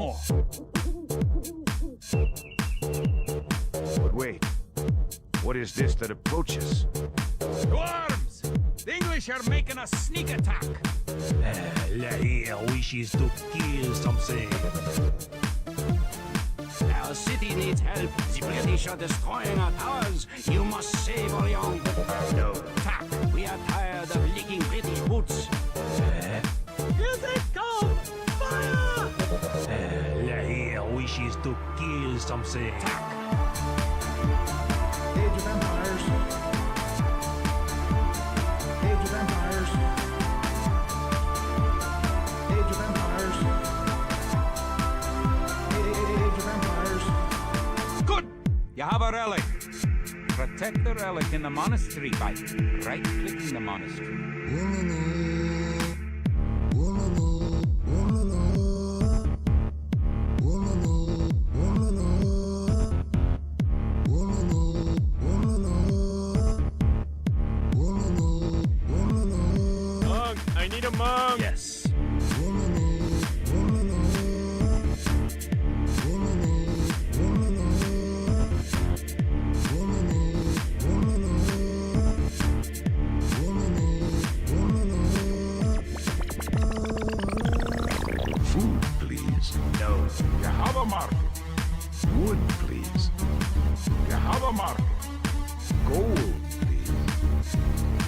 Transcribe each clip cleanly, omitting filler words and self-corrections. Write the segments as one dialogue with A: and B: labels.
A: more.
B: But wait, what is this that approaches?
A: To arms! The English are making a sneak attack.
C: La Hera wishes to kill something.
D: Our city needs help. The British are destroying our towers. You must save Orient.
B: No.
D: Attack. We are tired of licking British boots.
A: Here they come! Fire!
C: La Hera wishes to kill something.
E: Age of Empires. Age of Empires. Age of Empires. Age of Empires.
A: Good! You have a relic. Protect the relic in the monastery by right-clicking the monastery.
F: Monk, I need a monk.
C: Yes.
B: Food, please.
A: No. You have a market.
B: Wood, please.
A: You have a market.
B: Gold, please.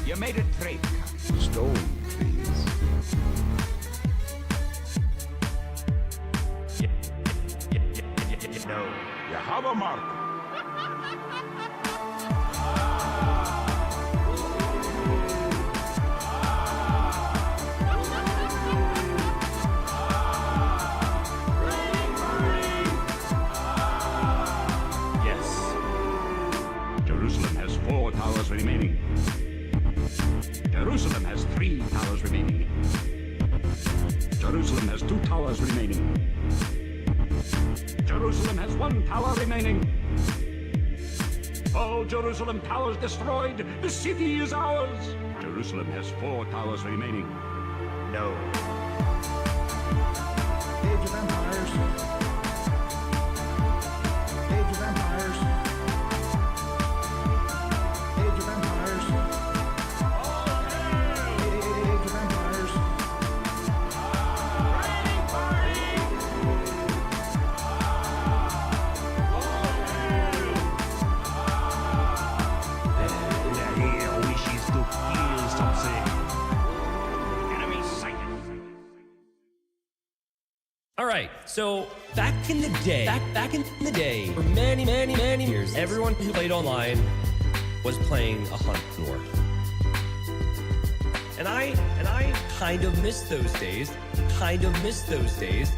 A: You made a trade card.
B: Stone, please.
A: No. You have a market.
D: Yes. Jerusalem has 4 towers remaining. Jerusalem has 3 towers remaining. Jerusalem has 2 towers remaining. Jerusalem has 1 tower remaining. All Jerusalem towers destroyed. The city is ours. Jerusalem has 4 towers remaining.
A: No.
E: Age of Empires. Age of Empires. Age of Empires. Age of Empires.
C: La Hera wishes to kill something.
D: Enemy sighted.
G: All right, so back in the day, for many years, everyone who played online was playing a hunt war. And I kind of miss those days. I kind of miss those days.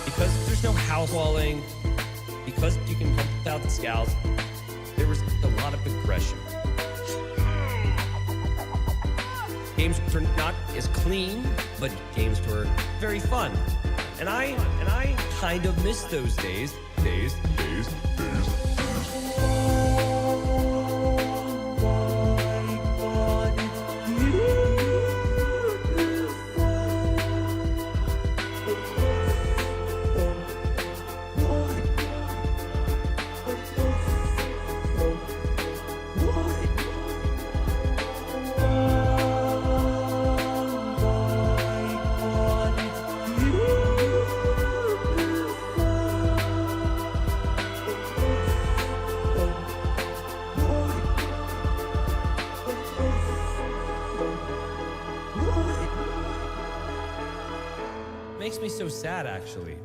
G: Because there's no house walling, because you can pump out the scouts, there was a lot of aggression. Games were not as clean, but games were very fun. And I kind of miss those days. Makes me so sad, actually.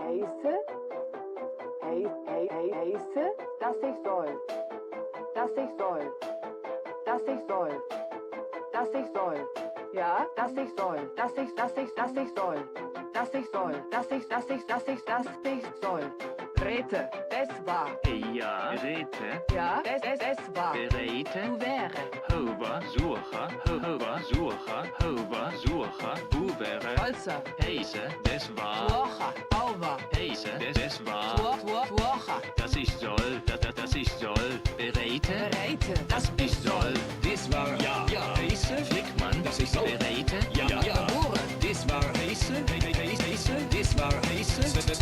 F: heiße, dass ich soll, dass ich soll, dass ich soll, dass ich soll, ja, dass ich soll, dass ich soll, dass ich soll, dass ich soll. Rete, es war.
H: Ja, Rete.
F: Ja, es war.
H: Berete.
F: Du wäre.
H: Hova, Sucher, Hova, Sucher, Hova, Sucher, du wäre.
F: Holzer.
H: Heise, das war.
F: Suocha, Auwa.
H: Heise, das war.
F: Suocha.
H: Das ich soll, das ich soll. Berete.
F: Berete.
H: Das ich soll. Das war. Ja, ja. Heise, Flickmann. Das ich soll. Berete. Ja, ja.
F: Geboren.
H: Das war Heise, Heise, das war Heise.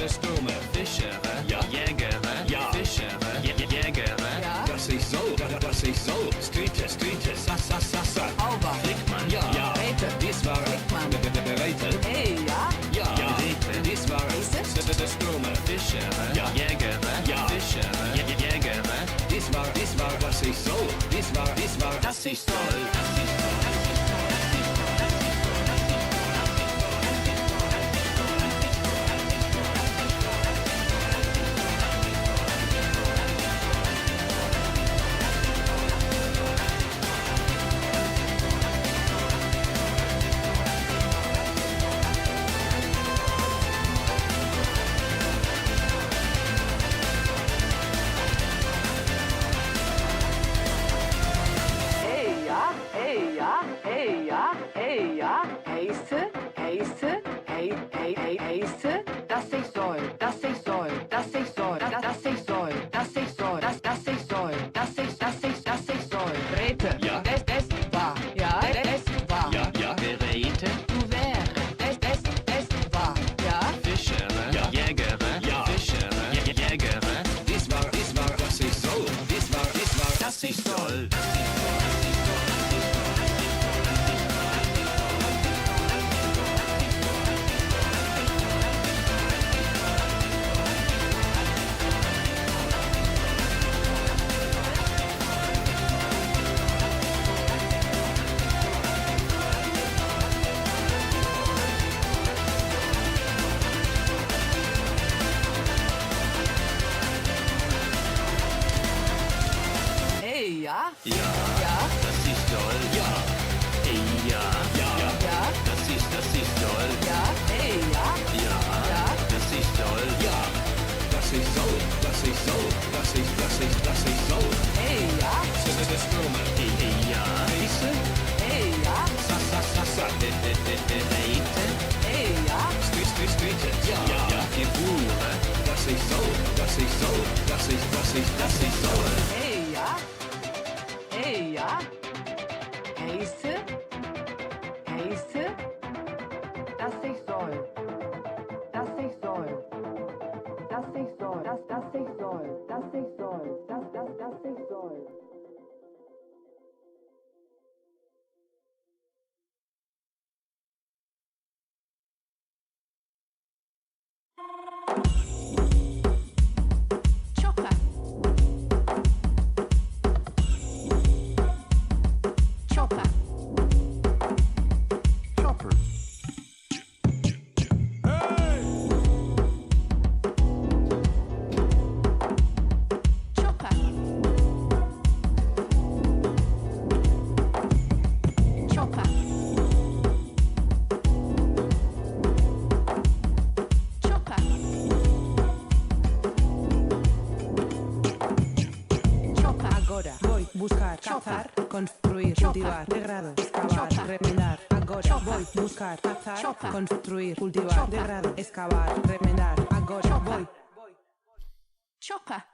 H: Stürme, Fischer. Ja, Jäger, ja, Fischer, Jäger,
F: ja,
H: das ich soll, Streetes, Sassa,
F: Auwa,
H: Flickmann, ja, ja,
F: Rete,
H: das war,
F: Flickmann,
H: Rete,
F: hey, ja,
H: ja, Rete, das war, Stürme, Fischer, ja, Jäger, ja, Fischer, Jäger, das war, was ich soll, das war, das ich soll,
F: heiße, dass ich soll, dass ich soll, dass ich soll, dass ich soll, dass ich soll, dass ich soll, dass ich soll, Rete,
H: ja,
F: es war, ja, es war,
H: ja, ja, Berete,
F: du wäre, es war, ja,
H: Fischer, ja, Jäger, ja, Fischer, Jäger, das war, was ich soll, das war, das ich soll.
F: ja,
H: Ja,
F: ja,
H: das ist toll. Ja, hey, ja, ja,
F: ja,
H: das ist toll.
F: ja, hey, ja,
H: Ja,
F: ja,
H: das ist toll. Ja, das ist soll, das ist soll, das ist soll.
F: hey, ja,
H: Das ist Stürme. Hey, ja, Heise,
F: hey, ja,
H: Sassa, Reite,
F: hey, ja,
H: Streete, ja, ja, Gebure, das ist soll, das ist soll, das ist soll.
F: hey, ja, hey, ja, heiße, dass ich soll, dass ich soll, dass ich soll, dass ich soll, dass ich soll, dass ich soll.
I: Chopper. Chopper.
B: Chopper.
I: Chopper. Chopper. Chopper. Chopper.
J: Agora voy buscar, cazar, construir, cultivar, degradar, excavar, remendar. Agora voy buscar, cazar, construir, cultivar, degradar, excavar, remendar. Agora voy.
I: Chopper.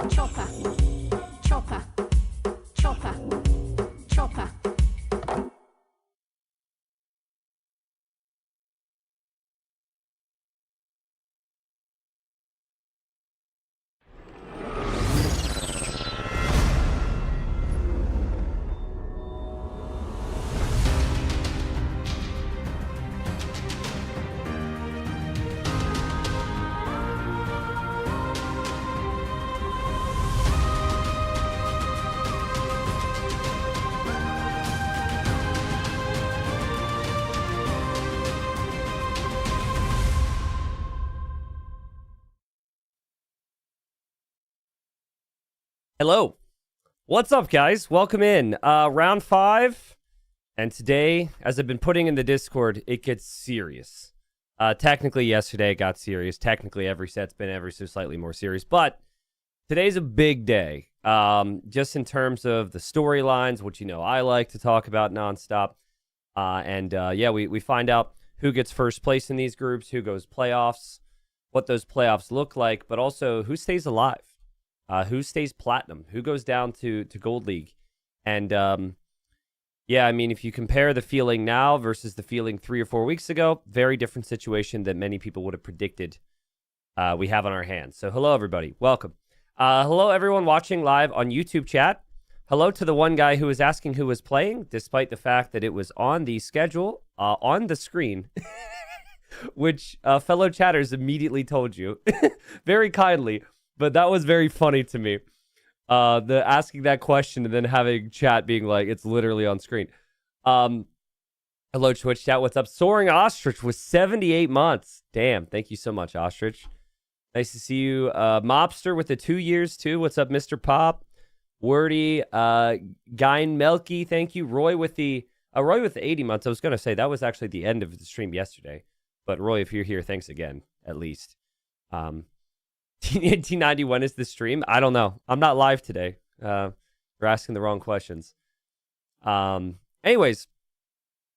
I: chopper, chopper, chopper, chopper.
G: Hello. What's up, guys? Welcome in. Round 5. And today, as I've been putting in the Discord, it gets serious. Technically, yesterday it got serious. Technically, every set's been ever so slightly more serious. But today's a big day. Just in terms of the storylines, which you know I like to talk about nonstop. Yeah, we find out who gets first place in these groups, who goes playoffs, what those playoffs look like, but also who stays alive. Who stays platinum? Who goes down to Gold League? And yeah, I mean, if you compare the feeling now versus the feeling 3 or 4 weeks ago, very different situation that many people would have predicted we have on our hands. So hello, everybody. Welcome. Hello, everyone watching live on YouTube chat. Hello to the one guy who was asking who was playing, despite the fact that it was on the schedule, on the screen, which fellow chatters immediately told you very kindly. But that was very funny to me. The asking that question and then having chat being like, it's literally on screen. Hello, Twitch chat. What's up? Soaring Ostrich with 78 months. Damn. Thank you so much, Ostrich. Nice to see you. Mobster with the 2 years, too. What's up, Mr. Pop? Wordy. Gyn Melky. Thank you. Roy with the 80 months. I was going to say that was actually the end of the stream yesterday. But Roy, if you're here, thanks again, at least. T91 is the stream. I don't know. I'm not live today. You're asking the wrong questions. Anyways,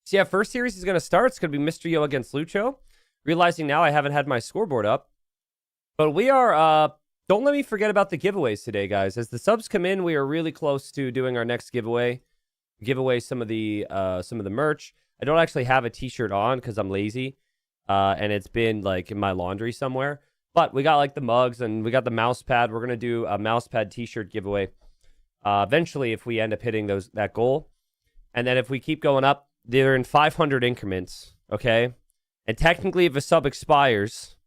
G: so yeah, first series is going to start. It's going to be Mr. Yo against Lucho. Realizing now I haven't had my scoreboard up. But we are, don't let me forget about the giveaways today, guys. As the subs come in, we are really close to doing our next giveaway. Give away some of the merch. I don't actually have a t-shirt on because I'm lazy. And it's been like in my laundry somewhere. But we got like the mugs and we got the mouse pad. We're going to do a mouse pad t-shirt giveaway eventually if we end up hitting that goal. And then if we keep going up, they're in 500 increments, okay? And technically if a sub expires,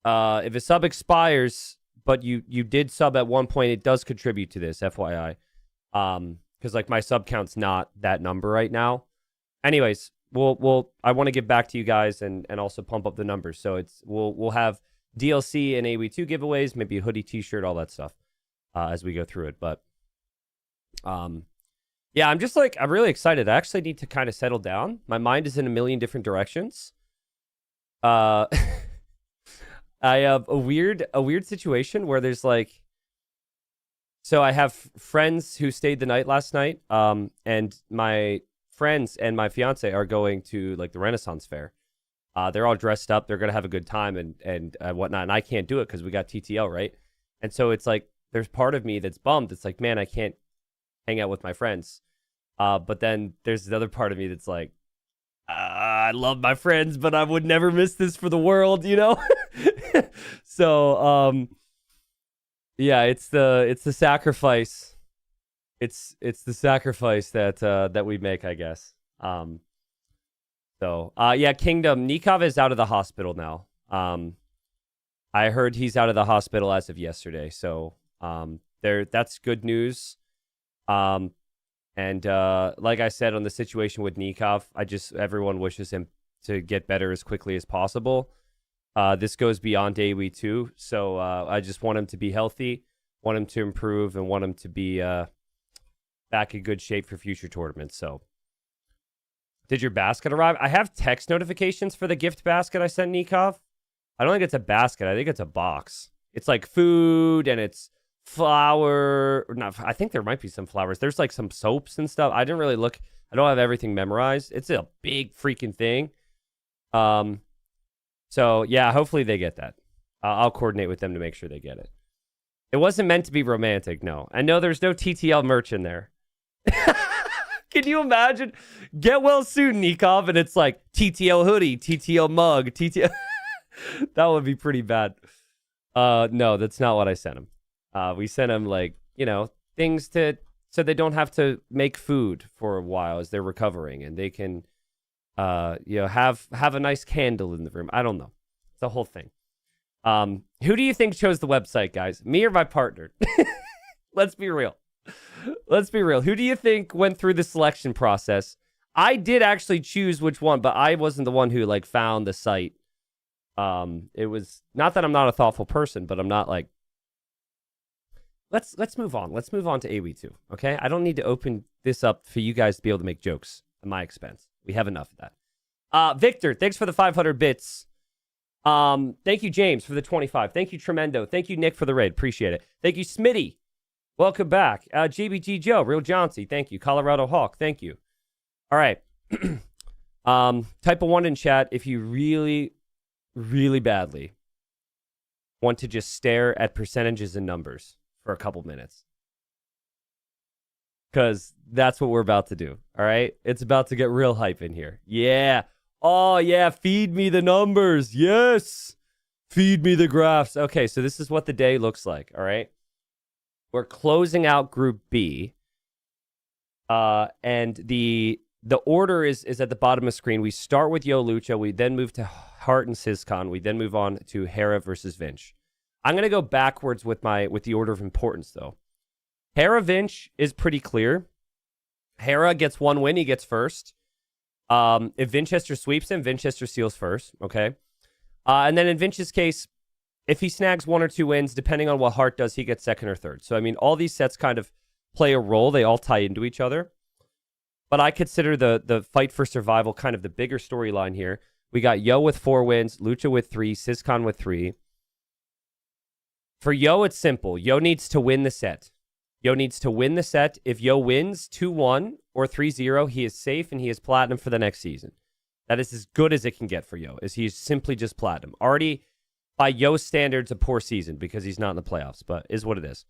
G: but you did sub at one point, it does contribute to this, FYI. Because like my sub count's not that number right now. Anyways, I want to get back to you guys and also pump up the numbers. So we'll have DLC and AW2 giveaways, maybe a hoodie, t-shirt, all that stuff as we go through it. But yeah, I'm really excited. I actually need to kind of settle down. My mind is in a million different directions. I have a weird situation where there's like, so I have friends who stayed the night last night, and my friends and my fiance are going to like the Renaissance Fair. They're all dressed up. They're going to have a good time and whatnot. And I can't do it because we got TTL, right? And so it's like, there's part of me that's bummed. It's like, man, I can't hang out with my friends. But then there's another part of me that's like, I love my friends, but I would never miss this for the world, you know? So, yeah, it's the sacrifice. It's the sacrifice that we make, I guess. Yeah, Kingdom. Nikov is out of the hospital now. I heard he's out of the hospital as of yesterday. So that's good news. Like I said on the situation with Nikov, everyone wishes him to get better as quickly as possible. This goes beyond AoE 2, so I just want him to be healthy, want him to improve, and want him to be back in good shape for future tournaments. So, did your basket arrive? I have text notifications for the gift basket I sent Nikov. I don't think it's a basket. I think it's a box. It's like food and it's flour. I think there might be some flowers. There's like some soaps and stuff. I didn't really look. I don't have everything memorized. It's a big freaking thing. So yeah, hopefully they get that. I'll coordinate with them to make sure they get it. It wasn't meant to be romantic, no. I know there's no TTL merch in there. Can you imagine? Get well soon, Nikov, and it's like TTL hoodie, TTL mug, TTL. That would be pretty bad. No, that's not what I sent him. We sent him like, you know, things so they don't have to make food for a while as they're recovering, and they can, you know, have a nice candle in the room. I don't know. It's the whole thing. Who do you think chose the website, guys? Me or my partner? Let's be real. Let's be real. Who do you think went through the selection process? I did actually choose which one, but I wasn't the one who like found the site. It was not that I'm not a thoughtful person, but I'm not like. Let's move on. Let's move on to AWE2. Okay, I don't need to open this up for you guys to be able to make jokes at my expense. We have enough of that. Victor, thanks for the 500 bits. Thank you, James, for the 25. Thank you, Tremendo. Thank you, Nick, for the raid. Appreciate it. Thank you, Smitty. Welcome back. GBG Joe, Real Johnsy. Thank you. Colorado Hawk. Thank you. All right. Type a 1 in chat if you really, really badly want to just stare at percentages and numbers for a couple minutes. Because that's what we're about to do. All right? It's about to get real hype in here. Yeah. Oh, yeah. Feed me the numbers. Yes. Feed me the graphs. Okay, so this is what the day looks like. All right? We're closing out Group B. And the order is at the bottom of the screen. We start with Yo Lucha. We then move to Hart and Syscon. We then move on to Hera versus Vinch. I'm going to go backwards with the order of importance, though. Hera Vinch is pretty clear. Hera gets one win. He gets first. If Vinchester sweeps him, Vinchester steals first. Okay. And then in Vinch's case, if he snags 1 or 2 wins, depending on what Hart does, he gets second or third. So, I mean, all these sets kind of play a role. They all tie into each other. But I consider the fight for survival kind of the bigger storyline here. We got Yo with 4 wins, Lucha with 3, Syscon with 3. For Yo, it's simple. Yo needs to win the set. Yo needs to win the set. If Yo wins 2-1 or 3-0, he is safe and he is platinum for the next season. That is as good as it can get for Yo, is he's simply just platinum. Already, by Yo's standards, a poor season because he's not in the playoffs, but is what it is.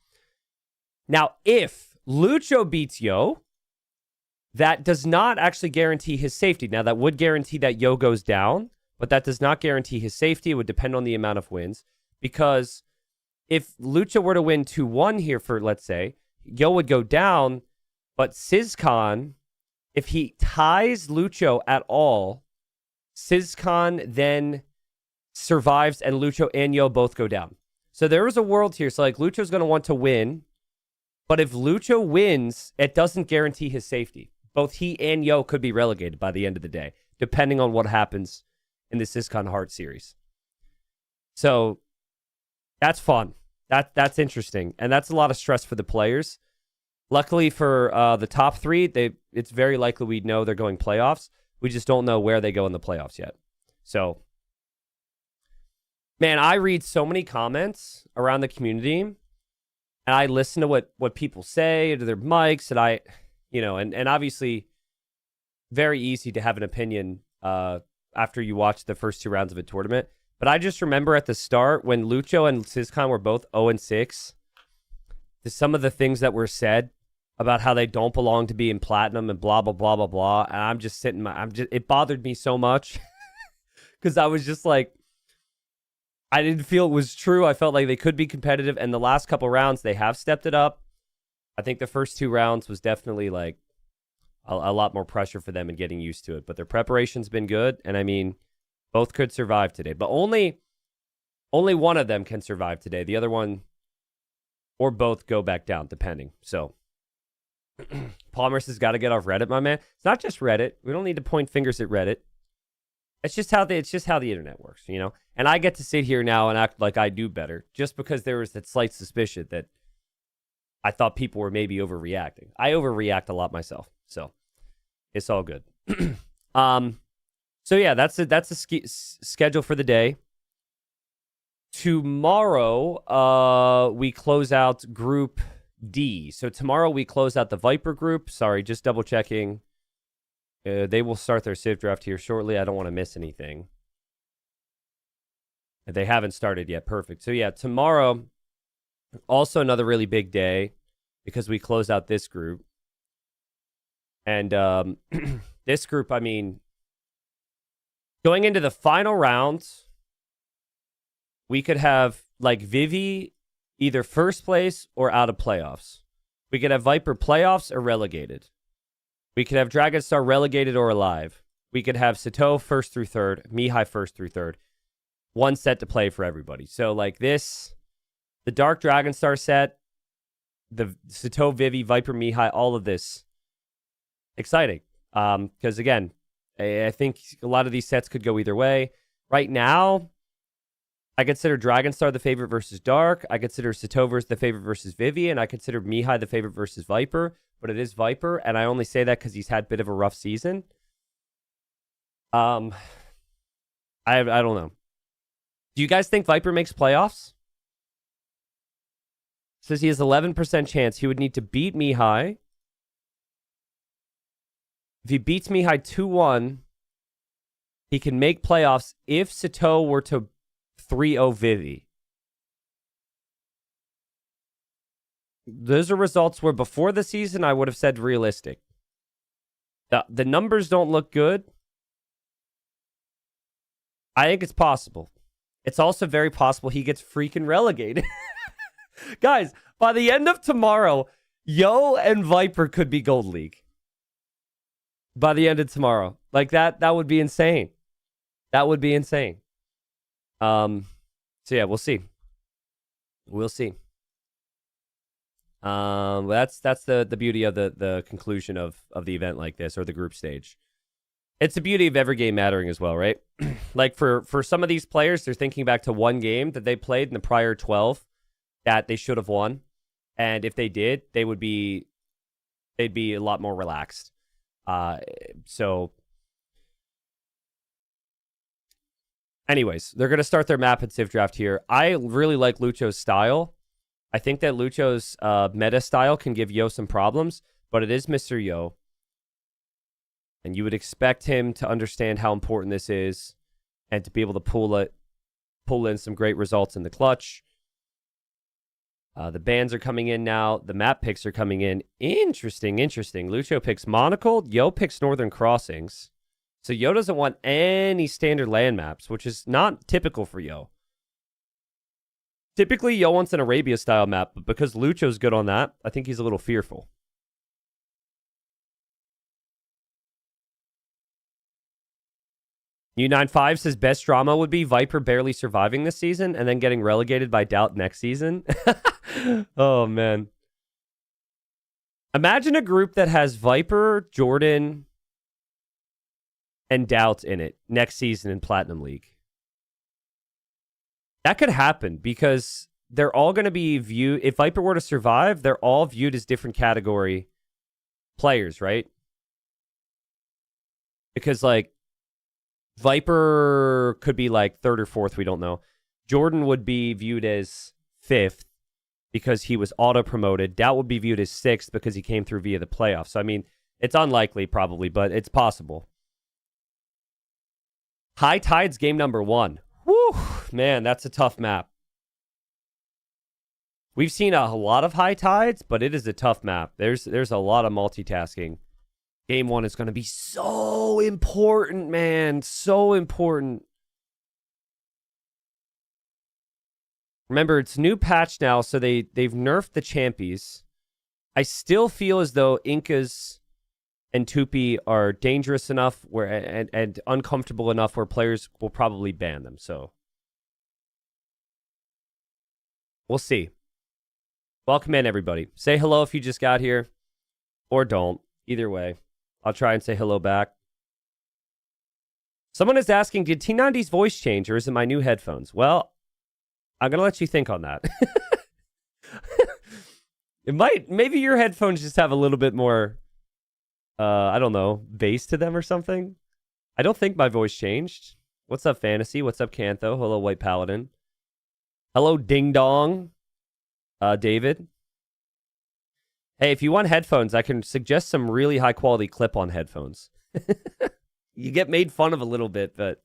G: Now, if Lucho beats Yo, that does not actually guarantee his safety. Now, that would guarantee that Yo goes down, but that does not guarantee his safety. It would depend on the amount of wins, because if Lucha were to win 2-1 here for, let's say, Yo would go down, but Syscon, if he ties Lucho at all, Syscon then survives and Lucho and Yo both go down. So there is a world here. So like Lucho's going to want to win, but if Lucho wins, it doesn't guarantee his safety. Both he and Yo could be relegated by the end of the day, depending on what happens in the Syscon Hart series. So that's fun. That's interesting. And that's a lot of stress for the players. Luckily for the top 3, it's very likely we know they're going playoffs. We just don't know where they go in the playoffs yet. So, man, I read so many comments around the community, and I listen to what people say to their mics, and and obviously very easy to have an opinion after you watch the first 2 rounds of a tournament. But I just remember at the start when Lucho and Syscon were both 0-6, some of the things that were said about how they don't belong to be in platinum and blah, blah, blah, blah, blah. And I'm just sitting, it bothered me so much because I was just like, I didn't feel it was true. I felt like they could be competitive. And the last couple rounds, they have stepped it up. I think the first 2 rounds was definitely like a lot more pressure for them and getting used to it. But their preparation's been good. And I mean, both could survive today. But only one of them can survive today. The other one or both go back down, depending. So Palmer's has got to get off Reddit, my man. It's not just Reddit. We don't need to point fingers at Reddit. It's just how the internet works, you know? And I get to sit here now and act like I do better just because there was that slight suspicion that I thought people were maybe overreacting. I overreact a lot myself, so it's all good. So yeah, that's the schedule for the day. Tomorrow, we close out Group D. So tomorrow we close out the Viper group. Sorry, just double checking. They will start their Civ draft here shortly. I don't want to miss anything. They haven't started yet. Perfect. So yeah, tomorrow Also, another really big day because we close out this group. And this group, I mean, going into the final round, we could have like Vivi either first place or out of playoffs. We could have Viper playoffs or relegated. We could have Dragonstar relegated or alive. We could have Sato first through third, Mihai first through third. One set to play for everybody. So like this, the Dark Dragonstar set, the Sato, Vivi, Viper, Mihai, all of this. Exciting. Because again, I think a lot of these sets could go either way. Right now, I consider Dragonstar the favorite versus Dark. I consider Sato the favorite versus Vivi. And I consider Mihai the favorite versus Viper. But it is Viper. And I only say that because he's had a bit of a rough season. I don't know. Do you guys think Viper makes playoffs? Says he has 11% chance. He would need to beat Mihai. If he beats Mihai 2-1, he can make playoffs if Sato were to 3-0 Vivi. Those are results where before the season I would have said realistic. The numbers don't look good. I think it's possible. It's also very possible he gets freaking relegated. Guys, by the end of tomorrow, Yo and Viper could be Gold League. By the end of tomorrow. Like that would be insane. That would be insane. So yeah, we'll see. We'll see. That's the beauty of the conclusion of the event like this, or the group stage. It's the beauty of every game mattering as well, right? Like for some of these players, they're thinking back to one game that they played in the prior 12 that they should have won. And if they did, they'd be a lot more relaxed. So anyways, they're going to start their map at Civ Draft here. I really like Lucho's style. I think that Lucho's meta style can give Yo some problems, but it is Mr. Yo. And you would expect him to understand how important this is and to be able to pull in some great results in the clutch. The bans are coming in now. The map picks are coming in. Interesting. Lucho picks Monocle. Yo picks Northern Crossings. So Yo doesn't want any standard land maps, which is not typical for Yo. Typically, Yo wants an Arabia-style map, but because Lucho's good on that, I think he's a little fearful. U95 says best drama would be Viper barely surviving this season and then getting relegated by Doubt next season. Oh, man. Imagine a group that has Viper, Jordan, and Doubt in it next season in Platinum League. That could happen because they're all going to be viewed... If Viper were to survive, they're all viewed as different category players, right? Because, like, Viper could be like third or fourth, we don't know. Jordan would be viewed as fifth because he was auto-promoted. Doubt would be viewed as sixth because he came through via the playoffs. So, I mean, it's unlikely probably, but it's possible. High Tides game number 1. Whew, man, that's a tough map. We've seen a lot of High Tides, but it is a tough map. There's a lot of multitasking. Game 1 is going to be so important, man. So important. Remember, it's new patch now, so they've nerfed the champions. I still feel as though Incas and Tupi are dangerous enough where and uncomfortable enough where players will probably ban them. So we'll see. Welcome in, everybody. Say hello if you just got here, or don't. Either way. I'll try and say hello back. Someone is asking, did T90's voice change or is it my new headphones? Well, I'm going to let you think on that. It might, maybe your headphones just have a little bit more, I don't know, bass to them or something. I don't think my voice changed. What's up, Fantasy? What's up, Cantho? Hello, White Paladin. Hello, Ding Dong. David. Hey, if you want headphones, I can suggest some really high-quality clip-on headphones. You get made fun of a little bit, but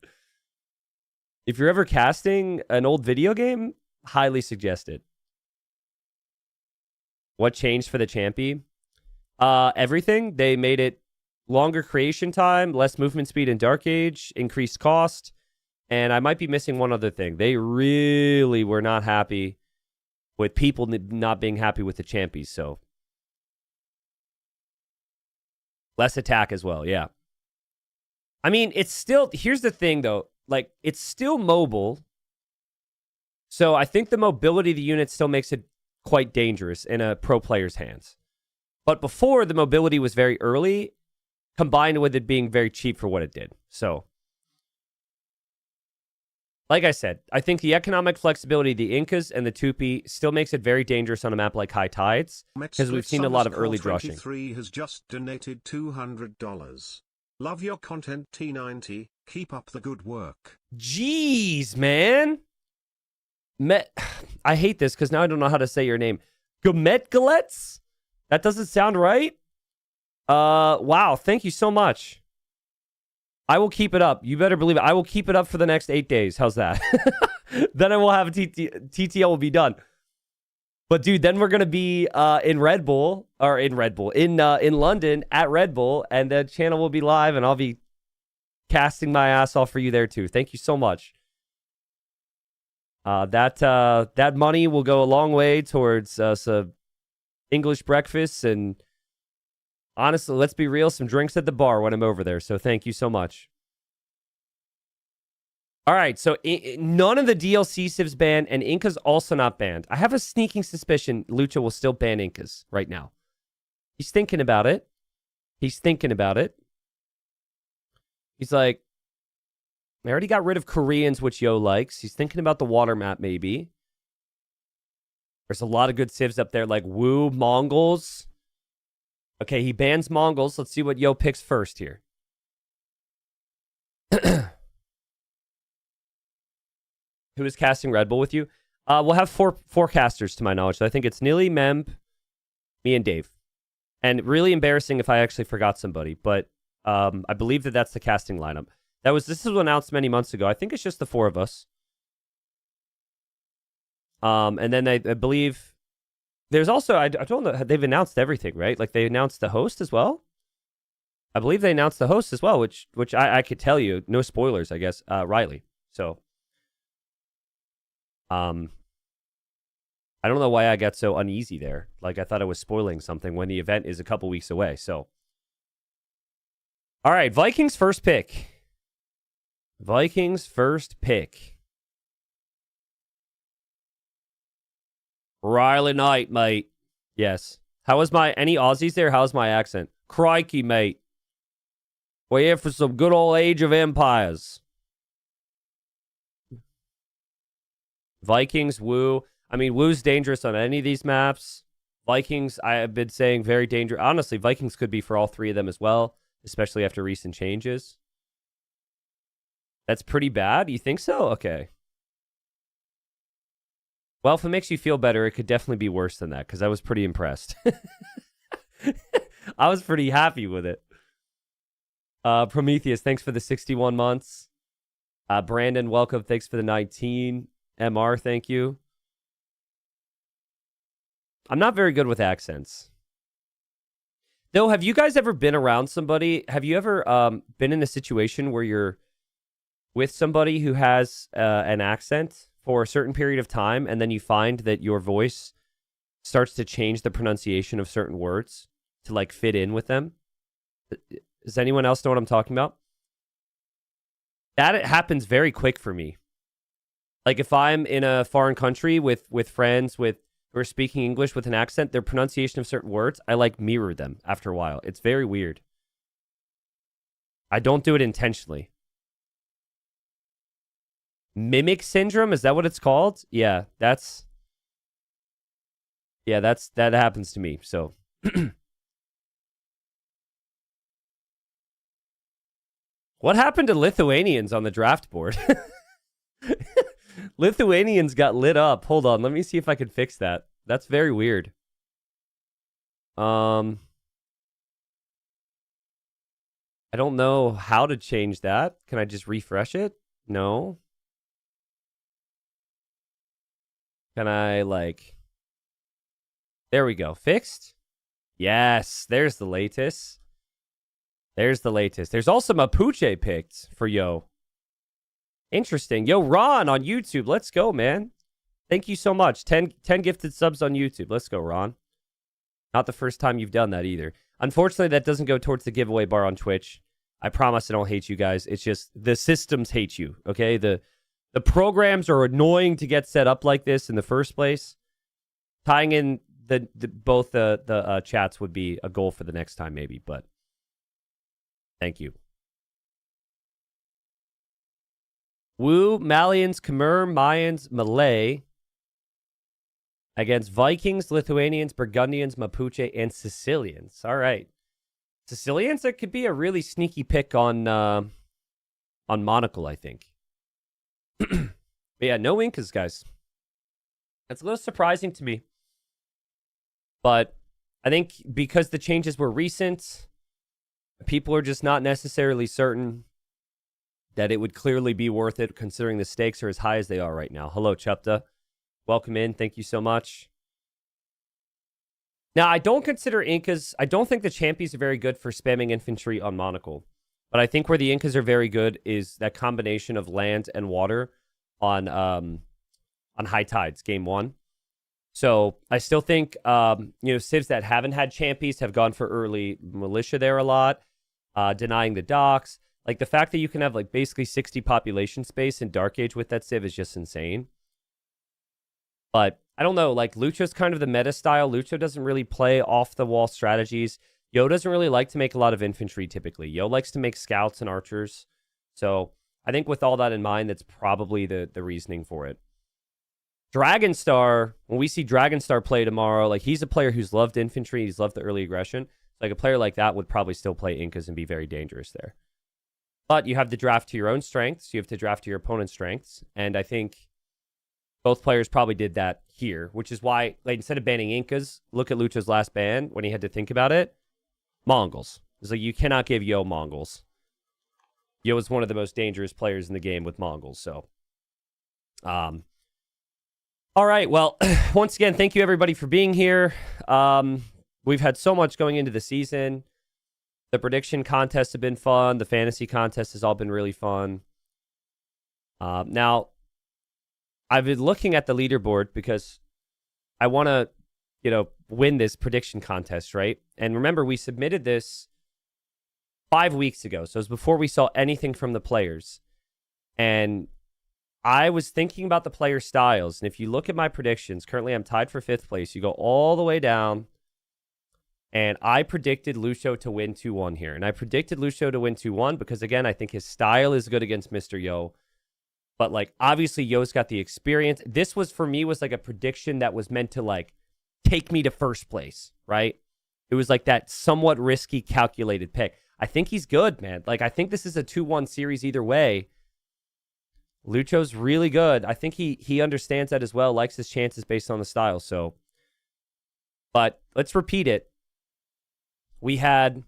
G: if you're ever casting an old video game, highly suggest it. What changed for the Champy? Everything. They made it longer creation time, less movement speed in Dark Age, increased cost, and I might be missing one other thing. They really were not happy with people not being happy with the Champies, so less attack as well, yeah. I mean, it's still... Here's the thing, though. Like, it's still mobile, so I think the mobility of the unit still makes it quite dangerous in a pro player's hands. But before, the mobility was very early, combined with it being very cheap for what it did. So, like I said, I think the economic flexibility of the Incas and the Tupi still makes it very dangerous on a map like High Tides, because we've seen a lot of early drushing.
K: 23 has just donated $200. Love your content, T90. Keep up the good work.
G: Jeez, man. I hate this because now I don't know how to say your name. Gometgalets? That doesn't sound right. Wow. Thank you so much. I will keep it up. You better believe it. I will keep it up for the next 8 days. How's that? Then I will have a TTL will be done. But dude, then we're gonna be in London at Red Bull, and the channel will be live, and I'll be casting my ass off for you there too. Thank you so much. That money will go a long way towards some English breakfasts, and honestly, let's be real, some drinks at the bar when I'm over there. So thank you so much. All right, so none of the DLC civs banned, and Inca's also not banned. I have a sneaking suspicion Lucha will still ban Incas right now. He's thinking about it. He's like, I already got rid of Koreans, which Yo likes. He's thinking about the water map, maybe. There's a lot of good civs up there, like Woo, Mongols. Okay, he bans Mongols. Let's see what Yo picks first here. Who is casting Red Bull with you? We'll have four casters, to my knowledge. So I think it's Nilly, Memb, me, and Dave. And really embarrassing if I actually forgot somebody, but I believe that's the casting lineup. This was announced many months ago. I think it's just the four of us. And then I believe there's also, I don't know, they've announced everything, right? Like they announced the host as well. I believe they announced the host as well, which I could tell you, no spoilers, I guess, Riley. So, I don't know why I got so uneasy there. Like I thought I was spoiling something when the event is a couple weeks away. So, all right, Vikings first pick. Riley Knight, mate. Yes. How is any Aussies there? How's my accent? Crikey, mate. We're here for some good old Age of Empires. Vikings, Woo. I mean, Woo's dangerous on any of these maps. Vikings, I have been saying, very dangerous. Honestly, Vikings could be for all three of them as well, especially after recent changes. That's pretty bad? You think so? Okay. Well, if it makes you feel better, it could definitely be worse than that, because I was pretty impressed. I was pretty happy with it. Prometheus, thanks for the 61 months. Brandon, welcome. Thanks for the 19. MR, thank you. I'm not very good with accents. Though, have you guys ever been around somebody? Have you ever been in a situation where you're with somebody who has an accent for a certain period of time, and then you find that your voice starts to change the pronunciation of certain words to like fit in with them? Does anyone else know what I'm talking about? That happens very quick for me. Like if I'm in a foreign country with friends who are speaking English with an accent, their pronunciation of certain words, I like mirror them after a while. It's very weird. I don't do it intentionally. Mimic syndrome, is that what it's called? Yeah, that happens to me. So what happened to Lithuanians on the draft board? Lithuanians got lit up. Hold on, let me see if I can fix that. That's very weird. I don't know how to change that. Can I just refresh it? No. Can I, like... There we go. Fixed? Yes, there's the latest. There's the latest. There's also Mapuche picked for Yo. Interesting. Yo, Ron on YouTube. Let's go, man. Thank you so much. 10 gifted subs on YouTube. Let's go, Ron. Not the first time you've done that either. Unfortunately, that doesn't go towards the giveaway bar on Twitch. I promise I don't hate you guys. It's just the systems hate you, okay? The programs are annoying to get set up like this in the first place. Tying in both the chats would be a goal for the next time maybe, but thank you. Wu, Malians, Khmer, Mayans, Malay against Vikings, Lithuanians, Burgundians, Mapuche, and Sicilians. All right. Sicilians, that could be a really sneaky pick on Monocle, I think. But yeah, no Incas, guys. That's a little surprising to me. But I think because the changes were recent, people are just not necessarily certain that it would clearly be worth it considering the stakes are as high as they are right now. Hello, Chupta. Welcome in. Thank you so much. Now, I don't consider Incas... I don't think the Champions are very good for spamming infantry on Monocle. But I think where the Incas are very good is that combination of land and water on high tides, game 1. So I still think, civs that haven't had Champions have gone for early militia there a lot, denying the docks. Like, the fact that you can have, like, basically 60 population space in Dark Age with that civ is just insane. But, I don't know, like, Lucho's kind of the meta style. Lucho doesn't really play off-the-wall strategies. Yo doesn't really like to make a lot of infantry, typically. Yo likes to make scouts and archers. So, I think with all that in mind, that's probably the reasoning for it. Dragonstar, when we see Dragonstar play tomorrow, like, he's a player who's loved infantry. He's loved the early aggression. Like, a player like that would probably still play Incas and be very dangerous there. But you have to draft to your own strengths. You have to draft to your opponent's strengths. And I think both players probably did that here, which is why, like, instead of banning Incas, look at Lucho's last ban when he had to think about it. Mongols. It's like, you cannot give Yo Mongols. Yo is one of the most dangerous players in the game with Mongols, so. All right, well, once again, thank you everybody for being here. We've had so much going into the season. The prediction contests have been fun. The fantasy contest has all been really fun. Now, I've been looking at the leaderboard because I want to, win this prediction contest, right? And remember, we submitted this 5 weeks ago. So it was before we saw anything from the players. And I was thinking about the player styles. And if you look at my predictions, currently I'm tied for 5th place. You go all the way down. And I predicted Lucho to win 2-1 here. And I predicted Lucho to win 2-1 because, again, I think his style is good against Mr. Yo. But, like, obviously Yo's got the experience. This was, for me, was like a prediction that was meant to, like, take me to 1st place, right? It was like that somewhat risky, calculated pick. I think he's good, man. Like, I think this is a 2-1 series either way. Lucho's really good. I think he understands that as well, likes his chances based on the style. So, but let's repeat it. We had,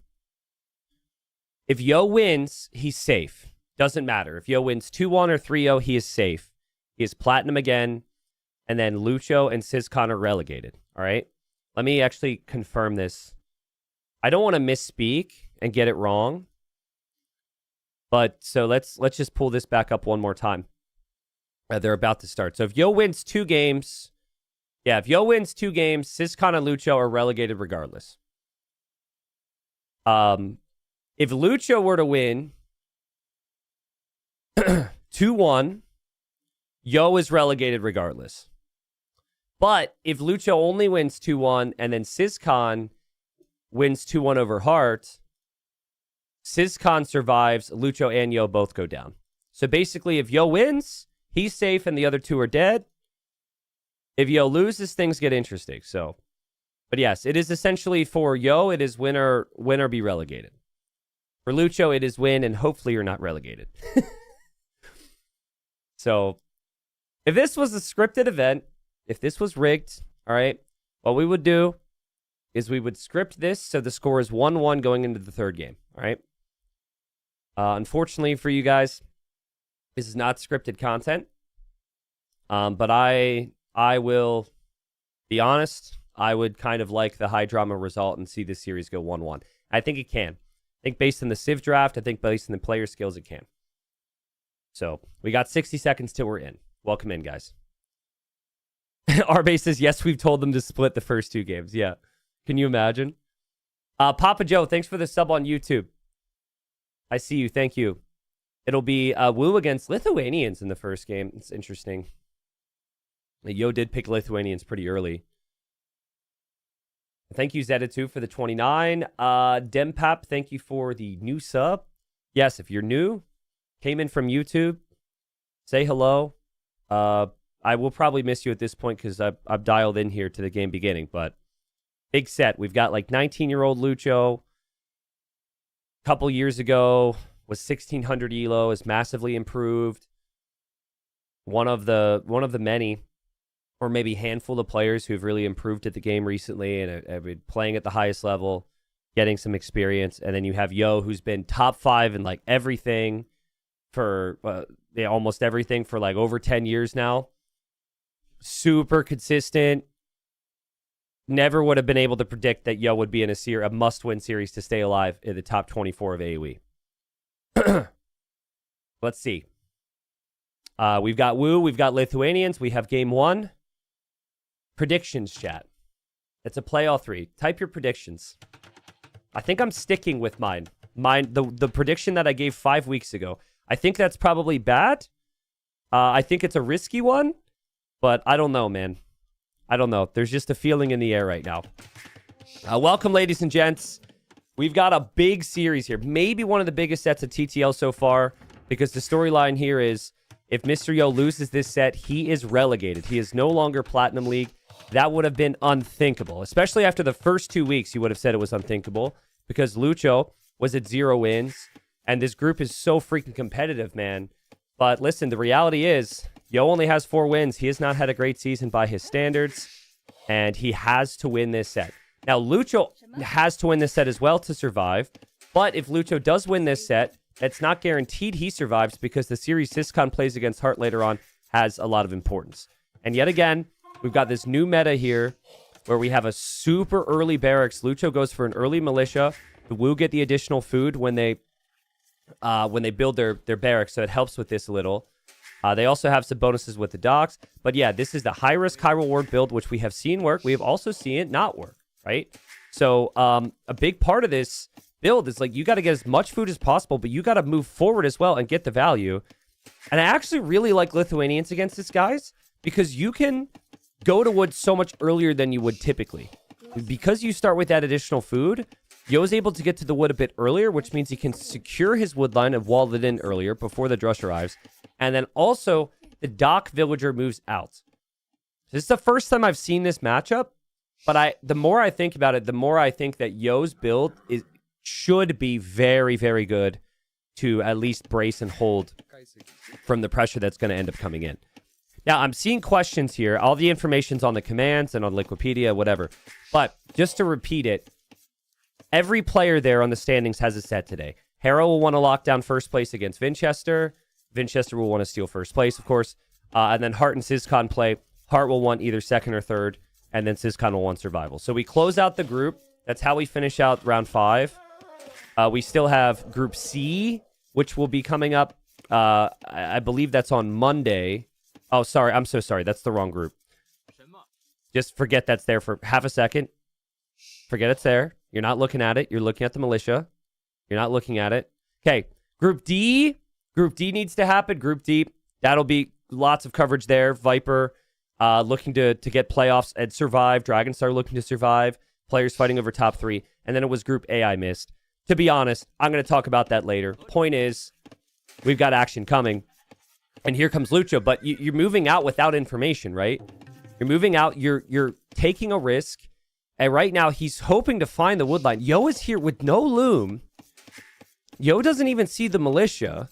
G: if Yo wins, he's safe. Doesn't matter. If Yo wins 2-1 or 3-0, he is safe. He is platinum again. And then Lucho and Syscon are relegated. All right? Let me actually confirm this. I don't want to misspeak and get it wrong. But so let's just pull this back up one more time. They're about to start. So if Yo wins 2 games, if Yo wins 2 games, Syscon and Lucho are relegated regardless. If Lucho were to win 2-1, Yo is relegated regardless. But if Lucho only wins 2-1 and then Syscon wins 2-1 over Hart, Syscon survives, Lucho and Yo both go down. So basically, if Yo wins, he's safe and the other 2 are dead. If Yo loses, things get interesting. So, but yes, it is essentially for Yo, it is win or be relegated. For Lucho, it is win and hopefully you're not relegated. So, if this was a scripted event, if this was rigged, all right, what we would do is we would script this so the score is 1-1 going into the 3rd game, all right? Unfortunately for you guys, this is not scripted content. But I will be honest. I would kind of like the high drama result and see this series go 1-1. I think it can. I think based on the Civ draft, I think based on the player skills, it can. So we got 60 seconds till we're in. Welcome in, guys. R-Base says, yes, we've told them to split the first 2 games. Yeah. Can you imagine? Papa Joe, thanks for the sub on YouTube. I see you. Thank you. It'll be Wu against Lithuanians in the first game. It's interesting. Yo did pick Lithuanians pretty early. Thank you, Zeta2, for the 29. Dempap, thank you for the new sub. Yes, if you're new, came in from YouTube, say hello. I will probably miss you at this point because I've dialed in here to the game beginning, but big set. We've got like 19-year-old Lucho. A couple years ago was 1600 elo, is massively improved. One of the many, or maybe handful of players who've really improved at the game recently and have been playing at the highest level, getting some experience. And then you have Yo, who's been top 5 in like everything for almost everything for like over 10 years now. Super consistent. Never would have been able to predict that Yo would be in a must-win series to stay alive in the top 24 of AoE. Let's see. We've got Wu, we've got Lithuanians, we have game 1. Predictions, chat. It's a play all 3. Type your predictions. I think I'm sticking with mine. The prediction that I gave 5 weeks ago. I think that's probably bad. I think it's a risky one, but I don't know, man. I don't know. There's just a feeling in the air right now. Welcome, ladies and gents. We've got a big series here. Maybe one of the biggest sets of TTL so far, because the storyline here is if Mr. Yo loses this set, he is relegated. He is no longer Platinum League. That would have been unthinkable, especially after the first 2 weeks. You would have said it was unthinkable because Lucho was at 0 wins, and this group is so freaking competitive, man. But listen, the reality is Yo only has 4 wins. He has not had a great season by his standards, and he has to win this set. Now, Lucho has to win this set as well to survive, but if Lucho does win this set, it's not guaranteed he survives because the series Syscon plays against Hart later on has a lot of importance. And yet again, we've got this new meta here where we have a super early barracks. Lucho goes for an early militia. The Wu get the additional food when they build their barracks, so it helps with this a little. They also have some bonuses with the docks. But yeah, this is the high-risk, high-reward build, which we have seen work. We have also seen it not work, right? So a big part of this build is like you got to get as much food as possible, but you got to move forward as well and get the value. And I actually really like Lithuanians against this, guys, because you can go to wood so much earlier than you would typically. Because you start with that additional food, Yo's able to get to the wood a bit earlier, which means he can secure his wood line and wall it in earlier before the drush arrives. And then also, the dock villager moves out. This is the first time I've seen this matchup, but the more I think about it, the more I think that Yo's build should be very, very good to at least brace and hold from the pressure that's going to end up coming in. Now, I'm seeing questions here. All the information's on the commands and on Liquipedia, whatever. But just to repeat it, every player there on the standings has a set today. Hera will want to lock down first place against Vinchester. Vinchester will want to steal first place, of course. And then Hart and Syscon play. Hart will want either second or third, and then Syscon will want survival. So we close out the group. That's how we finish out round 5. We still have Group C, which will be coming up. I believe that's on Monday. Oh, sorry. I'm so sorry. That's the wrong group. Just forget that's there for half a second. Forget it's there. You're not looking at it. You're looking at the militia. You're not looking at it. Okay. Group D. Group D needs to happen. Group D. That'll be lots of coverage there. Viper looking to get playoffs and survive. Dragonstar looking to survive. Players fighting over top 3. And then it was Group A I missed. To be honest, I'm going to talk about that later. Point is, we've got action coming. And here comes Lucho. But you're moving out without information, right? You're moving out. You're taking a risk. And right now, he's hoping to find the woodline. Yo is here with no loom. Yo doesn't even see the militia.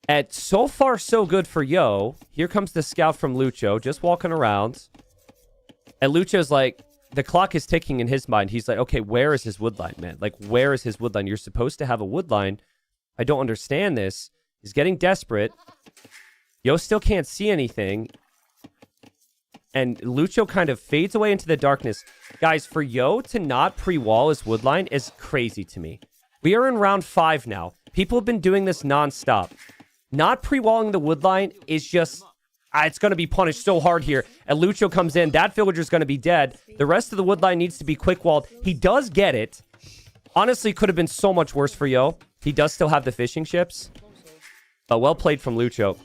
G: And so far, so good for Yo. Here comes the scout from Lucho, just walking around. And Lucho's like, the clock is ticking in his mind. He's like, okay, where is his woodline, man? Like, where is his woodline? You're supposed to have a woodline. I don't understand this. He's getting desperate. Yo still can't see anything. and Lucho kind of fades away into the darkness. Guys, for Yo to not pre-wall his woodline is crazy to me. We are in round 5 now. People have been doing this nonstop. Not pre-walling the woodline is just... it's going to be punished so hard here. And Lucho comes in. That villager's going to be dead. The rest of the woodline needs to be quick-walled. He does get it. Honestly, could have been so much worse for Yo. He does still have the fishing ships. But well played from Lucho.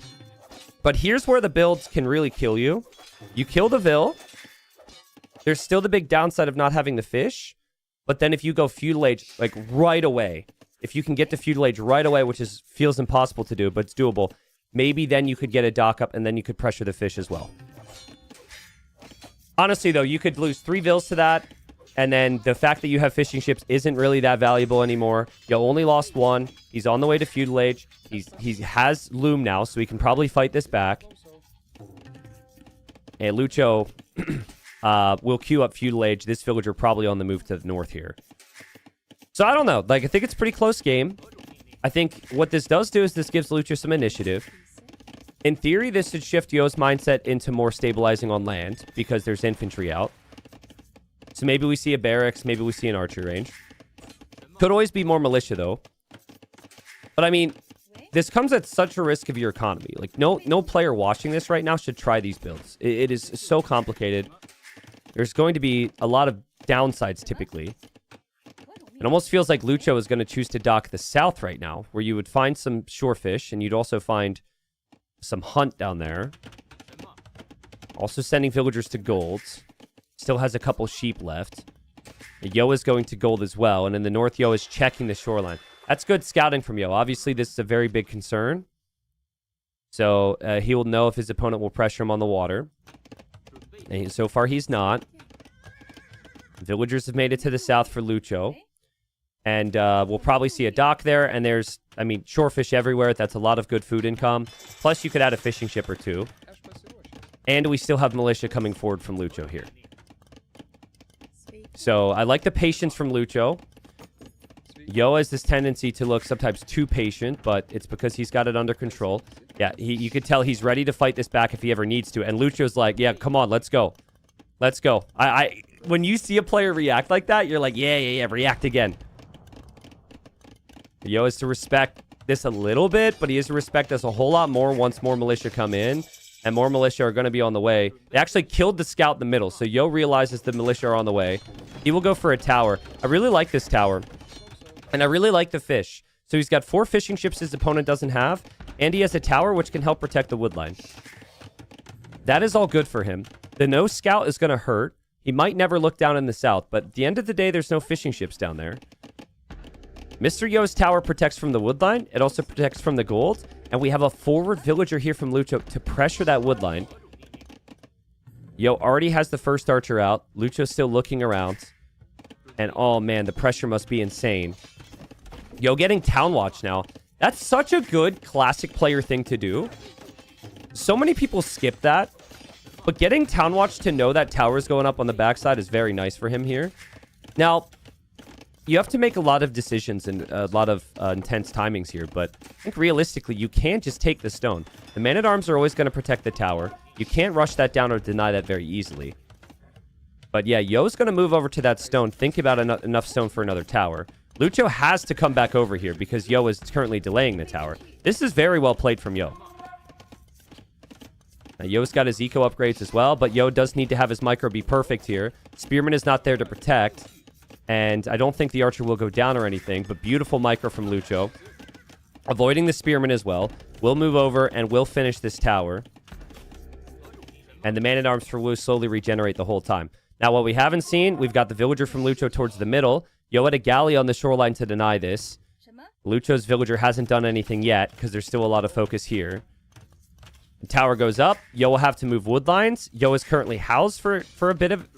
G: But here's where the builds can really kill you. You kill the Vil. There's still the big downside of not having the fish. But then if you go Feudal Age, like right away, if you can get to Feudal Age right away, which feels impossible to do, but it's doable, maybe then you could get a dock up and then you could pressure the fish as well. Honestly, though, you could lose 3 Vils to that. And then the fact that you have fishing ships isn't really that valuable anymore. You only lost 1. He's on the way to Feudal Age. He has Loom now, so he can probably fight this back. And Lucho will queue up Feudal Age. This villager probably on the move to the north here. So I don't know. Like, I think it's a pretty close game. I think what this does do is this gives Lucho some initiative. In theory, this should shift Yo's mindset into more stabilizing on land because there's infantry out. So maybe we see a barracks, maybe we see an archer range. Could always be more militia, though. But I mean, this comes at such a risk of your economy. Like, no player watching this right now should try these builds. It is so complicated. There's going to be a lot of downsides, typically. It almost feels like Lucho is going to choose to dock the south right now, where you would find some shorefish, and you'd also find some hunt down there. Also sending villagers to golds. Still has a couple sheep left. Yo is going to gold as well. And in the north, Yo is checking the shoreline. That's good scouting from Yo. Obviously, this is a very big concern. So he will know if his opponent will pressure him on the water. And so far, he's not. Villagers have made it to the south for Lucho. And we'll probably see a dock there. And there's, I mean, shorefish everywhere. That's a lot of good food income. Plus, you could add a fishing ship or 2. And we still have militia coming forward from Lucho here. So I like the patience from Lucho. Yo has this tendency to look sometimes too patient, but it's because he's got it under control. Yeah, you could tell he's ready to fight this back if he ever needs to. And Lucho's like, yeah, come on, let's go. Let's go. When you see a player react like that, you're like, yeah, react again. Yo has to respect this a little bit, but he has to respect us a whole lot more once more militia come in. And more militia are going to be on the way. They actually killed the scout in the middle, so Yo realizes the militia are on the way. He will go for a tower. I really like this tower. And I really like the fish. So he's got 4 fishing ships his opponent doesn't have. And he has a tower which can help protect the woodline. That is all good for him. The no scout is going to hurt. He might never look down in the south, but at the end of the day, there's no fishing ships down there. Mr. Yo's tower protects from the woodline. It also protects from the gold. And we have a forward villager here from Lucho to pressure that woodline. Yo already has the first archer out. Lucho's still looking around. And oh man, the pressure must be insane. Yo getting town watch now. That's such a good classic player thing to do. So many people skip that. But getting town watch to know that tower's going up on the backside is very nice for him here. Now, you have to make a lot of decisions and a lot of intense timings here, but I think realistically, you can't just take the stone. The man-at-arms are always going to protect the tower. You can't rush that down or deny that very easily. But yeah, Yo's going to move over to that stone, think about enough stone for another tower. Lucho has to come back over here because Yo is currently delaying the tower. This is very well played from Yo. Now, Yo's got his eco upgrades as well, but Yo does need to have his micro be perfect here. Spearman is not there to protect. And I don't think the archer will go down or anything, but beautiful micro from Lucho. Avoiding the spearman as well. We'll move over and we'll finish this tower. And the man-at-arms for Wu slowly regenerate the whole time. Now, what we haven't seen, we've got the villager from Lucho towards the middle. Yo had a galley on the shoreline to deny this. Lucho's villager hasn't done anything yet because there's still a lot of focus here. The tower goes up. Yo will have to move wood lines. Yo is currently housed for a bit of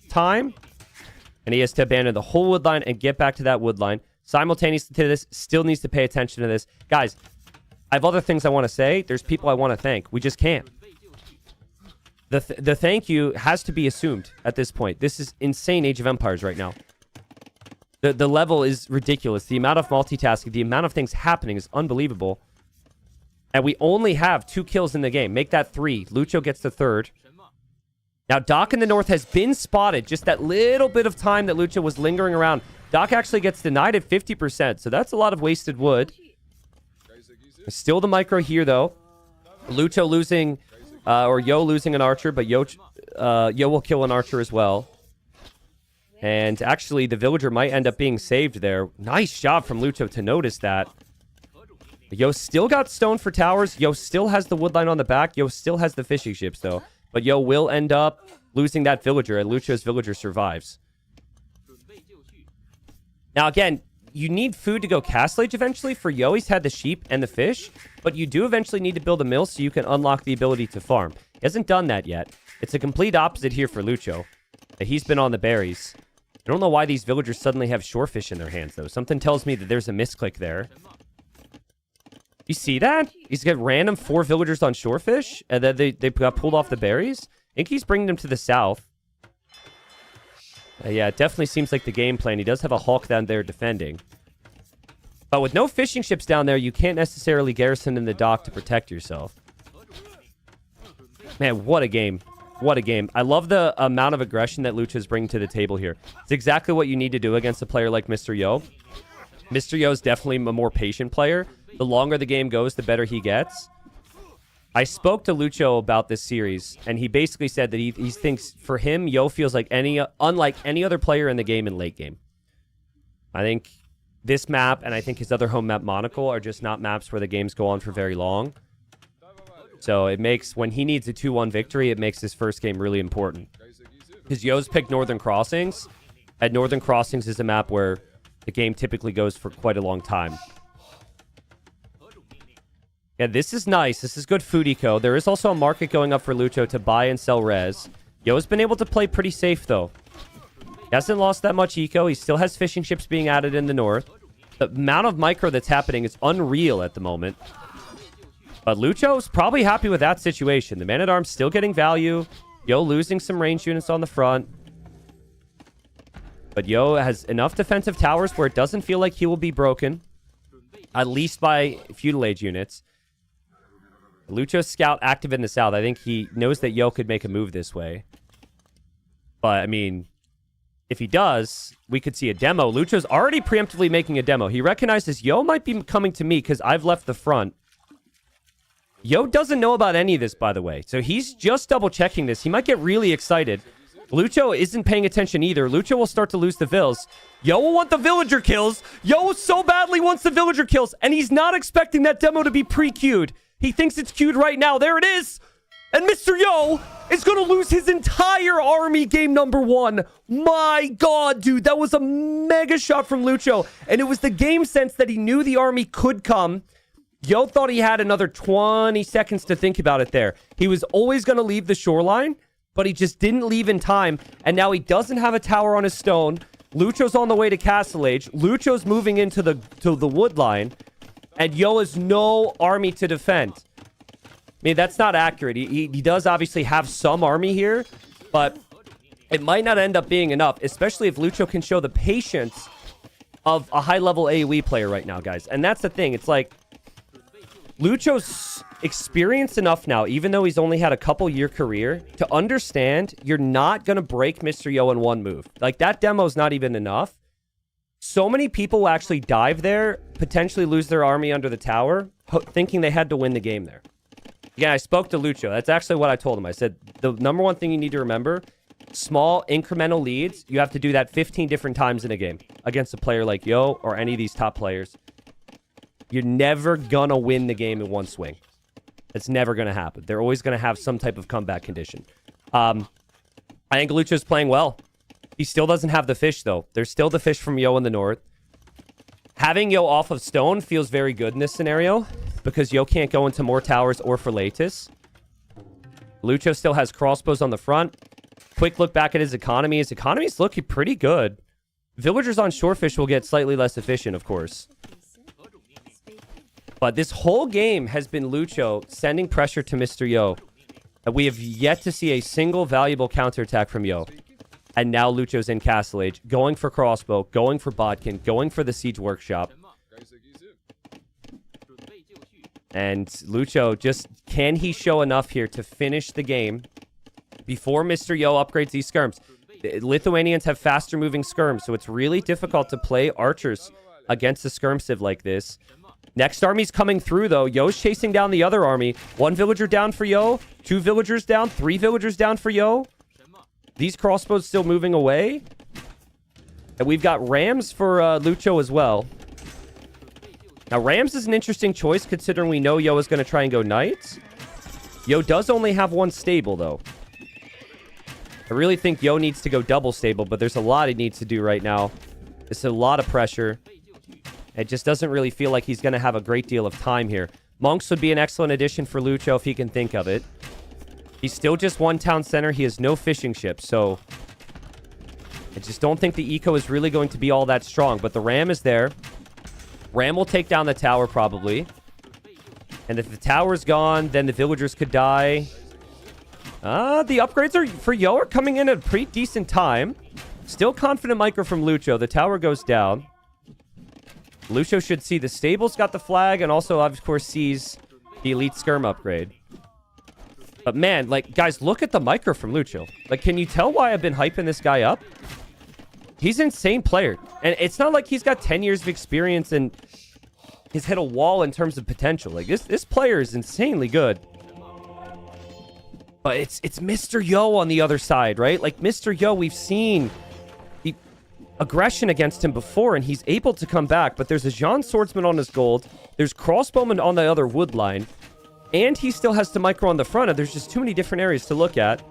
G: time. And he has to abandon the whole wood line and get back to that wood line. Simultaneous to this, still needs to pay attention to this. Guys, I have other things I want to say. There's people I want to thank. We just can't. The thank you has to be assumed at this point. This is insane Age of Empires right now. The level is ridiculous. The amount of multitasking, the amount of things happening is unbelievable. And we only have 2 kills in the game. Make that 3. Lucho gets the 3rd. Now, Doc in the north has been spotted. Just that little bit of time that Lucho was lingering around. Doc actually gets denied at 50%, so that's a lot of wasted wood. Still the micro here, though. Lucho losing, or Yo losing an archer, but Yo will kill an archer as well. And actually, the villager might end up being saved there. Nice job from Lucho to notice that. Yo still got stone for towers. Yo still has the wood line on the back. Yo still has the fishing ships, though. But Yo will end up losing that villager, and Lucho's villager survives. Now, again, you need food to go Castle Age eventually. For Yo, he's had the sheep and the fish. But you do eventually need to build a mill so you can unlock the ability to farm. He hasn't done that yet. It's a complete opposite here for Lucho. He's been on the berries. I don't know why these villagers suddenly have shorefish in their hands, though. Something tells me that there's a misclick there. You see that? He's got random 4 villagers on shorefish, and then they got pulled off the berries. I think he's bringing them to the south. Yeah, it definitely seems like the game plan. He does have a hawk down there defending. But with no fishing ships down there, you can't necessarily garrison in the dock to protect yourself. Man, what a game. What a game. I love the amount of aggression that Lucha's bringing to the table here. It's exactly what you need to do against a player like Mr. Yo. Mr. Yo is definitely a more patient player. The longer the game goes, the better he gets. I spoke to Lucho about this series, and he basically said that he thinks for him, Yo feels like unlike any other player in the game in late game. I think this map and I think his other home map, Monocle, are just not maps where the games go on for very long. So it makes, when he needs a 2-1 victory, it makes this first game really important. Because Yo's picked Northern Crossings, and Northern Crossings is a map where the game typically goes for quite a long time. Yeah, this is nice. This is good food eco. There is also a market going up for Lucho to buy and sell res. Yo's been able to play pretty safe, though. He hasn't lost that much eco. He still has fishing ships being added in the north. The amount of micro that's happening is unreal at the moment. But Lucho's probably happy with that situation. The Man-at-Arms still getting value. Yo losing some range units on the front. But Yo has enough defensive towers where it doesn't feel like he will be broken. At least by feudal age units. Lucho's scout active in the south. I think he knows that Yo could make a move this way. But, I mean, if he does, we could see a demo. Lucho's already preemptively making a demo. He recognizes Yo might be coming to me because I've left the front. Yo doesn't know about any of this, by the way. So he's just double-checking this. He might get really excited. Lucho isn't paying attention either. Lucho will start to lose the vills. Yo will want the villager kills. Yo so badly wants the villager kills. And he's not expecting that demo to be pre-queued. He thinks it's queued right now. There it is. And Mr. Yo is going to lose his entire army game number 1. My God, dude. That was a mega shot from Lucho. And it was the game sense that he knew the army could come. Yo thought he had another 20 seconds to think about it there. He was always going to leave the shoreline, but he just didn't leave in time. And now he doesn't have a tower on his stone. Lucho's on the way to Castle Age. Lucho's moving into the wood line. And Yo has no army to defend. I mean, that's not accurate. He does obviously have some army here, but it might not end up being enough, especially if Lucho can show the patience of a high-level AoE player right now, guys. And that's the thing. It's like, Lucho's experienced enough now, even though he's only had a couple-year career, to understand you're not going to break Mr. Yo in one move. Like, that demo's not even enough. So many people will actually dive there, potentially lose their army under the tower, thinking they had to win the game there. Again, I spoke to Lucho. That's actually what I told him. I said, the number one thing you need to remember, small incremental leads, you have to do that 15 different times in a game against a player like Yo or any of these top players. You're never going to win the game in one swing. It's never going to happen. They're always going to have some type of comeback condition. I think Lucho's playing well. He still doesn't have the fish, though. There's still the fish from Yo in the north. Having Yo off of stone feels very good in this scenario because Yo can't go into more towers or for Latus. Lucho still has crossbows on the front. Quick look back at his economy. His economy's looking pretty good. Villagers on shorefish will get slightly less efficient, of course. But this whole game has been Lucho sending pressure to Mr. Yo. And we have yet to see a single valuable counterattack from Yo. And now Lucho's in Castle Age, going for crossbow, going for bodkin, going for the siege workshop. And Lucho, just can he show enough here to finish the game before Mr. Yo upgrades these skirms. Lithuanians have faster moving skirms, so it's really difficult to play archers against a skirm civ like this. Next army's coming through, though. Yo's chasing down the other army. 1 villager down for Yo. 2 villagers down. 3 villagers down for Yo. These crossbows still moving away. And we've got rams for Lucho as well. Now, rams is an interesting choice, considering we know Yo is going to try and go knights. Yo does only have 1 stable, though. I really think Yo needs to go double stable, but there's a lot he needs to do right now. It's a lot of pressure. It just doesn't really feel like he's going to have a great deal of time here. Monks would be an excellent addition for Lucho if he can think of it. He's still just 1 town center. He has no fishing ships, so I just don't think the eco is really going to be all that strong. But the ram is there. Ram will take down the tower probably. And if the tower's gone, then the villagers could die. The upgrades for Yo are coming in at a pretty decent time. Still confident micro from Lucho. The tower goes down. Lucho should see the stables got the flag and also, of course, sees the elite skirm upgrade. But man, like, guys, look at the micro from Lucho. Like, can you tell why I've been hyping this guy up? He's an insane player. And it's not like he's got 10 years of experience and he's hit a wall in terms of potential. Like, this player is insanely good. But it's Mr. Yo on the other side, right? Like, Mr. Yo, we've seen aggression against him before, and he's able to come back. But there's a Jean Swordsman on his gold. There's Crossbowman on the other wood line. And he still has to micro on the front, and there's just too many different areas to look at.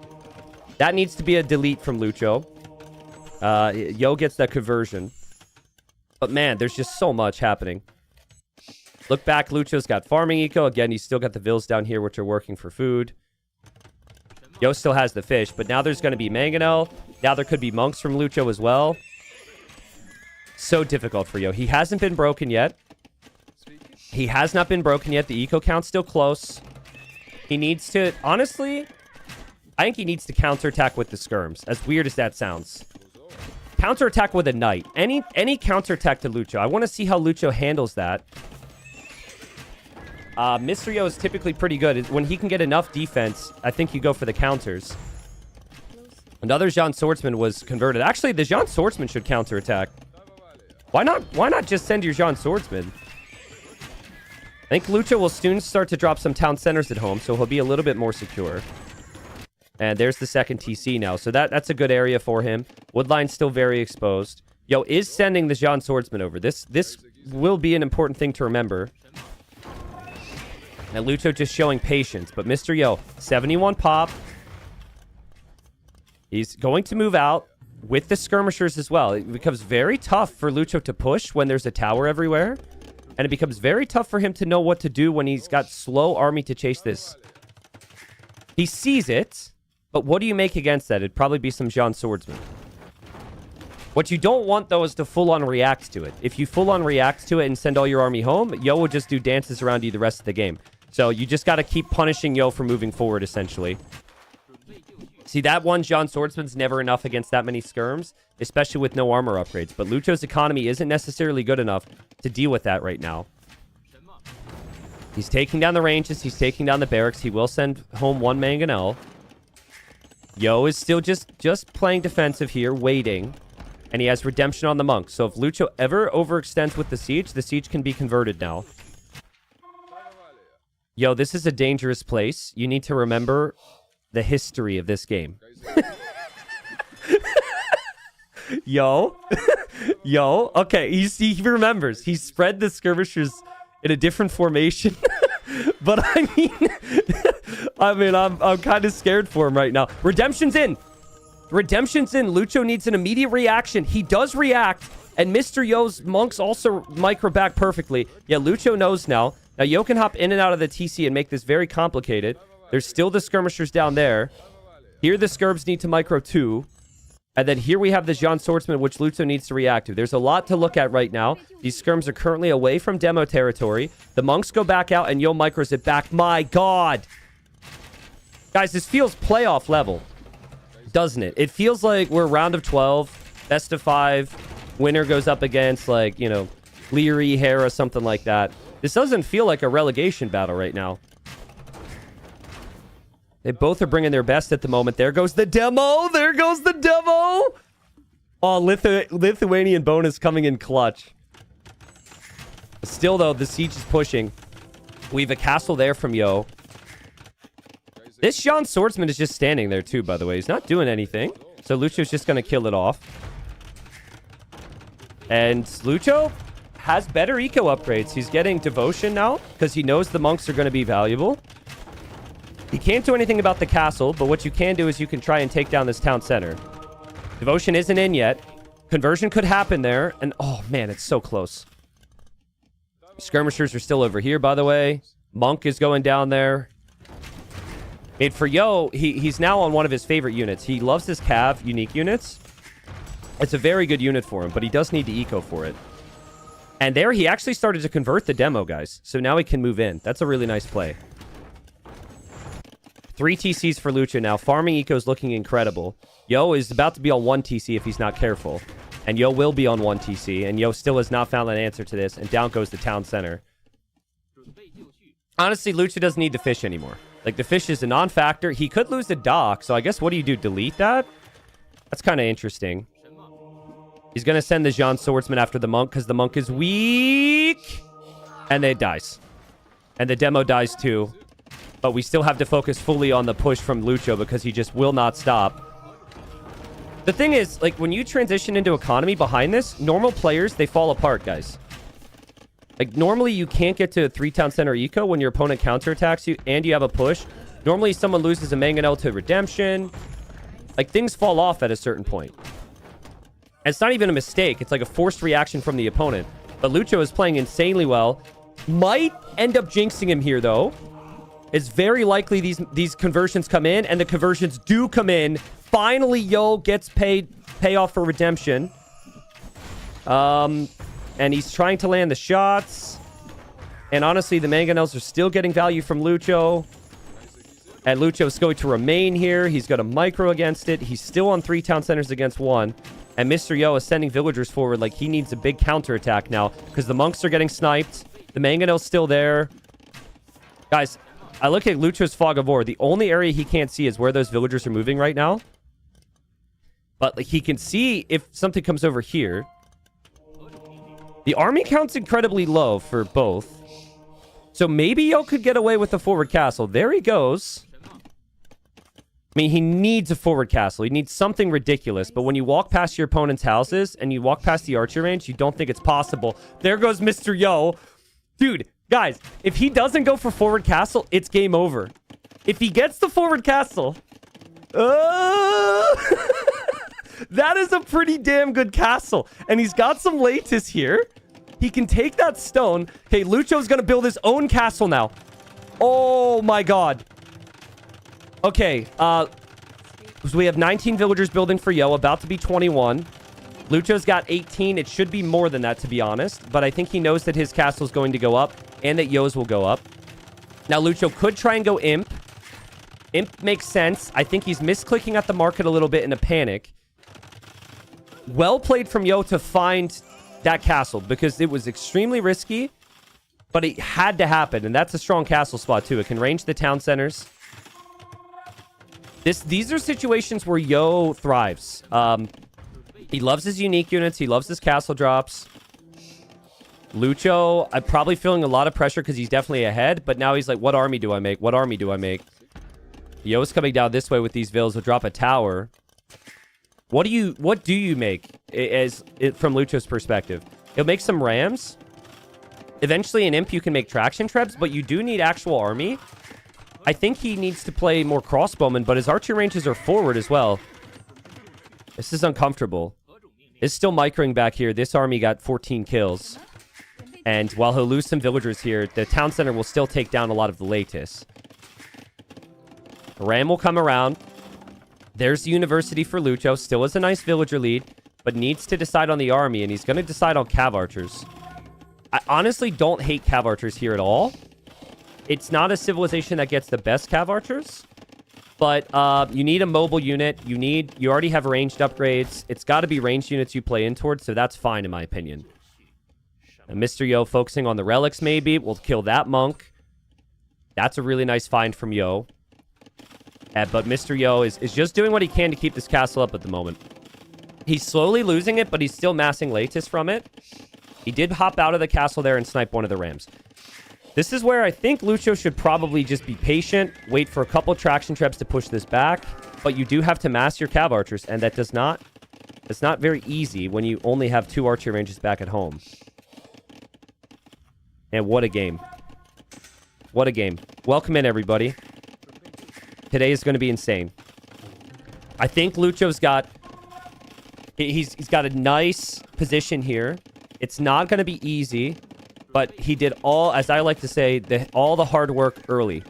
G: That needs to be a delete from Lucho. Yo gets that conversion. But man, there's just so much happening. Look back, Lucho's got farming eco. Again, he's still got the vills down here, which are working for food. Yo still has the fish, but now there's going to be mangonel. Now there could be monks from Lucho as well. So difficult for Yo. He hasn't been broken yet. He has not been broken yet. The eco count's still close. He needs to... Honestly, I think he needs to counterattack with the skirms. As weird as that sounds. Counterattack with a knight. Any counterattack to Lucho. I want to see how Lucho handles that. Mr. Yo is typically pretty good. When he can get enough defense, I think you go for the counters. Another Jean Swordsman was converted. Actually, the Jean Swordsman should counterattack. Why not just send your Jean Swordsman? I think Lucho will soon start to drop some town centers at home, so he'll be a little bit more secure. And there's the second TC now, so that's a good area for him. Woodline's still very exposed. Yo is sending the Jean Swordsman over. This will be an important thing to remember. And Lucho just showing patience, but Mr. Yo, 71 pop. He's going to move out with the skirmishers as well. It becomes very tough for Lucho to push when there's a tower everywhere. And it becomes very tough for him to know what to do when he's got slow army to chase this. He sees it, but what do you make against that? It'd probably be some Jean Swordsman. What you don't want, though, is to full-on react to it. If you full-on react to it and send all your army home, Yo will just do dances around you the rest of the game. So you just got to keep punishing Yo for moving forward, essentially. See, that one Jean Swordsman's never enough against that many skirms, especially with no armor upgrades. But Lucho's economy isn't necessarily good enough to deal with that right now. He's taking down the ranges. He's taking down the barracks. He will send home 1 mangonel. Yo is still just playing defensive here, waiting. And he has redemption on the monk. So if Lucho ever overextends with the siege can be converted now. Yo, this is a dangerous place. You need to remember the history of this game. Yo. Yo. Okay, he remembers. He spread the skirmishers in a different formation. But I mean, I'm kind of scared for him right now. Redemption's in. Redemption's in. Lucho needs an immediate reaction. He does react. And Mr. Yo's monks also micro back perfectly. Yeah, Lucho knows now. Now, Yo can hop in and out of the TC and make this very complicated. There's still the skirmishers down there. Here, the skirms need to micro too. And then here we have the Jean Swordsman, which Lucho needs to react to. There's a lot to look at right now. These skirms are currently away from demo territory. The monks go back out, and Yo micros it back. My God! Guys, this feels playoff level, doesn't it? It feels like we're round of 12, best of 5. Winner goes up against, like, you know, Leary, Hera, something like that. This doesn't feel like a relegation battle right now. They both are bringing their best at the moment. There goes the demo. There goes the demo. Oh, Lithuanian bonus coming in clutch. Still, though, the siege is pushing. We have a castle there from Yo. This Jean Swordsman is just standing there, too, by the way. He's not doing anything. So Lucio's just going to kill it off. And Lucio has better eco upgrades. He's getting devotion now because he knows the monks are going to be valuable. He can't do anything about the castle, but what you can do is you can try and take down this town center. Devotion isn't in yet. Conversion could happen there. And, oh, man, it's so close. Skirmishers are still over here, by the way. Monk is going down there. And for Yo, he's now on one of his favorite units. He loves his Cav unique units. It's a very good unit for him, but he does need to eco for it. And there, he actually started to convert the demo, guys. So now he can move in. That's a really nice play. 3 TCs for Lucha now. Farming eco is looking incredible. Yo is about to be on 1 TC if he's not careful. And Yo will be on 1 TC. And Yo still has not found an answer to this. And down goes the town center. Honestly, Lucha doesn't need to fish anymore. Like, the fish is a non-factor. He could lose the dock. So I guess what do you do? Delete that? That's kind of interesting. He's going to send the Jean Swordsman after the monk because the monk is weak. And it dies. And the demo dies too. But we still have to focus fully on the push from Lucio because he just will not stop. The thing is, like, when you transition into economy behind this, normal players, they fall apart, guys. Like, normally you can't get to a 3-town center eco when your opponent counterattacks you and you have a push. Normally someone loses a mangonel to redemption. Like, things fall off at a certain point. And it's not even a mistake. It's like a forced reaction from the opponent. But Lucio is playing insanely well. Might end up jinxing him here, though. It's very likely these conversions come in, and the conversions do come in. Finally, Yo gets payoff for redemption. And he's trying to land the shots. And honestly, the mangonels are still getting value from Lucio. And Lucio is going to remain here. He's got a micro against it. He's still on 3 town centers against 1. And Mr. Yo is sending villagers forward like he needs a big counterattack now. Because the monks are getting sniped. The mangonel's still there. Guys, I look at Lucio's Fog of War. The only area he can't see is where those villagers are moving right now. But like, he can see if something comes over here. The army count's incredibly low for both. So maybe Yo could get away with the forward castle. There he goes. I mean, he needs a forward castle. He needs something ridiculous. But when you walk past your opponent's houses and you walk past the archer range, you don't think it's possible. There goes Mr. Yo. Dude, guys, if he doesn't go for forward castle, it's game over. If he gets the forward castle... that is a pretty damn good castle. And he's got some lattice here. He can take that stone. Okay, Lucio's going to build his own castle now. Oh, my God. Okay, so we have 19 villagers building for Yo, about to be 21. Lucio's got 18. It should be more than that, to be honest. But I think he knows that his castle's going to go up and that Yo's will go up. Now, Lucio could try and go Imp. Imp makes sense. I think he's misclicking at the market a little bit in a panic. Well played from Yo to find that castle because it was extremely risky, but it had to happen. And that's a strong castle spot, too. It can range the town centers. These are situations where Yo thrives. He loves his unique units. He loves his castle drops. Lucio, I'm probably feeling a lot of pressure because he's definitely ahead. But now he's like, what army do I make? What army do I make? Yo's coming down this way with these villas. He'll drop a tower. What do you make from Lucio's perspective? He'll make some rams. Eventually, an imp, you can make traction trebs, but you do need actual army. I think he needs to play more crossbowmen, but his archer ranges are forward as well. This is uncomfortable. It's still microing back here. This army got 14 kills. And while he'll lose some villagers here, the town center will still take down a lot of the lattice. Ram will come around. There's the university for Lucio. Still has a nice villager lead, but needs to decide on the army, and he's going to decide on cav archers. I honestly don't hate cav archers here at all. It's not a civilization that gets the best cav archers, but you need a mobile unit. You already have ranged upgrades. It's got to be ranged units you play in towards, so that's fine in my opinion. And Mr. Yo focusing on the relics maybe. We'll kill that monk. That's a really nice find from Yo. But Mr. Yo is just doing what he can to keep this castle up at the moment. He's slowly losing it, but he's still massing Latis from it. He did hop out of the castle there and snipe one of the rams. This is where I think Lucio should probably just be patient, wait for a couple traction traps to push this back. But you do have to mass your cav archers, and it's not very easy when you only have 2 archer ranges back at home. And what a game. What a game. Welcome in, everybody. Today is going to be insane. I think Lucio's got... He's got a nice position here. It's not going to be easy, but he did all, as I like to say, all the hard work early.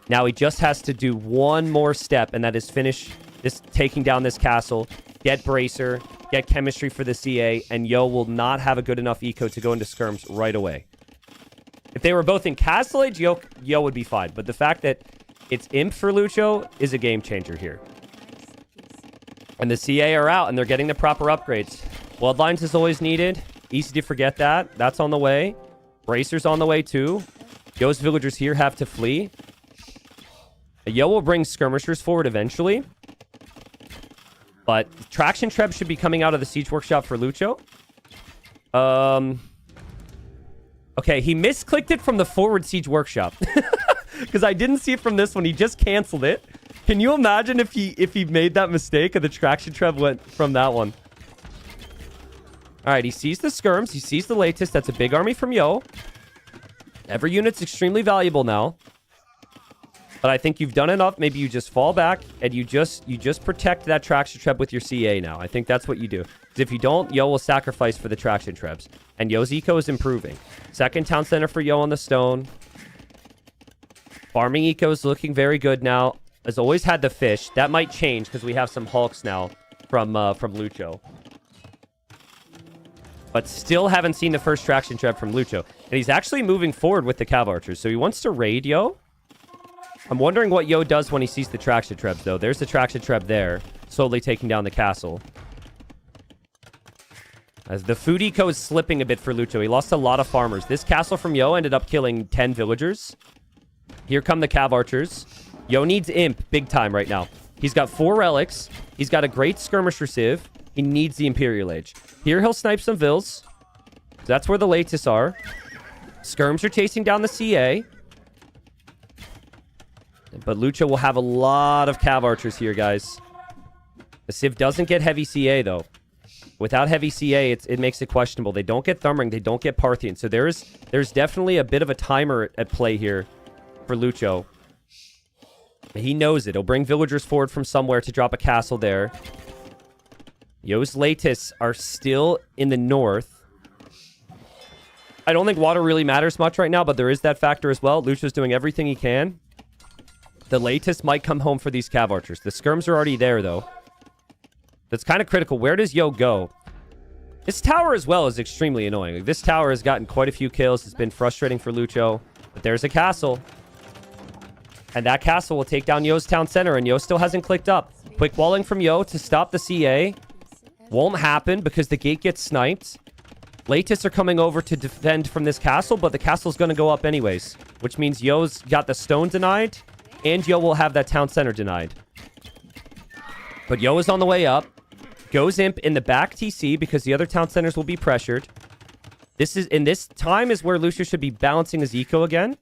G: Now he just has to do one more step, and that is finish this, taking down this castle, get Bracer, get chemistry for the CA, and Yo will not have a good enough eco to go into skirms right away. If they were both in Castle Age, Yo would be fine. But the fact that it's Imp for Lucio is a game changer here. And the CA are out, and they're getting the proper upgrades. Bloodlines is always needed. Easy to forget that. That's on the way. Bracer's on the way, too. Yo's villagers here have to flee. Yo will bring skirmishers forward eventually. But traction treb should be coming out of the siege workshop for Lucio. Okay, he misclicked it from the forward siege workshop. Because I didn't see it from this one. He just canceled it. Can you imagine if he made that mistake and the traction treb went from that one? All right, he sees the skirms. He sees the latest. That's a big army from Yo. Every unit's extremely valuable now. But I think you've done enough. Maybe you just fall back and you just protect that traction treb with your CA now. I think that's what you do. Because if you don't, Yo will sacrifice for the traction trebs. And Yo's eco is improving. Second town center for Yo on the stone. Farming eco is looking very good now. Has always had the fish. That might change because we have some hulks now from Lucio. But still haven't seen the first traction treb from Lucio. And he's actually moving forward with the cav archers. So he wants to raid Yo. I'm wondering what Yo does when he sees the traction trebs, though. There's the traction treb there, slowly taking down the castle. As the food eco is slipping a bit for Lucio. He lost a lot of farmers. This castle from Yo ended up killing 10 villagers. Here come the cav archers. Yo needs imp big time right now. He's got 4 relics. He's got a great skirmisher civ. He needs the Imperial Age. Here he'll snipe some vills. That's where the latest are. Skirms are chasing down the CA. But Lucio will have a lot of cav archers here, guys. The civ doesn't get heavy CA, though. Without heavy CA, it makes it questionable. They don't get Thumbring. They don't get Parthian. So there's definitely a bit of a timer at play here for Lucio. He knows it. He'll bring villagers forward from somewhere to drop a castle there. Yo's Latis are still in the north. I don't think water really matters much right now, but there is that factor as well. Lucio's doing everything he can. The Latis might come home for these cav archers. The skirms are already there, though. That's kind of critical. Where does Yo go? This tower as well is extremely annoying. Like, this tower has gotten quite a few kills. It's been frustrating for Lucio. But there's a castle. And that castle will take down Yo's town center. And Yo still hasn't clicked up. Quick walling from Yo to stop the CA. Won't happen because the gate gets sniped. Latis are coming over to defend from this castle. But the castle's going to go up anyways. Which means Yo's got the stone denied. And Yo will have that town center denied. But Yo is on the way up. Goes imp in the back TC because the other town centers will be pressured. This time is where Lucio should be balancing his eco again.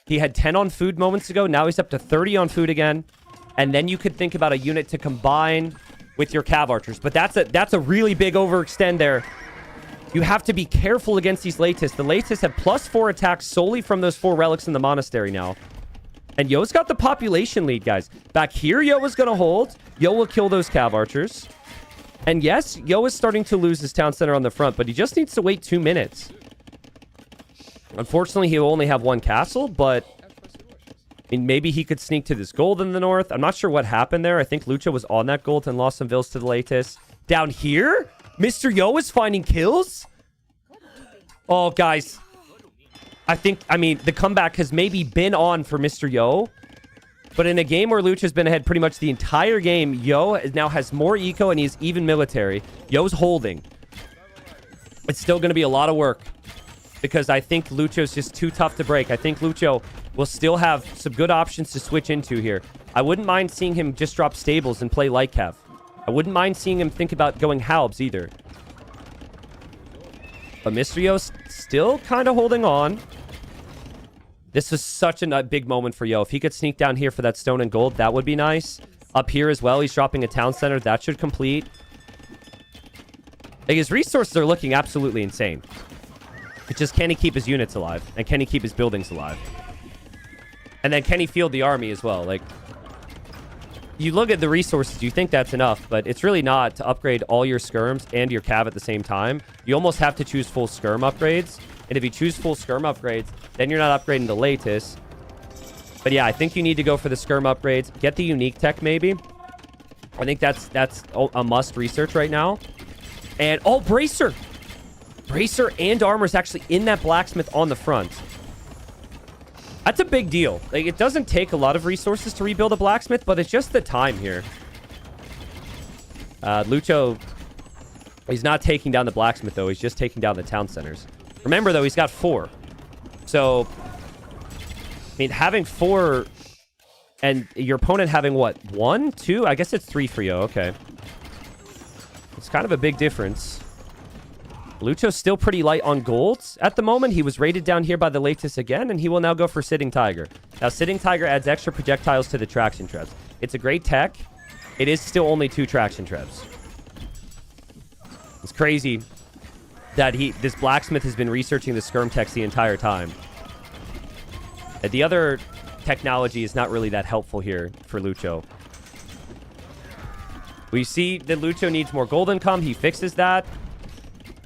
G: He had 10 on food moments ago. Now he's up to 30 on food again. And then you could think about a unit to combine with your cav archers. But that's a really big overextend there. You have to be careful against these Latis. The Latis have +4 attacks solely from those 4 relics in the monastery now. And Yo's got the population lead, guys. Back here, Yo is going to hold. Yo will kill those cav archers. And yes, Yo is starting to lose his town center on the front, but he just needs to wait 2 minutes. Unfortunately, he'll only have 1 castle, but I mean, maybe he could sneak to this gold in the north. I'm not sure what happened there. I think Lucio was on that gold and lost some vills to the Latis. Down here, Mr. Yo is finding kills. Oh, guys. I mean, the comeback has maybe been on for Mr. Yo. But in a game where Lucio's been ahead pretty much the entire game, Yo now has more eco and he's even military. Yo's holding. It's still going to be a lot of work. Because I think Lucio's just too tough to break. I think Lucio will still have some good options to switch into here. I wouldn't mind seeing him just drop stables and play light cav. I wouldn't mind seeing him think about going halbs either. But Mr. Yo's still kind of holding on. This was such a big moment for Yo. If he could sneak down here for that stone and gold, that would be nice. Up here as well, he's dropping a town center. That should complete. Like, his resources are looking absolutely insane. It's just, can he keep his units alive? And can he keep his buildings alive? And then can he field the army as well? Like, you look at the resources, you think that's enough, but it's really not to upgrade all your skirms and your cav at the same time. You almost have to choose full skirm upgrades. And if you choose full skirm upgrades, then you're not upgrading the latest. But yeah, I think you need to go for the skirm upgrades. Get the unique tech, maybe. I think that's a must research right now. And, oh, Bracer! Bracer and armor is actually in that blacksmith on the front. That's a big deal. Like, it doesn't take a lot of resources to rebuild a blacksmith, but it's just the time here. Lucho, he's not taking down the blacksmith, though. He's just taking down the town centers. Remember, though, he's got 4. So, I mean, having 4 and your opponent having, what, 1, 2? I guess it's 3 for you. Okay. It's kind of a big difference. Lucho's still pretty light on golds at the moment. He was rated down here by the latest again, and he will now go for Sitting Tiger. Now, Sitting Tiger adds extra projectiles to the traction trebs. It's a great tech. It is still only 2 traction trebs. It's crazy that this blacksmith has been researching the skirm techs the entire time. The other technology is not really that helpful here for Lucho. We see that Lucho needs more gold income. He fixes that.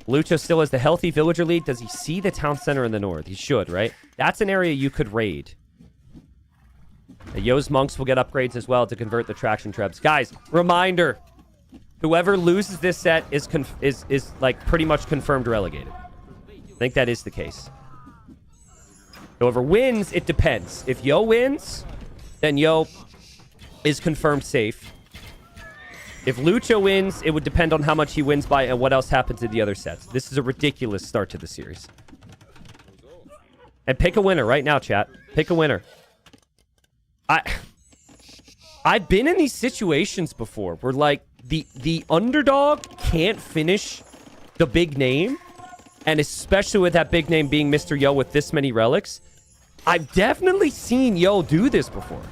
G: Lucho still has the healthy villager lead. Does he see the town center in the north? He should, right? That's an area you could raid. Yo's monks will get upgrades as well to convert the traction trebs. Guys, reminder. Whoever loses this set is like pretty much confirmed relegated. I think that is the case. Whoever wins, it depends. If Yo wins, then Yo is confirmed safe. If Lucho wins, it would depend on how much he wins by and what else happens in the other sets. This is a ridiculous start to the series. And pick a winner right now, chat. Pick a winner. I've been in these situations before where, like, the underdog can't finish the big name. And especially with that big name being Mr. Yo with this many relics. I've definitely seen Yo do this before.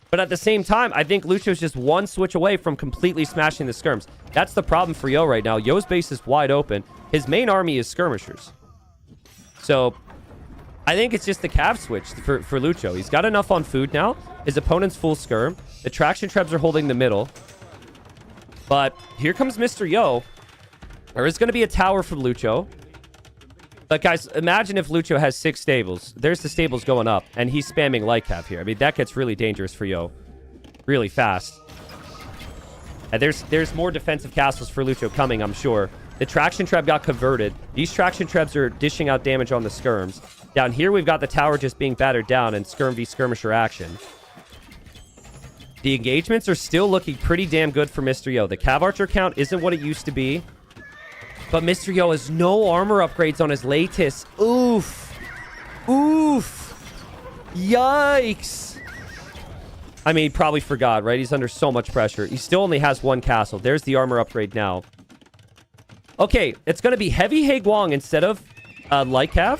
G: But at the same time, I think Lucho's just one switch away from completely smashing the skirms. That's the problem for Yo right now. Yo's base is wide open. His main army is skirmishers. So, I think it's just the cav switch for Lucho. He's got enough on food now. His opponent's full skirm. The traction trebs are holding the middle. But here comes Mr. Yo. There is going to be a tower from Lucho. But guys, imagine if Lucho has 6 stables. There's the stables going up, and he's spamming light cav here. I mean, that gets really dangerous for Yo. Really fast. And there's more defensive castles for Lucho coming, I'm sure. The traction treb got converted. These traction trebs are dishing out damage on the skirms. Down here, we've got the tower just being battered down and skirm v skirmisher action. The engagements are still looking pretty damn good for Mr. Yo. The cav archer count isn't what it used to be. But Mr. Yo has no armor upgrades on his latest. Oof. Oof. Yikes. I mean, he probably forgot, right? He's under so much pressure. He still only has 1 castle. There's the armor upgrade now. Okay, it's going to be heavy Haguang instead of light cav,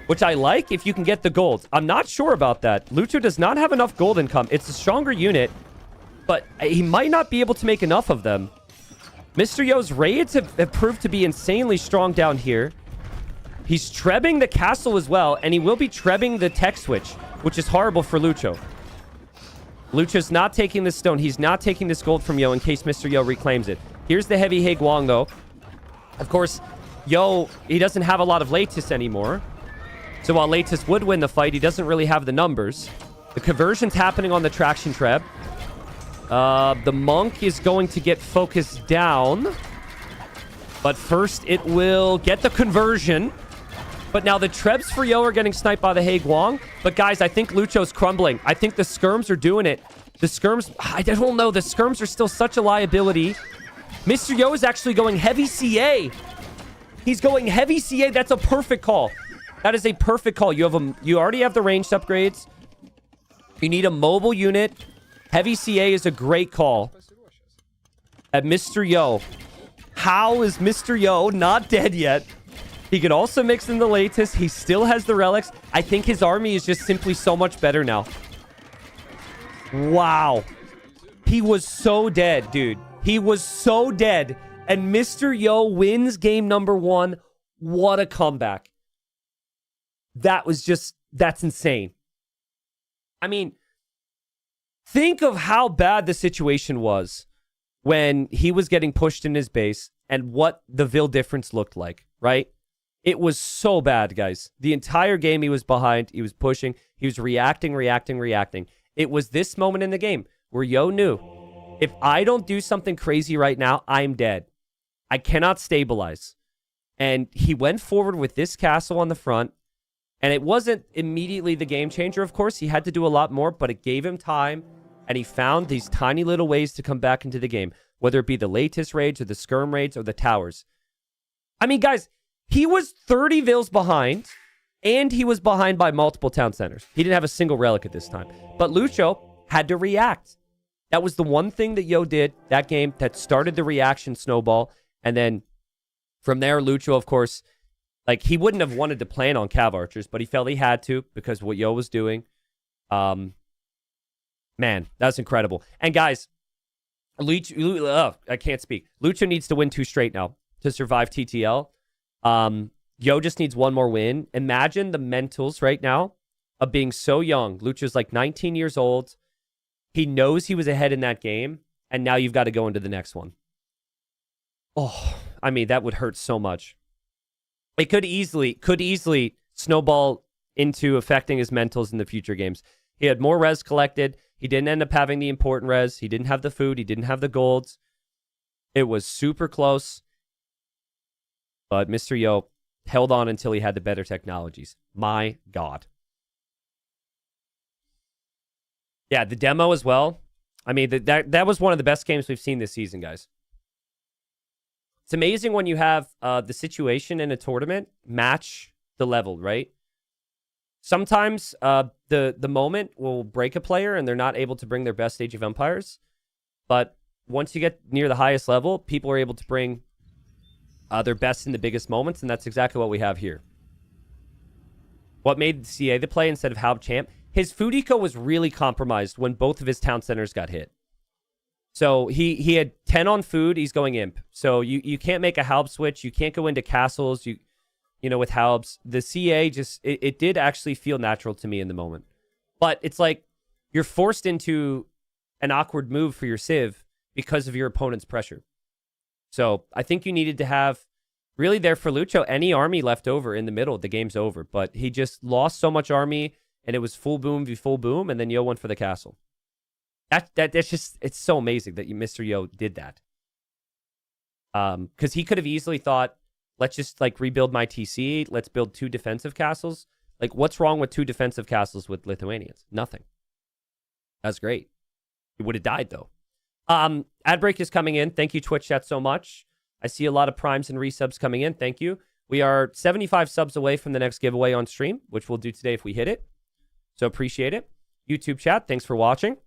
G: which I like if you can get the gold. I'm not sure about that. Lucho does not have enough gold income. It's a stronger unit, but he might not be able to make enough of them. Mr. Yo's raids have proved to be insanely strong down here. He's trebbing the castle as well, and he will be trebbing the tech switch, which is horrible for Lucho. Lucho's not taking this stone. He's not taking this gold from Yo in case Mr. Yo reclaims it. Here's the heavy Haguang, though. Of course, Yo, he doesn't have a lot of latest anymore. So while latest would win the fight, he doesn't really have the numbers. The conversion's happening on the traction treb. The monk is going to get focused down. But first, it will get the conversion. But now the trebs for Yo are getting sniped by the Haguang. But guys, I think Lucho's crumbling. I think the skirms are doing it. The skirms, I don't know. The skirms are still such a liability. Mr. Yo is actually going heavy CA. He's going heavy CA. That's a perfect call. That is a perfect call. You already have the ranged upgrades. You need a mobile unit. Heavy CA is a great call. At Mr. Yo. How is Mr. Yo not dead yet? He can also mix in the latest. He still has the relics. I think his army is just simply so much better now. Wow. He was so dead, dude. He was so dead. And Mr. Yo wins game number 1. What a comeback. That's insane. I mean, think of how bad the situation was when he was getting pushed in his base and what the Vil difference looked like, right? It was so bad, guys. The entire game he was behind. He was pushing. He was reacting. It was this moment in the game where Yo knew, if I don't do something crazy right now, I'm dead. I cannot stabilize. And he went forward with this castle on the front. And it wasn't immediately the game changer, of course. He had to do a lot more, but it gave him time. And he found these tiny little ways to come back into the game, whether it be the latest raids or the skirm raids or the towers. I mean, guys, he was 30 Vils behind, and he was behind by multiple town centers. He didn't have a single relic at this time. But Lucho had to react. That was the one thing that Yo did that game that started the reaction snowball. And then from there, Lucho, of course, like, he wouldn't have wanted to plan on Cav Archers, but he felt he had to because of what Yo was doing. Man, that's incredible. And guys, I can't speak. Lucho needs to win 2 straight now to survive TTL. Yo just needs 1 more win. Imagine the mentals right now of being so young. Lucho's like 19 years old. He knows he was ahead in that game, and now you've got to go into the next one. Oh, I mean, that would hurt so much. It could easily snowball into affecting his mentals in the future games. He had more res collected. He didn't end up having the important res. He didn't have the food. He didn't have the golds. It was super close. But Mr. Yo held on until he had the better technologies. My God. Yeah, the demo as well. I mean, that was one of the best games we've seen this season, guys. It's amazing when you have the situation in a tournament match the level, right? Sometimes the moment will break a player and they're not able to bring their best Age of Empires. But once you get near the highest level, people are able to bring their best in the biggest moments, and that's exactly what we have here. What made CA the play instead of Halb champ? His food eco was really compromised when both of his town centers got hit. So he had 10 on food, he's going imp. So you can't make a Halb switch, you can't go into castles, you know, with Halbs. The CA just, it did actually feel natural to me in the moment. But it's like you're forced into an awkward move for your Civ because of your opponent's pressure. So I think you needed to have, really there for Lucho, any army left over in the middle, the game's over. But he just lost so much army, and it was full boom v full boom, and then Yo went for the castle. That's just, it's so amazing that Mr. Yo did that. Because he could have easily thought, let's just like rebuild my TC, let's build 2 defensive castles. Like, what's wrong with 2 defensive castles with Lithuanians? Nothing. That's great. He would have died though. Ad break is coming in. Thank you, Twitch chat, so much. I see a lot of primes and resubs coming in. Thank you. We are 75 subs away from the next giveaway on stream, which we'll do today if we hit it. So appreciate it. YouTube chat, thanks for watching.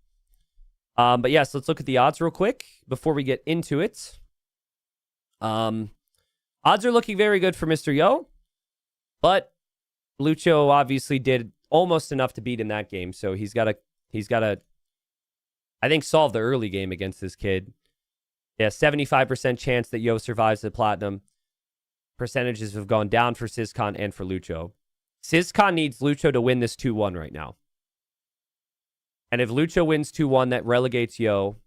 G: But yes, let's look at the odds real quick before we get into it. Odds are looking very good for Mr. Yo, but Lucho obviously did almost enough to beat in that game, so he's got to, I think, solve the early game against this kid. Yeah, 75% chance that Yo survives the platinum. Percentages have gone down for Syscon and for Lucho. Syscon needs Lucho to win this 2-1 right now. And if Lucho wins 2-1, that relegates Yo.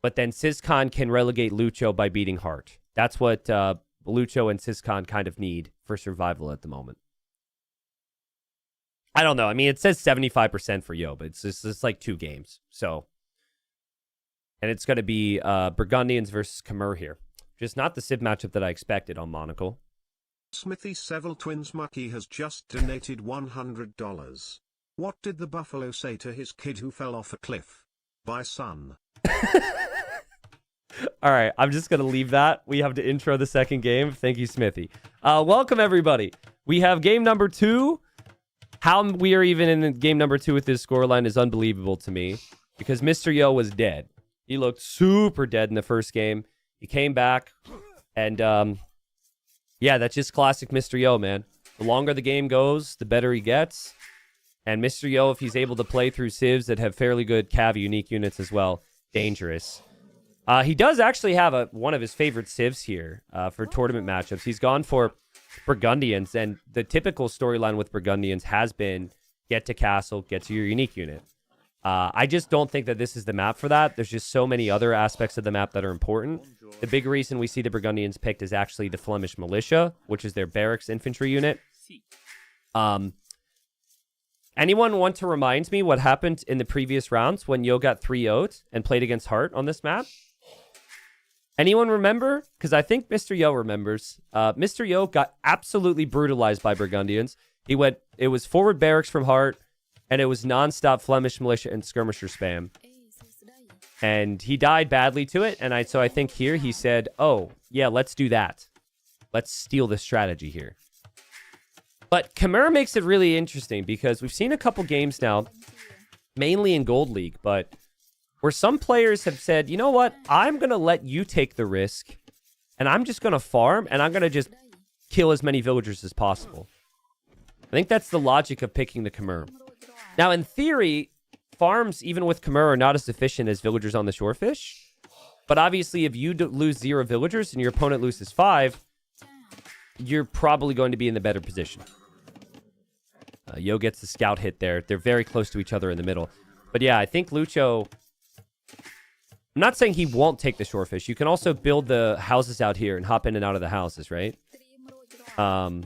G: But then Syscon can relegate Lucho by beating Hart. That's what Lucho and Syscon kind of need for survival at the moment. I don't know. I mean, it says 75% for Yo, but it's like 2 games. So, and it's going to be Burgundians versus Khmer here. Just not the Civ matchup that I expected on Monocle.
K: Smithy Seville Twins Mucky has just donated $100. What did the buffalo say to his kid who fell off a cliff? Bye, son.
G: All right, I'm just going to leave that. We have to intro the second game. Thank you, Smithy. Welcome, everybody. We have game number 2. How we are even in game number 2 with this scoreline is unbelievable to me because Mr. Yo was dead. He looked super dead in the first game. He came back, and yeah, that's just classic Mr. Yo, man. The longer the game goes, the better he gets. And Mr. Yo, if he's able to play through civs that have fairly good cav unique units as well, dangerous. He does actually have one of his favorite civs here for tournament matchups. He's gone for Burgundians, and the typical storyline with Burgundians has been get to castle, get to your unique unit. I just don't think that this is the map for that. There's just so many other aspects of the map that are important. The big reason we see the Burgundians picked is actually the Flemish Militia, which is their barracks infantry unit. Anyone want to remind me what happened in the previous rounds when Yo got 3-0'd and played against Hart on this map? Anyone remember? Because I think Mr. Yo remembers. Mr. Yo got absolutely brutalized by Burgundians. It was forward barracks from Hart, and it was non-stop Flemish Militia and skirmisher spam. And he died badly to it, and so I think here he said, oh, yeah, let's do that. Let's steal this strategy here. But Chimera makes it really interesting because we've seen a couple games now, mainly in Gold League, but where some players have said, you know what, I'm going to let you take the risk, and I'm just going to farm, and I'm going to just kill as many villagers as possible. I think that's the logic of picking the Chimera. Now, in theory, farms, even with Chimera, are not as efficient as villagers on the Shorefish. But obviously, if you lose 0 villagers and your opponent loses 5, you're probably going to be in the better position. Yo gets the scout hit there. They're very close to each other in the middle. But yeah, I think Lucho... I'm not saying he won't take the Shorefish. You can also build the houses out here and hop in and out of the houses, right? But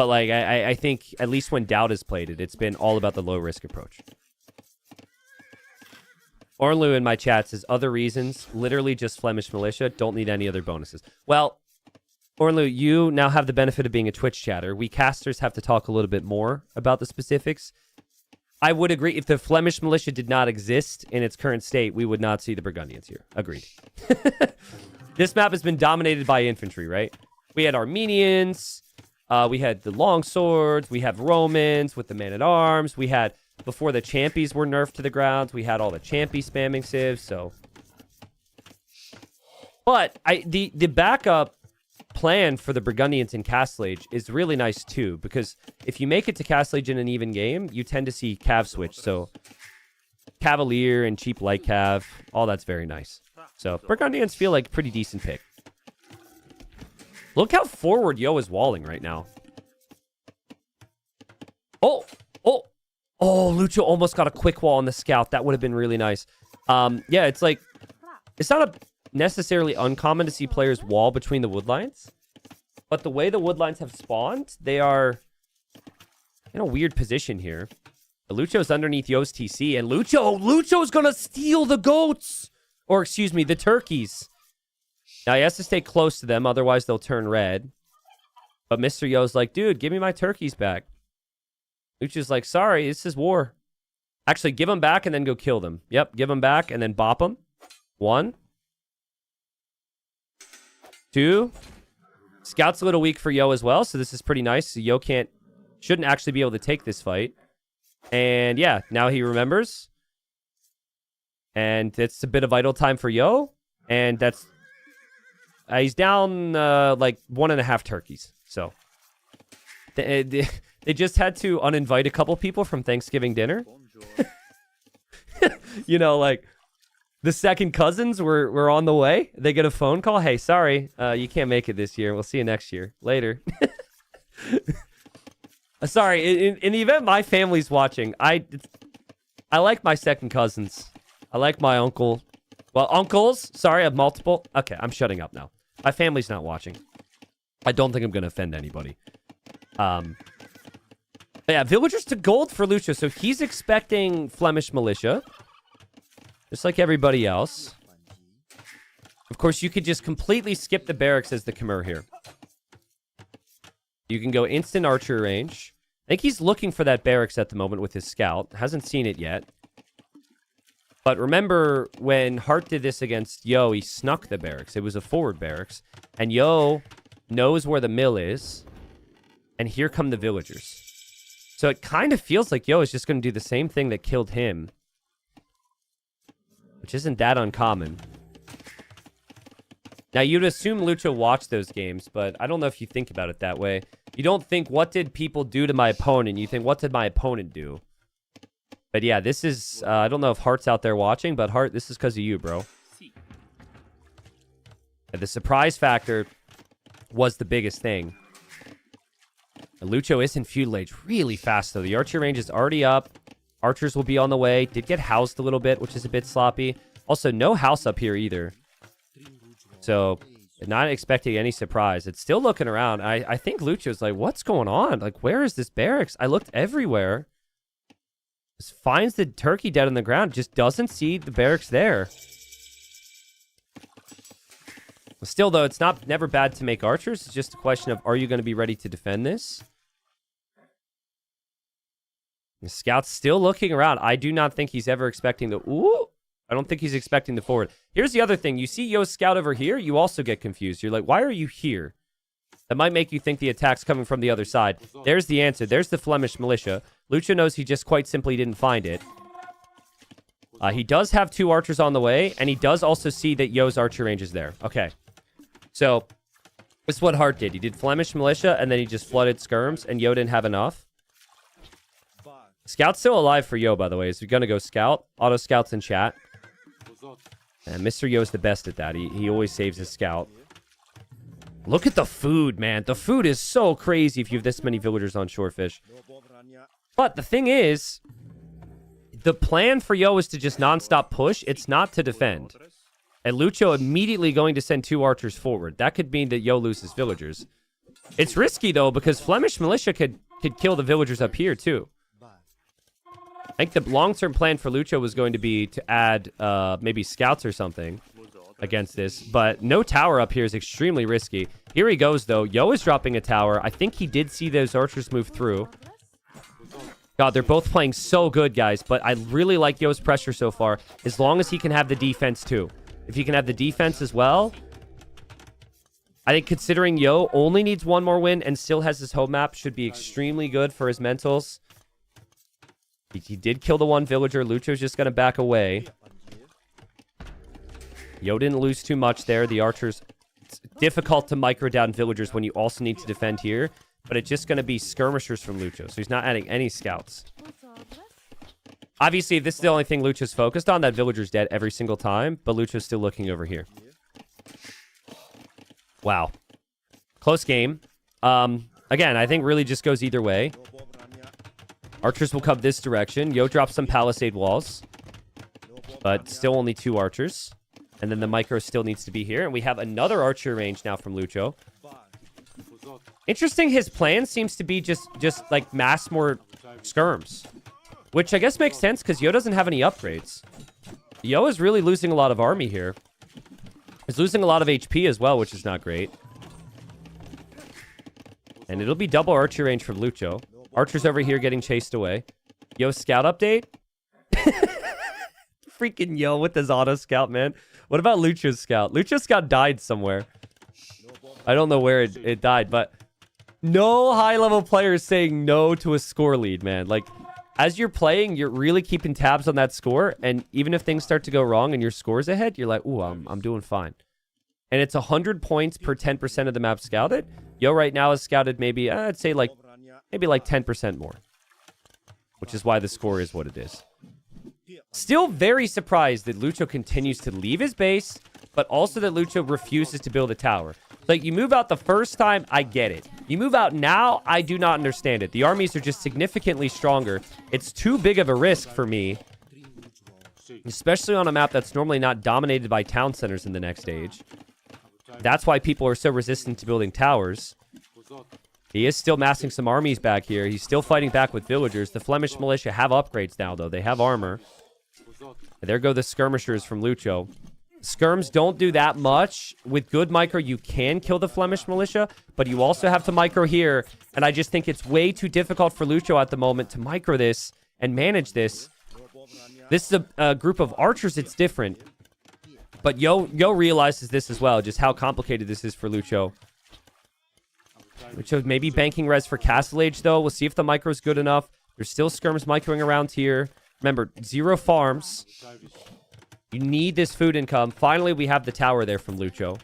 G: like, I think at least when Dowd has played it, it's been all about the low risk approach. Ornlu in my chat says, other reasons, literally just Flemish Militia, don't need any other bonuses. Well, Ornlu, you now have the benefit of being a Twitch chatter. We casters have to talk a little bit more about the specifics. I would agree. If the Flemish Militia did not exist in its current state, we would not see the Burgundians here. Agreed. This map has been dominated by infantry, right? We had Armenians. We had the longswords. We have Romans with the man-at-arms. We had, before the Champies were nerfed to the ground, we had all the Champy spamming civs, so... But the backup plan for the Burgundians in Castle Age is really nice too, because if you make it to Castle Age in an even game, you tend to see cav switch. So Cavalier and cheap light cav, all that's very nice. So Burgundians feel like a pretty decent pick. Look how forward Yo is walling right now. Oh, Lucho almost got a quick wall on the scout. That would have been really nice. Yeah, it's like, it's not a necessarily uncommon to see players wall between the wood lines, but the way the wood lines have spawned, they are in a weird position here. Lucho's underneath Yo's TC, and Lucho's gonna steal the goats, or excuse me, the turkeys. Now he has to stay close to them, otherwise they'll turn red. But Mr. Yo's like, dude, give me my turkeys back. Lucho's like, sorry, this is war. Actually, give them back and then go kill them. Yep, give them back and then bop them. 1, 2. Scout's a little weak for Yo as well, so this is pretty nice. So Yo shouldn't actually be able to take this fight. And yeah, now he remembers. And it's a bit of idle time for Yo. And that's... he's down like 1.5 turkeys. So they just had to uninvite a couple people from Thanksgiving dinner. You know, like... The second cousins were on the way. They get a phone call. Hey, sorry, you can't make it this year. We'll see you next year. Later. Sorry, in the event my family's watching, I like my second cousins. I like my uncle. Well, uncles. Sorry, I have multiple. Okay, I'm shutting up now. My family's not watching. I don't think I'm going to offend anybody. Yeah, villagers to gold for Lucio. So he's expecting Flemish Militia. Just like everybody else. Of course, you could just completely skip the barracks as the Chimera here. You can go instant archer range. I think he's looking for that barracks at the moment with his scout. Hasn't seen it yet. But remember, when Hart did this against Yo, he snuck the barracks. It was a forward barracks. And Yo knows where the mill is. And here come the villagers. So it kind of feels like Yo is just going to do the same thing that killed him. Which isn't that uncommon. Now, you'd assume Lucho watched those games, but I don't know if you think about it that way. You don't think, what did people do to my opponent? You think, what did my opponent do? But yeah, this is... I don't know if Hart's out there watching, but Hart, this is because of you, bro. And the surprise factor was the biggest thing. And Lucho is in feudal age really fast, though. The archer range is already up. Archers will be on the way. Did get housed a little bit, which is a bit sloppy. Also, no house up here either. So, not expecting any surprise. It's still looking around. I think Lucho's like, what's going on? Like, where is this barracks? I looked everywhere. Just finds the turkey dead on the ground. Just doesn't see the barracks there. Still, though, it's never bad to make archers. It's just a question of, are you going to be ready to defend this? The scout's still looking around. I do not think he's ever expecting the... Ooh! I don't think he's expecting the forward. Here's the other thing. You see Yo's scout over here, you also get confused. You're like, why are you here? That might make you think the attack's coming from the other side. There's the answer. There's the Flemish militia. Lucho knows he just quite simply didn't find it. He does have 2 archers on the way, and he does also see that Yo's archer range is there. Okay. So, this is what Hart did. He did Flemish militia, and then he just flooded skirms, and Yo didn't have enough. Scout's still alive for Yo, by the way. So, you're going to go scout. Auto scouts in chat. And Mr. Yo's the best at that. He always saves his scout. Look at the food, man. The food is so crazy if you have this many villagers on Shorefish. But the thing is, the plan for Yo is to just non-stop push. It's not to defend. And Lucho immediately going to send 2 archers forward. That could mean that Yo loses villagers. It's risky, though, because Flemish militia could kill the villagers up here, too. I think the long-term plan for Lucho was going to be to add maybe scouts or something against this. But no tower up here is extremely risky. Here he goes, though. Yo is dropping a tower. I think he did see those archers move through. God, they're both playing so good, guys. But I really like Yo's pressure so far, as long as he can have the defense, too. If he can have the defense as well, I think considering Yo only needs 1 more win and still has his home map, should be extremely good for his mentals. He did kill the 1 villager. Lucho's just going to back away. Yo didn't lose too much there. The archers... It's difficult to micro down villagers when you also need to defend here. But it's just going to be skirmishers from Lucho. So he's not adding any scouts. Obviously, if this is the only thing Lucho's focused on, that villager's dead every single time. But Lucho's still looking over here. Wow. Close game. Again, I think really just goes either way. Archers will come this direction. Yo drops some palisade walls. But still only 2 archers. And then the micro still needs to be here. And we have another archer range now from Lucho. Interesting, his plan seems to be just like mass more skirms. Which I guess makes sense because Yo doesn't have any upgrades. Yo is really losing a lot of army here. He's losing a lot of HP as well, which is not great. And it'll be double archer range from Lucho. Archer's over here getting chased away. Yo, scout update? Freaking Yo with his auto scout, man. What about Lucho's scout? Lucho's scout died somewhere. I don't know where it died, but no high-level players saying no to a score lead, man. Like, as you're playing, you're really keeping tabs on that score, and even if things start to go wrong and your score's ahead, you're like, ooh, I'm doing fine. And it's 100 points per 10% of the map scouted. Yo right now is scouted maybe, I'd say maybe like 10% more. Which is why the score is what it is. Still very surprised that Lucho continues to leave his base, but also that Lucho refuses to build a tower. Like, you move out the first time, I get it. You move out now, I do not understand it. The armies are just significantly stronger. It's too big of a risk for me, especially on a map that's normally not dominated by town centers in the next stage. That's why people are so resistant to building towers. He is still massing some armies back here. He's still fighting back with villagers. The Flemish militia have upgrades now, though. They have armor. And there go the skirmishers from Lucho. Skirms don't do that much. With good micro, you can kill the Flemish militia, but you also have to micro here. And I just think it's way too difficult for Lucho at the moment to micro this and manage this. This is a group of archers. It's different. But Yo realizes this as well, just how complicated this is for Lucho. Lucho maybe banking res for Castle Age, though. We'll see if the micro's good enough. There's still skirms microing around here. Remember, 0 farms. You need this food income. Finally, we have the tower there from Lucho.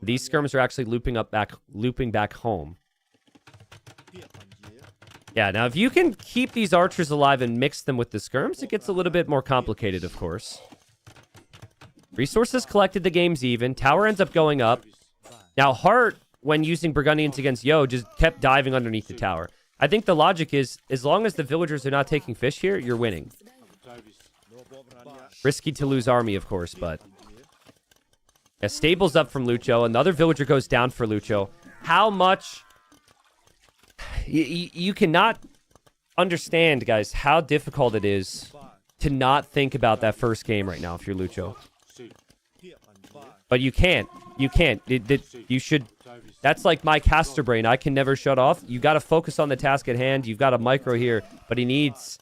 G: These skirms are actually looping back home. Yeah, now if you can keep these archers alive and mix them with the skirms, it gets a little bit more complicated, of course. Resources collected, the game's even. Tower ends up going up. Now, Hart, when using Burgundians against Yo, just kept diving underneath the tower. I think the logic is, as long as the villagers are not taking fish here, you're winning. Risky to lose army, of course, but... Yeah, stables up from Lucho. Another villager goes down for Lucho. How much... You cannot understand, guys, how difficult it is to not think about that first game right now if you're Lucho. But you can't. You can't. You should... That's like my caster brain. I can never shut off. You got to focus on the task at hand. You've got a micro here, but he needs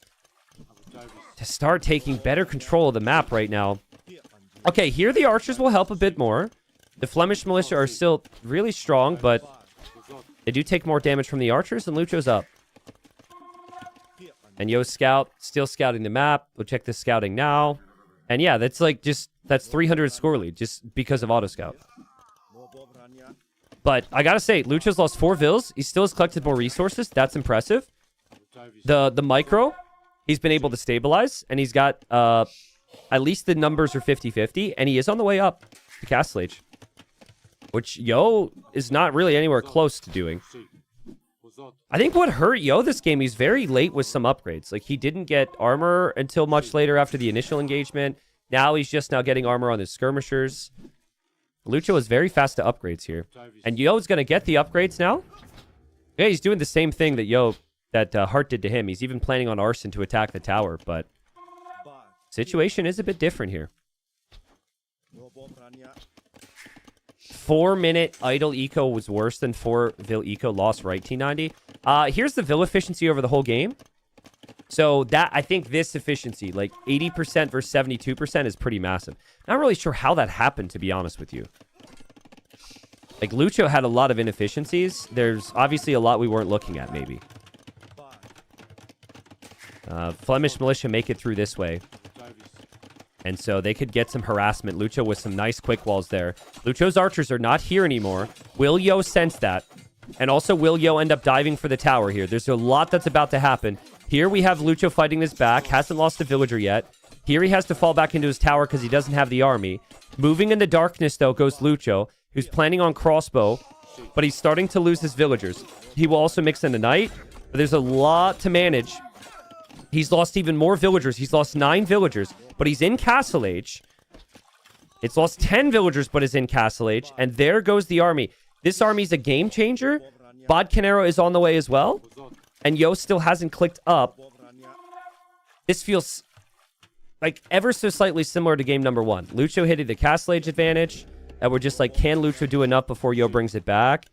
G: to start taking better control of the map right now. Okay, here the archers will help a bit more. The Flemish militia are still really strong, but they do take more damage from the archers, and Lucho's up. And Yo's scout still scouting the map. We'll check the scouting now. And yeah, that's like that's 300 score lead just because of auto scout. But I gotta say, Lucho's lost 4 vills. He still has collected more resources. That's impressive. The micro, he's been able to stabilize, and he's got at least the numbers are 50-50, and he is on the way up to Castle Age, which Yo is not really anywhere close to doing. I think what hurt Yo this game, he's very late with some upgrades. Like, he didn't get armor until much later after the initial engagement. Now he's just now getting armor on his skirmishers. Lucho is very fast to upgrades here. And Yo's going to get the upgrades now. Yeah, he's doing the same thing that Hart did to him. He's even planning on Arson to attack the tower, but situation is a bit different here. 4-minute idle eco was worse than 4 vill eco loss, right, T90? Here's the vill efficiency over the whole game. So that, I think this efficiency, like 80% versus 72%, is pretty massive. Not really sure how that happened, to be honest with you. Like, Lucho had a lot of inefficiencies. There's obviously a lot we weren't looking at, maybe. Flemish militia make it through this way. And so they could get some harassment. Lucho with some nice quick walls there. Lucho's archers are not here anymore. Will Yo sense that? And also, will Yo end up diving for the tower here? There's a lot that's about to happen. Here we have Lucho fighting this back. Hasn't lost a villager yet. Here he has to fall back into his tower because he doesn't have the army. Moving in the darkness, though, goes Lucho, who's planning on crossbow. But he's starting to lose his villagers. He will also mix in the knight. But there's a lot to manage. He's lost even more villagers. He's lost 9 villagers. But he's in Castle Age. It's lost 10 villagers, but is in Castle Age. And there goes the army. This army's a game changer. Bodcanero is on the way as well. And Yo still hasn't clicked up. This feels like ever so slightly similar to game number 1. Lucho hitting the Castle Age advantage. And we're just like, can Lucho do enough before Yo brings it back?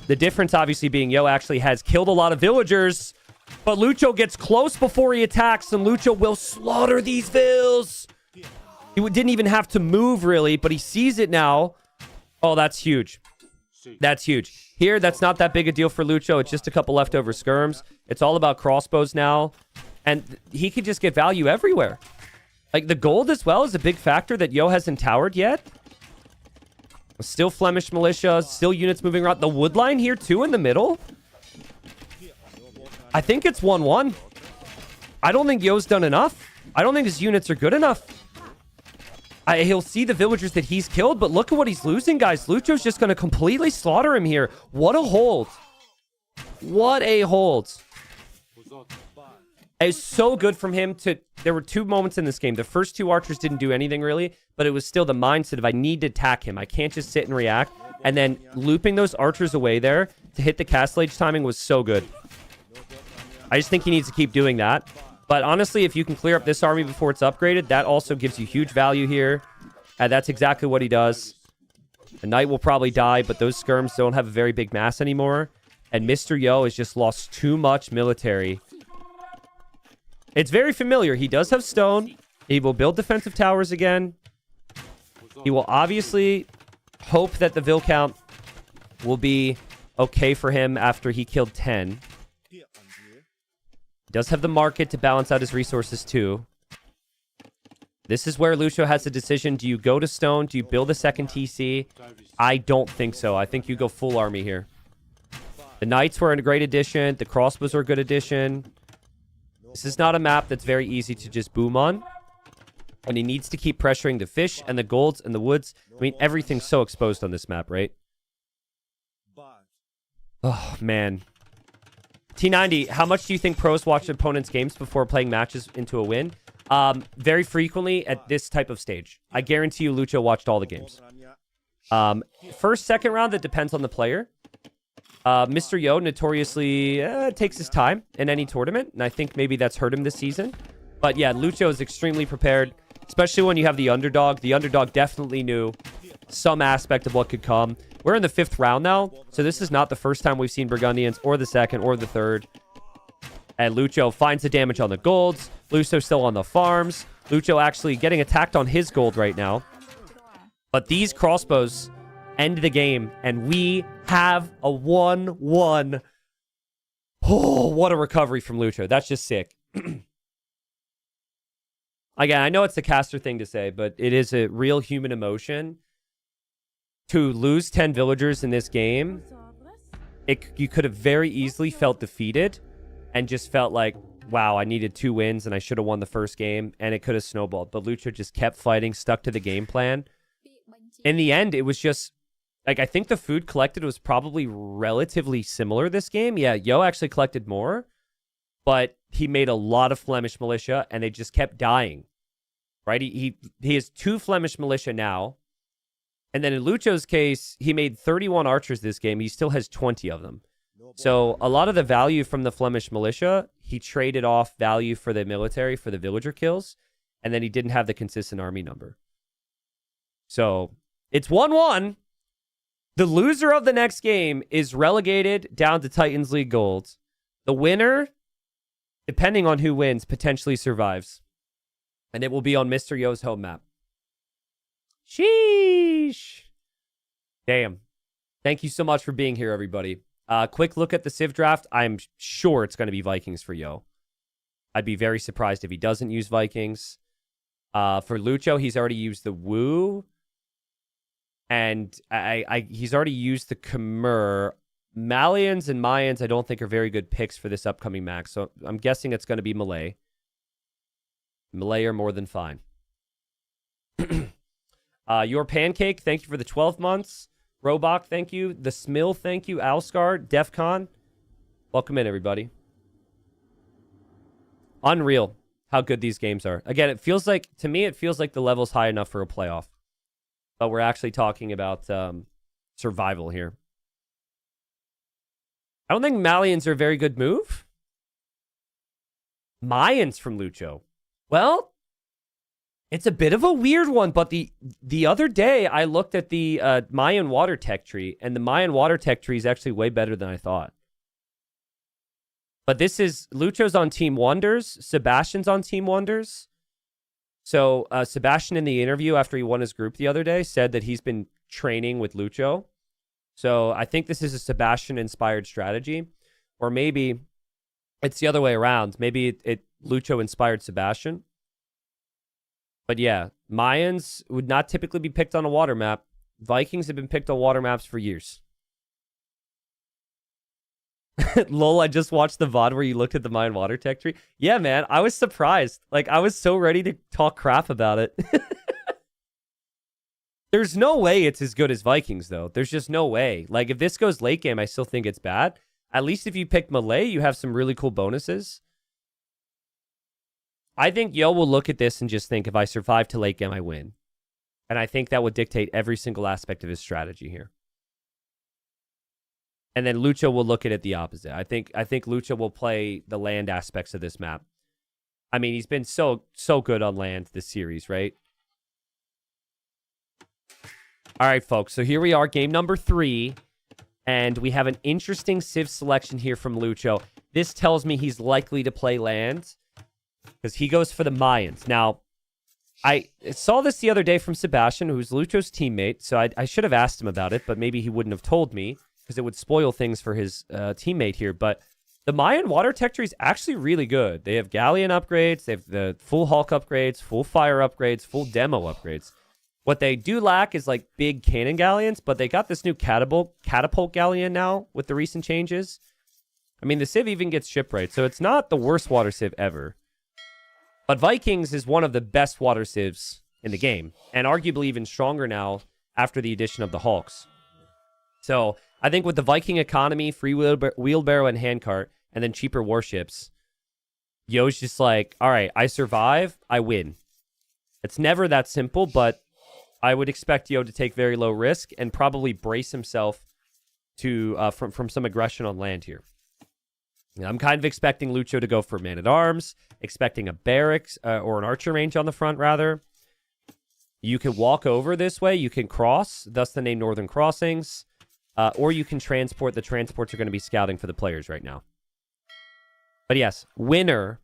G: The difference obviously being Yo actually has killed a lot of villagers. But Lucho gets close before he attacks, and Lucho will slaughter these vills. He didn't even have to move, really, but he sees it now. Oh, that's huge. That's huge. Here, that's not that big a deal for Lucho. It's just a couple leftover skirms. It's all about crossbows now. And he could just get value everywhere. Like, the gold as well is a big factor that Yo hasn't towered yet. Still Flemish militia, still units moving around. The wood line here, too, in the middle. I think it's 1-1. I don't think Yo's done enough. I don't think his units are good enough. He'll see the villagers that he's killed, but look at what he's losing, guys. Lucho's just going to completely slaughter him here. What a hold. What a hold. It's so good from him to... There were 2 moments in this game. The first 2 archers didn't do anything, really, but it was still the mindset of, I need to attack him. I can't just sit and react. And then looping those archers away there to hit the Castle Age timing was so good. I just think he needs to keep doing that. But honestly, if you can clear up this army before it's upgraded, that also gives you huge value here. And that's exactly what he does. The knight will probably die, but those skirms don't have a very big mass anymore. And Mr. Yo has just lost too much military. It's very familiar. He does have stone. He will build defensive towers again. He will obviously hope that the vill count will be okay for him after he killed 10. He does have the market to balance out his resources too. This is where Lucio has a decision. Do you go to stone? Do you build a second TC? I don't think so. I think you go full army here. The knights were a great addition. The crossbows are a good addition. This is not a map that's very easy to just boom on. And he needs to keep pressuring the fish and the golds and the woods. I mean, everything's so exposed on this map, right? Oh, man. T90, how much do you think pros watch opponents' games before playing matches into a win? Very frequently at this type of stage. I guarantee you Lucio watched all the games. First, second round, that depends on the player. Mr. Yo notoriously takes his time in any tournament, and I think maybe that's hurt him this season. But yeah, Lucio is extremely prepared, especially when you have the underdog. The underdog definitely knew some aspect of what could come. We're in the 5th round now, so this is not the first time we've seen Burgundians, or the 2nd, or the 3rd. And Lucio finds the damage on the golds. Lucio still on the farms. Lucio actually getting attacked on his gold right now. But these crossbows end the game, and we have a 1-1. Oh, what a recovery from Lucio. That's just sick. Again, I know it's a caster thing to say, but it is a real human emotion. To lose 10 villagers in this game, you could have very easily felt defeated and just felt like, wow, I needed 2 wins and I should have won the first game, and it could have snowballed. But Lucio just kept fighting, stuck to the game plan. In the end, it was just, like, I think the food collected was probably relatively similar this game. Yeah, Yo actually collected more, but he made a lot of Flemish militia, and they just kept dying, right? He has 2 Flemish militia now. And then in Lucio's case, he made 31 archers this game. He still has 20 of them. So a lot of the value from the Flemish militia, he traded off value for the military, for the villager kills. And then he didn't have the consistent army number. So it's 1-1. The loser of the next game is relegated down to Titans League Gold. The winner, depending on who wins, potentially survives. And it will be on Mr. Yo's home map. Sheesh. Damn. Thank you so much for being here, everybody. Quick look at the Civ draft. I'm sure it's going to be Vikings for Yo. I'd be very surprised if he doesn't use Vikings. For Lucio, he's already used the Wu. And he's already used the Khmer. Malians and Mayans, I don't think are very good picks for this upcoming max. So I'm guessing it's going to be Malay. Malay are more than fine. Your Pancake, thank you for the 12 months. Robok, thank you. The Smill, thank you. Alscar, Defcon. Welcome in, everybody. Unreal how good these games are. Again, it feels like, to me, it feels like the level's high enough for a playoff. But we're actually talking about survival here. I don't think Malians are a very good move. Mayans from Lucio. Well, it's a bit of a weird one, but the other day I looked at the Mayan water tech tree, and the Mayan water tech tree is actually way better than I thought. But this is, Lucio's on Team Wonders, Sebastian's on Team Wonders. So Sebastian in the interview after he won his group the other day said that he's been training with Lucio. So I think this is a Sebastian-inspired strategy. Or maybe it's the other way around. Maybe Lucio inspired Sebastian. But yeah, Mayans would not typically be picked on a water map. Vikings have been picked on water maps for years. Lol, I just watched the VOD where you looked at the Mayan water tech tree. Yeah, man, I was surprised. Like, I was so ready to talk crap about it. There's no way it's as good as Vikings, though. There's just no way. Like, if this goes late game, I still think it's bad. At least if you pick Malay, you have some really cool bonuses. I think Yo will look at this and just think, if I survive to late game, I win. And I think that would dictate every single aspect of his strategy here. And then Lucio will look at it the opposite. I think Lucio will play the land aspects of this map. I mean, he's been so good on land this series, right? All right, folks. So here we are, game number 3. And we have an interesting Civ selection here from Lucio. This tells me he's likely to play land, because he goes for the Mayans. Now, I saw this the other day from Sebastian, who's Lucio's teammate, so I should have asked him about it, but maybe he wouldn't have told me. because it would spoil things for his teammate here. But the Mayan water tech tree is actually really good. They have galleon upgrades. They have the full Hulk upgrades, full fire upgrades, full demo upgrades. What they do lack is like big cannon galleons, but they got this new catapult galleon now with the recent changes. I mean, the Civ even gets shipwright, so it's not the worst water Civ ever. But Vikings is one of the best water Civs in the game, and arguably even stronger now after the addition of the Hulks. So I think with the Viking economy, free wheelbarrow and handcart, and then cheaper warships, Yo's just like, all right, I survive, I win. It's never that simple, but I would expect Yo to take very low risk and probably brace himself to from some aggression on land here. I'm kind of expecting Lucho to go for man-at-arms, expecting a barracks or an archer range on the front, rather. You can walk over this way. You can cross, thus the name Northern Crossings. Or you can transport. The transports are going to be scouting for the players right now. But yes, winner,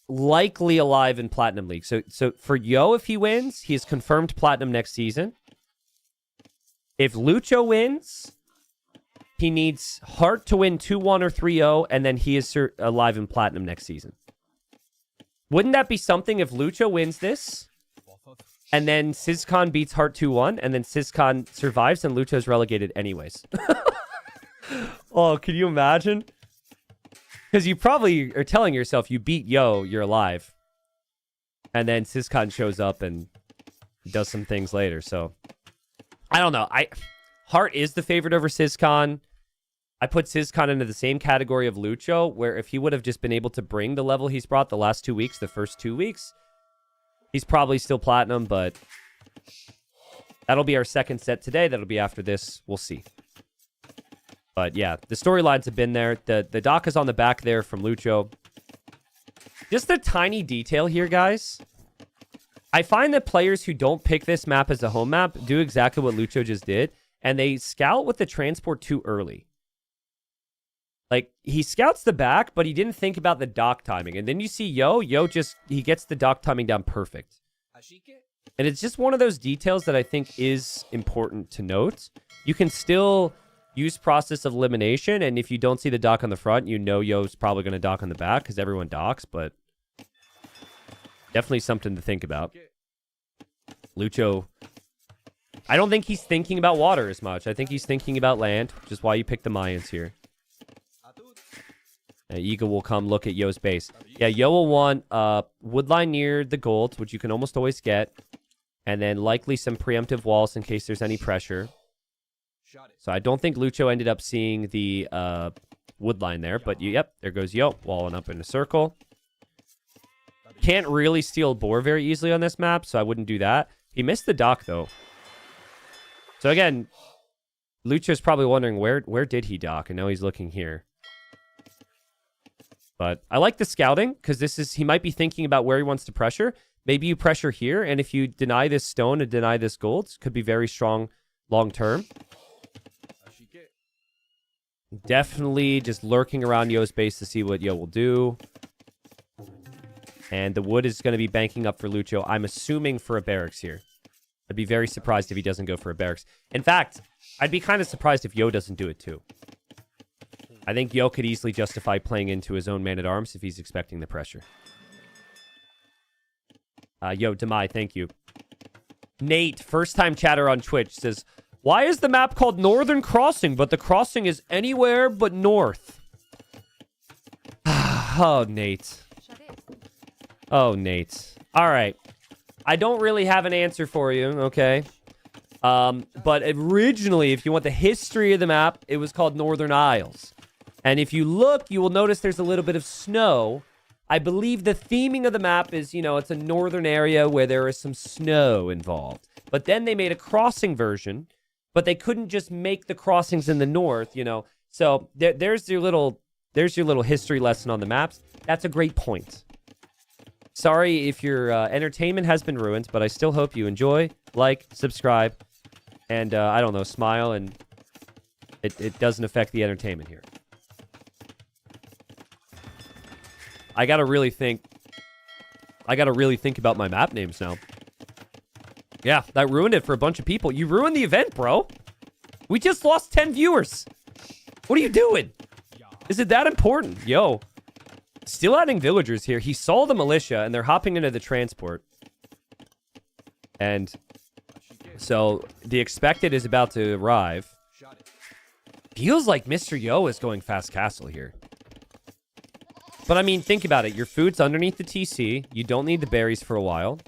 G: likely alive in Platinum League. So for Yo, if he wins, he is confirmed Platinum next season. If Lucho wins, he needs Hart to win 2-1 or 3-0, and then he is alive in Platinum next season. Wouldn't that be something if Lucho wins this, and then Syscon beats Hart 2-1, and then Syscon survives, and Lucho's relegated anyways? Oh, can you imagine? Because you probably are telling yourself you beat Yo, you're alive. And then Syscon shows up and does some things later, so I don't know. Hart is the favorite over Syscon. I put Syscon into the same category of Lucho, where if he would have just been able to bring the level he's brought the last 2 weeks, the first 2 weeks, he's probably still Platinum, but that'll be our second set today. That'll be after this. We'll see. But yeah, the storylines have been there. The dock is on the back there from Lucho. Just a tiny detail here, guys. I find that players who don't pick this map as a home map do exactly what Lucho just did, and they scout with the transport too early. Like, he scouts the back, but he didn't think about the dock timing. And then you see Yo just, he gets the dock timing down perfect. And it's just one of those details that I think is important to note. You can still use process of elimination, and if you don't see the dock on the front, you know Yo's probably going to dock on the back, because everyone docks, but definitely something to think about. Lucho, I don't think he's thinking about water as much. I think he's thinking about land, which is why you pick the Mayans here. Iga will come look at Yo's base. Yeah, Yo will want woodline near the gold, which you can almost always get. And then likely some preemptive walls in case there's any pressure. So I don't think Lucho ended up seeing the woodline there. But yep, there goes Yo, walling up in a circle. Can't really steal boar very easily on this map, so I wouldn't do that. He missed the dock, though. So again, Lucho's probably wondering where did he dock, and now he's looking here. But I like the scouting, because he might be thinking about where he wants to pressure. Maybe you pressure here, and if you deny this stone and deny this gold, it could be very strong long term. Definitely just lurking around Yo's base to see what Yo will do. And the wood is going to be banking up for Lucho. I'm assuming for a barracks here. I'd be very surprised if he doesn't go for a barracks. In fact, I'd be kind of surprised if Yo doesn't do it too. I think Yo could easily justify playing into his own man-at-arms if he's expecting the pressure. Yo, Demai, thank you. Nate, first-time chatter on Twitch, says, why is the map called Northern Crossing, but the crossing is anywhere but north? Oh, Nate. Oh, Nate. All right. I don't really have an answer for you, okay? But originally, if you want the history of the map, it was called Northern Isles. And if you look, you will notice there's a little bit of snow. I believe the theming of the map is, it's a northern area where there is some snow involved. But then they made a crossing version, but they couldn't just make the crossings in the north, So there's your little history lesson on the maps. That's a great point. Sorry if your entertainment has been ruined, but I still hope you enjoy, like, subscribe, and, I don't know, smile, and it doesn't affect the entertainment here. I gotta really think about my map names now. Yeah, that ruined it for a bunch of people. You ruined the event, bro. We just lost 10 viewers. What are you doing? Is it that important? Yo. Still adding villagers here. He saw the militia, and they're hopping into the transport. And so the expected is about to arrive. Feels like Mr. Yo is going fast castle here. But I mean, think about it. Your food's underneath the TC. You don't need the berries for a while.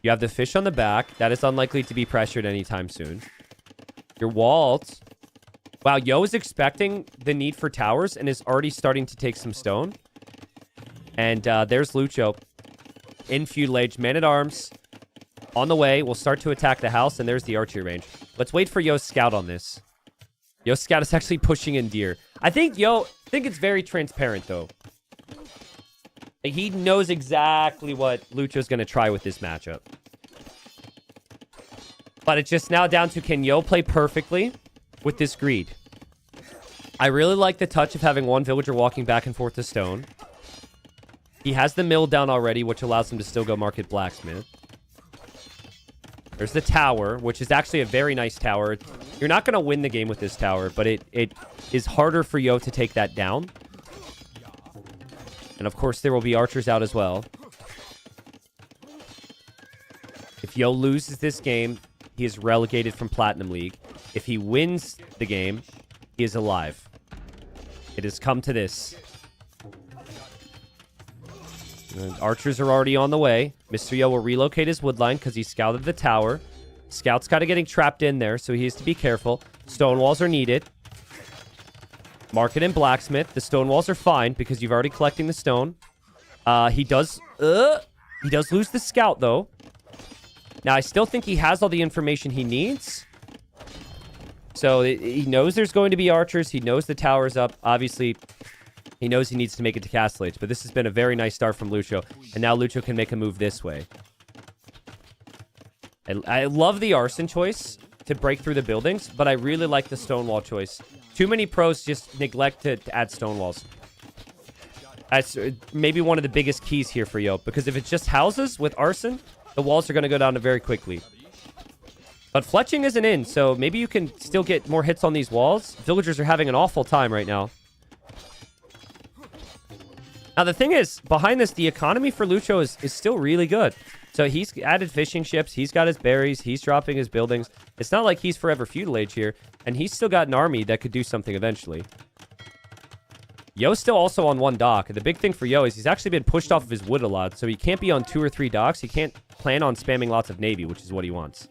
G: You have the fish on the back. That is unlikely to be pressured anytime soon. Your walls. Wow, Yo is expecting the need for towers and is already starting to take some stone. And there's Lucho. In feudal age. Man-at-arms. On the way. We'll start to attack the house. And there's the archery range. Let's wait for Yo's scout on this. Yo's scout is actually pushing in deer. I think it's very transparent, though. Like, he knows exactly what Lucho's going to try with this matchup. But it's just now down to, can Yo play perfectly with this greed? I really like the touch of having one villager walking back and forth to stone. He has the mill down already, which allows him to still go market blacksmith. There's the tower, which is actually a very nice tower. You're not going to win the game with this tower, but it is harder for Yo to take that down. And of course, there will be archers out as well. If Yo loses this game, he is relegated from Platinum League. If he wins the game, he is alive. It has come to this. And archers are already on the way. Mr. Yo will relocate his wood line because he scouted the tower. Scout's kind of getting trapped in there, so he has to be careful. Stone walls are needed. Market and blacksmith. The stone walls are fine because you've already collecting the stone. He does lose the scout, though. Now, I still think he has all the information he needs. So he knows there's going to be archers. He knows the tower's up. Obviously, he knows he needs to make it to Castle Age. But this has been a very nice start from Lucho. And now Lucho can make a move this way. I love the arson choice to break through the buildings. But I really like the stone wall choice. Too many pros just neglect to add stone walls. That's maybe one of the biggest keys here for Yo. Because if it's just houses with arson, the walls are going to go down very quickly. But fletching isn't in, so maybe you can still get more hits on these walls. Villagers are having an awful time right now. Now, the thing is, behind this, the economy for Lucho is still really good. So he's added fishing ships. He's got his berries. He's dropping his buildings. It's not like he's forever feudal age here. And he's still got an army that could do something eventually. Yo's still also on one dock. And the big thing for Yo is he's actually been pushed off of his wood a lot. So he can't be on 2 or 3 docks. He can't plan on spamming lots of navy, which is what he wants.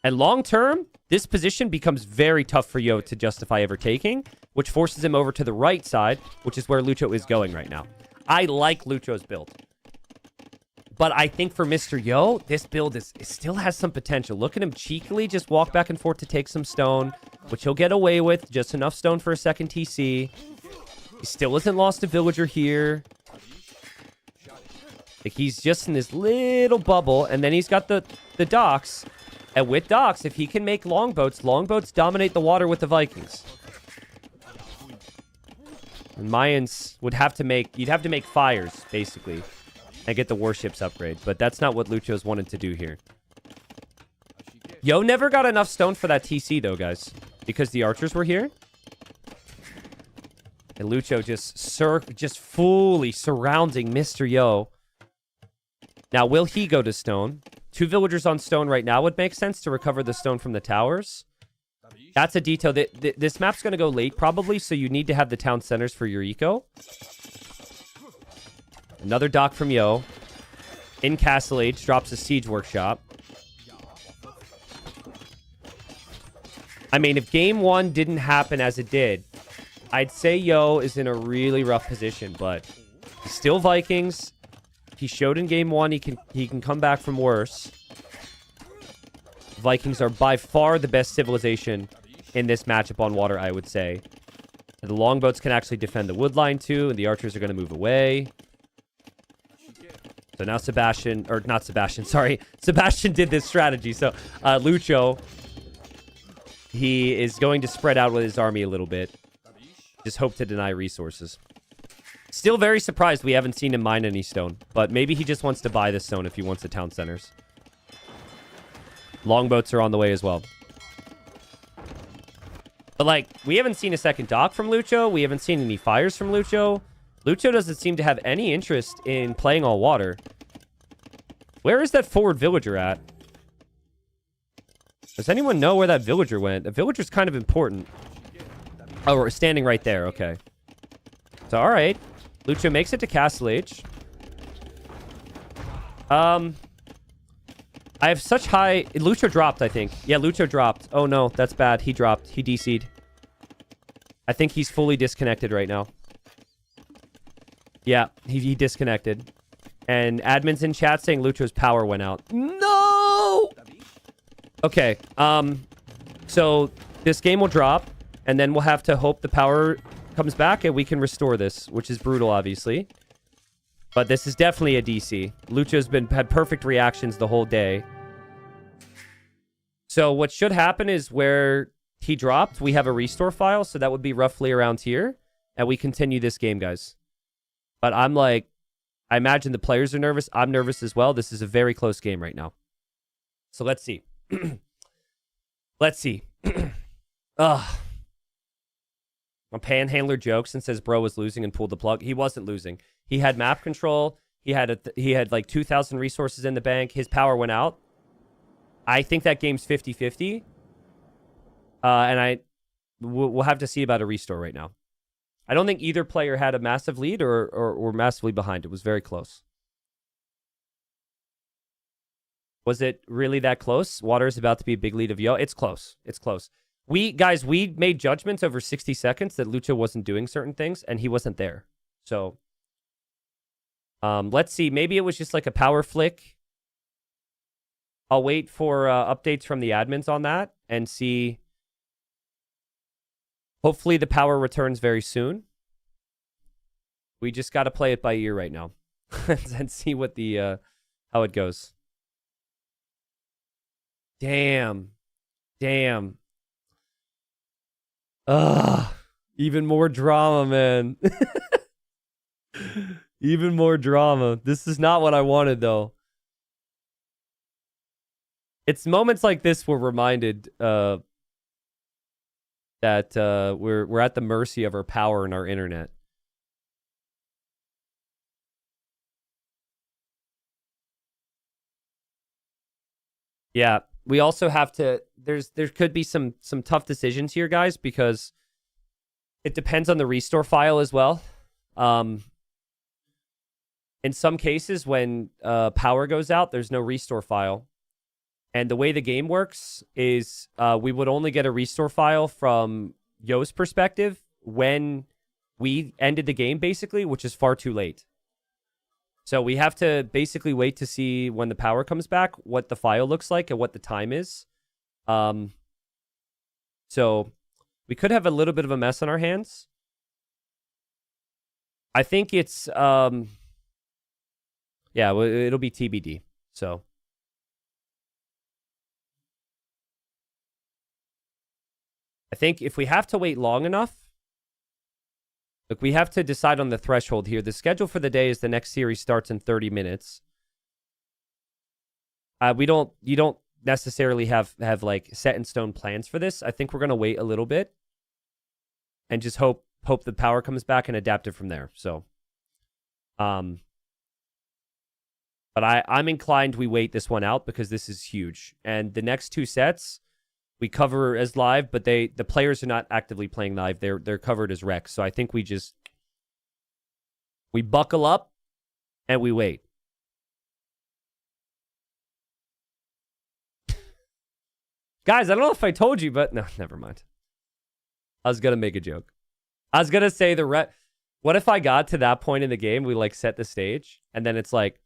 G: And long term, this position becomes very tough for Yo to justify ever taking, which forces him over to the right side, which is where Lucho is going right now. I like Lucho's build. But I think for Mr. Yo, this build it still has some potential. Look at him cheekily just walk back and forth to take some stone, which he'll get away with. Just enough stone for a second TC. He still hasn't lost a villager here. Like, he's just in this little bubble, and then he's got the docks. And with docks, if he can make longboats dominate the water with the Vikings. And Mayans would have to make, you'd have to make fires, basically, and get the warships upgrade. But that's not what Lucho's wanted to do here. Yo never got enough stone for that TC, though, guys, because the archers were here. And Lucho just fully surrounding Mr. Yo. Now, will he go to stone? 2 villagers on stone right now would make sense to recover the stone from the towers. That's a detail. This map's going to go late, probably, so you need to have the town centers for your eco. Another dock from Yo. In Castle Age, drops a siege workshop. I mean, if game 1 didn't happen as it did, I'd say Yo is in a really rough position, but he's still Vikings. He showed in game 1 he can come back from worse. Vikings are by far the best civilization in this matchup on water, I would say. The longboats can actually defend the wood line too, and the archers are going to move away. So now Sebastian did this strategy. So Lucho, he is going to spread out with his army a little bit. Just hope to deny resources. Still very surprised we haven't seen him mine any stone. But maybe he just wants to buy the stone if he wants the town centers. Longboats are on the way as well. But, like, we haven't seen a second dock from Lucho. We haven't seen any fires from Lucho. Lucho doesn't seem to have any interest in playing all water. Where is that forward villager at? Does anyone know where that villager went? The villager's kind of important. Oh, we're standing right there. Okay. So, all right. Lucho makes it to Castle Age. I have such high... Lucho dropped, I think. Yeah, Lucho dropped. Oh, no. That's bad. He dropped. He DC'd. I think he's fully disconnected right now. Yeah, he disconnected. And admin's in chat saying Lucho's power went out. No! Okay. So this game will drop, and then we'll have to hope the power comes back and we can restore this, which is brutal, obviously. But this is definitely a DC. Lucho's had perfect reactions the whole day. So what should happen is where he dropped, we have a restore file, so that would be roughly around here, and we continue this game, guys. But I'm like, I imagine the players are nervous. I'm nervous as well. This is a very close game right now. So let's see. Let's see. Ugh. A panhandler jokes and says bro was losing and pulled the plug. He wasn't losing. He had map control. He had like 2,000 resources in the bank. His power went out. I think that game's 50-50. And we'll have to see about a restore right now. I don't think either player had a massive lead or massively behind. It was very close. Was it really that close? Water is about to be a big lead of Yo. It's close. It's close. We made judgments over 60 seconds that Lucho wasn't doing certain things, and he wasn't there. So, let's see. Maybe it was just like a power flick. I'll wait for updates from the admins on that and see. Hopefully the power returns very soon. We just got to play it by ear right now and see what the how it goes. Damn. Ugh. Even more drama, man. Even more drama. This is not what I wanted, though. It's moments like this we're reminded that we're at the mercy of our power and our internet. Yeah, we also have to. There could be some tough decisions here, guys, because it depends on the restore file as well. In some cases, when power goes out, there's no restore file. And the way the game works is we would only get a restore file from Yo's perspective when we ended the game, basically, which is far too late. So we have to basically wait to see when the power comes back, what the file looks like and what the time is. So we could have a little bit of a mess on our hands. I think it's, yeah, it'll be TBD. So. I think if we have to wait long enough, look, we have to decide on the threshold here. The schedule for the day is the next series starts in 30 minutes. You don't necessarily have like set in stone plans for this. I think we're going to wait a little bit and just hope the power comes back and adapt it from there. So, but I'm inclined we wait this one out because this is huge. And the next two sets we cover as live, but the players are not actively playing live. They're covered as recs. So I think we buckle up and we wait. Guys, I don't know if I told you, but no, never mind. I was gonna make a joke. I was gonna say what if I got to that point in the game, we like set the stage, and then it's like,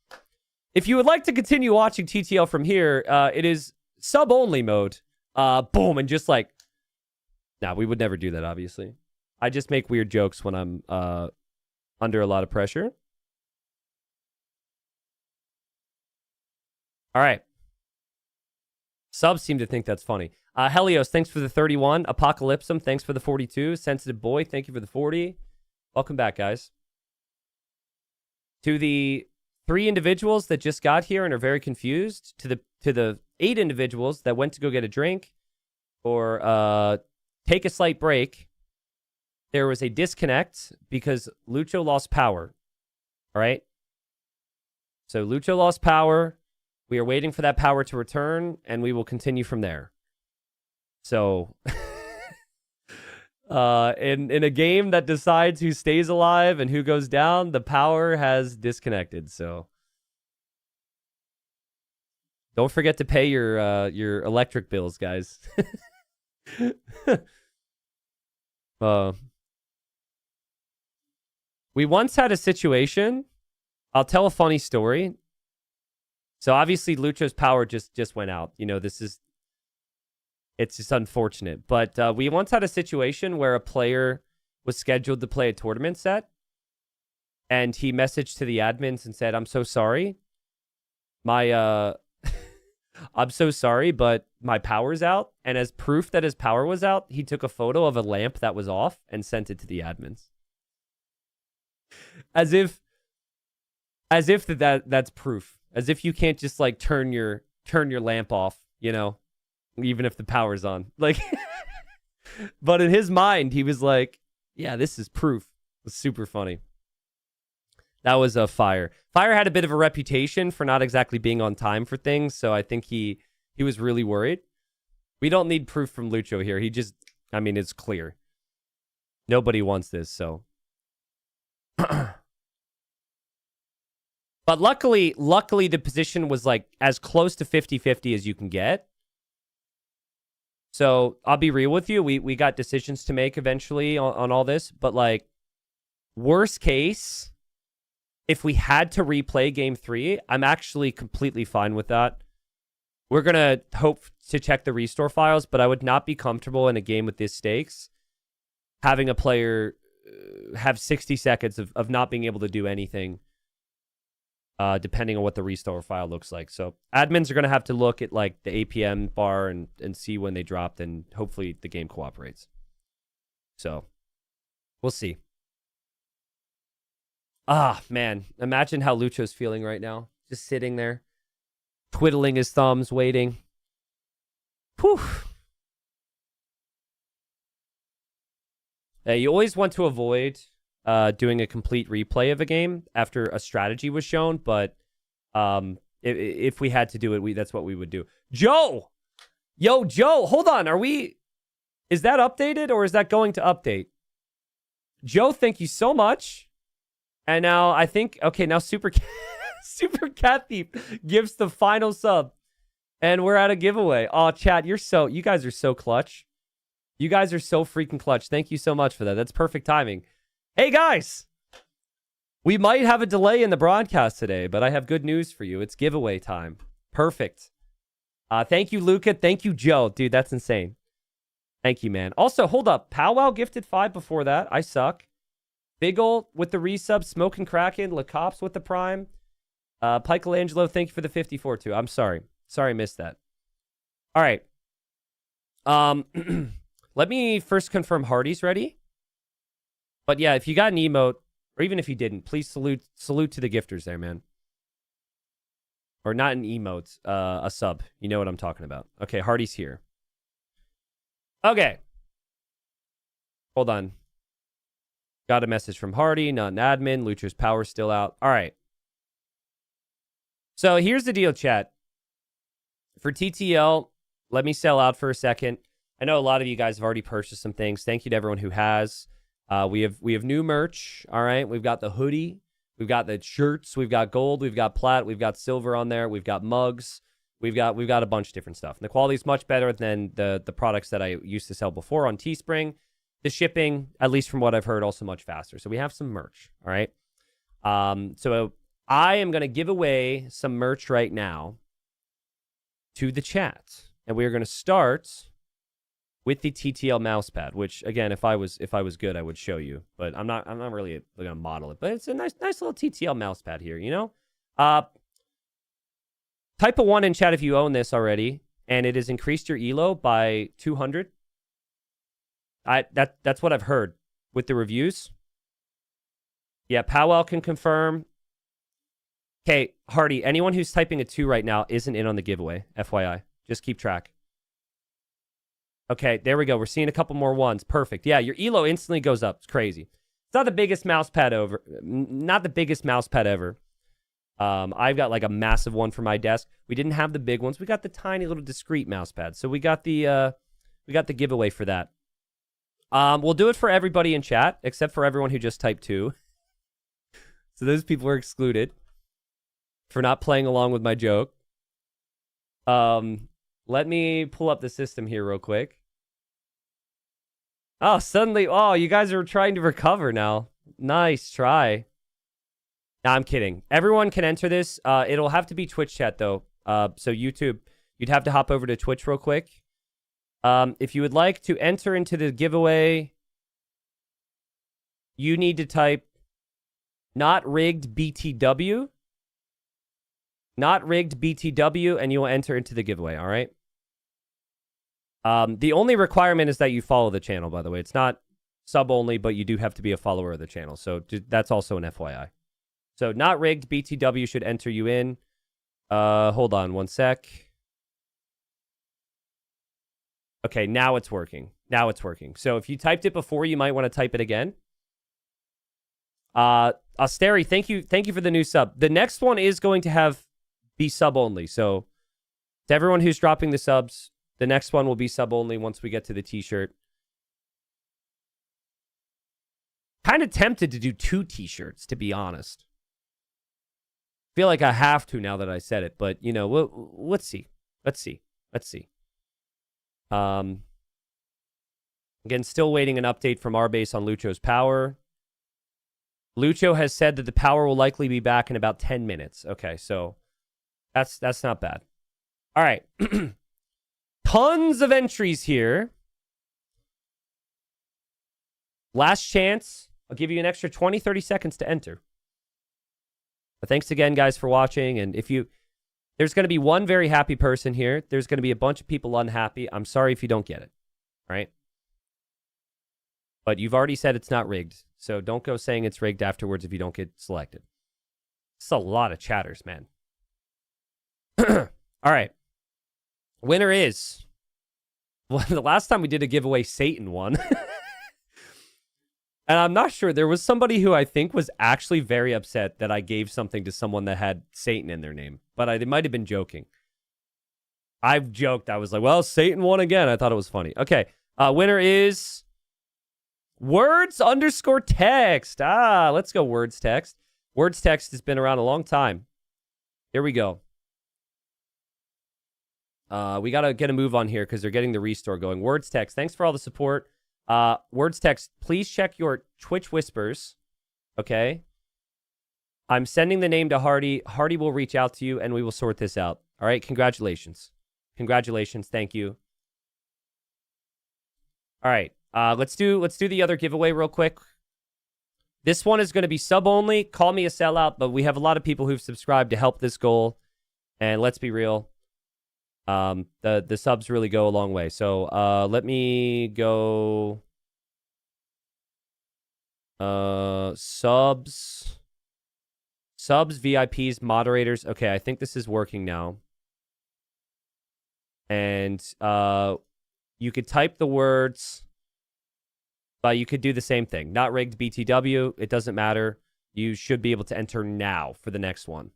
G: if you would like to continue watching TTL from here, it is sub-only mode. Boom, and just like, nah, we would never do that, obviously. I just make weird jokes when I'm under a lot of pressure. All right. Subs seem to think that's funny. Helios, thanks for the 31. Apocalypsum, thanks for the 42. Sensitive Boy, thank you for the 40. Welcome back, guys. To the 3 individuals that just got here and are very confused, to the 8 individuals that went to go get a drink, or take a slight break. There was a disconnect because Lucho lost power. All right. So Lucho lost power. We are waiting for that power to return, and we will continue from there. So, in a game that decides who stays alive and who goes down, the power has disconnected. So, don't forget to pay your electric bills, guys. We once had a situation. I'll tell a funny story. So obviously Lucho's power just went out. You know, it's just unfortunate. But we once had a situation where a player was scheduled to play a tournament set, and he messaged to the admins and said, "I'm so sorry. I'm so sorry, but my power's out." And as proof that his power was out, he took a photo of a lamp that was off and sent it to the admins. As if that's proof. As if you can't just like turn your lamp off, you know, even if the power's on. Like, but in his mind, he was like, "Yeah, this is proof." It was super funny. That was a Fire. Fire had a bit of a reputation for not exactly being on time for things, so I think he was really worried. We don't need proof from Lucho here. It's clear. Nobody wants this, so. But luckily the position was like as close to 50-50 as you can get. So I'll be real with you. We got decisions to make eventually on all this. But like, worst case, if we had to replay game 3, I'm actually completely fine with that. We're going to hope to check the restore files, but I would not be comfortable in a game with this stakes having a player have 60 seconds of not being able to do anything. Depending on what the restore file looks like. So admins are going to have to look at like the APM bar and see when they dropped, and hopefully the game cooperates. So we'll see. Ah, man. Imagine how Lucho's feeling right now. Just sitting there, twiddling his thumbs, waiting. Whew. You always want to avoid doing a complete replay of a game after a strategy was shown, but if we had to do it, that's what we would do. Joe! Yo, Joe, hold on. Is that updated or is that going to update? Joe, thank you so much. And now I think, okay, now Super Cat Thief gives the final sub. And we're at a giveaway. Oh, chat, you guys are so clutch. You guys are so freaking clutch. Thank you so much for that. That's perfect timing. Hey, guys, we might have a delay in the broadcast today, but I have good news for you. It's giveaway time. Perfect. Thank you, Luca. Thank you, Joe. Dude, that's insane. Thank you, man. Also, hold up. Powwow gifted 5 before that. I suck. Big ol' with the resub. Smoking Kraken. LaCops with the prime. Michelangelo, thank you for the 54, too. I'm sorry. Sorry I missed that. All right. Let me first confirm Hardy's ready. But yeah, if you got an emote, or even if you didn't, please salute to the gifters there, man. Or not an emote, a sub. You know what I'm talking about. Okay, Hardy's here. Okay. Hold on. Got a message from Hardy, not an admin. Lucha's power's still out. All right. So here's the deal, chat. For TTL, let me sell out for a second. I know a lot of you guys have already purchased some things. Thank you to everyone who has. We have new merch. All right. We've got the hoodie. We've got the shirts. We've got gold. We've got plat. We've got silver on there. We've got mugs. We've got a bunch of different stuff. And the quality is much better than the products that I used to sell before on Teespring. The shipping, at least from what I've heard, also much faster. So we have some merch. All right. So I am going to give away some merch right now to the chat. And we are going to start with the TTL mousepad, which again, if I was good, I would show you, but I'm not really going to model it, but it's a nice little TTL mousepad here, you know? Type a 1 in chat if you own this already, and it has increased your elo by 200. That's what I've heard with the reviews. Yeah, Powell can confirm. Okay, Hardy, anyone who's typing a 2 right now isn't in on the giveaway, FYI. Just keep track. Okay, there we go. We're seeing a couple more ones. Perfect. Yeah, your elo instantly goes up. It's crazy. It's not the biggest mouse pad ever. Not the biggest mouse pad ever. I've got like a massive one for my desk. We didn't have the big ones. We got the tiny little discreet mouse pad. So we got the giveaway for that. We'll do it for everybody in chat, except for everyone who just typed 2. So those people were excluded for not playing along with my joke. Let me pull up the system here real quick. Oh, suddenly, oh, you guys are trying to recover now. Nice try. Nah, I'm kidding. Everyone can enter this. It'll have to be Twitch chat, though. So YouTube, you'd have to hop over to Twitch real quick. If you would like to enter into the giveaway, you need to type not rigged BTW. Not rigged BTW, and you will enter into the giveaway, all right? The only requirement is that you follow the channel, by the way. It's not sub only, but you do have to be a follower of the channel. So that's also an FYI. So not rigged BTW should enter you in. Hold on one sec. Okay, now it's working. Now it's working. So if you typed it before, you might want to type it again. Asteri, thank you for the new sub. The next one is going to be sub only. So to everyone who's dropping the subs, the next one will be sub only once we get to the t-shirt. Kind of tempted to do 2 t-shirts, to be honest. Feel like I have to now that I said it, but you know, let's see. Let's see. Again, still waiting an update from our base on Lucho's power. Lucho has said that the power will likely be back in about 10 minutes. Okay, so that's not bad. All right. Tons of entries here. Last chance. I'll give you an extra 20, 30 seconds to enter. But thanks again, guys, for watching. And there's going to be one very happy person here. There's going to be a bunch of people unhappy. I'm sorry if you don't get it. All right? But you've already said it's not rigged. So don't go saying it's rigged afterwards if you don't get selected. It's a lot of chatters, man. All right. Winner is... Well, the last time we did a giveaway, Satan won. And I'm not sure. There was somebody who I think was actually very upset that I gave something to someone that had Satan in their name. But they might have been joking. I've joked. I was like, well, Satan won again. I thought it was funny. Okay. Winner is... Words_text. Let's go words text. Words text has been around a long time. Here we go. We got to get a move on here because they're getting the restore going. Words text. Thanks for all the support. Words text. Please check your Twitch whispers. Okay. I'm sending the name to Hardy. Hardy will reach out to you and we will sort this out. All right. Congratulations. Congratulations. Thank you. All right. Let's do the other giveaway real quick. This one is going to be sub only. Call me a sellout, but we have a lot of people who've subscribed to help this goal. And let's be real. The subs really go a long way. So, let me go, subs, VIPs, moderators. Okay. I think this is working now. And, you could type the words, but you could do the same thing. Not rigged BTW. It doesn't matter. You should be able to enter now for the next one.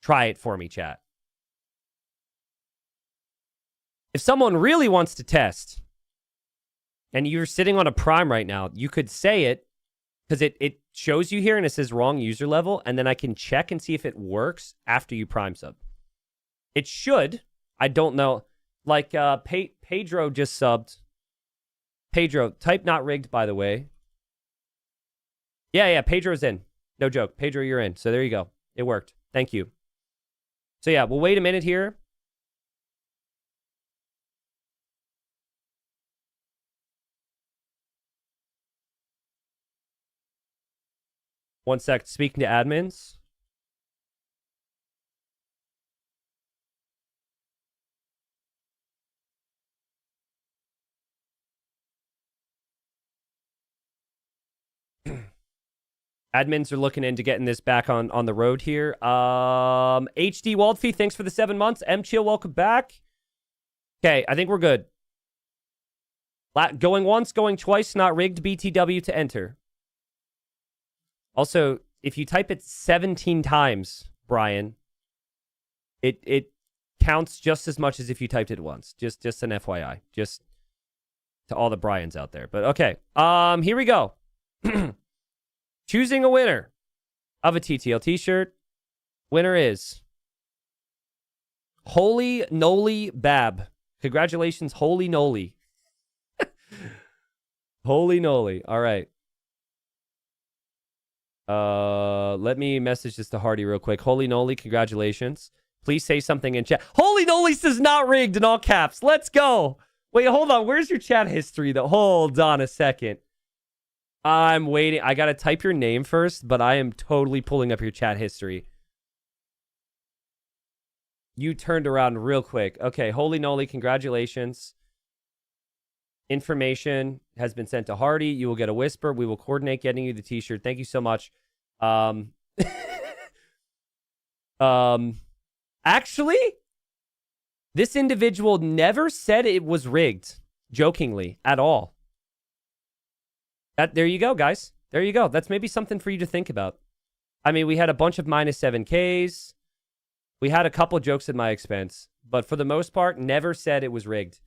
G: Try it for me, chat. If someone really wants to test, and you're sitting on a Prime right now, you could say it, because it shows you here and it says wrong user level, and then I can check and see if it works after you Prime sub. It should. I don't know. Like, Pedro just subbed. Pedro, type not rigged, by the way. Yeah, Pedro's in. No joke. Pedro, you're in. So there you go. It worked. Thank you. So yeah, we'll wait a minute here. One sec. Speaking to admins. Admins are looking into getting this back on the road here. HD Waldfee, thanks for the 7 months. M Chill, welcome back. Okay, I think we're good. Going once, going twice, not rigged, BTW to enter. Also, if you type it 17 times, Brian, it counts just as much as if you typed it once. Just an FYI. Just to all the Brians out there. But okay. Here we go. Choosing a winner of a TTL t-shirt. Winner is Holy Noli Bab. Congratulations, Holy Noli. Holy Noli. All right. Let me message this to Hardy real quick. Holy Noli, congratulations. Please say something in chat. Holy Noli says not rigged in all caps. Let's go. Wait, hold on. Where's your chat history, though? Hold on a second. I'm waiting. I got to type your name first, but I am totally pulling up your chat history. You turned around real quick. Okay, Holy Noli, congratulations. Information has been sent to Hardy. You will get a whisper. We will coordinate getting you the t-shirt. Thank you so much. Actually, this individual never said it was rigged, jokingly, at all. There you go, guys. There you go. That's maybe something for you to think about. I mean, we had a bunch of minus 7Ks. We had a couple jokes at my expense. But for the most part, never said it was rigged.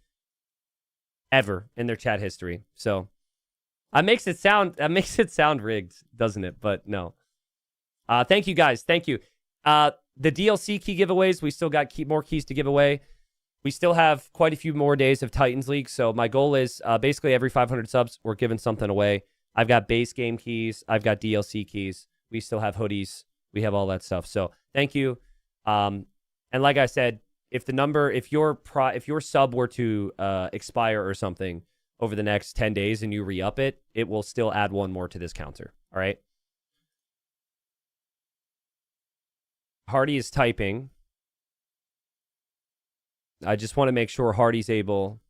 G: Ever in their chat history. So that makes it sound rigged, doesn't it? But no. Thank you, guys. Thank you. The DLC key giveaways, we still got more keys to give away. We still have quite a few more days of Titans League. So my goal is basically every 500 subs, we're giving something away. I've got base game keys. I've got DLC keys. We still have hoodies. We have all that stuff. So thank you. And like I said, if your sub were to expire or something over the next 10 days and you re-up it, it will still add one more to this counter. All right. Hardy is typing. I just want to make sure Hardy's able.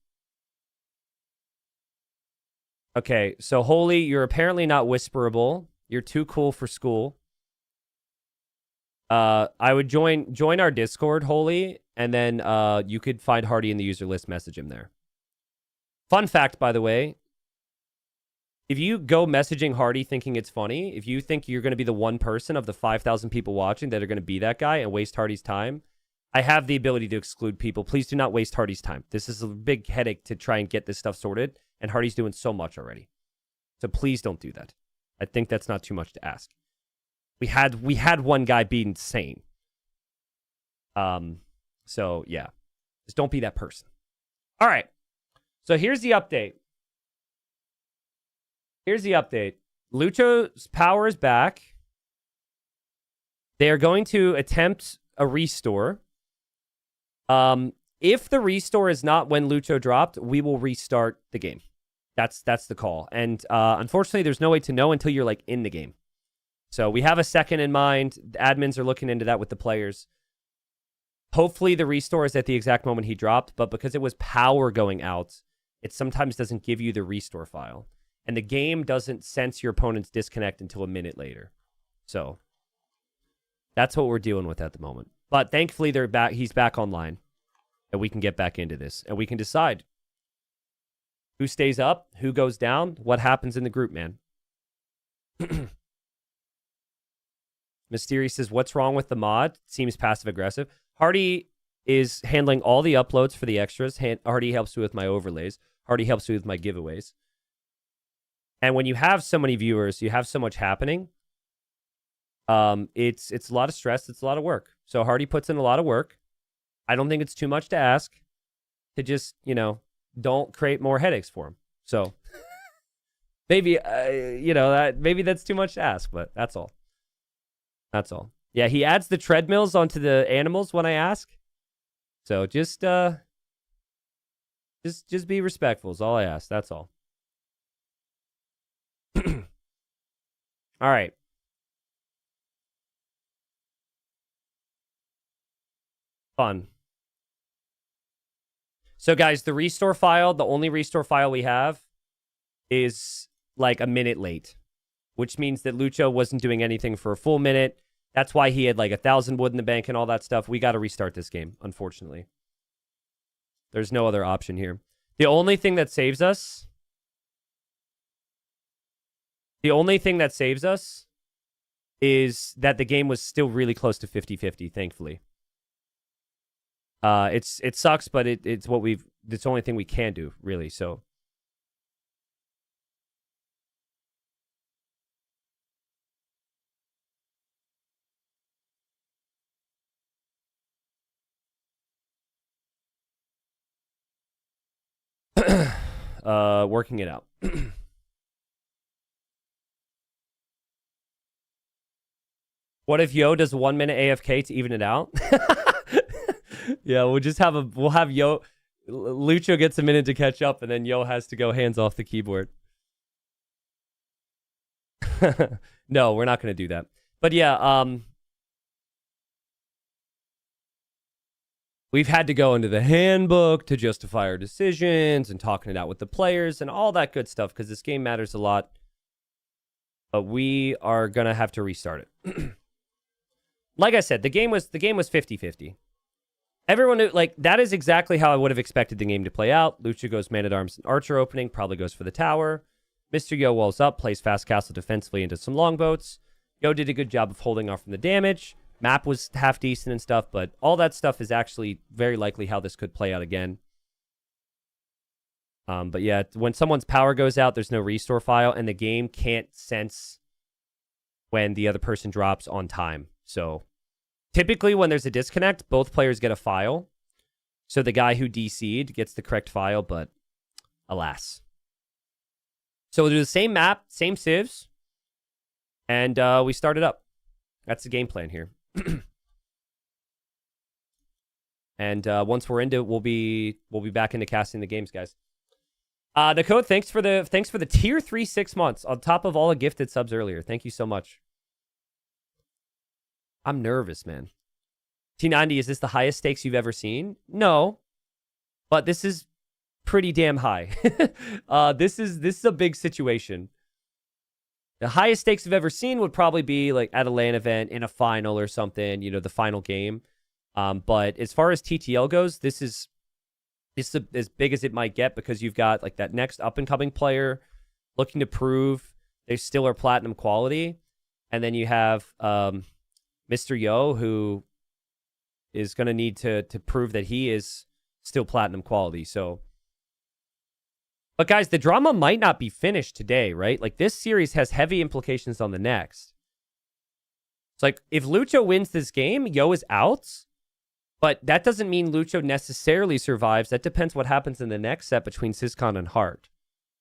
G: Okay, so Holy, you're apparently not whisperable. You're too cool for school. I would join our Discord, Holy, and then you could find Hardy in the user list, message him there. Fun fact, by the way, if you go messaging Hardy thinking it's funny, if you think you're going to be the one person of the 5,000 people watching that are going to be that guy and waste Hardy's time, I have the ability to exclude people. Please do not waste Hardy's time. This is a big headache to try and get this stuff sorted, and Hardy's doing so much already. So please don't do that. I think that's not too much to ask. We had one guy be insane. So yeah. Just don't be that person. All right. So here's the update. Lucho's power is back. They are going to attempt a restore. If the restore is not when Lucho dropped, we will restart the game. That's the call. And unfortunately, there's no way to know until you're like in the game. So we have a second in mind. The admins are looking into that with the players. Hopefully the restore is at the exact moment he dropped, but because it was power going out, it sometimes doesn't give you the restore file. And the game doesn't sense your opponent's disconnect until a minute later. So that's what we're dealing with at the moment. But thankfully they're back. He's back online. And we can get back into this. And we can decide who stays up, who goes down, what happens in the group, man. Mysterious says, what's wrong with the mod? Seems passive-aggressive. Hardy is handling all the uploads for the extras. Hardy helps me with my overlays. Hardy helps me with my giveaways. And when you have so many viewers, you have so much happening, it's a lot of stress. It's a lot of work. So Hardy puts in a lot of work. I don't think it's too much to ask to just, don't create more headaches for him. So maybe, maybe that's too much to ask, but that's all. That's all. Yeah, he adds the treadmills onto the animals when I ask. So just be respectful is all I ask. That's all. All right. Fun. So guys, the restore file, the only restore file we have is like a minute late, which means that Lucho wasn't doing anything for a full minute. That's why he had like 1,000 wood in the bank and all that stuff. We got to restart this game, unfortunately. There's no other option here. The only thing that saves us The only thing that saves us is that the game was still really close to 50-50, thankfully. It sucks, but it's the only thing we can do, really, so. Working it out. What if Yo does 1 minute AFK to even it out? Yeah, we'll have Yo. Lucho gets a minute to catch up, and then Yo has to go hands off the keyboard. No, we're not going to do that. But yeah, we've had to go into the handbook to justify our decisions and talking it out with the players and all that good stuff because this game matters a lot. But we are going to have to restart it. Like I said, the game was 50-50. Everyone knew, like, that is exactly how I would have expected the game to play out. Lucha goes Man-at-Arms and Archer opening, probably goes for the tower. Mr. Yo walls up, plays Fast Castle defensively into some longboats. Yo did a good job of holding off from the damage. Map was half decent and stuff, but all that stuff is actually very likely how this could play out again. But yeah, when someone's power goes out, there's no restore file, and the game can't sense when the other person drops on time. So typically when there's a disconnect, both players get a file. So the guy who DC'd gets the correct file, but alas. So we'll do the same map, same civs, and we start it up. That's the game plan here. And once we're into it, we'll be back into casting the games, guys. Nicole, thanks for the tier 3 6 months on top of all the gifted subs earlier. Thank you so much. I'm nervous, man. T90, is this the highest stakes you've ever seen? No, but this is pretty damn high. This is a big situation. The highest stakes I've ever seen would probably be like at a LAN event in a final or something, you know, the final game. But as far as TTL goes, this is as big as it might get because you've got like that next up and coming player looking to prove they still are platinum quality. And then you have Mr. Yo, who is going to need to prove that he is still platinum quality. So, but guys, the drama might not be finished today, right? Like this series has heavy implications on the next. It's like if Lucho wins this game, Yo is out. But that doesn't mean Lucho necessarily survives. That depends what happens in the next set between Syscon and Hart.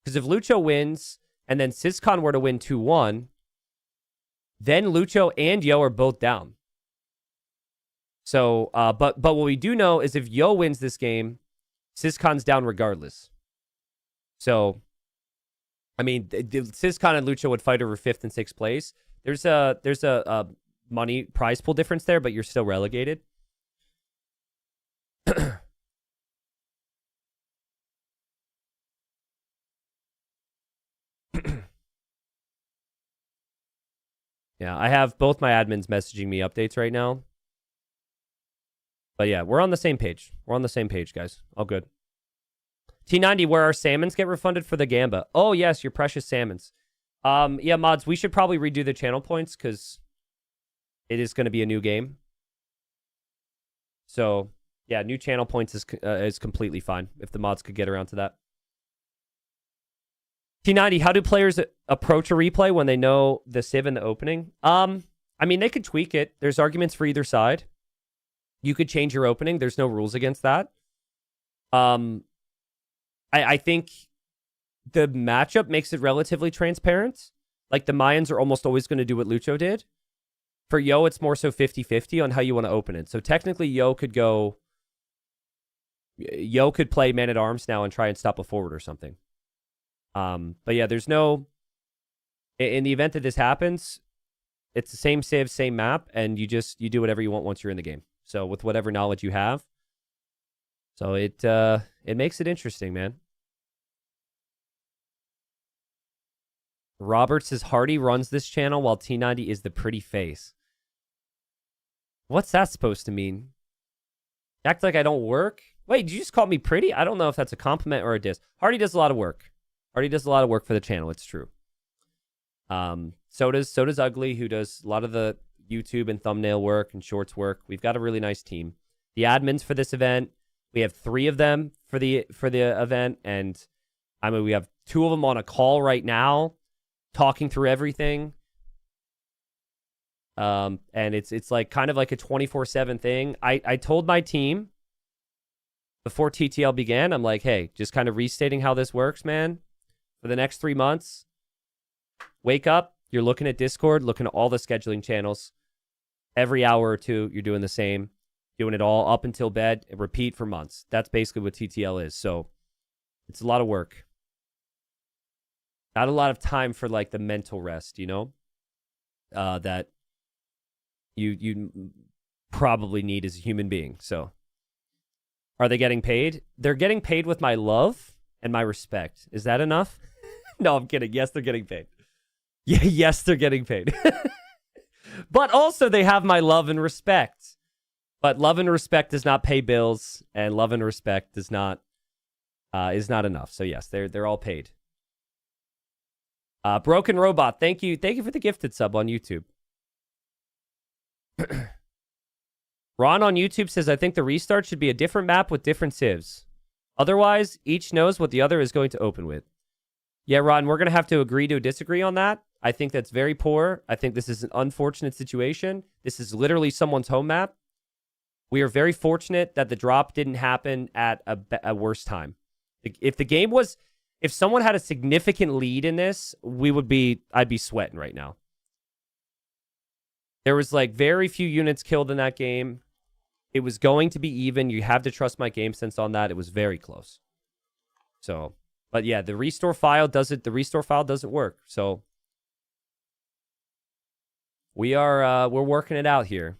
G: Because if Lucho wins and then Syscon were to win 2-1, then Lucho and Yo are both down. So, but what we do know is if Yo wins this game, Syscon's down regardless. So, I mean, Syscon and Lucho would fight over 5th and 6th place. There's a money prize pool difference there, but you're still relegated. Yeah, I have both my admins messaging me updates right now. But yeah, we're on the same page. We're on the same page, guys. All good. T90, where our salmons get refunded for the Gamba. Oh, yes, your precious salmons. Yeah, mods, we should probably redo the channel points because it is going to be a new game. So, yeah, new channel points is completely fine if the mods could get around to that. T90, how do players approach a replay when they know the civ in the opening? I mean, they could tweak it. There's arguments for either side. You could change your opening. There's no rules against that. I think the matchup makes it relatively transparent. Like, the Mayans are almost always going to do what Lucho did. For Yo, it's more so 50-50 on how you want to open it. So, technically, Yo could play Man-at-Arms now and try and stop a forward or something. But yeah, there's no... In the event that this happens, it's the same civ, same map, and you do whatever you want once you're in the game. So with whatever knowledge you have. So it makes it interesting, man. Robert says Hardy runs this channel while T90 is the pretty face. What's that supposed to mean? Act like I don't work? Wait, did you just call me pretty? I don't know if that's a compliment or a diss. Hardy does a lot of work. Hardy does a lot of work for the channel. It's true. So does Ugly, who does a lot of the YouTube and thumbnail work and shorts work. We've got a really nice team. The admins for this event, we have 3 of them for the event, and I mean we have 2 of them on a call right now, talking through everything. And it's like kind of like a 24/7 thing. I told my team before TTL began, I'm like, hey, just kind of restating how this works, man. For the next 3 months, wake up, you're looking at Discord, looking at all the scheduling channels. Every hour or 2, you're doing the same, doing it all up until bed, and repeat for months. That's basically what TTL is. So it's a lot of work. Not a lot of time for like the mental rest, you know, that you probably need as a human being. So are they getting paid? They're getting paid with my love and my respect. Is that enough? No, I'm kidding. Yes, they're getting paid. Yeah, yes, they're getting paid. But also they have my love and respect. But love and respect does not pay bills, and love and respect is not enough. So yes, they're all paid. Broken Robot, thank you for the gifted sub on YouTube. Ron on YouTube says, I think the restart should be a different map with different civs. Otherwise, each knows what the other is going to open with. Yeah, Ron, we're going to have to agree to disagree on that. I think that's very poor. I think this is an unfortunate situation. This is literally someone's home map. We are very fortunate that the drop didn't happen at a worse time. If someone had a significant lead in this, I'd be sweating right now. There was like very few units killed in that game. It was going to be even. You have to trust my game sense on that. It was very close. So, but yeah, the restore file doesn't work. So we're working it out here.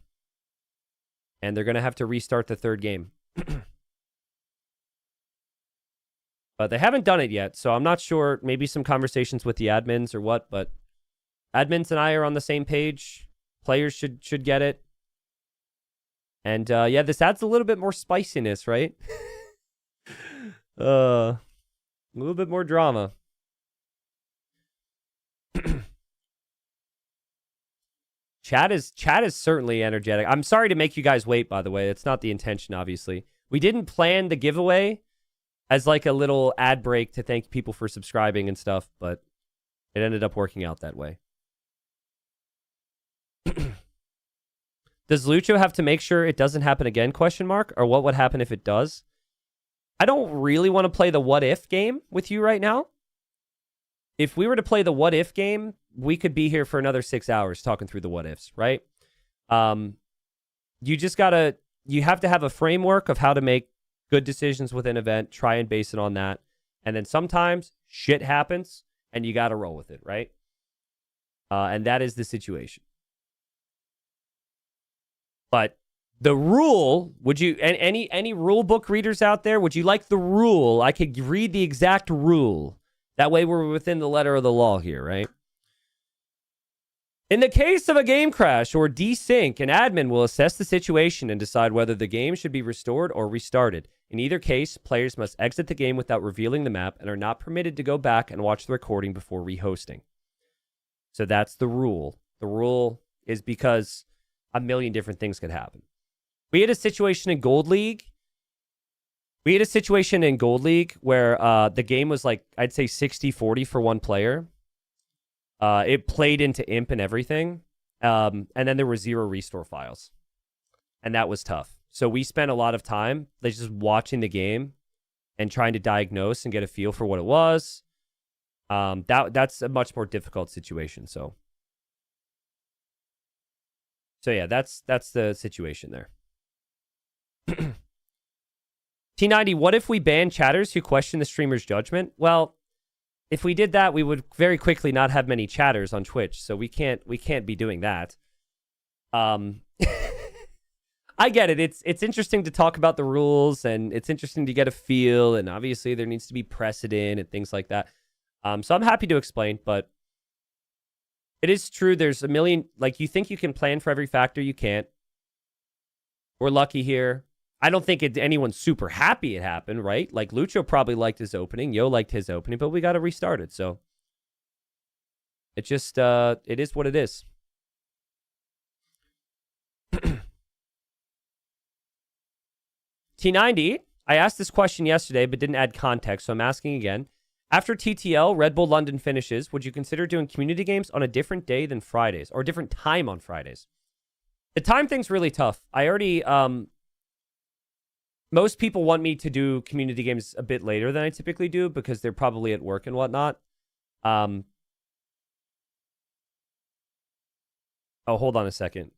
G: And they're going to have to restart the 3rd game. But they haven't done it yet, so I'm not sure. Maybe some conversations with the admins or what, but admins and I are on the same page. Players should get it. And yeah, this adds a little bit more spiciness, right? A little bit more drama. Chat is certainly energetic. I'm sorry to make you guys wait, by the way. It's not the intention, obviously. We didn't plan the giveaway as like a little ad break to thank people for subscribing and stuff, but it ended up working out that way. Does Lucho have to make sure it doesn't happen again, ? Or what would happen if it does? I don't really want to play the what if game with you right now. If we were to play the what if game, we could be here for another 6 hours talking through the what ifs, right? You have to have a framework of how to make good decisions with an event, try and base it on that. And then sometimes shit happens and you got to roll with it, right? And that is the situation. But the rule, any rule book readers out there, would you like the rule? I could read the exact rule. That way we're within the letter of the law here, right? In the case of a game crash or desync, an admin will assess the situation and decide whether the game should be restored or restarted. In either case, players must exit the game without revealing the map and are not permitted to go back and watch the recording before rehosting. So that's the rule. The rule is because a million different things could happen. We had a situation in Gold League. Where the game was like, I'd say 60-40 for one player. It played into imp and everything. And then there were 0 restore files. And that was tough. So we spent a lot of time just watching the game and trying to diagnose and get a feel for what it was. That's a much more difficult situation. So yeah, that's the situation there. T90, what if we ban chatters who question the streamer's judgment? Well, if we did that, we would very quickly not have many chatters on Twitch, so we can't be doing that. I get it. It's interesting to talk about the rules, and it's interesting to get a feel, and obviously there needs to be precedent and things like that. So I'm happy to explain, but it is true. There's a million, like, you think you can plan for every factor, you can't. We're lucky here. I don't think anyone's super happy it happened, right? Like, Lucho probably liked his opening. Yo liked his opening, but we got to restart it, so It just, it is what it is. T90, I asked this question yesterday, but didn't add context, so I'm asking again. After TTL, Red Bull London finishes, would you consider doing community games on a different day than Fridays, or a different time on Fridays? The time thing's really tough. I already, most people want me to do community games a bit later than I typically do because they're probably at work and whatnot. Oh, hold on a second.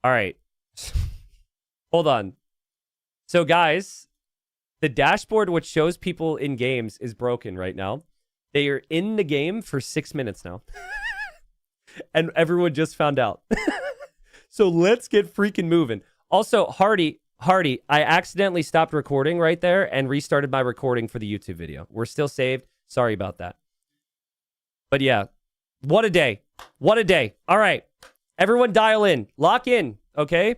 G: All right. Hold on. So, guys, the dashboard which shows people in games is broken right now. They are in the game for 6 minutes now. And everyone just found out. So let's get freaking moving. Also, Hardy, I accidentally stopped recording right there and restarted my recording for the YouTube video. We're still saved. Sorry about that. But yeah, what a day. What a day. All right. Everyone dial in. Lock in, okay?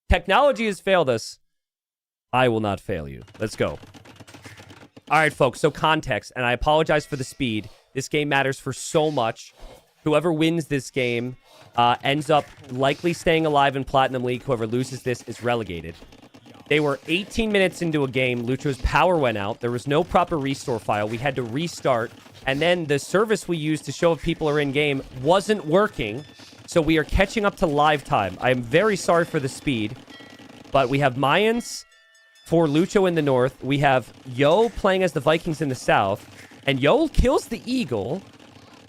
G: Technology has failed us. I will not fail you. Let's go. All right, folks. So context, and I apologize for the speed. This game matters for so much. Whoever wins this game ends up likely staying alive in Platinum League. Whoever loses this is relegated. They were 18 minutes into a game. Lucho's power went out. There was no proper restore file. We had to restart. And then the service we used to show if people are in game wasn't working. So we are catching up to live time. I am very sorry for the speed. But we have Mayans for Lucho in the north. We have Yo playing as the Vikings in the south. And Yo kills the Eagle,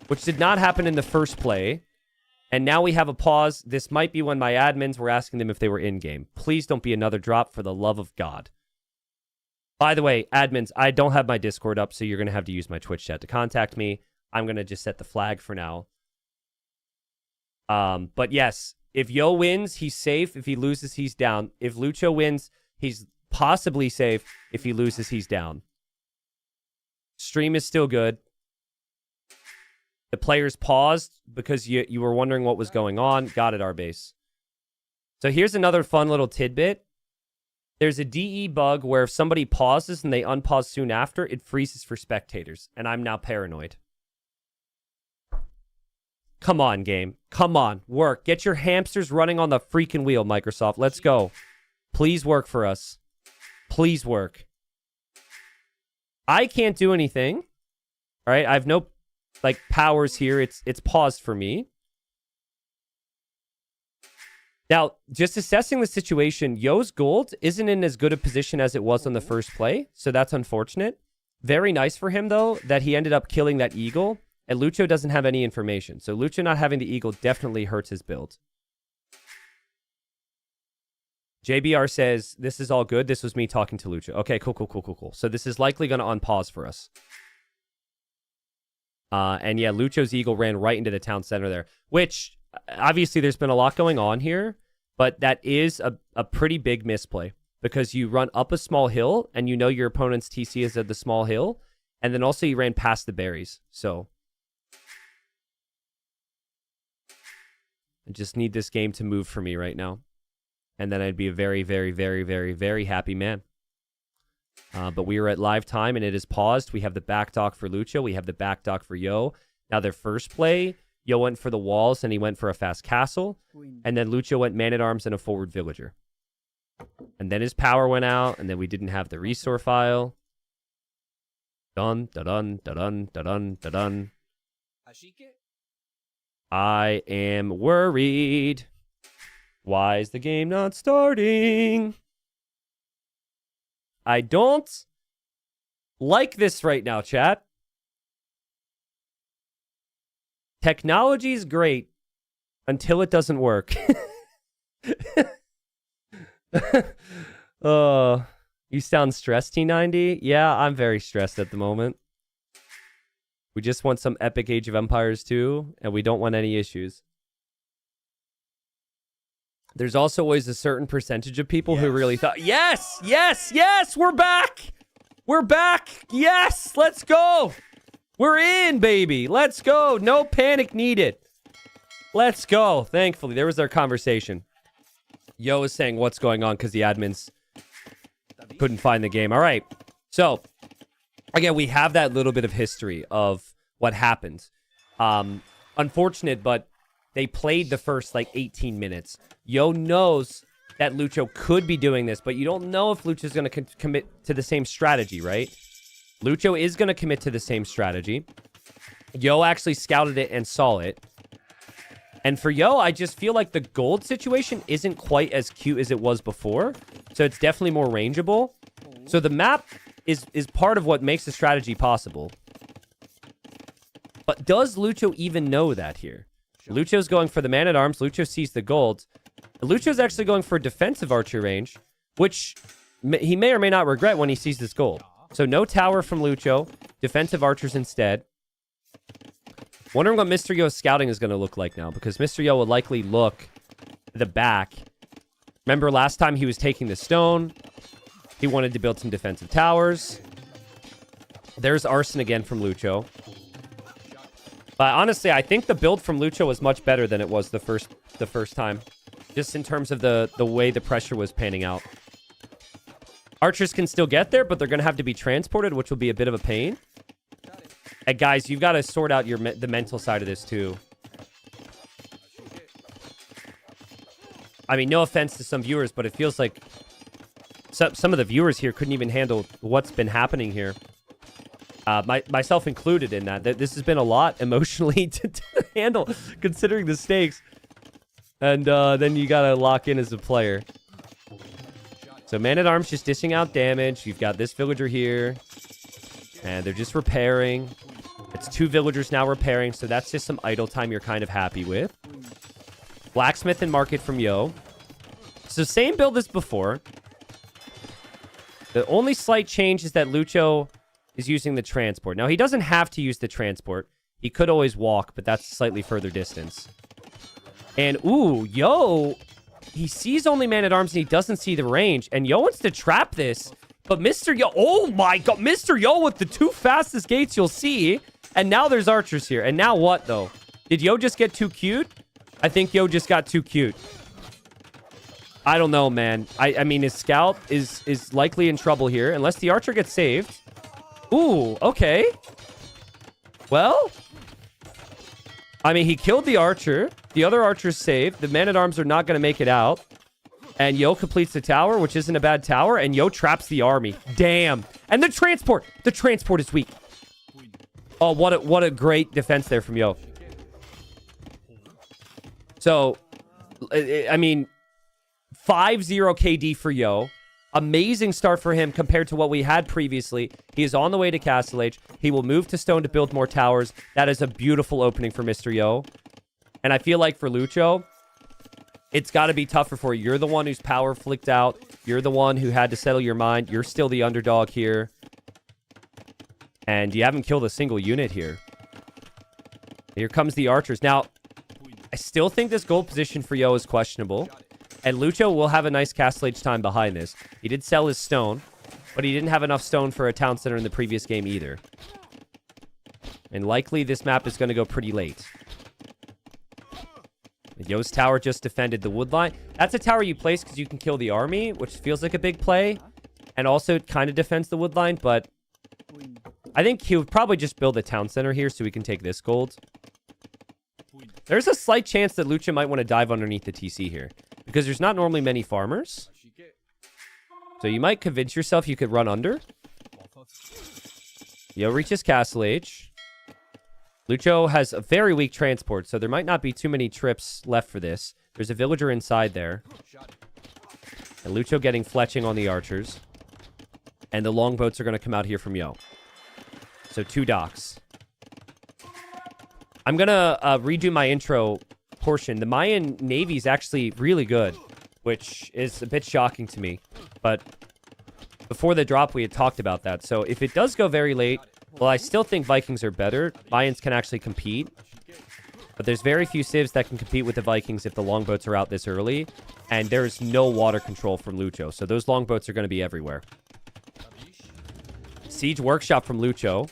G: which did not happen in the first play. And now we have a pause. This might be when my admins were asking them if they were in-game. Please don't be another drop for the love of God. By the way, admins, I don't have my Discord up, so you're going to have to use my Twitch chat to contact me. I'm going to just set the flag for now. But yes, if Yo wins, he's safe. If he loses, he's down. If Lucho wins, he's possibly safe. If he loses, he's down. Stream is still good. The players paused because you were wondering what was going on. Got it, Arbase. So here's another fun little tidbit. There's a DE bug where if somebody pauses and they unpause soon after, it freezes for spectators. And I'm now paranoid. Come on, game. Come on. Work. Get your hamsters running on the freaking wheel, Microsoft. Let's go. Please work for us. Please work. I can't do anything. All right. I have no powers here. It's paused for me. Now, just assessing the situation, Yo's gold isn't in as good a position as it was on the first play, so that's unfortunate. Very nice for him, though, that he ended up killing that Eagle, and Lucho doesn't have any information. So Lucho not having the Eagle definitely hurts his build. JBR says, this is all good. This was me talking to Lucho. Okay, cool. So this is likely going to unpause for us. And yeah, Lucho's Eagle ran right into the town center there, which obviously there's been a lot going on here, but that is a pretty big misplay because you run up a small hill and you know your opponent's TC is at the small hill. And then also you ran past the berries. So I just need this game to move for me right now. And then I'd be a very, very, very, very, very happy man. But we are at live time and it is paused. We have the back dock for Lucho. We have the back dock for Yo. Now their first play, Yo went for the walls and he went for a fast castle. And then Lucho went man-at-arms and a forward villager. And then his power went out and then we didn't have the restore file. Dun, da-dun, da-dun, da-dun, da-dun. I am worried. Why is the game not starting? I don't like this right now, chat. Technology is great until it doesn't work. You sound stressed, T90? Yeah, I'm very stressed at the moment. We just want some epic Age of Empires 2, and we don't want any issues. There's also always a certain percentage of people who really thought, yes, we're back. We're back. Yes, let's go. We're in, baby. Let's go. No panic needed. Let's go. Thankfully, there was our conversation. Yo is saying what's going on because the admins couldn't find the game. All right. So, again, we have that little bit of history of what happened. Unfortunate, but they played the first, like, 18 minutes. Yo knows that Lucho could be doing this, but you don't know if Lucho's going to commit to the same strategy, right? Lucho is going to commit to the same strategy. Yo actually scouted it and saw it. And for Yo, I just feel like the gold situation isn't quite as cute as it was before. So it's definitely more rangeable. So the map is part of what makes the strategy possible. But does Lucho even know that here? Lucho's going for the man-at-arms. Lucho sees the gold. Lucho's actually going for defensive archer range, which he may or may not regret when he sees this gold. So no tower from Lucho. Defensive archers instead. Wondering what Mr. Yo's scouting is going to look like now, because Mr. Yo will likely look the back. Remember last time he was taking the stone. He wanted to build some defensive towers. There's arson again from Lucho. But honestly, I think the build from Lucho was much better than it was the first time. Just in terms of the way the pressure was panning out. Archers can still get there, but they're going to have to be transported, which will be a bit of a pain. And guys, you've got to sort out the mental side of this too. I mean, no offense to some viewers, but it feels like some of the viewers here couldn't even handle what's been happening here. Myself included in that. This has been a lot emotionally to handle, considering the stakes. And then you got to lock in as a player. So man-at-arms just dishing out damage. You've got this villager here. And they're just repairing. It's 2 villagers now repairing, so that's just some idle time you're kind of happy with. Blacksmith and market from Yo. So same build as before. The only slight change is that Lucho is using the transport. Now, he doesn't have to use the transport. He could always walk, but that's slightly further distance. And, ooh, Yo, he sees only man-at-arms and he doesn't see the range. And Yo wants to trap this. But Mr. Yo, oh my god, Mr. Yo with the 2 fastest gates you'll see. And now there's archers here. And now what, though? Did Yo just get too cute? I think Yo just got too cute. I don't know, man. I mean, his scout is likely in trouble here. Unless the archer gets saved. Ooh, okay. Well, I mean, he killed the archer. The other archer's saved. The man-at-arms are not going to make it out. And Yo completes the tower, which isn't a bad tower. And Yo traps the army. Damn. And the transport. The transport is weak. Oh, what a great defense there from Yo. So, I mean, 5-0 KD for Yo. Amazing start for him compared to what we had previously. He is on the way to Castle Age. He will move to stone to build more towers. That is a beautiful opening for Mr. Yo. And I feel like for Lucho, it's got to be tougher for you. You're the one who's power flicked out. You're the one who had to settle your mind. You're still the underdog here. And you haven't killed a single unit here. Here comes the archers. Now, I still think this gold position for Yo is questionable. And Lucho will have a nice Castle Age time behind this. He did sell his stone, but he didn't have enough stone for a town center in the previous game either. And likely this map is going to go pretty late. Yo's tower just defended the wood line. That's a tower you place because you can kill the army, which feels like a big play. And also it kind of defends the wood line, but I think he would probably just build a town center here so we can take this gold. There's a slight chance that Lucha might want to dive underneath the TC here because there's not normally many farmers. So you might convince yourself you could run under. Yo reaches Castle Age. Lucho has a very weak transport, so there might not be too many trips left for this. There's a villager inside there. And Lucho getting fletching on the archers. And the longboats are going to come out here from Yo. So 2 docks. I'm going to redo my intro portion. The Mayan Navy is actually really good, which is a bit shocking to me. But before the drop, we had talked about that. So if it does go very late, well, I still think Vikings are better. Mayans can actually compete. But there's very few civs that can compete with the Vikings if the longboats are out this early. And there's no water control from Lucho. So those longboats are going to be everywhere. Siege Workshop from Lucho.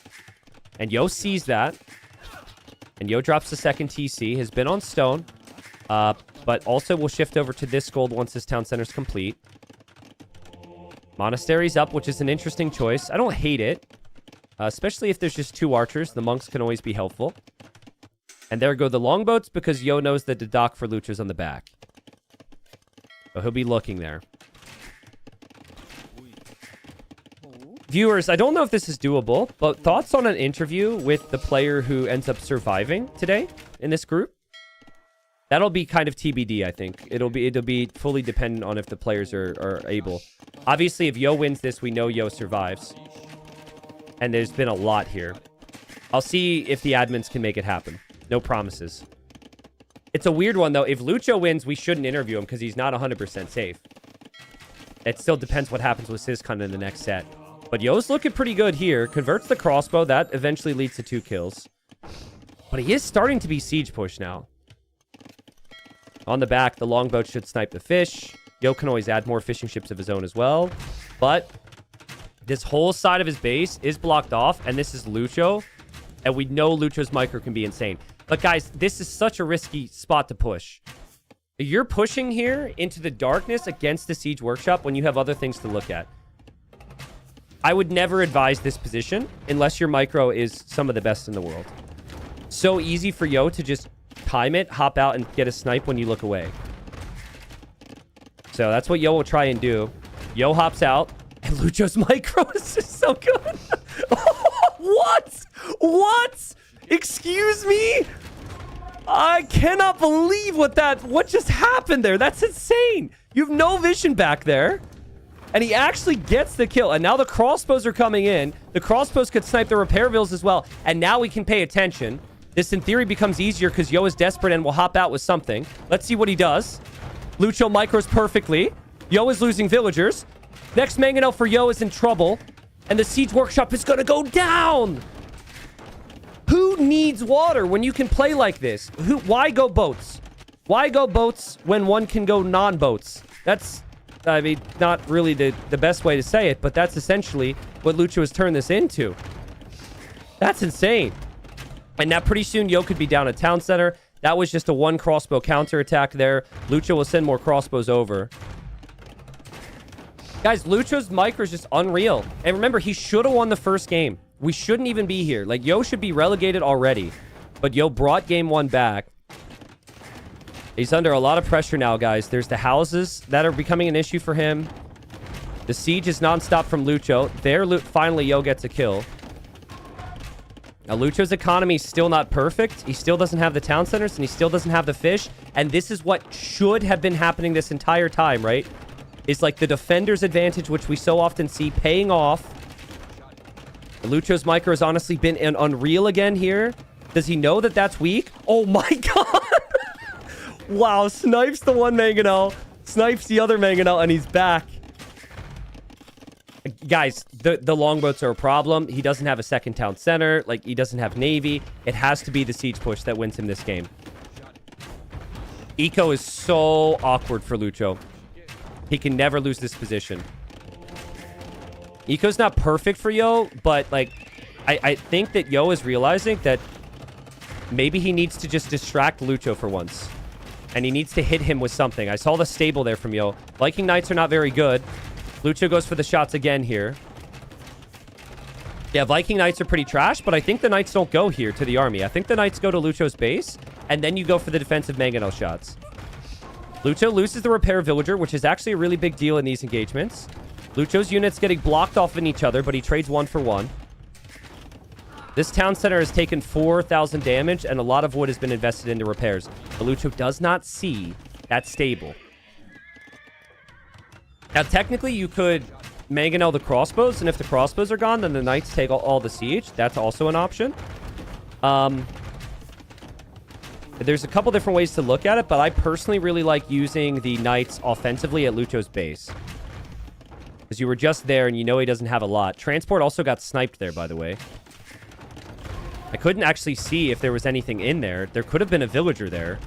G: And Yo sees that. And Yo drops the second TC. Has been on stone. But also will shift over to this gold once this town center is complete. Monastery's up, which is an interesting choice. I don't hate it. Especially if there's just 2 archers. The monks can always be helpful. And there go the longboats because Yo knows that the dock for Lucho's on the back. So he'll be looking there. Viewers, I don't know if this is doable, but thoughts on an interview with the player who ends up surviving today in this group? That'll be kind of TBD, I think. It'll be fully dependent on if the players are able. Obviously, if Yo wins this, we know Yo survives. And there's been a lot here. I'll see if the admins can make it happen. No promises. It's a weird one, though. If Lucho wins, we shouldn't interview him because he's not 100% safe. It still depends what happens with Syscon in the next set. But Yo's looking pretty good here. Converts the crossbow. That eventually leads to 2 kills. But he is starting to be siege push now. On the back, the longboat should snipe the fish. Yo can always add more fishing ships of his own as well. But this whole side of his base is blocked off. And this is Lucho. And we know Lucho's micro can be insane. But guys, this is such a risky spot to push. You're pushing here into the darkness against the siege workshop when you have other things to look at. I would never advise this position unless your micro is some of the best in the world. So easy for Yo to just time it, hop out, and get a snipe when you look away. So that's what Yo will try and do. Yo hops out, and Lucho's micro is just so good. What? What? Excuse me? I cannot believe what just happened there. That's insane. You have no vision back there. And he actually gets the kill. And now the crossbows are coming in. The crossbows could snipe the repair vills as well. And now we can pay attention. This, in theory, becomes easier because Yo is desperate and will hop out with something. Let's see what he does. Lucho micros perfectly. Yo is losing villagers. Next mangonel for Yo is in trouble. And the siege workshop is going to go down. Who needs water when you can play like this? Why go boats? Why go boats when one can go non-boats? That's... I mean, not really the best way to say it, but that's essentially what Lucho has turned this into. That's insane. And now pretty soon Yo could be down at town center. That was just a 1 crossbow counterattack there. Lucho will send more crossbows over. Guys, Lucho's micro is just unreal. And remember, he should have won the first game. We shouldn't even be here. Like, Yo should be relegated already. But Yo brought game 1 back. He's under a lot of pressure now, guys. There's the houses that are becoming an issue for him. The siege is nonstop from Lucho. There, finally, Yo gets a kill. Now, Lucho's economy is still not perfect. He still doesn't have the town centers, and he still doesn't have the fish. And this is what should have been happening this entire time, right? It's like the defender's advantage, which we so often see paying off. Lucho's micro has honestly been unreal again here. Does he know that that's weak? Oh, my God. Wow, snipes the one mangonel, snipes the other mangonel, and he's back. Guys, the longboats are a problem. He doesn't have a second town center. Like, he doesn't have navy. It has to be the siege push that wins him this game. Eco is so awkward for Lucho. He can never lose this position. Eco's not perfect for Yo, but, like, I think that Yo is realizing that maybe he needs to just distract Lucho for once. And he needs to hit him with something. I saw the stable there from Yo. Viking Knights are not very good. Lucho goes for the shots again here. Yeah, Viking Knights are pretty trash, but I think the Knights don't go here to the army. I think the Knights go to Lucho's base, and then you go for the defensive mangonel shots. Lucho loses the repair villager, which is actually a really big deal in these engagements. Lucho's units getting blocked off in each other, but he trades 1 for 1. This town center has taken 4,000 damage, and a lot of wood has been invested into repairs. But Lucho does not see that stable. Now, technically, you could mangonel the crossbows, and if the crossbows are gone, then the knights take all the siege. That's also an option. There's a couple different ways to look at it, but I personally really like using the knights offensively at Lucho's base. Because you were just there, and you know he doesn't have a lot. Transport also got sniped there, by the way. I couldn't actually see if there was anything in there. There could have been a villager there.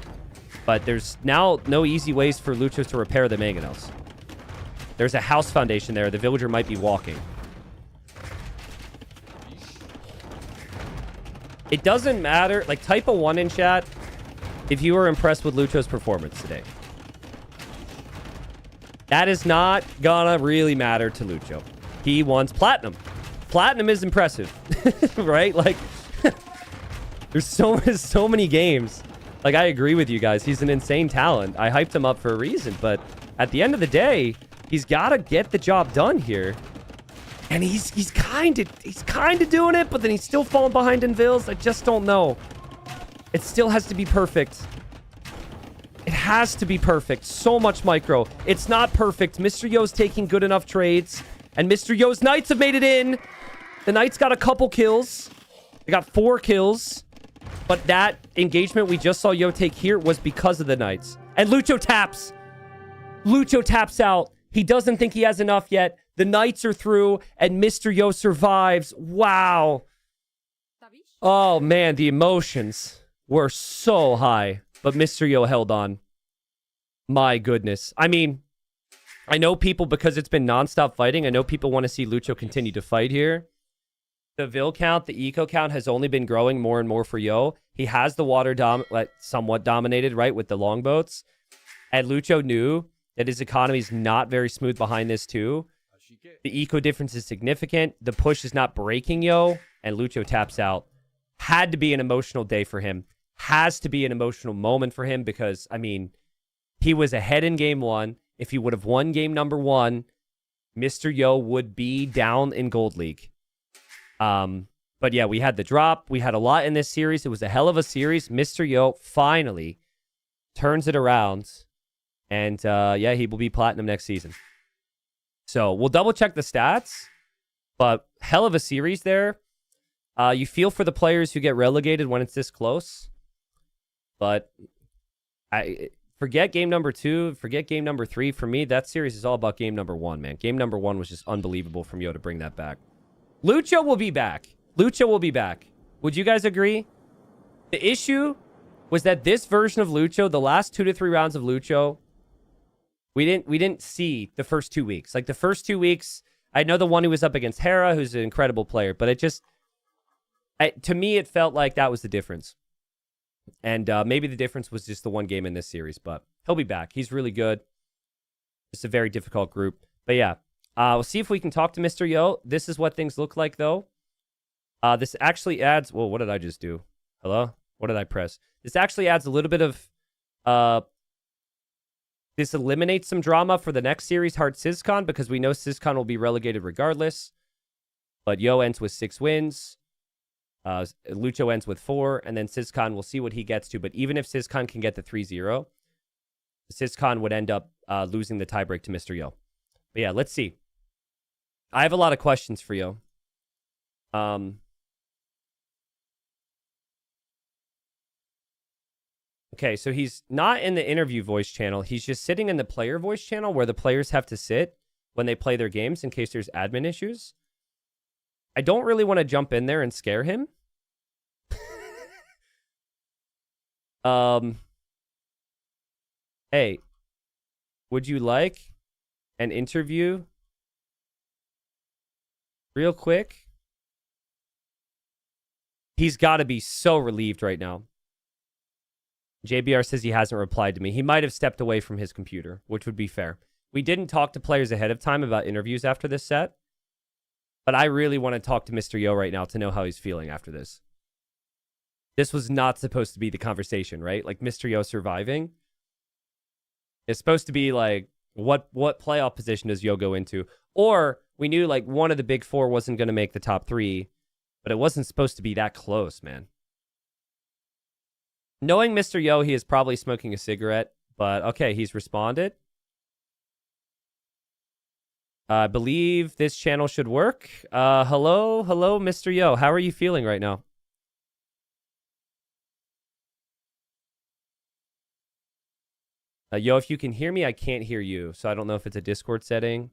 G: But there's now no easy ways for Luchos to repair the mangonels. There's a house foundation there. The villager might be walking. It doesn't matter. Like, type a 1 in chat if you were impressed with Lucho's performance today. That is not gonna really matter to Lucho. He wants platinum. Platinum is impressive, right? Like, there's so many games. Like, I agree with you guys. He's an insane talent. I hyped him up for a reason, but at the end of the day, he's got to get the job done here. And he's kind of doing it, but then he's still falling behind in Vils. I just don't know. It still has to be perfect. It has to be perfect. So much micro. It's not perfect. Mr. Yo's taking good enough trades. And Mr. Yo's Knights have made it in. The Knights got a couple kills. They got 4 kills. But that engagement we just saw Yo take here was because of the Knights. And Lucho taps. Lucho taps out. He doesn't think he has enough yet. The Knights are through. And Mr. Yo survives. Wow. Oh, man. The emotions were so high. But Mr. Yo held on. My goodness. I mean, I know people, because it's been nonstop fighting, I know people want to see Lucho continue to fight here. The Vil count, the eco count has only been growing more and more for Yo. He has the water somewhat dominated, right, with the longboats. And Lucho knew that his economy is not very smooth behind this too. The eco difference is significant. The push is not breaking Yo. And Lucho taps out. Had to be an emotional day for him. Has to be an emotional moment for him because, I mean, he was ahead in game 1. If he would have won game number 1, Mr. Yo would be down in Gold League. But yeah, we had the drop. We had a lot in this series. It was a hell of a series. Mr. Yo finally turns it around. And yeah, he will be platinum next season. So we'll double check the stats. But hell of a series there. You feel for the players who get relegated when it's this close. But I forget game number 2. Forget game number 3. For me, that series is all about game number 1, man. Game number 1 was just unbelievable from Yo to bring that back. Lucho will be back. Lucho will be back. Would you guys agree? The issue was that this version of Lucho, the last 2 to 3 rounds of Lucho, we didn't see the first 2 weeks. Like the first 2 weeks, I know the one who was up against Hera, who's an incredible player, but it just, to me, it felt like that was the difference. And maybe the difference was just the one game in this series, but he'll be back. He's really good. It's a very difficult group. But yeah, we'll see if we can talk to Mr. Yo. This is what things look like, though. This actually adds... Whoa, what did I just do? Hello? What did I press? This actually adds a little bit of... This eliminates some drama for the next series, Hart Syscon, because we know Syscon will be relegated regardless. But Yo ends with 6 wins. Lucho ends with 4, and then Syscon, we'll see what he gets to. But even if Syscon can get the 3-0, Syscon would end up losing the tiebreak to Mr. Yo. But yeah, let's see. I have a lot of questions for Yo. Okay, so he's not in the interview voice channel. He's just sitting in the player voice channel where the players have to sit when they play their games in case there's admin issues. I don't really want to jump in there and scare him. Hey, would you like an interview real quick? He's got to be so relieved right now. JBR says he hasn't replied to me. He might have stepped away from his computer, which would be fair. We didn't talk to players ahead of time about interviews after this set. But I really want to talk to Mr. Yo right now to know how he's feeling after this. This was not supposed to be the conversation, right? Like Mr. Yo surviving. It's supposed to be like, what playoff position does Yo go into? Or we knew like one of the big 4 wasn't going to make the top 3. But it wasn't supposed to be that close, man. Knowing Mr. Yo, he is probably smoking a cigarette. But okay, he's responded. I believe this channel should work. Hello, Mr. Yo. How are you feeling right now? Yo, if you can hear me, I can't hear you. So I don't know if it's a Discord setting.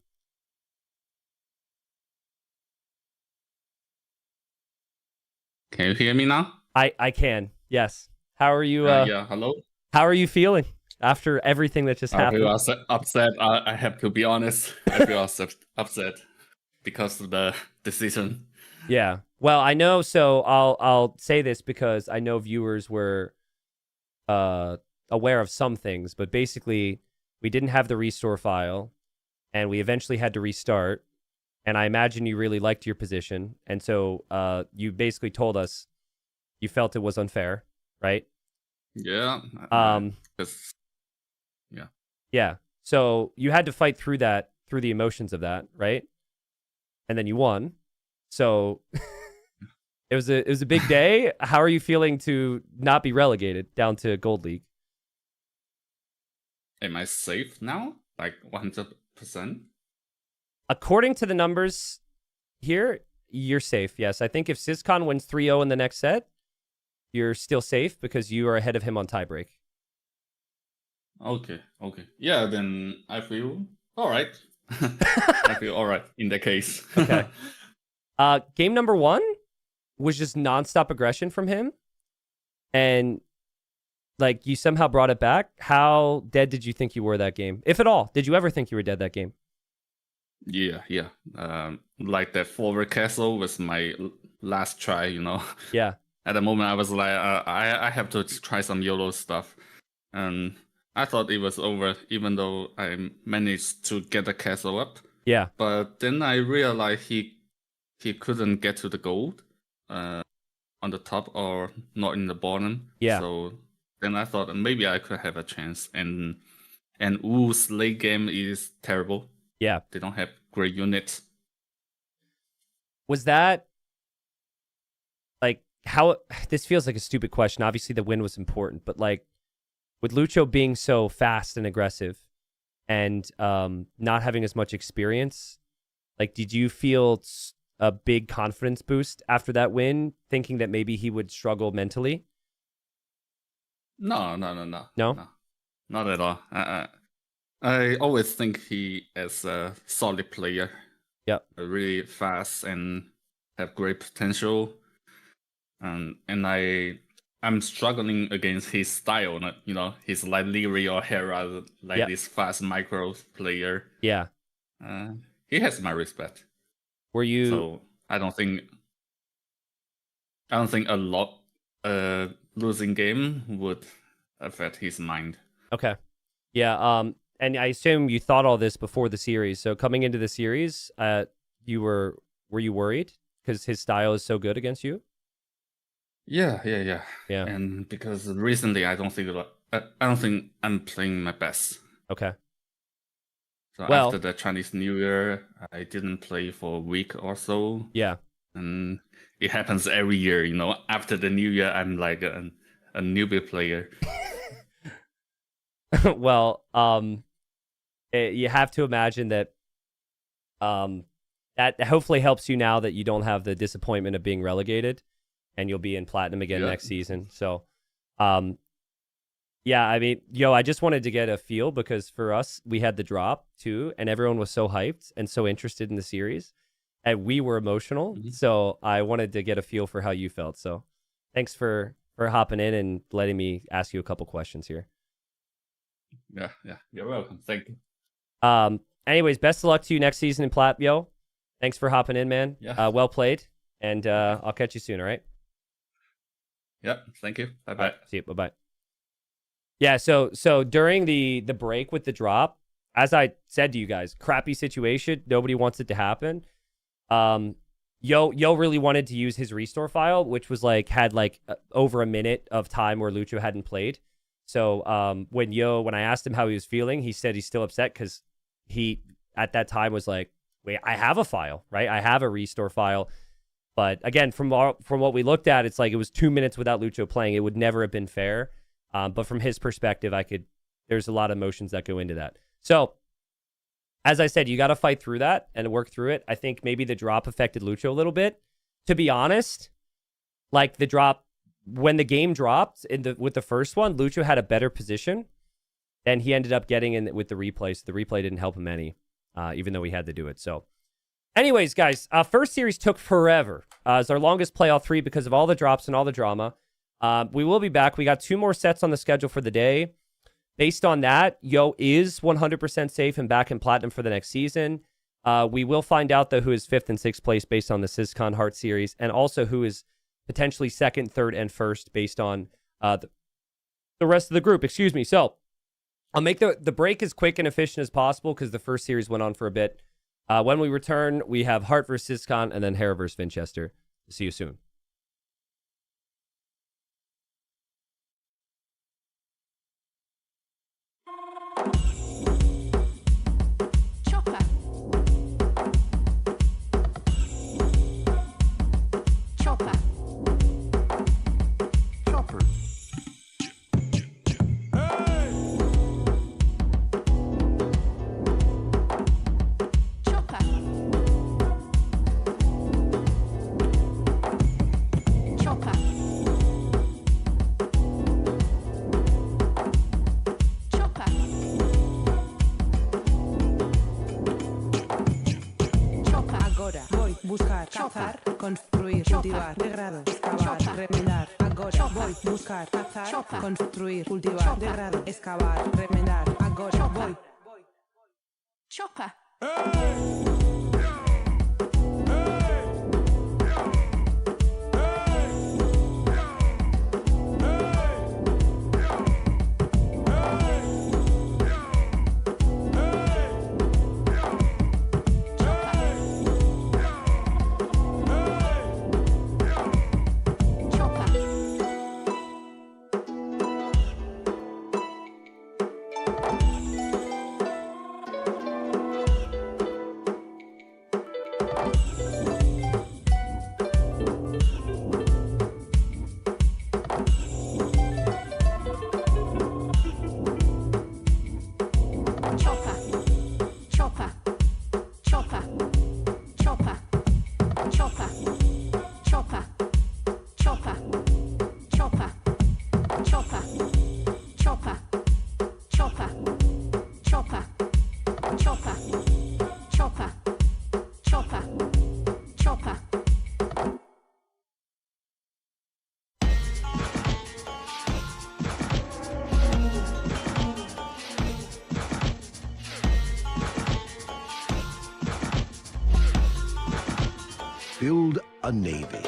L: Can you hear me now?
G: I can, yes. How are you?
L: Yeah, hello.
G: How are you feeling after everything that just happened?
L: I feel upset. I have to be honest. I feel upset because of the decision.
G: Yeah. Well, I know. So I'll say this because I know viewers were aware of some things, but basically we didn't have the restore file. and we eventually had to restart. And I imagine you really liked your position, and so you basically told us you felt it was unfair, right?
L: Yeah. Yeah.
G: Yeah. So you had to fight through the emotions of that, right? And then you won. So it was a big day. How are you feeling to not be relegated down to Gold League?
L: Am I safe now? Like 100%?
G: According to the numbers here, you're safe. Yes, I think if Syscon wins 3-0 in the next set, you're still safe because you are ahead of him on tiebreak.
L: Okay. Yeah, then I feel all right. I feel all right in that case.
G: Okay. Game number 1 was just nonstop aggression from him. And like you somehow brought it back. How dead did you think you were that game? If at all, did you ever think you were dead that game?
L: Yeah. Like that forward castle was my last try,
G: Yeah.
L: At the moment, I was like, I have to try some YOLO stuff. And I thought it was over, even though I managed to get the castle up.
G: Yeah.
L: But then I realized he couldn't get to the gold on the top or not in the bottom.
G: Yeah.
L: So then I thought maybe I could have a chance. And Wu's late game is terrible.
G: Yeah.
L: They don't have great units.
G: Was that like how this feels like a stupid question. Obviously the win was important, but like with Lucho being so fast and aggressive and not having as much experience, like did you feel a big confidence boost after that win, thinking that maybe he would struggle mentally?
L: No. Not at all. I always think he is a solid player.
G: Yep.
L: Really fast and have great potential. And I'm struggling against his style. He's like Leary or Hera, like this fast micro player.
G: Yeah.
L: He has my respect.
G: Were you?
L: So I don't think a lot losing game would affect his mind.
G: Okay. Yeah. And I assume you thought all this before the series. So coming into the series, were you worried because his style is so good against you?
L: Yeah.
G: Yeah.
L: And because recently I don't think I'm playing my best.
G: Okay.
L: So after the Chinese New Year, I didn't play for a week or so.
G: Yeah.
L: And it happens every year, After the New Year, I'm like a newbie player.
G: Well, you have to imagine that that hopefully helps you now that you don't have the disappointment of being relegated and you'll be in platinum again next season. So, yeah, I mean, I just wanted to get a feel because for us, we had the drop too, and everyone was so hyped and so interested in the series, and we were emotional. Mm-hmm. So I wanted to get a feel for how you felt. So thanks for hopping in and letting me ask you a couple questions here.
L: Yeah, you're welcome. Thank you.
G: Anyways, best of luck to you next season in Plat, yo. Thanks for hopping in, man.
L: Yeah.
G: Well played, and I'll catch you soon. All right.
L: Yep. Thank you. Bye bye.
G: Right, see you. Bye bye. Yeah. So during the break with the drop, as I said to you guys, crappy situation. Nobody wants it to happen. Yo really wanted to use his restore file, which was had over a minute of time where Lucho hadn't played. So when I asked him how he was feeling, he said he's still upset because he at that time was like, wait, I have a file, right? I have a restore file. But again, from what we looked at, it's like it was 2 minutes without Lucho playing. It would never have been fair. But from his perspective, there's a lot of emotions that go into that. So as I said, you got to fight through that and work through it. I think maybe the drop affected Lucho a little bit. To be honest, the drop, when the game dropped with the first one, Lucho had a better position than he ended up getting in with the replay. So the replay didn't help him any, even though he had to do it. So anyways, guys, first series took forever. It's our longest playoff 3 because of all the drops and all the drama. We will be back. We got 2 more sets on the schedule for the day. Based on that, Yo is 100% safe and back in platinum for the next season. We will find out, though, who is 5th and 6th place based on the Syscon Hart series, and also who is potentially 2nd, 3rd, and 1st based on the rest of the group. Excuse me. So I'll make the break as quick and efficient as possible because the first series went on for a bit. When we return, we have Hart versus Syscon and then Hera versus Vinchester. See you soon.
I: Chopper. Chopper.
B: Chopper.
I: Chopper. Chopper. Chopper. Chopper.
J: Agora voy buscar, cazar, construir, cultivar, degrado, excavar, remendar. Agora voy buscar, cazar, construir, cultivar, degrado, excavar, remendar. Agora voy.
I: Chopper.
B: Build a navy.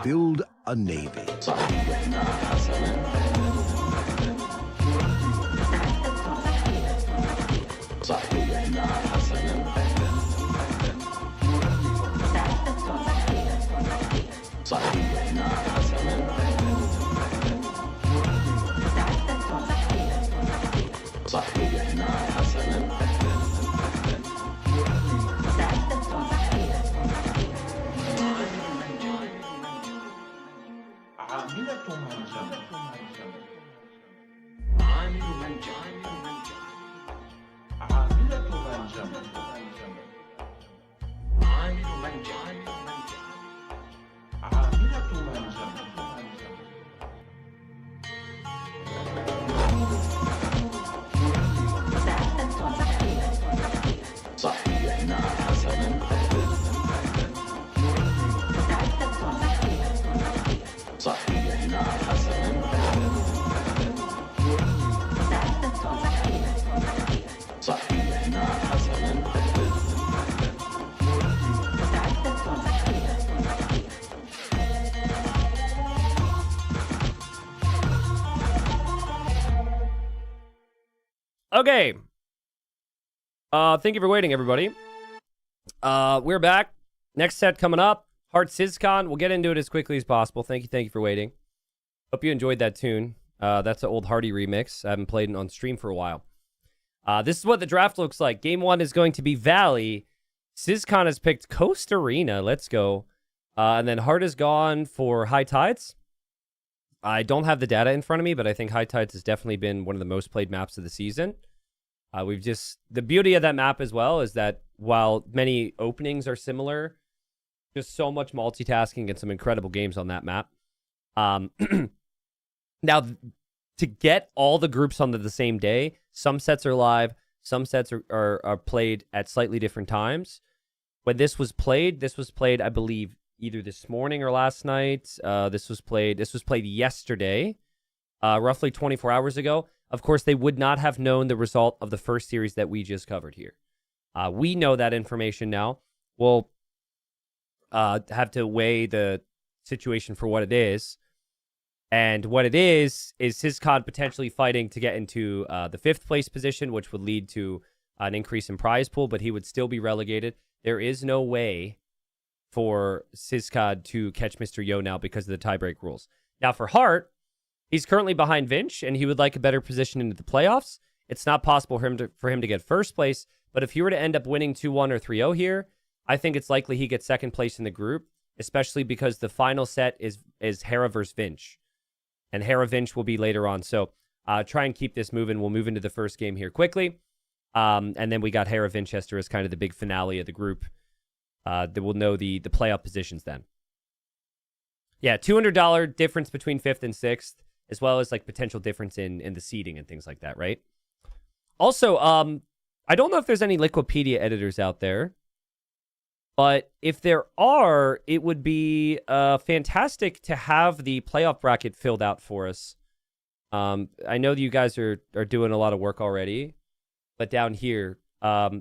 B: Build a navy.
G: Okay. Thank you for waiting, everybody. We're back. Next set coming up. Hart Syscon. We'll get into it as quickly as possible. Thank you for waiting. Hope you enjoyed that tune. That's an old Hardy remix. I haven't played it on stream for a while. This is what the draft looks like. Game 1 is going to be Valley. Syscon has picked Coast Arena. Let's go. And then Hart is gone for High Tides. I don't have the data in front of me, but I think High Tides has definitely been one of the most played maps of the season. The beauty of that map as well is that while many openings are similar, Just so much multitasking and some incredible games on that map. Now, to get all the groups on the same day, some sets are live, some sets are played at slightly different times. When this was played, I believe, either this morning or last night. This was played yesterday, roughly 24 hours ago. Of course, they would not have known the result of the first series that we just covered here. We know that information now. We'll have to weigh the situation for what it is. And what it is Syscon potentially fighting to get into the 5th place position, which would lead to an increase in prize pool, but he would still be relegated. There is no way for Syscon to catch Mr. Yo now because of the tiebreak rules. Now, for Hart, he's currently behind Vinch, and he would like a better position into the playoffs. It's not possible for him to get first place, but if he were to end up winning 2-1 or 3-0 here, I think it's likely he gets second place in the group, especially because the final set is Hera versus Vinch. And Hera Vinch will be later on. So try and keep this moving. We'll move into the first game here quickly. And then we got Hera Vinchester as kind of the big finale of the group. That we'll know the playoff positions then. Yeah, $200 difference between 5th and 6th, as well as like potential difference in the seeding and things like that, right? Also, I don't know if there's any Liquipedia editors out there, but if there are, it would be fantastic to have the playoff bracket filled out for us. I know that you guys are doing a lot of work already, but down here,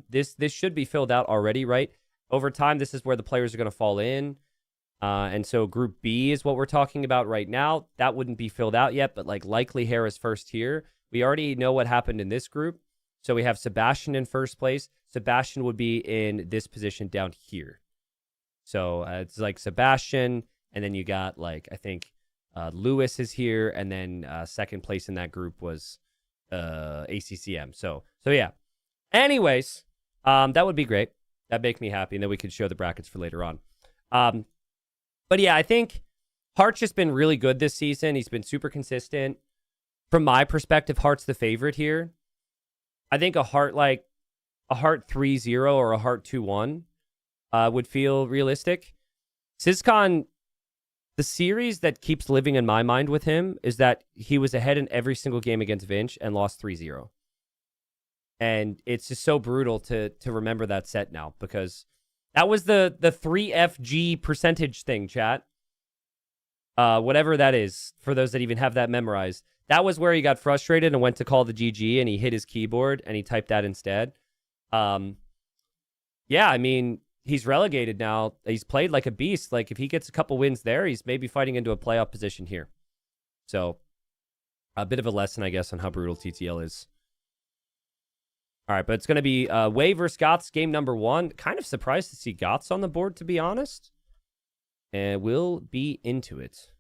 G: this should be filled out already, right? Over time, this is where the players are going to fall in. And so Group B is what we're talking about right now. That wouldn't be filled out yet, but like likely Hera's first here. We already know what happened in this group. So we have Sebastian in first place. Sebastian would be in this position down here. So it's like Sebastian, and then you got like, I think Lewis is here, and then second place in that group was ACCM. So yeah. Anyways, that would be great. That'd make me happy, and then we could show the brackets for later on. But yeah, I think Hart's just been really good this season. He's been super consistent. From my perspective, Hart's the favorite here. I think a Hart 3-0 or a Hart 2-1 would feel realistic. Syscon, the series that keeps living in my mind with him is that he was ahead in every single game against Vinch and lost 3-0. And it's just so brutal to remember that set now, because that was the 3FG percentage thing, chat. Whatever that is, for those that even have that memorized. That was where he got frustrated and went to call the GG, and he hit his keyboard, and he typed that instead. Yeah, I mean, he's relegated now. He's played like a beast. Like, if he gets a couple wins there, he's maybe fighting into a playoff position here. So, a bit of a lesson, I guess, on how brutal TTL is. All right, but it's going to be Wei versus Gots, game number 1. Kind of surprised to see Gots on the board, to be honest. And we'll be into it.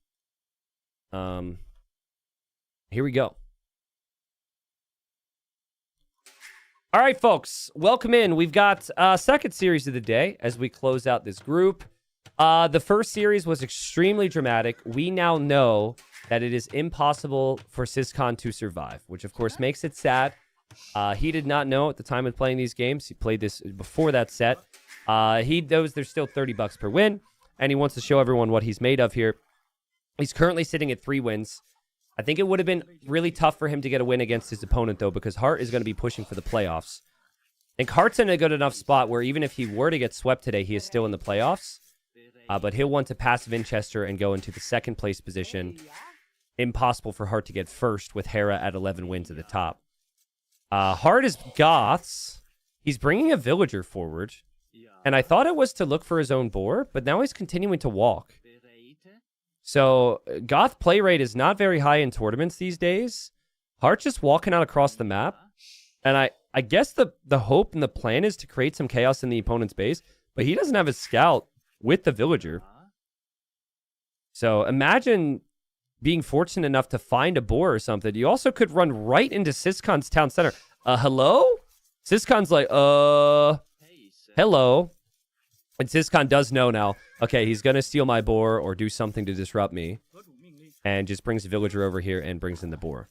G: Here we go. All right, folks, welcome in. We've got second series of the day as we close out this group. The first series was extremely dramatic. We now know that it is impossible for Syscon to survive, which of course makes it sad. He did not know at the time of playing these games. He played this before that set. He knows there's still $30 per win, and he wants to show everyone what he's made of here. He's currently sitting at 3 wins. I think it would have been really tough for him to get a win against his opponent, though, because Hart is going to be pushing for the playoffs. I think Hart's in a good enough spot where even if he were to get swept today, he is still in the playoffs. But he'll want to pass Vinchester and go into the second place position. Impossible for Hart to get first with Hera at 11 wins at the top. Hart is Goths. He's bringing a villager forward. And I thought it was to look for his own boar, but now he's continuing to walk. So, Goth play rate is not very high in tournaments these days. Hart just walking out across the map. And I guess the hope and the plan is to create some chaos in the opponent's base, but he doesn't have a scout with the villager. So, imagine being fortunate enough to find a boar or something. You also could run right into Syscon's town center. Hello? Syscon's like, hello. And Syscon does know now, okay, he's going to steal my boar or do something to disrupt me. And just brings the villager over here and brings in the boar.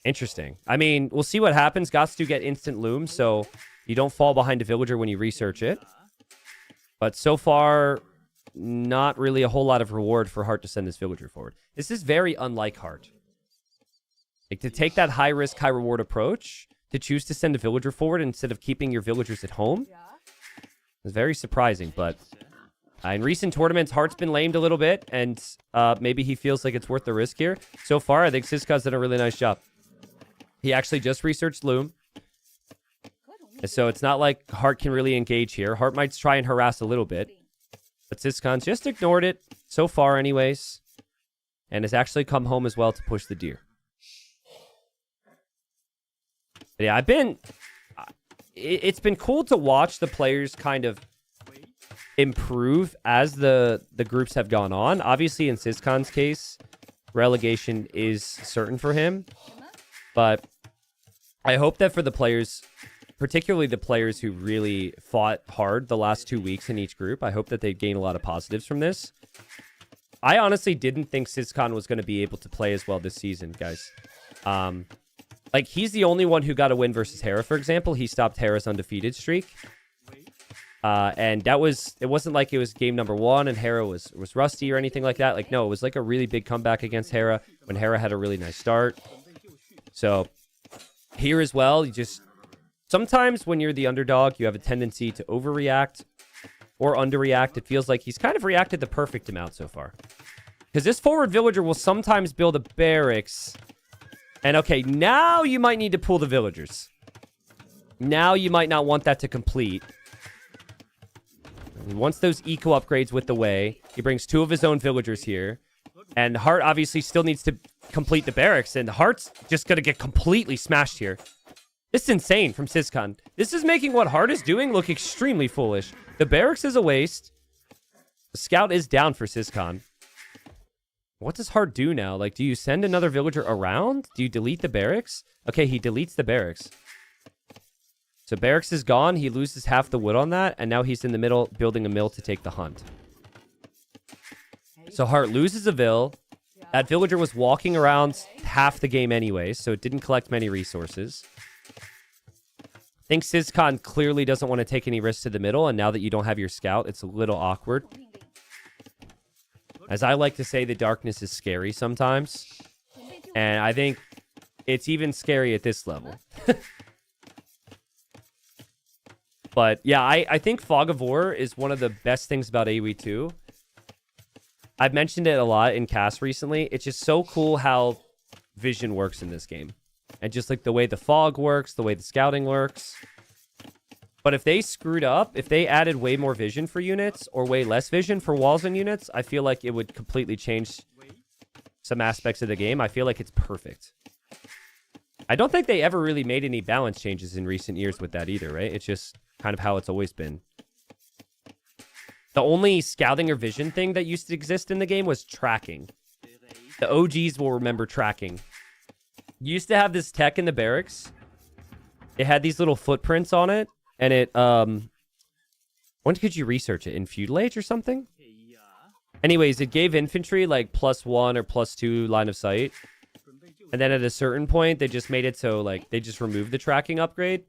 G: Interesting. I mean, we'll see what happens. Gots do get instant looms, so you don't fall behind a villager when you research it. But so far, not really a whole lot of reward for Hart to send this villager forward. This is very unlike Hart. Like, to take that high-risk, high-reward approach, to choose to send a villager forward instead of keeping your villagers at home, is very surprising. But in recent tournaments, Hart's been lamed a little bit, and maybe he feels like it's worth the risk here. So far, I think Syscon's done a really nice job. He actually just researched Loom. And so it's not like Hart can really engage here. Hart might try and harass a little bit. But Syscon's just ignored it so far anyways. And has actually come home as well to push the deer. But yeah, it's been cool to watch the players kind of improve as the groups have gone on. Obviously, in Syscon's case, relegation is certain for him. But I hope that for the players, particularly the players who really fought hard the last 2 weeks in each group, I hope that they gain a lot of positives from this. I honestly didn't think Syscon was going to be able to play as well this season, guys. Like, he's the only one who got a win versus Hera, for example. He stopped Hera's undefeated streak. And it wasn't like it was game number 1 and Hera was rusty or anything like that. Like, no, it was like a really big comeback against Hera when Hera had a really nice start. So, here as well, sometimes when you're the underdog, you have a tendency to overreact or underreact. It feels like he's kind of reacted the perfect amount so far. Because this forward villager will sometimes build a barracks. And okay, now you might need to pull the villagers. Now you might not want that to complete. And once those eco upgrades with the way, he brings 2 of his own villagers here. And Hart obviously still needs to complete the barracks. And Hart's just going to get completely smashed here. This is insane from Syscon. This is making what Hart is doing look extremely foolish. The barracks is a waste. The scout is down for Syscon. What does Hart do now? Like, do you send another villager around? Do you delete the barracks? Okay, he deletes the barracks. So barracks is gone. He loses half the wood on that. And now he's in the middle building a mill to take the hunt. So Hart loses a vill. That villager was walking around half the game anyway, so it didn't collect many resources. I think Syscon clearly doesn't want to take any risks to the middle, and now that you don't have your scout, it's a little awkward. As I like to say, the darkness is scary sometimes. And I think it's even scary at this level. But yeah, I think Fog of War is one of the best things about AoE 2. I've mentioned it a lot in cast recently. It's just so cool how vision works in this game. And just like the way the fog works, the way the scouting works. But if they screwed up, if they added way more vision for units or way less vision for walls and units, I feel like it would completely change some aspects of the game. I feel like it's perfect. I don't think they ever really made any balance changes in recent years with that either, right? It's just kind of how it's always been. The only scouting or vision thing that used to exist in the game was tracking. The OGs will remember tracking. You used to have this tech in the barracks. It had these little footprints on it. And it, when could you research it? In Feudal Age or something? Anyways, it gave infantry like +1 or +2 line of sight. And then at a certain point, they just made it so like they just removed the tracking upgrade.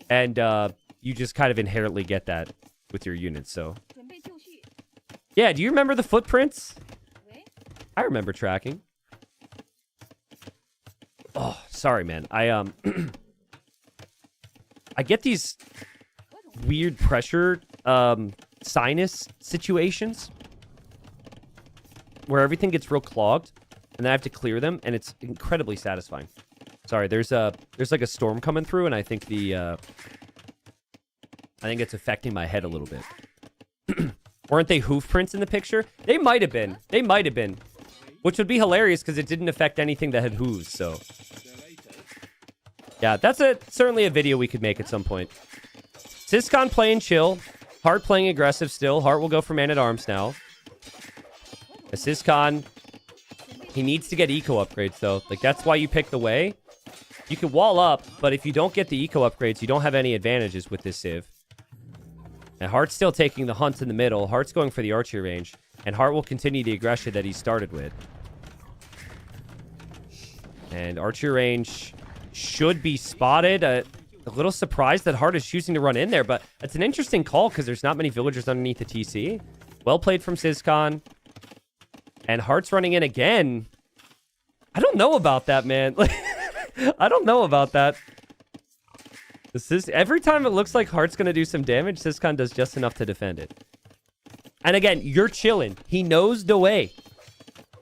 G: And you just kind of inherently get that with your units, so. Yeah, do you remember the footprints? I remember tracking. Oh, sorry, man. I get these weird pressure sinus situations where everything gets real clogged and then I have to clear them, and it's incredibly satisfying. Sorry, there's like a storm coming through, and I think it's affecting my head a little bit. Weren't they hoof prints in the picture? They might have been. They might have been. Which would be hilarious because it didn't affect anything that had hooves, so. Yeah, that's certainly a video we could make at some point. Syscon playing chill. Hart playing aggressive still. Hart will go for man-at-arms now. Syscon, he needs to get eco upgrades, though. Like, that's why you pick the way. You can wall up, but if you don't get the eco upgrades, you don't have any advantages with this civ. And Hart's still taking the hunt in the middle. Hart's going for the archery range. And Hart will continue the aggression that he started with. And archery range should be spotted. a little surprised that Hart is choosing to run in there, but it's an interesting call because there's not many villagers underneath the TC. Well played from Syscon. And Hart's running in again. I don't know about that, man. I don't know about that. Every time it looks like Hart's going to do some damage, Syscon does just enough to defend it. And again, you're chilling. He knows the way.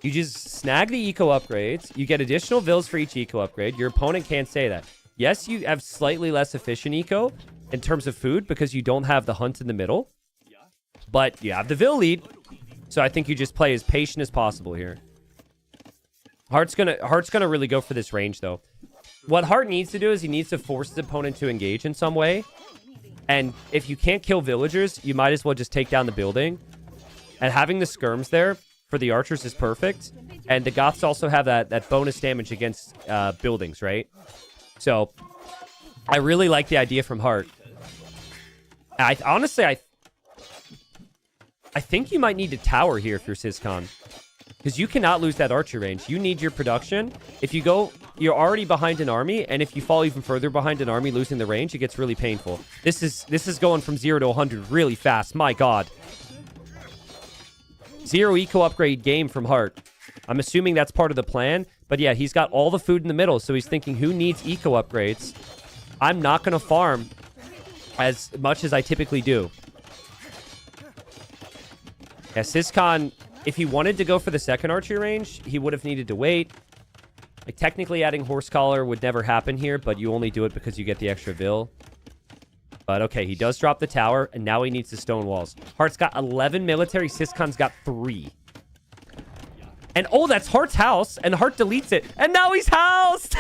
G: You just snag the eco upgrades. You get additional vills for each eco upgrade. Your opponent can't say that. Yes, you have slightly less efficient eco in terms of food because you don't have the hunt in the middle. But you have the vill lead. So I think you just play as patient as possible here. Hart's gonna really go for this range, though. What Hart needs to do is he needs to force his opponent to engage in some way. And if you can't kill villagers, you might as well just take down the building. And having the skirms there for the archers is perfect. And the Goths also have that bonus damage against buildings, right? So I really like the idea from Hart. Honestly, I think you might need to tower here if you're Syscon. Because you cannot lose that archer range. You need your production. If you go, you're already behind an army, and if you fall even further behind an army, losing the range, it gets really painful. This is going from 0 to 100 really fast. My God. 0 eco upgrade game from Hart. I'm assuming that's part of the plan. But yeah, he's got all the food in the middle, so he's thinking, who needs eco upgrades? I'm not going to farm as much as I typically do. Yeah, Syscon, if he wanted to go for the second archer range, he would have needed to wait. Like, technically adding horse collar would never happen here, but you only do it because you get the extra vill. But okay, he does drop the tower, and now he needs the stone walls. Hart's got 11 military, Syscon's got 3. And oh, that's Hart's house, and Hart deletes it, and now he's housed!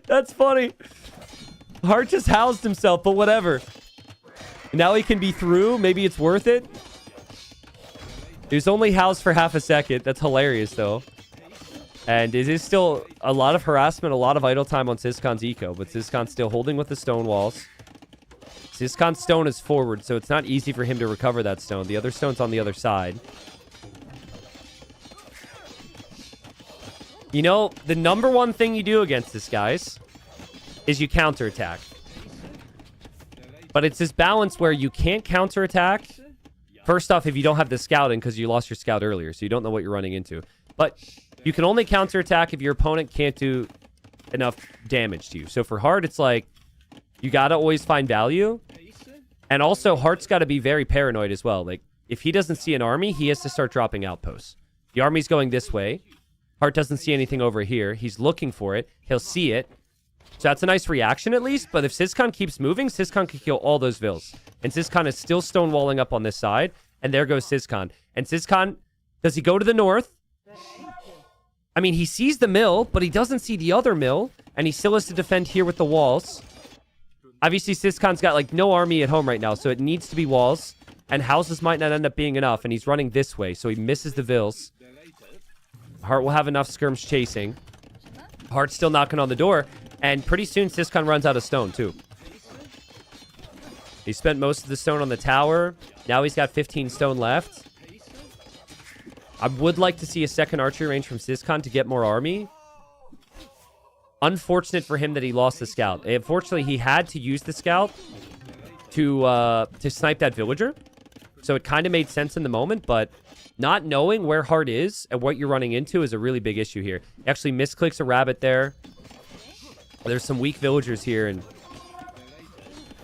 G: That's funny. Hart just housed himself, but whatever. Now he can be through, maybe it's worth it. He was only housed for half a second. That's hilarious, though. And it is still a lot of harassment, a lot of idle time on Syscon's eco, but Syscon's still holding with the stone walls. Syscon's stone is forward, so it's not easy for him to recover that stone. The other stone's on the other side. You know, the number one thing you do against this, guys, is you counterattack. But it's this balance where you can't counterattack. First off, if you don't have the scouting, because you lost your scout earlier, so you don't know what you're running into. But you can only counterattack if your opponent can't do enough damage to you. So for Hart, it's like, you got to always find value. And also, Hart's got to be very paranoid as well. Like, if he doesn't see an army, he has to start dropping outposts. The army's going this way. Hart doesn't see anything over here. He's looking for it. He'll see it. So that's a nice reaction at least. But if Syscon keeps moving, Syscon can kill all those vills. And Syscon is still stonewalling up on this side. And there goes Syscon. And Syscon, does he go to the north? I mean, he sees the mill, but he doesn't see the other mill. And he still has to defend here with the walls. Obviously, Syscon's got, like, no army at home right now. So it needs to be walls. And houses might not end up being enough. And he's running this way. So he misses the vills. Hart will have enough skirms chasing. Hart's still knocking on the door. And pretty soon, Syscon runs out of stone, too. He spent most of the stone on the tower. Now he's got 15 stone left. I would like to see a second archery range from Syscon to get more army. Unfortunate for him that he lost the scout. Unfortunately, he had to use the scout to snipe that villager. So it kind of made sense in the moment, but not knowing where Hart is and what you're running into is a really big issue here. He actually misclicks a rabbit there. There's some weak villagers here, and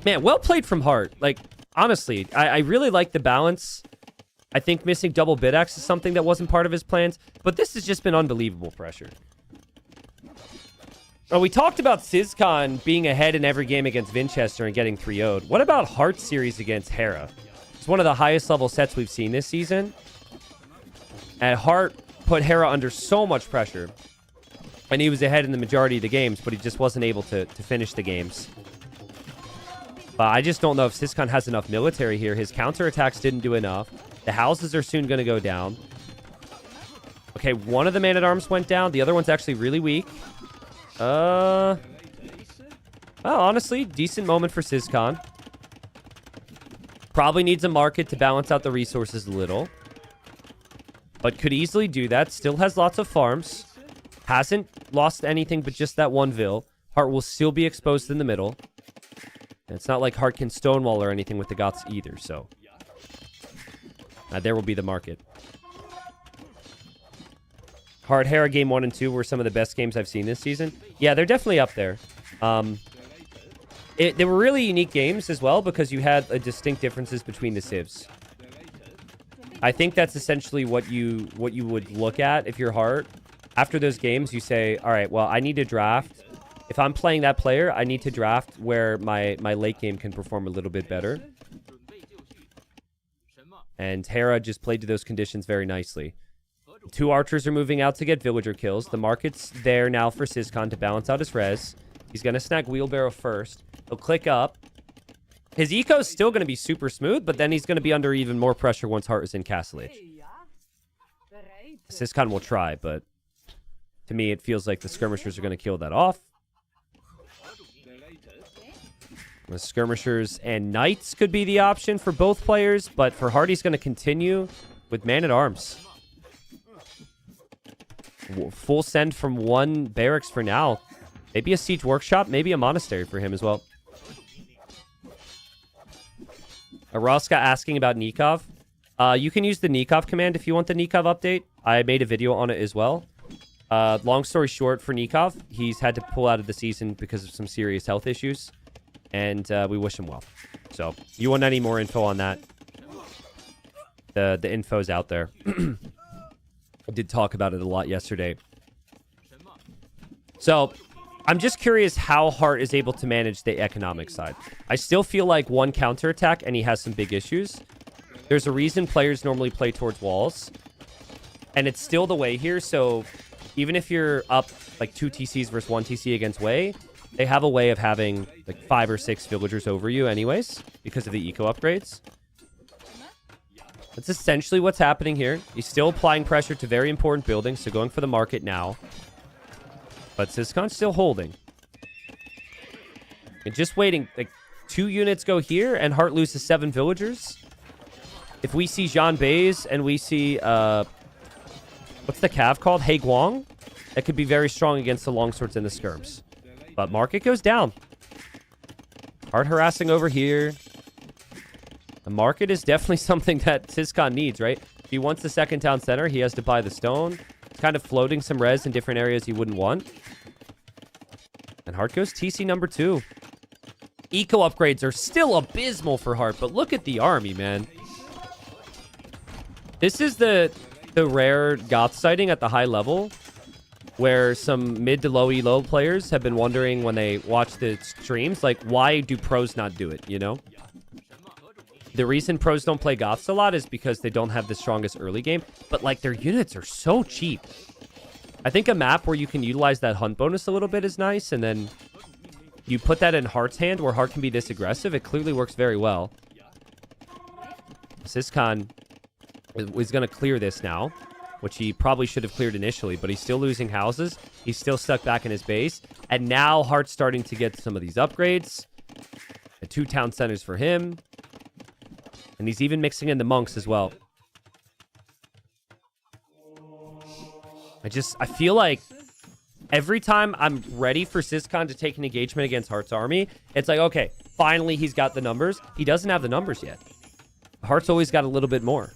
G: man, well played from Hart. Like, honestly, I really like the balance. I think missing double bid axe is something that wasn't part of his plans, but this has just been unbelievable pressure. Oh, we talked about Syscon being ahead in every game against Vinchester and getting 3-0'd. What about Hart's series against Hera? It's one of the highest level sets we've seen this season. And Hart put Hera under so much pressure. And he was ahead in the majority of the games, but he just wasn't able to finish the games. But I just don't know if Syscon has enough military here. His counterattacks didn't do enough. The houses are soon going to go down. Okay, one of the man-at-arms went down. The other one's actually really weak. Well, honestly, decent moment for Syscon. Probably needs a market to balance out the resources a little. But could easily do that. Still has lots of farms. Hasn't lost anything but just that one vill. Hart will still be exposed in the middle. And it's not like Hart can stonewall or anything with the Goths either, so. There will be the market. Hart Hera game 1 and 2 were some of the best games I've seen this season. Yeah, they're definitely up there. They were really unique games as well because you had distinct differences between the civs. I think that's essentially what you would look at if you're Hart. After those games, you say, all right, well, I need to draft. If I'm playing that player, I need to draft where my late game can perform a little bit better. And Hera just played to those conditions very nicely. 2 archers are moving out to get villager kills. The market's there now for Syscon to balance out his res. He's going to snag wheelbarrow first. He'll click up. His eco's still going to be super smooth, but then he's going to be under even more pressure once Hart is in Castle Age. Syscon will try, but to me, it feels like the skirmishers are going to kill that off. The skirmishers and knights could be the option for both players, but for Hart, he's going to continue with man-at-arms. Full send from 1 barracks for now. Maybe a siege workshop, maybe a monastery for him as well. Araska asking about Nikov. You can use the Nikov command if you want the Nikov update. I made a video on it as well. Long story short, for Nikov, he's had to pull out of the season because of some serious health issues. And we wish him well. So, you want any more info on that? The info's out there. I did talk about it a lot yesterday. So, I'm just curious how Hart is able to manage the economic side. I still feel like 1 counterattack and he has some big issues. There's a reason players normally play towards walls. And it's still the way here, so even if you're up like 2 TCs versus 1 TC against Way, they have a way of having like 5 or 6 villagers over you anyways, because of the eco upgrades. That's essentially what's happening here. He's still applying pressure to very important buildings, so going for the market now. But Syscon's still holding. And just waiting. Like, 2 units go here, and Hart loses 7 villagers. If we see Jean Bays and we see, what's the cav called? He Guang? That could be very strong against the longswords and the skirms. But market goes down. Hart harassing over here. The market is definitely something that Syscon needs, right? If he wants the second town center, he has to buy the stone. He's kind of floating some res in different areas he wouldn't want. And Hart goes TC number 2. Eco upgrades are still abysmal for Hart, but look at the army, man. This is the rare Goth sighting at the high level, where some mid to low elo players have been wondering when they watch the streams, like, why do pros not do it, you know? The reason pros don't play Goths a lot is because they don't have the strongest early game, but, like, their units are so cheap. I think a map where you can utilize that hunt bonus a little bit is nice, and then you put that in Hart's hand where Hart can be this aggressive. It clearly works very well. Syscon is going to clear this now, which he probably should have cleared initially, but he's still losing houses. He's still stuck back in his base. And now Hart's starting to get some of these upgrades. The 2 town centers for him. And he's even mixing in the monks as well. I feel like every time I'm ready for Syscon to take an engagement against Hart's army, it's like, okay, finally he's got the numbers. He doesn't have the numbers yet. Hart's always got a little bit more.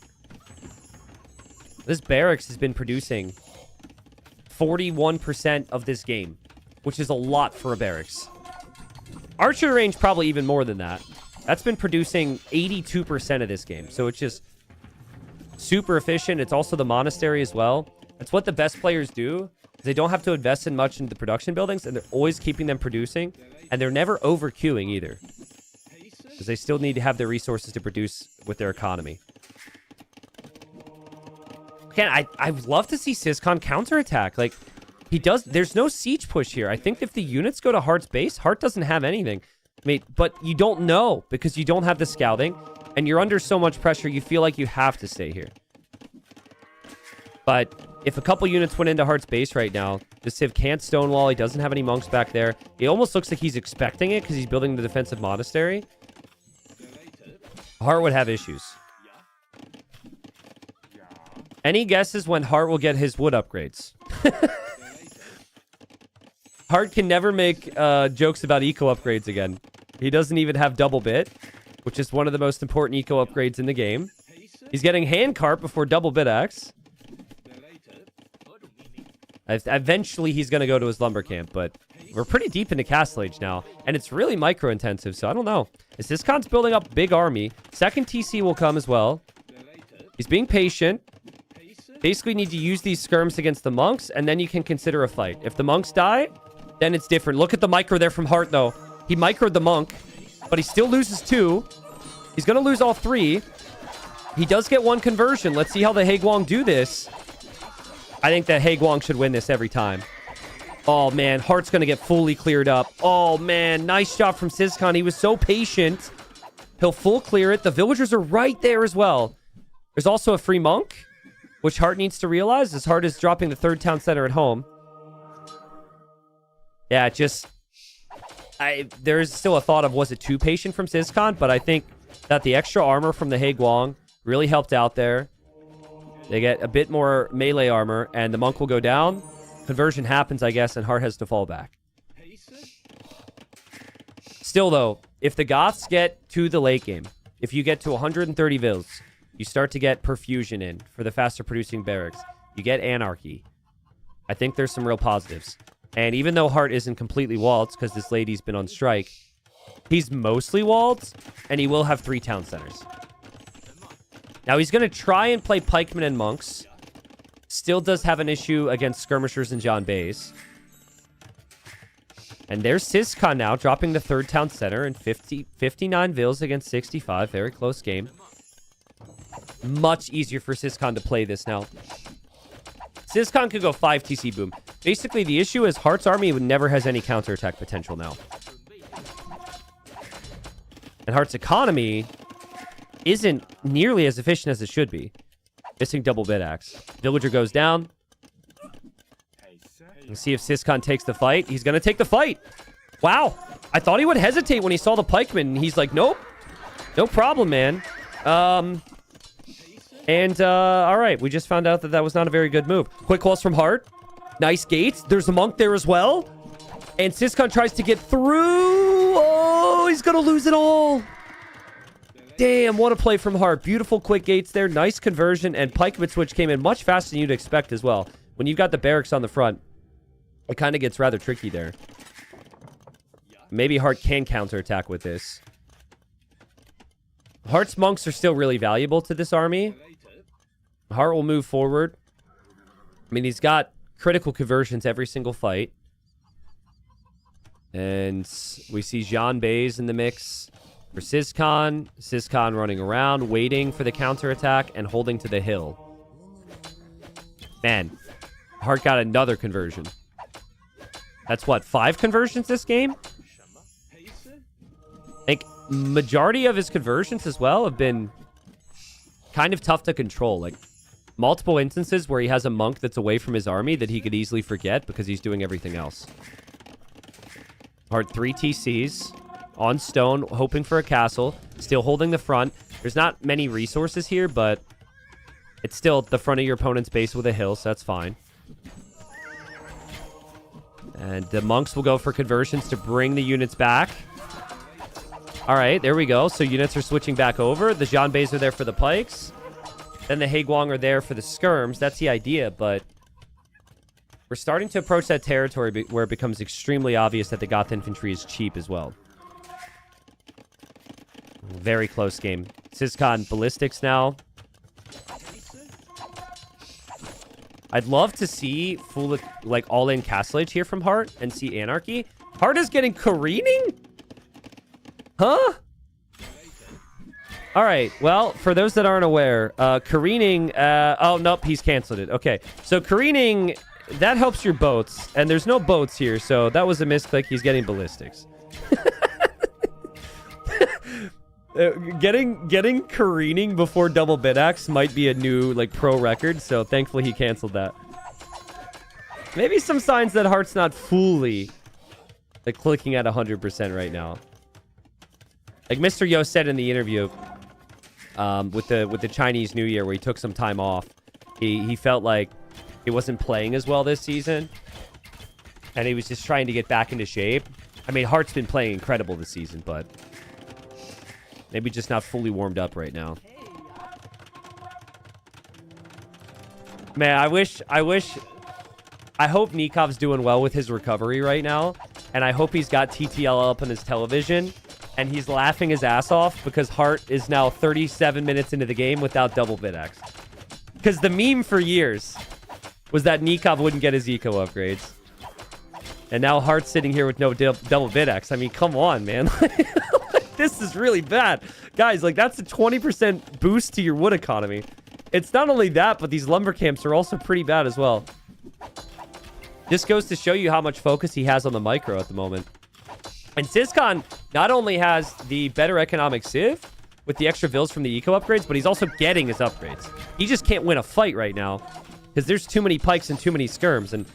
G: This barracks has been producing 41% of this game, which is a lot for a barracks. Archer range probably even more than that. That's been producing 82% of this game. So it's just super efficient. It's also the monastery as well. That's what the best players do. They don't have to invest in much into the production buildings, and they're always keeping them producing. And they're never over queuing either, because they still need to have their resources to produce with their economy. Again, I would love to see Syscon counterattack. Like, he does. There's no siege push here. I think if the units go to Hart's base, Hart doesn't have anything. I mean, but you don't know because you don't have the scouting, and you're under so much pressure, you feel like you have to stay here. But if a couple units went into Hart's base right now, the Civ can't stonewall. He doesn't have any monks back there. It almost looks like he's expecting it because he's building the defensive monastery. Hart would have issues. Any guesses when Hart will get his wood upgrades? Hart can never make jokes about eco upgrades again. He doesn't even have double bit, which is one of the most important eco upgrades in the game. He's getting hand cart before double bit X. Eventually, he's going to go to his lumber camp, but we're pretty deep into Castle Age now, and it's really micro-intensive, so I don't know. Syscon's building up a big army. Second TC will come as well. He's being patient. Basically need to use these skirms against the monks, and then you can consider a fight. If the monks die, then it's different. Look at the micro there from Hart, though. He microed the monk, but he still loses 2. He's going to lose all 3. He does get 1 conversion. Let's see how the Haeguang do this. I think that Haeguang should win this every time. Oh, man. Hart's going to get fully cleared up. Oh, man. Nice job from Syscon. He was so patient. He'll full clear it. The villagers are right there as well. There's also a free monk, which Hart needs to realize, as Hart is dropping the 3rd town center at home. Yeah, there's still a thought of, was it too patient from Syscon? But I think that the extra armor from the Haeguang really helped out there. They get a bit more melee armor, and the monk will go down. Conversion happens, I guess, and Hart has to fall back. Still, though, if the Goths get to the late game, if you get to 130 vils, you start to get perfusion in for the faster producing barracks. You get anarchy. I think there's some real positives. And even though Hart isn't completely walled, because this lady's been on strike, he's mostly walled, and he will have 3 town centers. Now, he's going to try and play pikemen and monks. Still does have an issue against skirmishers and John Bays. And there's Syscon now, dropping the 3rd town center in 59 vils against 65. Very close game. Much easier for Syscon to play this now. Syscon could go 5 TC boom. Basically, the issue is Hart's army never has any counterattack potential now. And Hart's economy isn't nearly as efficient as it should be. Missing double bit axe. Villager goes down. Let's see if Syscon takes the fight. He's going to take the fight. Wow. I thought he would hesitate when he saw the pikeman. And he's like, nope. No problem, man. All right. We just found out that that was not a very good move. Quick calls from Hart. Nice gates. There's a monk there as well. And Syscon tries to get through. Oh, he's going to lose it all. Damn, what a play from Hart. Beautiful quick gates there. Nice conversion. And pikeman switch came in much faster than you'd expect as well. When you've got the barracks on the front, it kind of gets rather tricky there. Maybe Hart can counterattack with this. Hart's monks are still really valuable to this army. Hart will move forward. I mean, he's got critical conversions every single fight. And we see Jean Bays in the mix for Syscon. Syscon running around, waiting for the counterattack and holding to the hill. Man, Hart got another conversion. That's what, 5 conversions this game? I think majority of his conversions as well have been kind of tough to control. Like, multiple instances where he has a monk that's away from his army that he could easily forget because he's doing everything else. Hart 3 TCs on stone, hoping for a castle. Still holding the front. There's not many resources here, but it's still the front of your opponent's base with a hill, so that's fine. And the monks will go for conversions to bring the units back. All right, there we go. So units are switching back over. The Jean Bays are there for the pikes. Then the Haeguang are there for the skirms. That's the idea, but we're starting to approach that territory where it becomes extremely obvious that the Goth infantry is cheap as well. Very close game. Syscon ballistics now. I'd love to see full, like, all-in Castle Age here from Hart and see Anarchy. Hart is getting careening? Huh? All right. Well, for those that aren't aware, careening... oh, nope. He's canceled it. Okay. So careening, that helps your boats. And there's no boats here, so that was a misclick. He's getting ballistics. Getting careening before double bit axe might be a new, like, pro record, so thankfully he canceled that. Maybe some signs that Hart's not fully, like, clicking at 100% right now. Like Mr. Yo said in the interview, with the Chinese New Year, where he took some time off, he felt like he wasn't playing as well this season, and he was just trying to get back into shape. I mean, Hart's been playing incredible this season, but maybe just not fully warmed up right now. Man, I hope Nikov's doing well with his recovery right now, and I hope he's got TTL up on his television, and he's laughing his ass off because Hart is now 37 minutes into the game without double BitX. Because the meme for years was that Nikov wouldn't get his eco upgrades. And now Hart's sitting here with no double BitX. I mean, come on, man. This is really bad. Guys, like, that's a 20% boost to your wood economy. It's not only that, but these lumber camps are also pretty bad as well. This goes to show you how much focus he has on the micro at the moment. And Syscon not only has the better economic civ with the extra vills from the eco upgrades, but he's also getting his upgrades. He just can't win a fight right now because there's too many pikes and too many skirms. And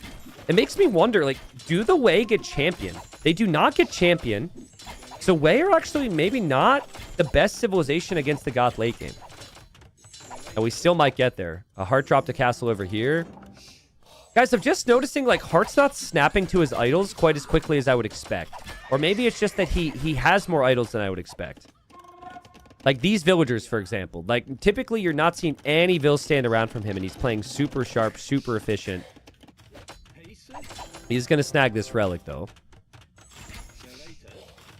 G: it makes me wonder, like, do the Wei get champion? They do not get champion. So Wei are actually maybe not the best civilization against the Goth late game. And we still might get there. A Hart dropped a castle over here. Guys, I'm just noticing, like, Hart's not snapping to his idols quite as quickly as I would expect. Or maybe it's just that he has more idols than I would expect. Like these villagers, for example. Like, typically you're not seeing any vills stand around from him, and he's playing super sharp, super efficient. He's going to snag this relic, though.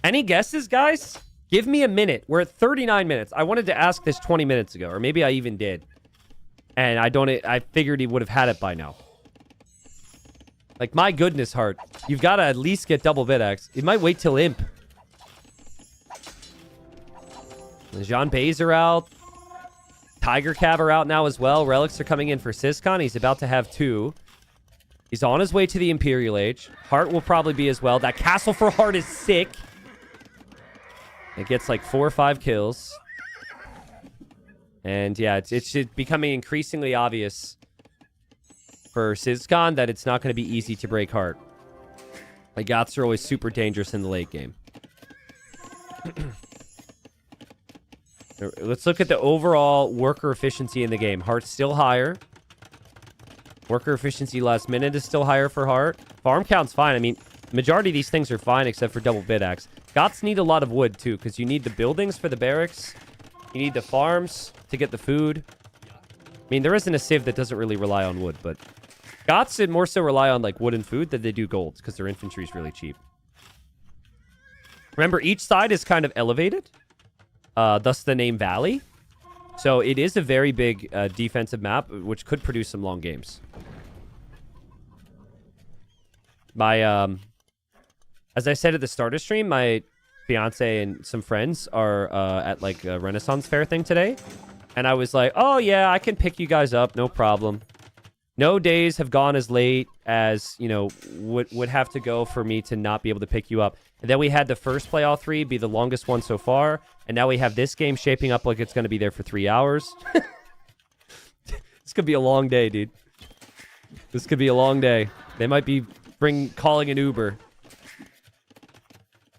G: Any guesses, guys? Give me a minute. We're at 39 minutes. I wanted to ask this 20 minutes ago, or maybe I even did. And I figured he would have had it by now. Like, my goodness, Hart. You've got to at least get double BitX. He might wait till Imp. The Jean Bays are out. Tiger Cav are out now as well. Relics are coming in for Syscon. He's about to have 2. He's on his way to the Imperial Age. Hart will probably be as well. That castle for Hart is sick. It gets like 4 or 5 kills. And yeah, it's becoming increasingly obvious for Syscon that it's not going to be easy to break Hart. The Goths are always super dangerous in the late game. Let's look at the overall worker efficiency in the game. Hart's still higher. Worker efficiency last minute is still higher for Hart. Farm count's fine. I mean, the majority of these things are fine except for double BitX. Goths need a lot of wood too, because you need the buildings for the barracks. You need the farms to get the food. I mean, there isn't a civ that doesn't really rely on wood, but Goths more so rely on like wood and food than they do gold, because their infantry is really cheap. Remember, each side is kind of elevated, thus the name Valley. So it is a very big defensive map, which could produce some long games. As I said at the start of stream, my fiance and some friends are at like a Renaissance Fair thing today. And I was like, oh yeah, I can pick you guys up, no problem. No days have gone as late as, you know, would have to go for me to not be able to pick you up. And then we had the first playoff 3 be the longest one so far. And now we have this game shaping up like it's going to be there for 3 hours. This could be a long day, dude. This could be a long day. They might be calling an Uber.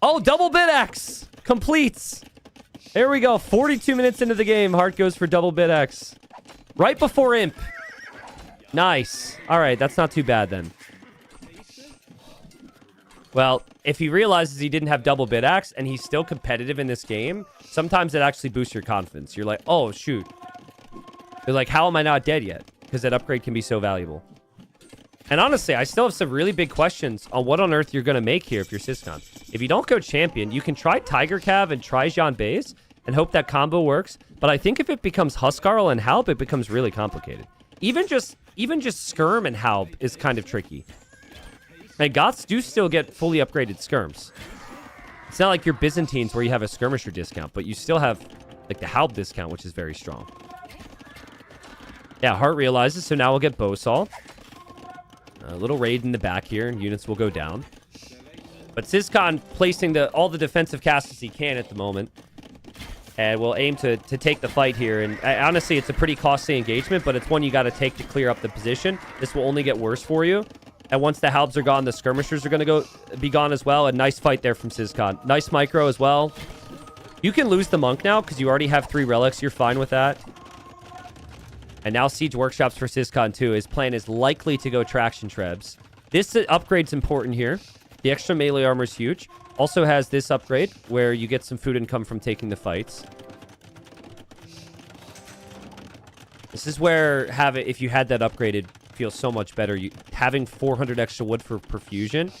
G: Oh, double BitX completes. There we go. 42 minutes into the game. Hart goes for double BitX. Right before Imp. Nice. All right, that's not too bad then. Well, if he realizes he didn't have double BitX and he's still competitive in this game, sometimes it actually boosts your confidence. You're like, oh, shoot. You're like, how am I not dead yet? Because that upgrade can be so valuable. And honestly, I still have some really big questions on what on earth you're going to make here if you're Syscon. If you don't go champion, you can try Tiger Cav and try Jean Bays and hope that combo works. But I think if it becomes Huskarl and Halb, it becomes really complicated. Even just Skirm and Halb is kind of tricky. And Goths do still get fully upgraded Skirms. It's not like your Byzantines where you have a Skirmisher discount, but you still have like the Halb discount, which is very strong. Yeah, Hart realizes, so now we'll get Bowsall. A little raid in the back here, and units will go down. But Syscon placing all the defensive castles he can at the moment. And we'll aim to take the fight here. And honestly, it's a pretty costly engagement, but it's one you got to take to clear up the position. This will only get worse for you. And once the Halbs are gone, the Skirmishers are going to be gone as well. A nice fight there from Syscon. Nice micro as well. You can lose the Monk now, because you already have 3 relics. You're fine with that. And now Siege Workshops for Syscon too. His plan is likely to go Traction Trebs. This upgrade's important here. The extra melee armor is huge. Also has this upgrade where you get some food income from taking the fights. This is where if you had that upgraded, feels so much better. Having 400 extra wood for perfusion.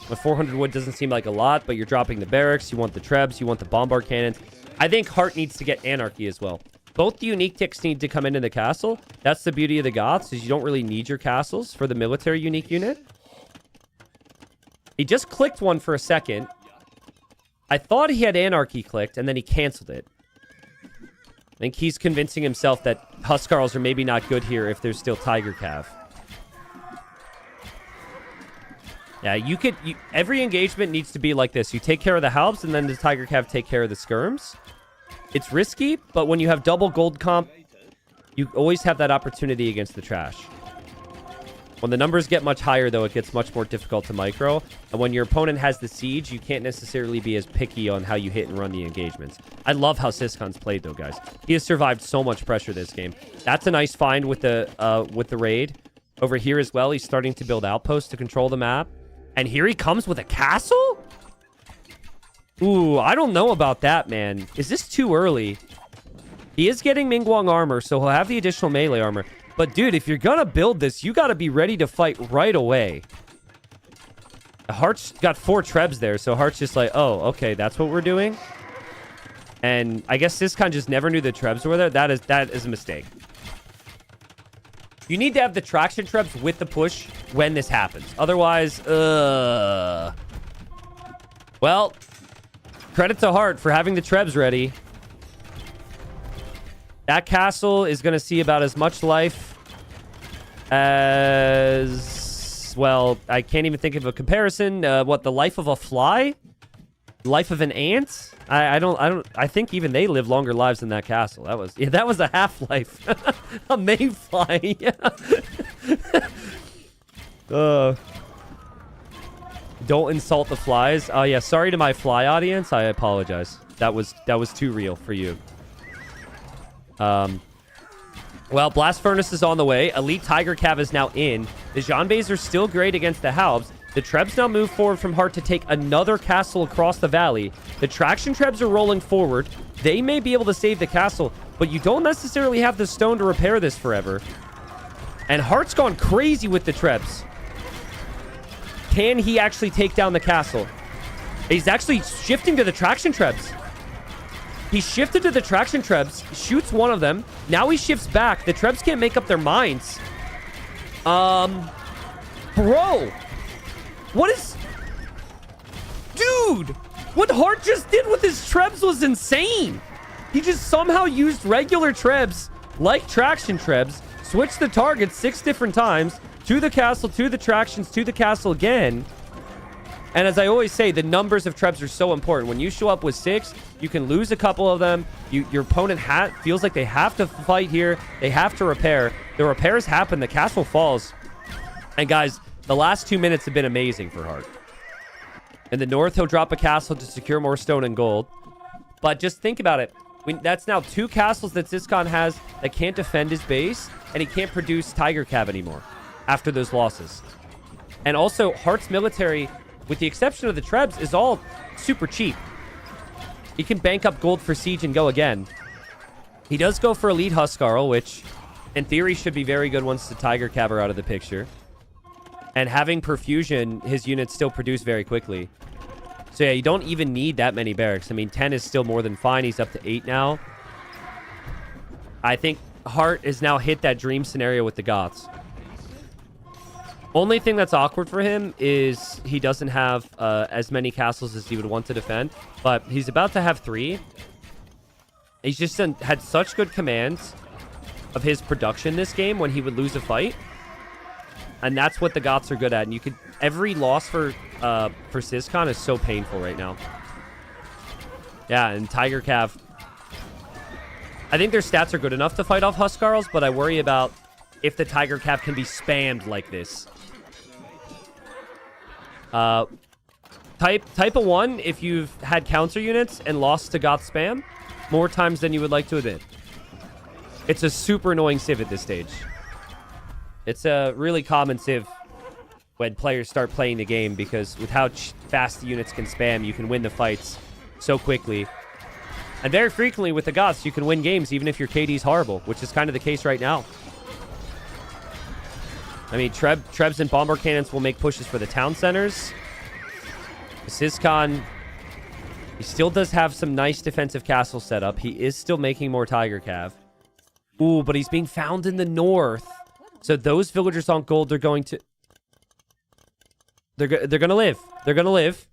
G: The 400 wood doesn't seem like a lot, but you're dropping the barracks, you want the trebs, you want the bombard cannons. I think Hart needs to get anarchy as well. Both the unique ticks need to come into the castle. That's the beauty of the Goths, is you don't really need your castles for the military unique unit. He just clicked one for a second. I thought he had anarchy clicked, and then he canceled it. I think he's convincing himself that Huskarls are maybe not good here if there's still Tiger Cav. Yeah, every engagement needs to be like this. You take care of the Halbs, and then the Tiger Cav take care of the Skirms. It's risky, but when you have double gold comp, you always have that opportunity against the trash. When the numbers get much higher, though, it gets much more difficult to micro. And when your opponent has the siege, you can't necessarily be as picky on how you hit and run the engagements. I love how Syscon's played, though, guys. He has survived so much pressure this game. That's a nice find with the raid. Over here as well, he's starting to build outposts to control the map. And here he comes with a castle? Ooh, I don't know about that, man. Is this too early? He is getting Mingguang armor, so he'll have the additional melee armor. But, dude, if you're gonna build this, you gotta be ready to fight right away. Hart's got 4 trebs there, so Hart's just like, oh, okay, that's what we're doing? And I guess Syscon just never knew the trebs were there. That is a mistake. You need to have the traction trebs with the push when this happens. Otherwise, well, credit to Hart for having the trebs ready. That castle is going to see about as much life as... Well, I can't even think of a comparison. What, the life of a fly? Life of an ant? I think even they live longer lives than that castle. That was a half-life. A mayfly. Don't insult the flies. Oh yeah, sorry to my fly audience. I apologize. That was too real for you. Well, Blast Furnace is on the way. Elite Tiger Cav is now in. The Janbeis are still great against the Halbs. The Trebs now move forward from Hart to take another castle across the valley. The Traction Trebs are rolling forward. They may be able to save the castle, but you don't necessarily have the stone to repair this forever. And Hart's gone crazy with the Trebs. Can he actually take down the castle? He's actually shifting to the Traction Trebs. He shifted to the Traction Trebs, shoots one of them. Now he shifts back. The Trebs can't make up their minds. Bro. What is... Dude! What Hart just did with his Trebs was insane. He just somehow used regular Trebs, like Traction Trebs, switched the targets 6 different times, to the castle, to the Tractions, to the castle again. And as I always say, the numbers of Trebs are so important. When you show up with 6, you can lose a couple of them. Your opponent feels like they have to fight here. They have to repair. The repairs happen. The castle falls. And guys, the last 2 minutes have been amazing for Hart. In the north, he'll drop a castle to secure more stone and gold. But just think about it. That's now 2 castles that Syscon has that can't defend his base. And he can't produce Tiger Cav anymore after those losses. And also, Hart's military, with the exception of the Trebs, is all super cheap. He can bank up gold for siege and go again. He does go for Elite Huskarl, which in theory should be very good once the Tiger Cav are out of the picture. And having perfusion, his units still produce very quickly. So yeah, you don't even need that many barracks. I mean, 10 is still more than fine. He's up to 8 now. I think Hart has now hit that dream scenario with the Goths. Only thing that's awkward for him is he doesn't have as many castles as he would want to defend. But he's about to have 3. He's just had such good commands of his production this game when he would lose a fight. And that's what the Goths are good at. And every loss for Syscon is so painful right now. Yeah, and Tiger Cav, I think their stats are good enough to fight off Huskarls, but I worry about if the Tiger Cav can be spammed like this. Type of 1 if you've had counter units and lost to Goth spam more times than you would like to admit. It's a super annoying civ at this stage. It's a really common civ when players start playing the game, because with how fast the units can spam, you can win the fights so quickly. And very frequently with the Goths, you can win games even if your KD's horrible, which is kind of the case right now. I mean, Trebs and Bomber Cannons will make pushes for the town centers. Syscon, he still does have some nice defensive castle set up. He is still making more Tiger Cav. Ooh, but he's being found in the north. So those villagers on gold, they're going to... They're going to live. They're going to live.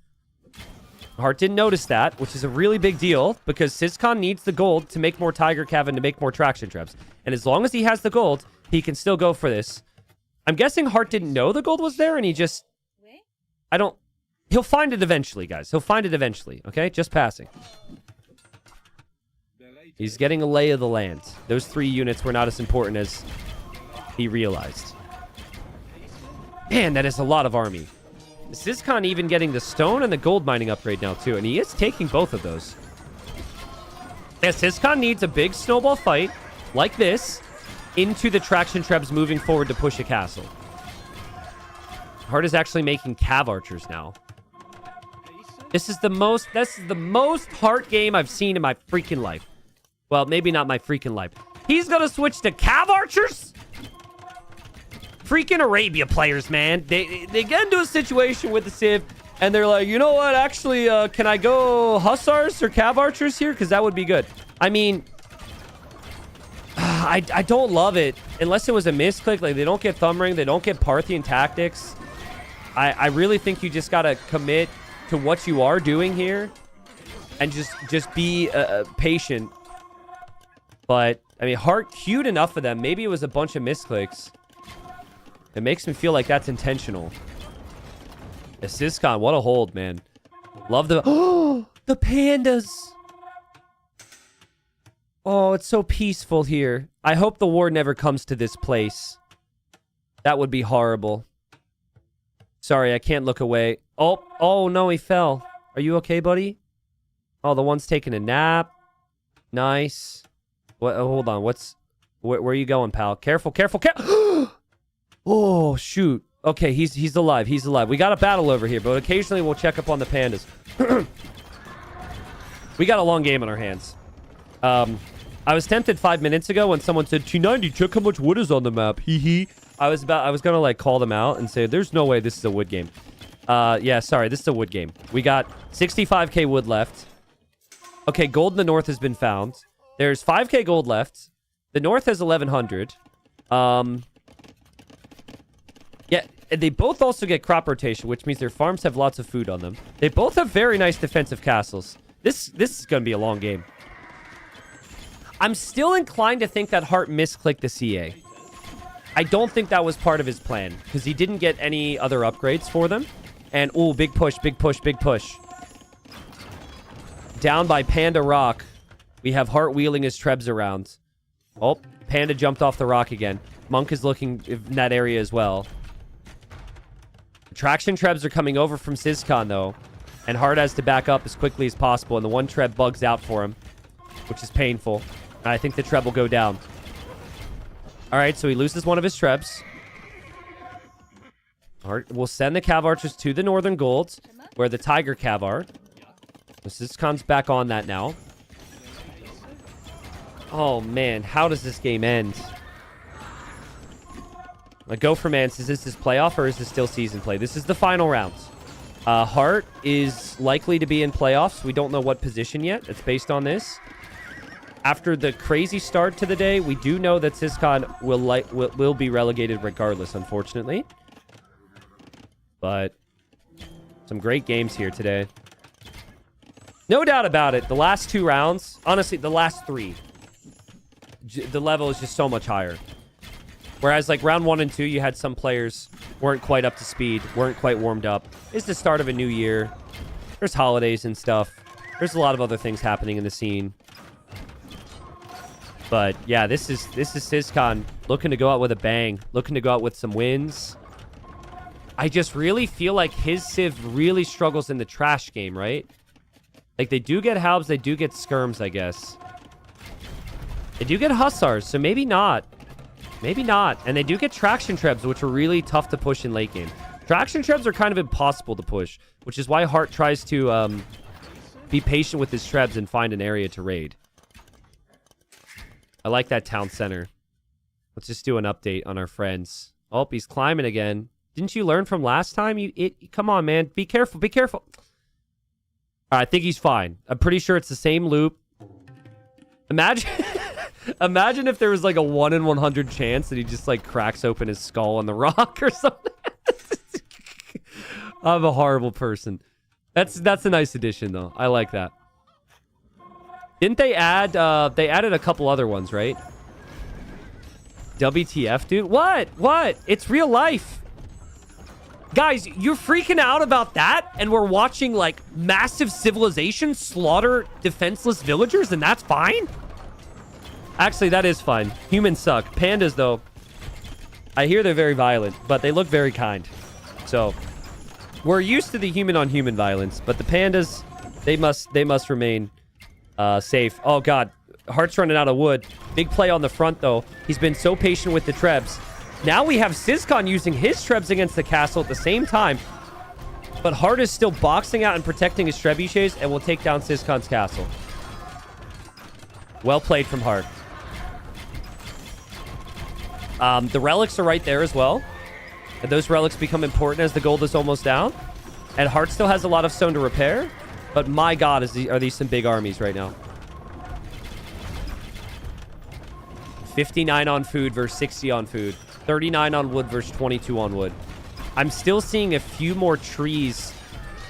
G: Hart didn't notice that, which is a really big deal, because Syscon needs the gold to make more Tiger Cav and to make more traction traps. And as long as he has the gold, he can still go for this. I'm guessing Hart didn't know the gold was there, and he just... He'll find it eventually, guys. He'll find it eventually, okay? Just passing. He's getting a lay of the land. Those 3 units were not as important as he realized. Man, that is a lot of army. Syscon even getting the stone and the gold mining upgrade now, too. And he is taking both of those. Yeah, Syscon needs a big snowball fight, like this, into the traction trebs moving forward to push a castle. Hart is actually making Cav archers now. This is the most Hart game I've seen in my freaking life. Well, maybe not my freaking life. He's gonna switch to Cav archers? Freaking Arabia players, man. They get into a situation with the Civ, and they're like, you know what? Actually, can I go Hussars or Cav archers here? Because that would be good. I mean, I don't love it. Unless it was a misclick. Like, they don't get thumb ring. They don't get Parthian tactics. I really think you just gotta commit to what you are doing here and just be patient. But I mean, Hart queued enough of them. Maybe it was a bunch of misclicks. It makes me feel like that's intentional. Syscon, what a hold, man. Love the... Oh, the pandas. Oh, it's so peaceful here. I hope the war never comes to this place. That would be horrible. Sorry, I can't look away. Oh, no, he fell. Are you okay, buddy? Oh, the one's taking a nap. Nice. What? Oh, hold on. Where are you going, pal? Careful. Oh, shoot. Okay, he's alive. He's alive. We got a battle over here, but occasionally we'll check up on the pandas. We got a long game on our hands. I was tempted 5 minutes ago when someone said, T90, check how much wood is on the map. Hee hee. I was gonna like call them out and say, there's no way this is a wood game. Yeah, sorry, this is a wood game. We got 65k wood left. Okay, gold in the north has been found. There's 5k gold left. The north has 1100. Yeah, and they both also get crop rotation, which means their farms have lots of food on them. They both have very nice defensive castles. This is gonna be a long game. I'm still inclined to think that Hart misclicked the CA. I don't think that was part of his plan, because he didn't get any other upgrades for them. And, ooh, big push. Down by Panda Rock, we have Hart wheeling his trebs around. Oh, Panda jumped off the rock again. Monk is looking in that area as well. Traction trebs are coming over from Syscon, though. And Hart has to back up as quickly as possible, and the one treb bugs out for him, which is painful. And I think the treb will go down. All right, so he loses one of his trebs. Hart will send the Cav archers to the northern gold, where the Tiger Cav are. Syscon's back on that now. Oh, man. How does this game end? Like, go for Mance. Is this his playoff, or is this still season play? This is the final round. Hart is likely to be in playoffs. We don't know what position yet. It's based on this. After the crazy start to the day, we do know that Syscon will be relegated regardless, unfortunately. But some great games here today. No doubt about it. The last 2 rounds, honestly, the last 3, the level is just so much higher. Whereas like round 1 and 2, you had some players weren't quite up to speed, weren't quite warmed up. It's the start of a new year. There's holidays and stuff. There's a lot of other things happening in the scene. But yeah, this is Syscon looking to go out with a bang, looking to go out with some wins. I just really feel like his Civ really struggles in the trash game, right? Like, they do get Halbs, they do get Skirms, I guess. They do get Hussars, so maybe not. Maybe not. And they do get Traction Trebs, which are really tough to push in late game. Traction trebs are kind of impossible to push, which is why Hart tries to be patient with his trebs and find an area to raid. I like that town center. Let's just do an update on our friends. Oh, he's climbing again. Didn't you learn from last time? Come on, man. Be careful. Be careful. I think he's fine. I'm pretty sure it's the same loop. Imagine... Imagine if there was like a 1 in 100 chance that he just like cracks open his skull on the rock or something. I'm a horrible person. That's a nice addition though. I like that. Didn't they add they added a couple other ones, right? WTF, dude? What? It's real life. Guys, you're freaking out about that and we're watching like massive civilization slaughter defenseless villagers and that's fine? Actually, that is fine. Humans suck. Pandas, though, I hear they're very violent, but they look very kind. So, we're used to the human-on-human violence, but the pandas, they must remain safe. Oh, God. Hart's running out of wood. Big play on the front, though. He's been so patient with the trebs. Now we have Syscon using his trebs against the castle at the same time, but Hart is still boxing out and protecting his trebuchets and will take down Syscon's castle. Well played from Hart. The relics are right there as well. And those relics become important as the gold is almost down. And Hart still has a lot of stone to repair. But my God, are these some big armies right now. 59 on food versus 60 on food. 39 on wood versus 22 on wood. I'm still seeing a few more trees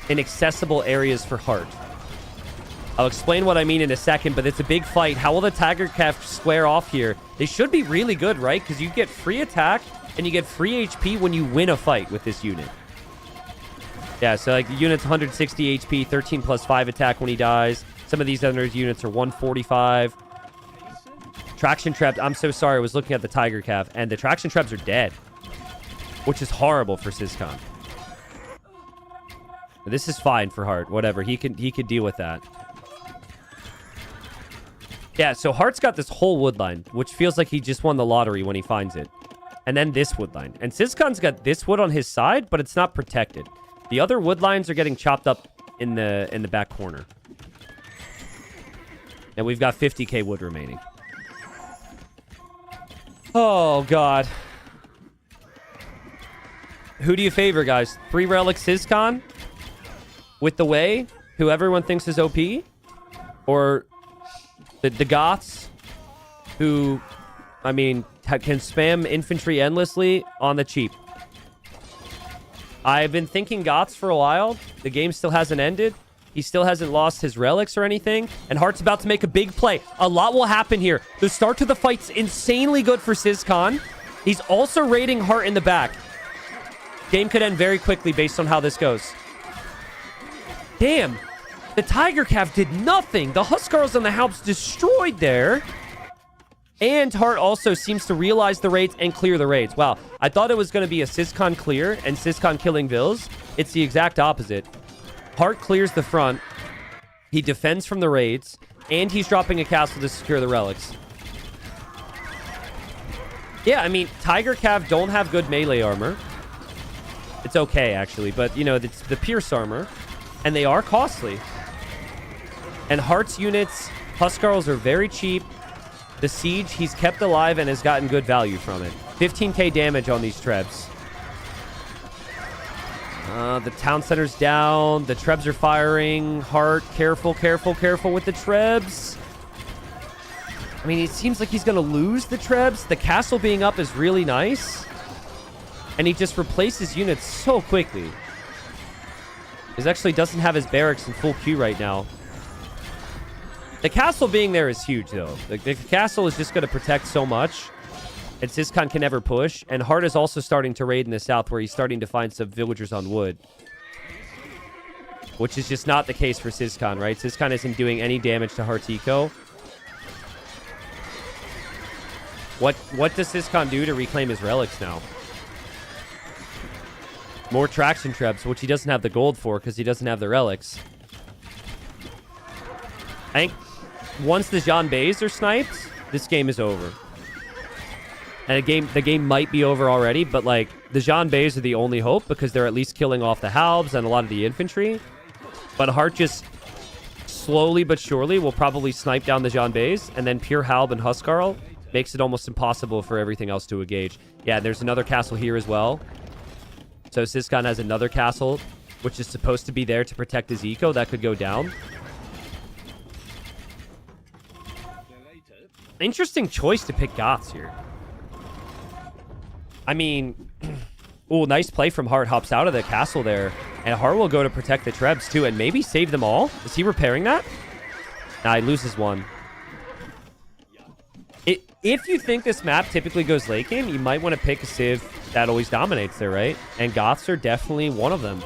G: in accessible areas for Hart. I'll explain what I mean in a second, but it's a big fight. How will the Tiger Calf square off here? They should be really good, right? Because you get free attack and you get free HP when you win a fight with this unit. Yeah, so like the unit's 160 HP, 13 plus 5 attack when he dies. Some of these other units are 145. Traction traps. I'm so sorry. I was looking at the Tiger Calf, and the traction traps are dead, which is horrible for Syscon. This is fine for Hart. Whatever. He could deal with that. Yeah, so Hart's got this whole wood line, which feels like he just won the lottery when he finds it. And then this wood line. And Syscon's got this wood on his side, but it's not protected. The other wood lines are getting chopped up in the back corner. And we've got 50k wood remaining. Oh, God. Who do you favor, guys? 3 relic Syscon? With the way? Who everyone thinks is OP? Or... The Goths, who, I mean, can spam infantry endlessly on the cheap. I've been thinking Goths for a while. The game still hasn't ended. He still hasn't lost his relics or anything. And Hart's about to make a big play. A lot will happen here. The start to the fight's insanely good for Syscon. He's also raiding Hart in the back. Game could end very quickly based on how this goes. Damn. The Tiger Calf did nothing. The Huskarls and the Halps destroyed there. And Hart also seems to realize the raids and clear the raids. Wow. I thought it was going to be a Syscon clear and Syscon killing Vills. It's the exact opposite. Hart clears the front. He defends from the raids. And he's dropping a castle to secure the relics. Yeah, I mean, Tiger Calf don't have good melee armor. It's okay, actually. But, you know, it's the Pierce armor. And they are costly. And Hart's units, Huskarls, are very cheap. The Siege, he's kept alive and has gotten good value from it. 15k damage on these trebs. The town center's down. The trebs are firing. Hart, careful, careful, careful with the trebs. I mean, it seems like he's going to lose the trebs. The castle being up is really nice. And he just replaces units so quickly. He actually doesn't have his barracks in full queue right now. The castle being there is huge, though. The castle is just going to protect so much. And Syscon can never push. And Hart is also starting to raid in the south, where he's starting to find some villagers on wood. Which is just not the case for Syscon, right? Syscon isn't doing any damage to Hart's eco. What does Syscon do to reclaim his relics now? More traction trebs, which he doesn't have the gold for because he doesn't have the relics. I think once the Jean Bays are sniped, this game is over. And the game might be over already, but like the Jean Bays are the only hope because they're at least killing off the Halbs and a lot of the infantry. But Hart just slowly but surely will probably snipe down the Jean Bays, and then pure Halb and Huskarl makes it almost impossible for everything else to engage. Yeah, there's another castle here as well. So Syscon has another castle, which is supposed to be there to protect his eco. That could go down. Interesting choice to pick Goths here. I mean, oh, nice play from Hart. Hops out of the castle there. And Hart will go to protect the Trebs too and maybe save them all. Is he repairing that? Nah, he loses one. If you think this map typically goes late game, you might want to pick a Civ that always dominates there, right? And Goths are definitely one of them.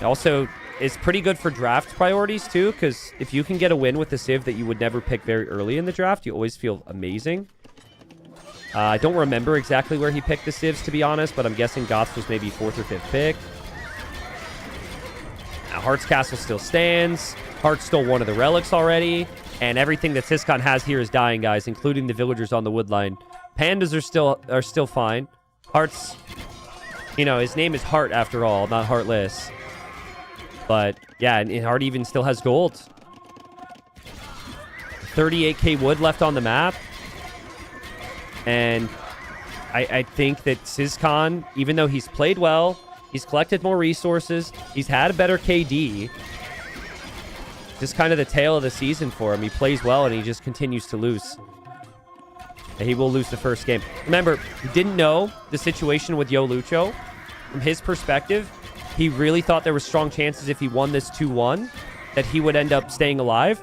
G: Also, it's pretty good for draft priorities too, because if you can get a win with a Civ that you would never pick very early in the draft, you always feel amazing. I don't remember exactly where he picked the Civs, to be honest, but I'm guessing Goths was maybe 4th or 5th pick. Now, Hart's castle still stands. Hart stole one of the relics already, and everything that Syscon has here is dying, guys, including the villagers on the wood line. Pandas are still fine. Hart's, you know, his name is Hart after all, not Heartless. But yeah, and Hart even still has gold. 38k wood left on the map. And I think that Syscon, even though he's played well, he's collected more resources, he's had a better KD. Just kind of the tale of the season for him. He plays well and he just continues to lose. And he will lose the first game. Remember, he didn't know the situation with Yo Lucho. From his perspective, he really thought there were strong chances if he won this 2-1 that he would end up staying alive.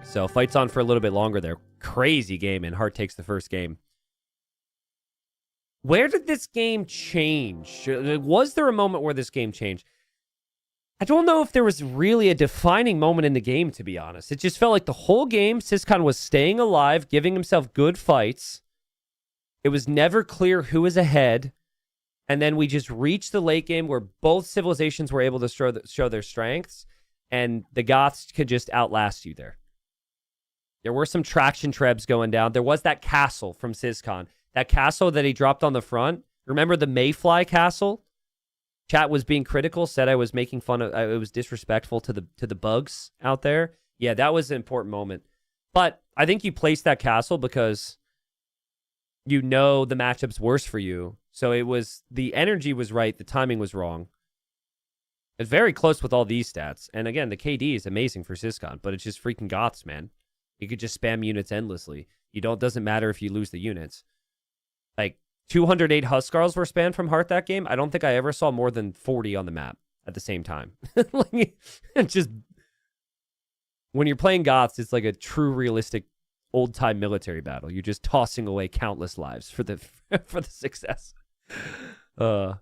G: So fights on for a little bit longer there. Crazy game, and Hart takes the first game. Where did this game change? Was there a moment where this game changed? I don't know if there was really a defining moment in the game, to be honest. It just felt like the whole game, Syscon was staying alive, giving himself good fights. It was never clear who was ahead. And then we just reached the late game where both civilizations were able to show their strengths, and the Goths could just outlast you there. There were some traction trebs going down. There was that castle from Syscon. That castle that he dropped on the front. Remember the Mayfly castle? Chat was being critical, said I was making fun of, it was disrespectful to the bugs out there. Yeah, that was an important moment. But I think you placed that castle because you know the matchup's worse for you. So it was, the energy was right, the timing was wrong. It's very close with all these stats. And again, the KD is amazing for Syscon, but it's just freaking Goths, man. You could just spam units endlessly. Doesn't matter if you lose the units. Like, 208 Huskarls were spammed from Hart that game. I don't think I ever saw more than 40 on the map at the same time. Like, just, when you're playing Goths, it's like a true realistic old-time military battle. You're just tossing away countless lives for the for the success. Yeah,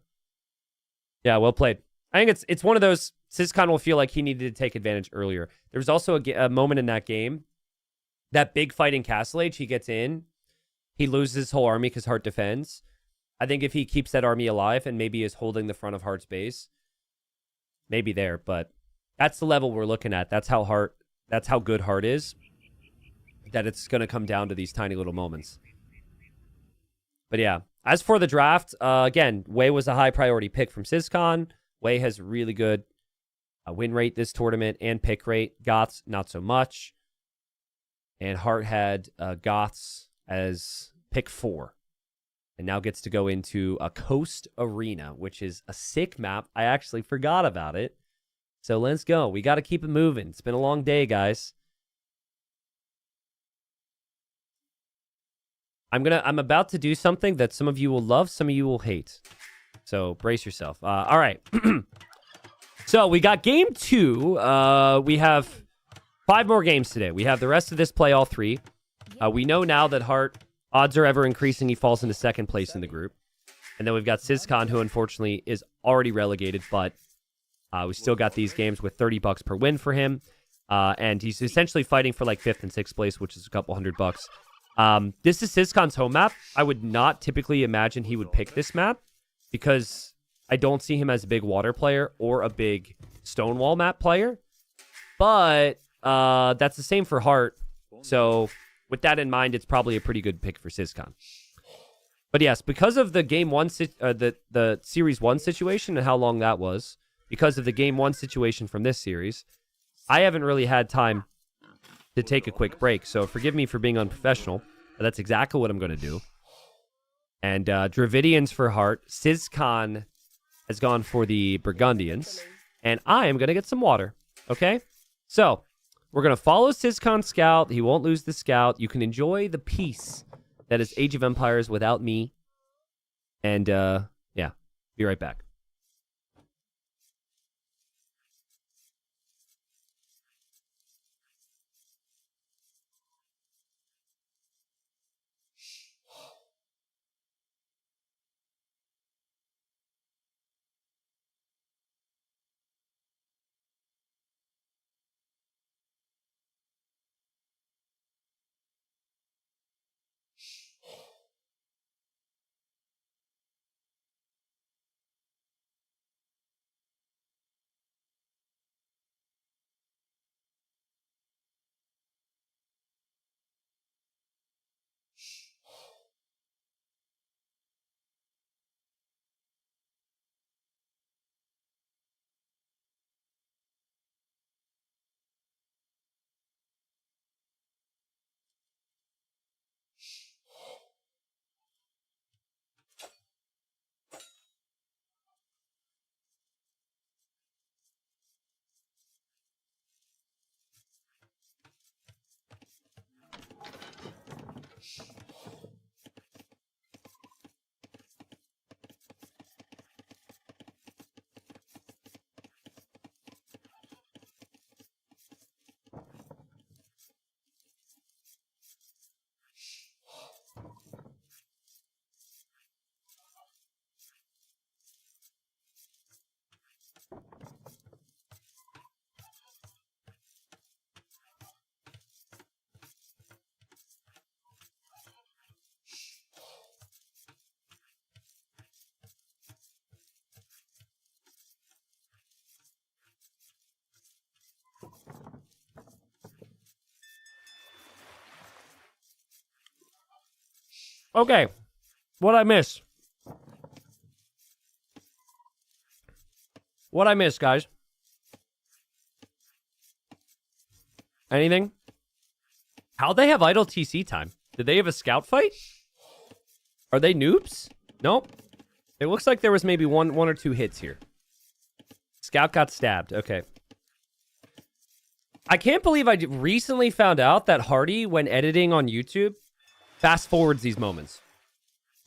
G: well played. I think it's one of those, Syscon will feel like he needed to take advantage earlier. There was also a moment in that game, that big fight in Castle Age, he gets in, he loses his whole army because Hart defends. I think if he keeps that army alive and maybe is holding the front of Hart's base, maybe there, but that's the level we're looking at. That's how good Hart is, that it's going to come down to these tiny little moments. But yeah, as for the draft, again, Wei was a high priority pick from Syscon. Wei has really good win rate this tournament and pick rate. Goths, not so much. And Hart had Goths as pick 4. And now gets to go into a Coast Arena, which is a sick map. I actually forgot about it. So let's go. We got to keep it moving. It's been a long day, guys. I'm about to do something that some of you will love, some of you will hate. So brace yourself. All right. So we got game 2. We have 5 more games today. We have the rest of this play all 3. We know now that Hart, odds are ever increasing, he falls into second place in the group. And then we've got Syscon, who unfortunately is already relegated, but we still got these games with $30 per win for him. And he's essentially fighting for like 5th and 6th place, which is a couple $100. This is Syscon's home map. I would not typically imagine he would pick this map because I don't see him as a big water player or a big Stonewall map player. But that's the same for Hart. So with that in mind, it's probably a pretty good pick for Syscon. But yes, because of the game one, the series 1 situation and how long that was, because of the game 1 situation from this series, I haven't really had time to take a quick break. So forgive me for being unprofessional, but that's exactly what I'm going to do. And Dravidians for Hart. Syscon has gone for the Burgundians. And I am going to get some water. Okay? So, we're going to follow Syscon's scout. He won't lose the scout. You can enjoy the peace that is Age of Empires without me. And, yeah. Be right back. Okay. What'd I miss? What'd I miss, guys? Anything? How'd they have idle TC time? Did they have a scout fight? Are they noobs? Nope. It looks like there was maybe one or two hits here. Scout got stabbed. Okay. I can't believe I recently found out that Hardy, when editing on YouTube, fast forwards these moments.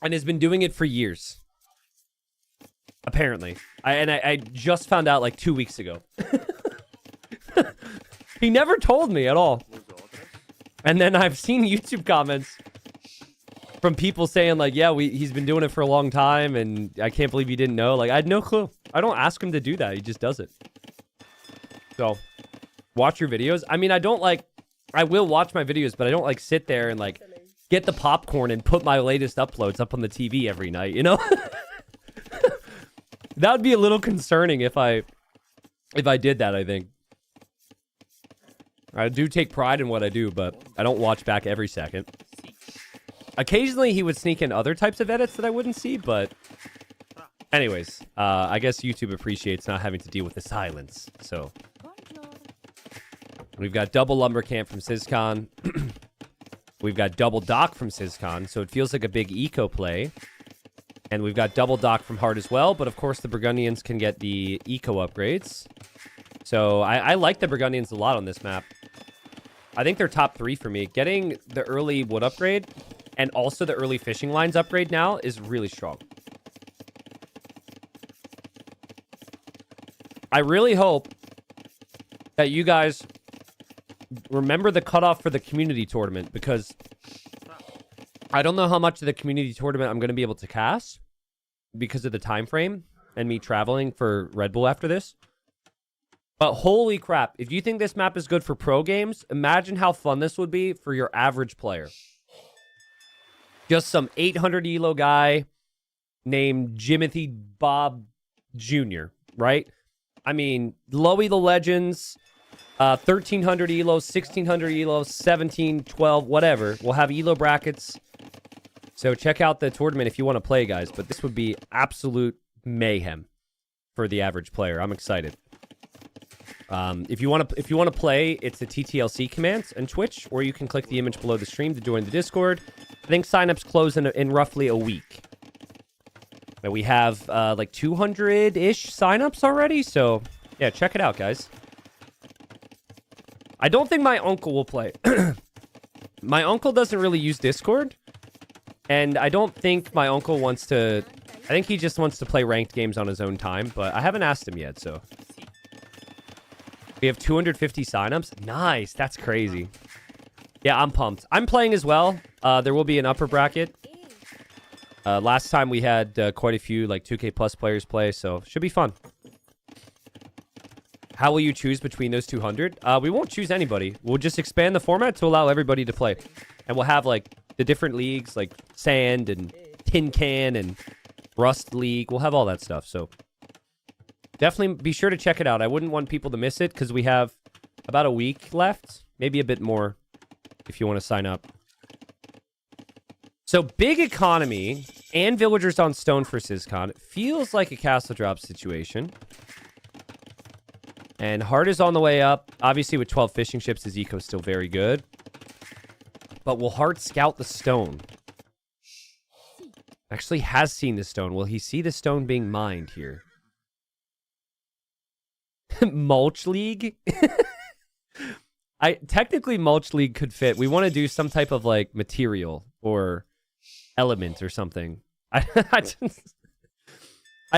G: And has been doing it for years. Apparently. I just found out like 2 weeks ago. He never told me at all. And then I've seen YouTube comments from people saying like, yeah, he's been doing it for a long time and I can't believe you didn't know. Like, I had no clue. I don't ask him to do that. He just does it. So, watch your videos. I mean, I will watch my videos, but I don't like sit there and like get the popcorn and put my latest uploads up on the TV every night, you know? That would be a little concerning if I did that, I think. I do take pride in what I do, but I don't watch back every second. Occasionally, he would sneak in other types of edits that I wouldn't see, but... Anyways, I guess YouTube appreciates not having to deal with the silence, so... We've got double lumber camp from Syscon. We've got double dock from Syscon, so it feels like a big eco play. And we've got double dock from Hart as well, but of course the Burgundians can get the eco upgrades. So I like the Burgundians a lot on this map. I think they're top 3 for me. Getting the early wood upgrade and also the early fishing lines upgrade now is really strong. I really hope that you guys remember the cutoff for the community tournament, because I don't know how much of the community tournament I'm going to be able to cast because of the time frame and me traveling for Red Bull after this. But holy crap, if you think this map is good for pro games, imagine how fun this would be for your average player. Just some 800 elo guy named Jimothy Bob Jr., right? I mean, Lowy the Legends, 1300 elo, 1600 elo, 17, 12, whatever. We'll have elo brackets. So check out the tournament if you want to play, guys. But this would be absolute mayhem for the average player. I'm excited. If you want to play, it's the TTLC commands and Twitch, or you can click the image below the stream to join the Discord. I think signups close in roughly a week. And we have like 200-ish signups already, so yeah, check it out, guys. I don't think my uncle will play. My uncle doesn't really use Discord, and I don't think my uncle wants to... I think he just wants to play ranked games on his own time, but I haven't asked him yet, so... We have 250 signups. Nice. That's crazy. Yeah, I'm pumped. I'm playing as well. There will be an upper bracket. Last time we had quite a few like 2K plus players play, so should be fun. How will you choose between those 200? We won't choose anybody. We'll just expand the format to allow everybody to play. And we'll have like the different leagues like Sand and Tin Can and Rust League. We'll have all that stuff, so... Definitely be sure to check it out. I wouldn't want people to miss it because we have about a week left. Maybe a bit more if you want to sign up. So big economy and villagers on stone for Syscon. It feels like a castle drop situation. And Hart is on the way up. Obviously with 12 fishing ships, his eco is still very good. But will Hart scout the stone? Actually has seen the stone. Will he see the stone being mined here? Mulch League? Technically Mulch League could fit. We want to do some type of like material or element or something.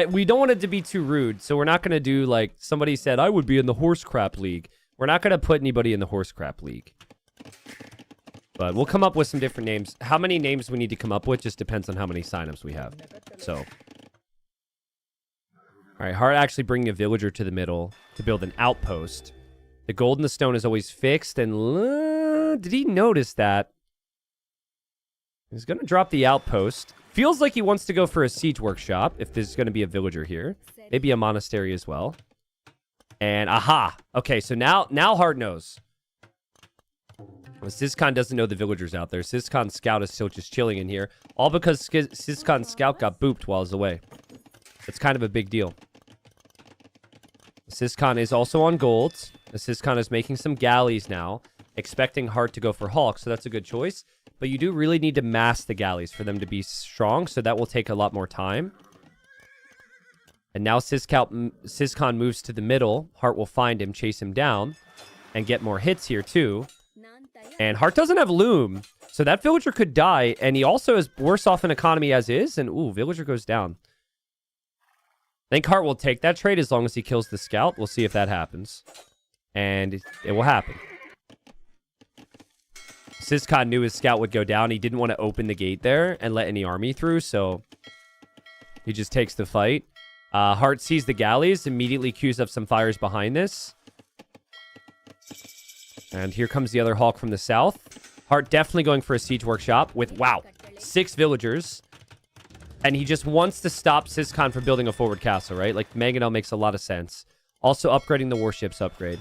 G: We don't want it to be too rude, so we're not going to do like somebody said I would be in the horse crap league. We're not going to put anybody in the horse crap league. But we'll come up with some different names. How many names we need to come up with just depends on how many signups we have. So all right, Hart actually bringing a villager to the middle to build an outpost. The gold in the stone is always fixed, and did he notice that? He's going to drop the outpost. Feels like he wants to go for a siege workshop, if there's going to be a villager here. Maybe a monastery as well. And aha! Okay, so now Hart knows. Well, Syscon doesn't know the villagers out there. Syscon's scout is still just chilling in here. All because Syscon's scout got booped while I was away. It's kind of a big deal. Syscon is also on gold. Syscon is making some galleys now, expecting Hart to go for Hawk, so that's a good choice. But you do really need to mass the galleys for them to be strong, so that will take a lot more time. And now Syscon moves to the middle. Hart will find him, chase him down, and get more hits here too. And Hart doesn't have Loom, so that villager could die, and he also is worse off in economy as is, and ooh, villager goes down. I think Hart will take that trade as long as he kills the scout. We'll see if that happens. And it will happen. Syscon knew his scout would go down. He didn't want to open the gate there and let any army through, so he just takes the fight. Hart sees the galleys, immediately queues up some fires behind this. And here comes the other Hawk from the south. Hart definitely going for a siege workshop with, wow, 6 villagers. And he just wants to stop Syscon from building a forward castle, right? Like, Mangonel makes a lot of sense. Also upgrading the warships upgrade.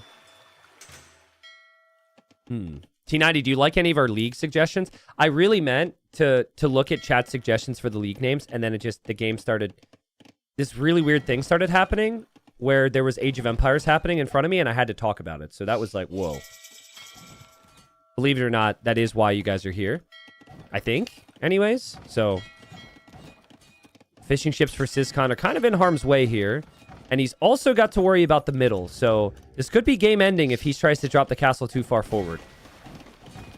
G: T90, do you like any of our league suggestions? I really meant to look at chat suggestions for the league names, and then the game started... This really weird thing started happening, where there was Age of Empires happening in front of me, and I had to talk about it. So that was like, whoa. Believe it or not, that is why you guys are here. I think, anyways. So... Fishing ships for Syscon are kind of in harm's way here. And he's also got to worry about the middle. So this could be game ending if he tries to drop the castle too far forward.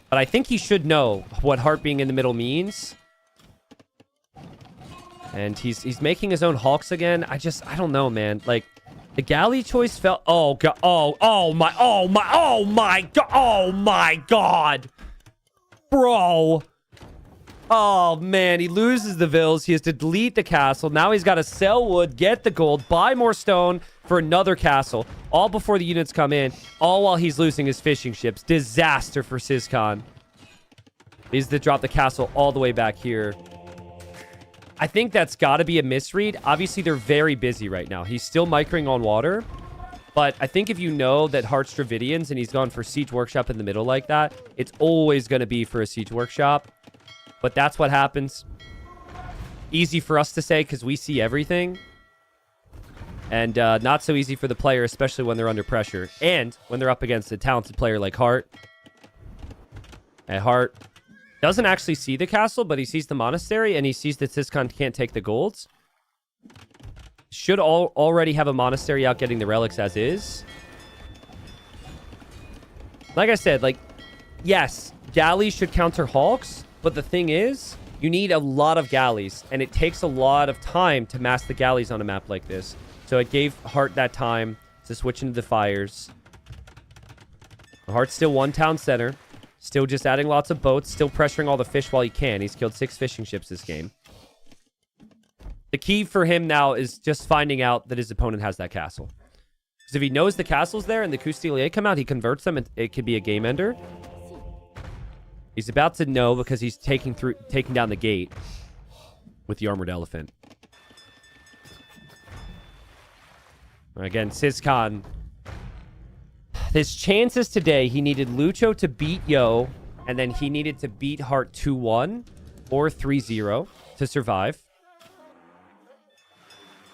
G: But I think he should know what Hart being in the middle means. And he's making his own Hawks again. I don't know, man. Like, the galley choice felt... Oh, God. Oh my God. Bro. Oh, man, he loses the vills. He has to delete the castle. Now he's got to sell wood, get the gold, buy more stone for another castle. All before the units come in. All while he's losing his fishing ships. Disaster for Syscon. He's to drop the castle all the way back here. I think that's got to be a misread. Obviously, they're very busy right now. He's still microing on water. But I think if you know that Hart's Dravidians and he's gone for Siege Workshop in the middle like that, it's always going to be for a Siege Workshop. But that's what happens. Easy for us to say because we see everything. And not so easy for the player, especially when they're under pressure. And when they're up against a talented player like Hart. And Hart doesn't actually see the castle, but he sees the monastery, and he sees that Syscon can't take the golds. Should already have a monastery out getting the relics as is. Like I said, like, yes, galleys should counter Hawks, but the thing is, you need a lot of galleys, and it takes a lot of time to mass the galleys on a map like this. So it gave Hart that time to switch into the fires. Hart's still one town center. Still just adding lots of boats. Still pressuring all the fish while he can. He's killed 6 fishing ships this game. The key for him now is just finding out that his opponent has that castle. Because if he knows the castle's there and the Coustilier come out, he converts them and it could be a game ender. He's about to know because he's taking down the gate with the armored elephant. Again, Syscon. His chances today, he needed Lucho to beat Yo, and then he needed to beat Hart 2-1 or 3-0 to survive.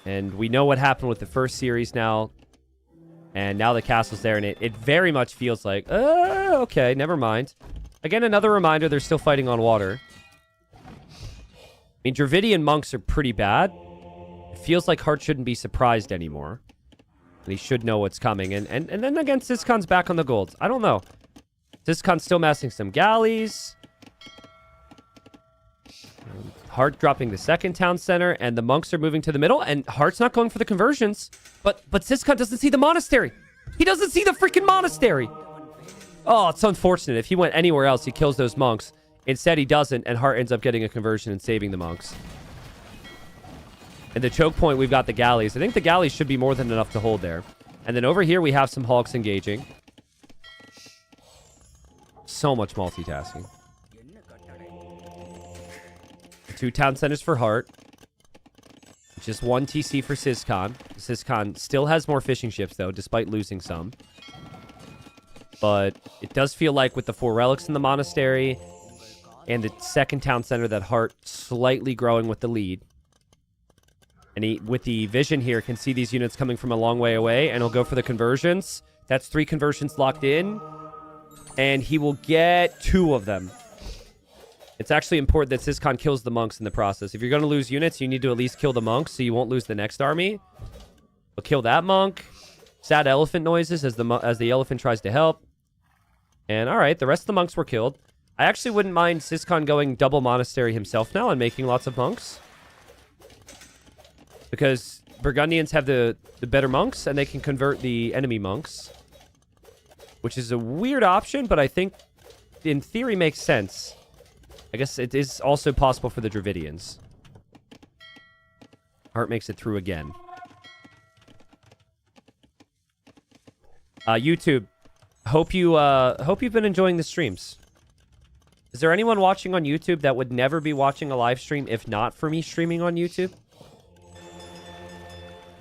G: And we know what happened with the first series now. And now the castle's there, and it very much feels like, okay, never mind. Again, another reminder, they're still fighting on water. I mean, Dravidian monks are pretty bad. It feels like Hart shouldn't be surprised anymore. And he should know what's coming. And then again, Syscon's back on the golds. I don't know. Syscon's still massing some galleys. Hart dropping the second town center. And the monks are moving to the middle. And Hart's not going for the conversions. But Syscon doesn't see the monastery. He doesn't see the freaking monastery. Oh, it's unfortunate. If he went anywhere else, he kills those monks. Instead, he doesn't. And Hart ends up getting a conversion and saving the monks. And the choke point, we've got the galleys. I think the galleys should be more than enough to hold there. And then over here, we have some Hawks engaging. So much multitasking. 2 town centers for Hart. Just 1 TC for Syscon. Syscon still has more fishing ships, though, despite losing some. But it does feel like with the 4 relics in the monastery and the second town center that Hart slightly growing with the lead. And he, with the vision here, can see these units coming from a long way away, and he'll go for the conversions. That's 3 conversions locked in, and he will get 2 of them. It's actually important that Syscon kills the monks in the process. If you're going to lose units, you need to at least kill the monks so you won't lose the next army. We'll kill that monk. Sad elephant noises as the elephant tries to help. And all right, the rest of the monks were killed. I actually wouldn't mind Syscon going double monastery himself now and making lots of monks. Because Burgundians have the better monks, and they can convert the enemy monks. Which is a weird option, but I think in theory makes sense. I guess it is also possible for the Dravidians. Hart makes it through again. YouTube, hope you've been enjoying the streams. Is there anyone watching on YouTube that would never be watching a live stream if not for me streaming on YouTube?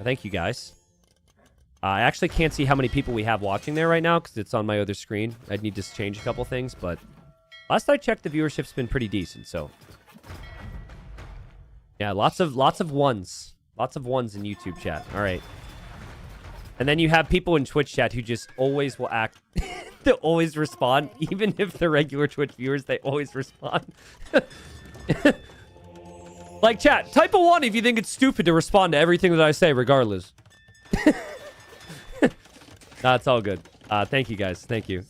G: Thank you, guys. I actually can't see how many people we have watching there right now because it's on my other screen. I'd need to change a couple things, but last I checked, the viewership's been pretty decent, so. Yeah, lots of ones. Lots of ones in YouTube chat. All right. And then you have people in Twitch chat who just always will act... They'll always respond. Even if they're regular Twitch viewers, they always respond. Like, chat, type a 1 if you think it's stupid to respond to everything that I say, regardless. Nah, it's all good. Thank you, guys. Thank you.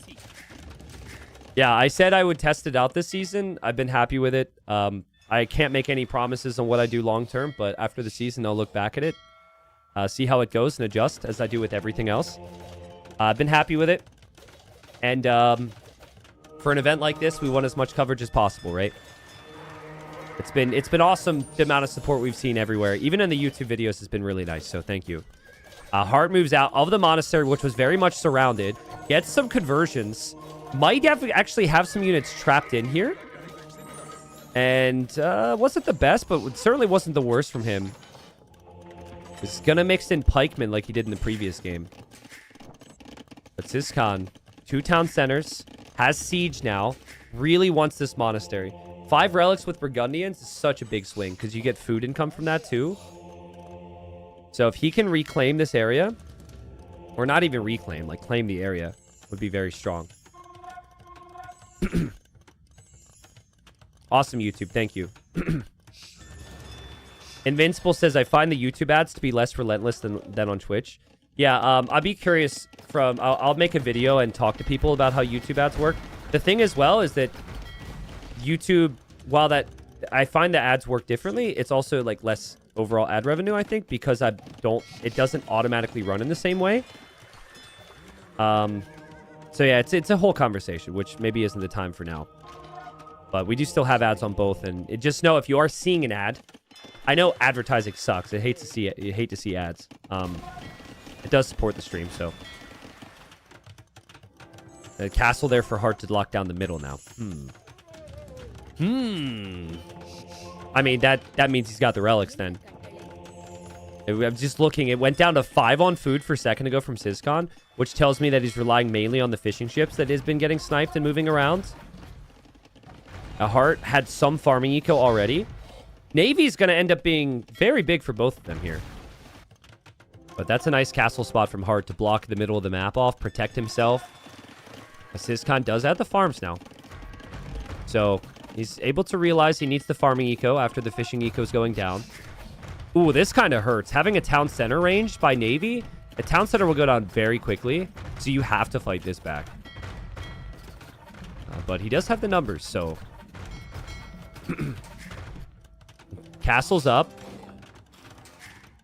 G: Yeah, I said I would test it out this season. I've been happy with it. I can't make any promises on what I do long-term, but after the season, I'll look back at it, see how it goes, and adjust, as I do with everything else. I've been happy with it. And for an event like this, we want as much coverage as possible, right? It's been awesome, the amount of support we've seen everywhere. Even in the YouTube videos has been really nice, so thank you. Hart moves out of the monastery, which was very much surrounded. Gets some conversions. Might actually have some units trapped in here. And wasn't the best, but certainly wasn't the worst from him. He's going to mix in pikemen like he did in the previous game. But Syscon, 2 town centers, has siege now, really wants this monastery. 5 relics with Burgundians is such a big swing because you get food income from that too. So if he can reclaim this area, or not even reclaim, like claim the area, would be very strong. Awesome, YouTube. Thank you. Invincible says, I find the YouTube ads to be less relentless than on Twitch. Yeah, I'll be curious from... I'll make a video and talk to people about how YouTube ads work. The thing as well is that YouTube, while that... I find the ads work differently, it's also like less overall ad revenue, I think, because it doesn't automatically run in the same way. So yeah, it's a whole conversation, which maybe isn't the time for now. But we do still have ads on both, and just know if you are seeing an ad, I know advertising sucks. I hate to see it. You hate to see ads. It does support the stream, so. The castle there for Hart to lock down the middle now. I mean, that means he's got the relics then. I'm just looking. It went down to 5 on food for a second ago from Syscon, which tells me that he's relying mainly on the fishing ships that has been getting sniped and moving around. Hart had some farming eco already. Navy's going to end up being very big for both of them here. But that's a nice castle spot from Hart to block the middle of the map off, protect himself. Syscon does have the farms now. So he's able to realize he needs the farming eco after the fishing eco is going down. Ooh, this kind of hurts. Having a town center ranged by Navy, a town center will go down very quickly. So you have to fight this back. But he does have the numbers, so... Castle's up.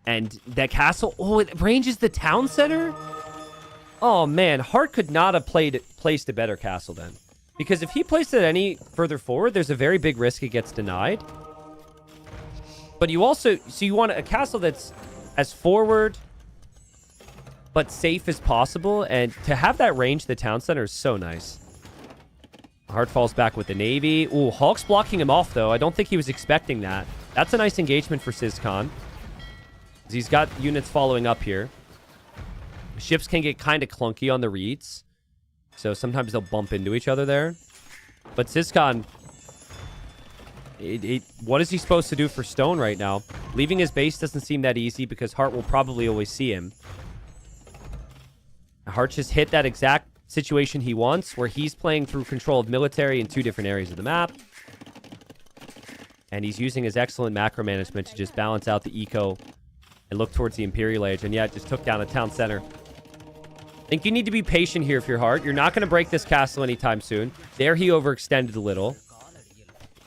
G: And that castle... Oh, it ranges the town center? Oh, man. Hart could not have placed a better castle then. Because if he placed it any further forward, there's a very big risk it gets denied. But you also... So you want a castle that's as forward but safe as possible. And to have that range the town center is so nice. Hart falls back with the Navy. Ooh, Hawk's blocking him off, though. I don't think he was expecting that. That's a nice engagement for Syscon. He's got units following up here. Ships can get kind of clunky on the reeds. So sometimes they'll bump into each other there. But Syscon... what is he supposed to do for stone right now? Leaving his base doesn't seem that easy because Hart will probably always see him. Hart just hit that exact situation he wants, where he's playing through control of military in 2 different areas of the map. And he's using his excellent macro management to just balance out the eco and look towards the Imperial Age. And yeah, it just took down a town center. I think you need to be patient here if you're Hart. You're not going to break this castle anytime soon. There he overextended a little.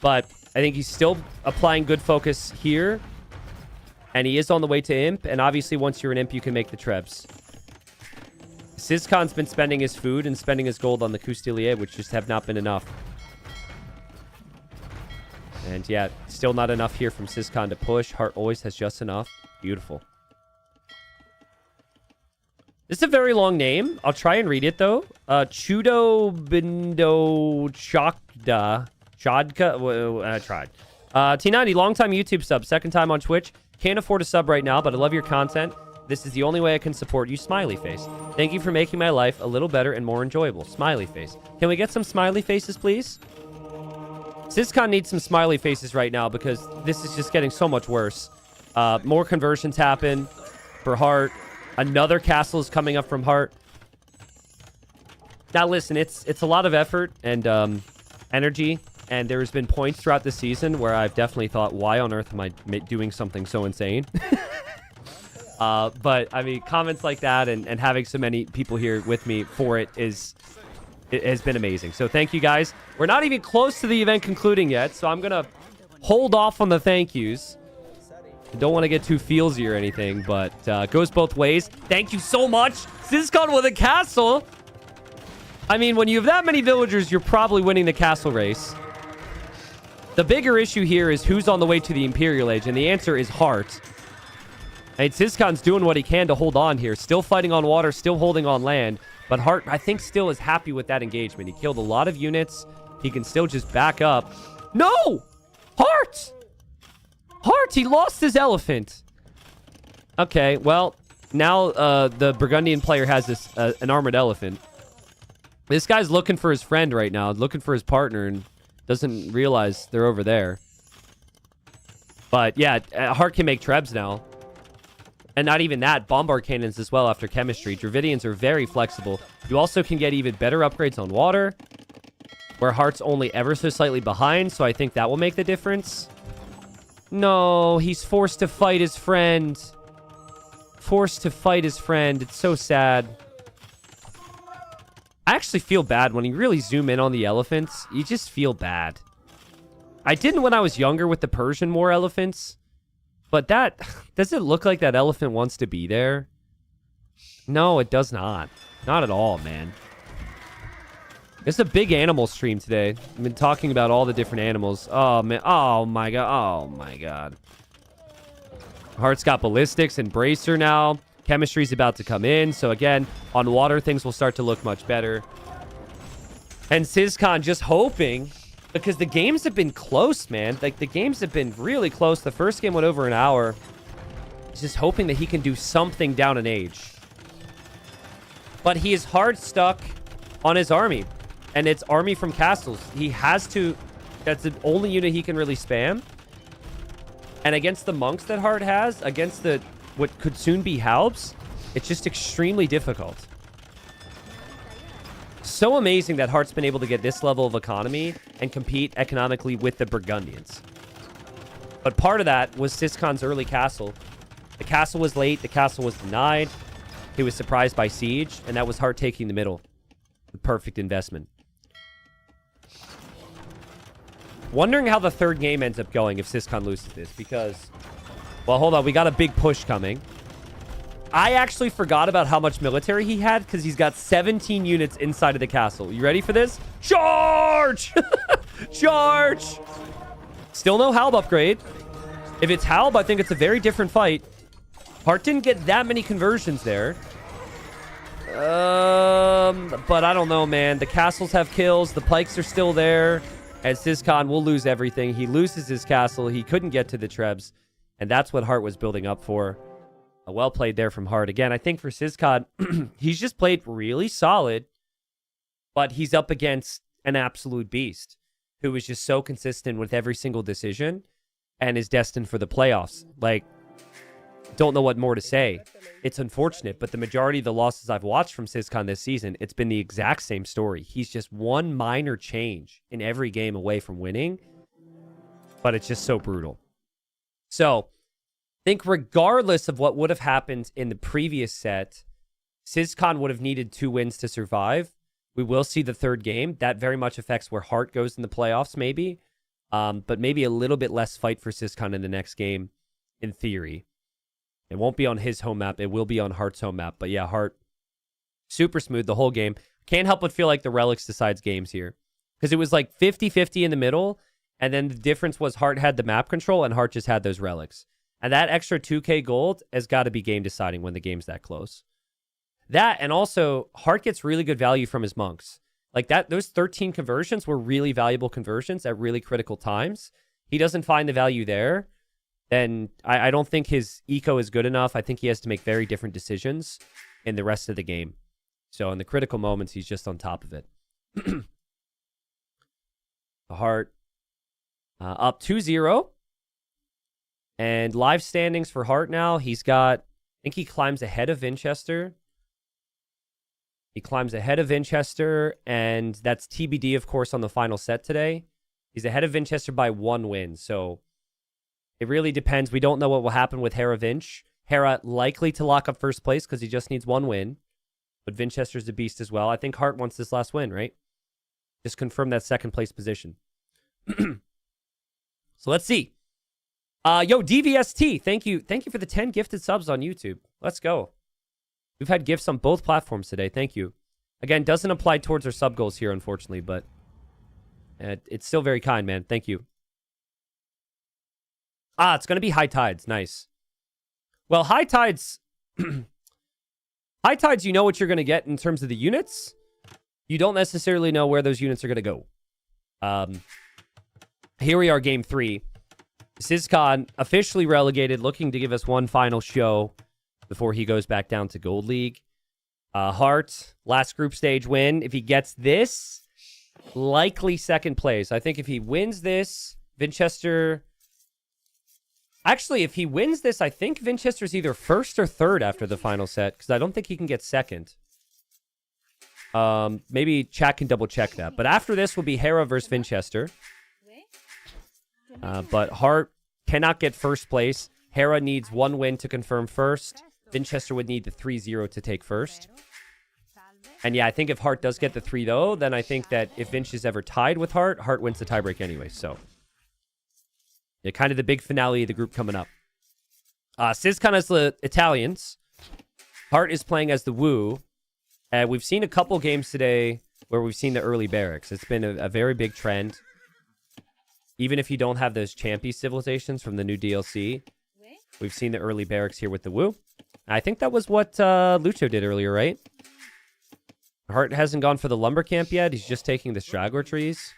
G: But I think he's still applying good focus here. And he is on the way to Imp. And obviously, once you're an Imp, you can make the Trebs. Syscon's been spending his food and spending his gold on the Coustilier, which just have not been enough. And yeah, still not enough here from Syscon to push. Hart always has just enough. Beautiful. This is a very long name. I'll try and read it, though. Chudo Bindo Chakda. Chodka. I tried. T90, long-time YouTube sub. Second time on Twitch. Can't afford a sub right now, but I love your content. This is the only way I can support you, smiley face. Thank you for making my life a little better and more enjoyable, smiley face. Can we get some smiley faces, please? Syscon needs some smiley faces right now because this is just getting so much worse. More conversions happen for Hart. Another castle is coming up from Hart. Now, listen, it's a lot of effort and energy, and there's been points throughout the season where I've definitely thought, why on earth am I doing something so insane? But, I mean, comments like that and having so many people here with me for it has been amazing. So thank you, guys. We're not even close to the event concluding yet, so I'm going to hold off on the thank yous. I don't want to get too feelsy or anything, but goes both ways. Thank you so much. Syscon with a castle. I mean, when you have that many villagers, you're probably winning the castle race. The bigger issue here is who's on the way to the Imperial Age, and the answer is Hart. And Syscon's doing what he can to hold on here. Still fighting on water, still holding on land. But Hart, I think, still is happy with that engagement. He killed a lot of units. He can still just back up. No! Hart! Hart, he lost his elephant. Okay, well, now the Burgundian player has this an armored elephant. This guy's looking for his friend right now, looking for his partner, and doesn't realize they're over there. But yeah, Hart can make trebs now. And not even that, bombard cannons as well after chemistry. Dravidians are very flexible. You also can get even better upgrades on water, where Hart's only ever so slightly behind, so I think that will make the difference. No, he's forced to fight his friend. Forced to fight his friend. It's so sad. I actually feel bad when you really zoom in on the elephants. You just feel bad. I didn't when I was younger with the Persian War elephants. But that... Does it look like that elephant wants to be there? No, it does not. Not at all, man. It's a big animal stream today. I've been talking about all the different animals. Oh, man. Oh, my God. Oh, my God. Hart's got ballistics and bracer now. Chemistry's about to come in. So, again, on water, things will start to look much better. And Syscon just hoping... Because the games have been close, man. Like, the games have been really close. The first game went over an hour. He's just hoping that he can do something down an age. But he is hard stuck on his army. And it's army from castles. He has to... That's the only unit he can really spam. And against the monks that Hart has, against the what could soon be Halbs, it's just extremely difficult. So amazing that Hart's been able to get this level of economy and compete economically with the Burgundians. But part of that was Syscon's early castle. The castle was late. The castle was denied. He was surprised by siege, and that was Hart taking the middle. The perfect investment. Wondering how the third game ends up going if Syscon loses this, because... Well, hold on. We got a big push coming. I actually forgot about how much military he had because he's got 17 units inside of the castle. You ready for this? Charge! Charge! Still no Halb upgrade. If it's Halb, I think it's a very different fight. Hart didn't get that many conversions there. But I don't know, man. The castles have kills. The pikes are still there. And Syscon will lose everything. He loses his castle. He couldn't get to the trebs. And that's what Hart was building up for. Well played there from Hart. Again, I think for Syscon, he's just played really solid, but he's up against an absolute beast who is just so consistent with every single decision and is destined for the playoffs. Like, don't know what more to say. It's unfortunate, but the majority of the losses I've watched from Syscon this season, it's been the exact same story. He's just one minor change in every game away from winning, but it's just so brutal. So, I think regardless of what would have happened in the previous set, Syscon would have needed 2 wins to survive. We will see the third game. That very much affects where Hart goes in the playoffs, maybe. But maybe a little bit less fight for Syscon in the next game, in theory. It won't be on his home map. It will be on Hart's home map. But yeah, Hart, super smooth the whole game. Can't help but feel like the Relics decides games here. Because it was like 50-50 in the middle, and then the difference was Hart had the map control, and Hart just had those Relics. And that extra 2k gold has got to be game deciding when the game's that close. That, and also, Hart gets really good value from his monks. Like that, those 13 conversions were really valuable conversions at really critical times. He doesn't find the value there, then I don't think his eco is good enough. I think he has to make very different decisions in the rest of the game. So in the critical moments, he's just on top of it. The Hart up 2-0. And live standings for Hart now, he's got, I think he climbs ahead of Vinchester. He climbs ahead of Vinchester, and that's TBD, of course, on the final set today. He's ahead of Vinchester by 1 win, so it really depends. We don't know what will happen with Hera Vinch. Hera likely to lock up first place because he just needs 1 win, but Vinchester's a beast as well. I think Hart wants this last win, right? Just confirm that second place position. So let's see. Yo, DVST, thank you for the 10 gifted subs on YouTube. Let's go. We've had gifts on both platforms today. Thank you. Again, doesn't apply towards our sub goals here, unfortunately, but it's still very kind, man. Thank you. It's going to be High Tides. Nice. Well, High Tides... High Tides, you know what you're going to get in terms of the units. You don't necessarily know where those units are going to go. Here we are, Game 3. Syscon officially relegated, looking to give us one final show before he goes back down to Gold League. Hart, last group stage win. If he gets this, likely second place. I think if he wins this, Vinchester... Actually, if he wins this, I think Vinchester's either first or third after the final set, because I don't think he can get second. Maybe chat can double check that. But after this will be Hera versus Vinchester. But Hart cannot get first place. Hera needs 1 win to confirm first. Vinchester would need the 3-0 to take first. And yeah, I think if Hart does get the 3, though, then I think that if Vinch is ever tied with Hart, Hart wins the tiebreak anyway. So, yeah, kind of the big finale of the group coming up. Syscon as the Italians. Hart is playing as the Wu. And we've seen a couple games today where we've seen the early barracks. It's been a very big trend. Even if you don't have those Champy civilizations from the new DLC, we've seen the early barracks here with the Wu. I think that was what Lucho did earlier, right? Hart hasn't gone for the lumber camp yet. He's just taking the straggler trees.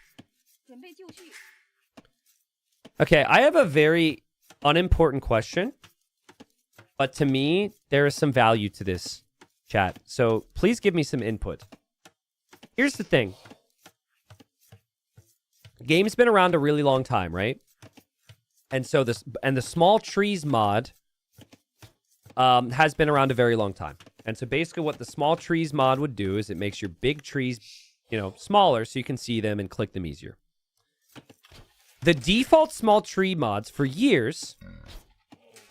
G: Okay, I have a very unimportant question. But to me, there is some value to this, chat. So please give me some input. Here's the thing. The game's been around a really long time, right? And so the small trees mod has been around a very long time. And so basically what the small trees mod would do is it makes your big trees, smaller so you can see them and click them easier. The default small tree mods for years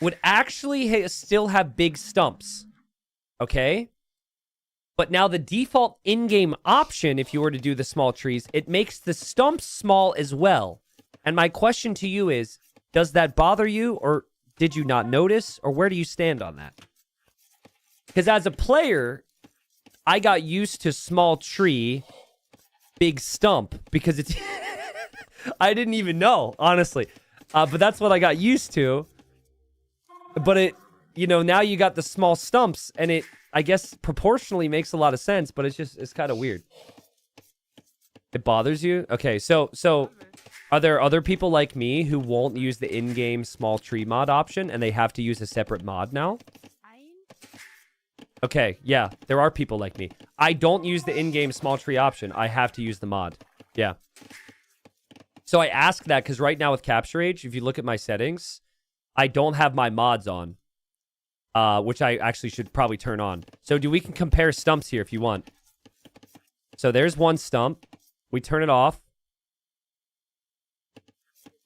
G: would actually still have big stumps. Okay? But now the default in-game option, if you were to do the small trees, it makes the stumps small as well. And my question to you is, does that bother you, or did you not notice, or where do you stand on that? Because as a player, I got used to small tree, big stump, because it's... I didn't even know, honestly. But that's what I got used to. But it, now you got the small stumps, and it, I guess, proportionally makes a lot of sense, but it's kind of weird. It bothers you? Okay, so are there other people like me who won't use the in-game small tree mod option, and they have to use a separate mod now? Okay, yeah, there are people like me. I don't use the in-game small tree option. I have to use the mod. Yeah. So I ask that because right now with Capture Age, if you look at my settings, I don't have my mods on, which I actually should probably turn on. So we can compare stumps here if you want. So there's one stump. We turn it off.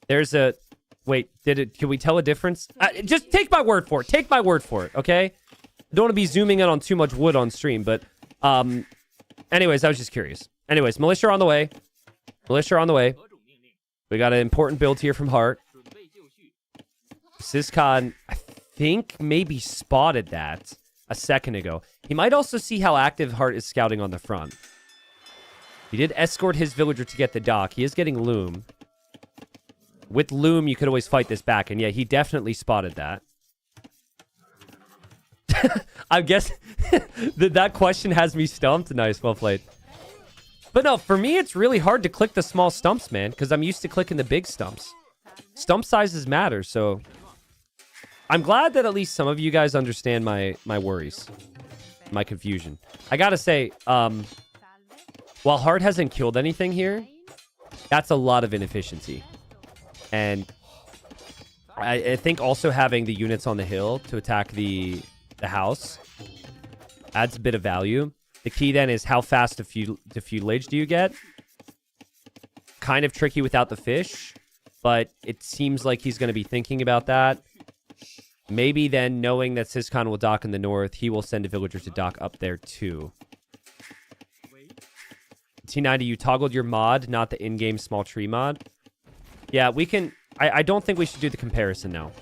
G: There's a... Wait, can we tell a difference? Just take my word for it. Take my word for it, okay? I don't want to be zooming in on too much wood on stream, but... anyways, I was just curious. Anyways, militia on the way. Militia on the way. We got an important build here from Hart. Syscon, I think, maybe spotted that a second ago. He might also see how active Hart is scouting on the front. He did escort his villager to get the dock. He is getting Loom. With Loom, you could always fight this back. And yeah, he definitely spotted that. I guess that question has me stumped. Nice, well played. But no, for me, it's really hard to click the small stumps, man, because I'm used to clicking the big stumps. Stump sizes matter, so... I'm glad that at least some of you guys understand my worries. My confusion. I gotta say, while Hart hasn't killed anything here, that's a lot of inefficiency. And I think also having the units on the hill to attack the house adds a bit of value. The key then is how fast the feudalage do you get? Kind of tricky without the fish, but it seems like he's going to be thinking about that. Maybe then, knowing that Syscon will dock in the north, he will send a villager to dock up there too. T90, you toggled your mod, not the in-game small tree mod. Yeah, we can... I don't think we should do the comparison now.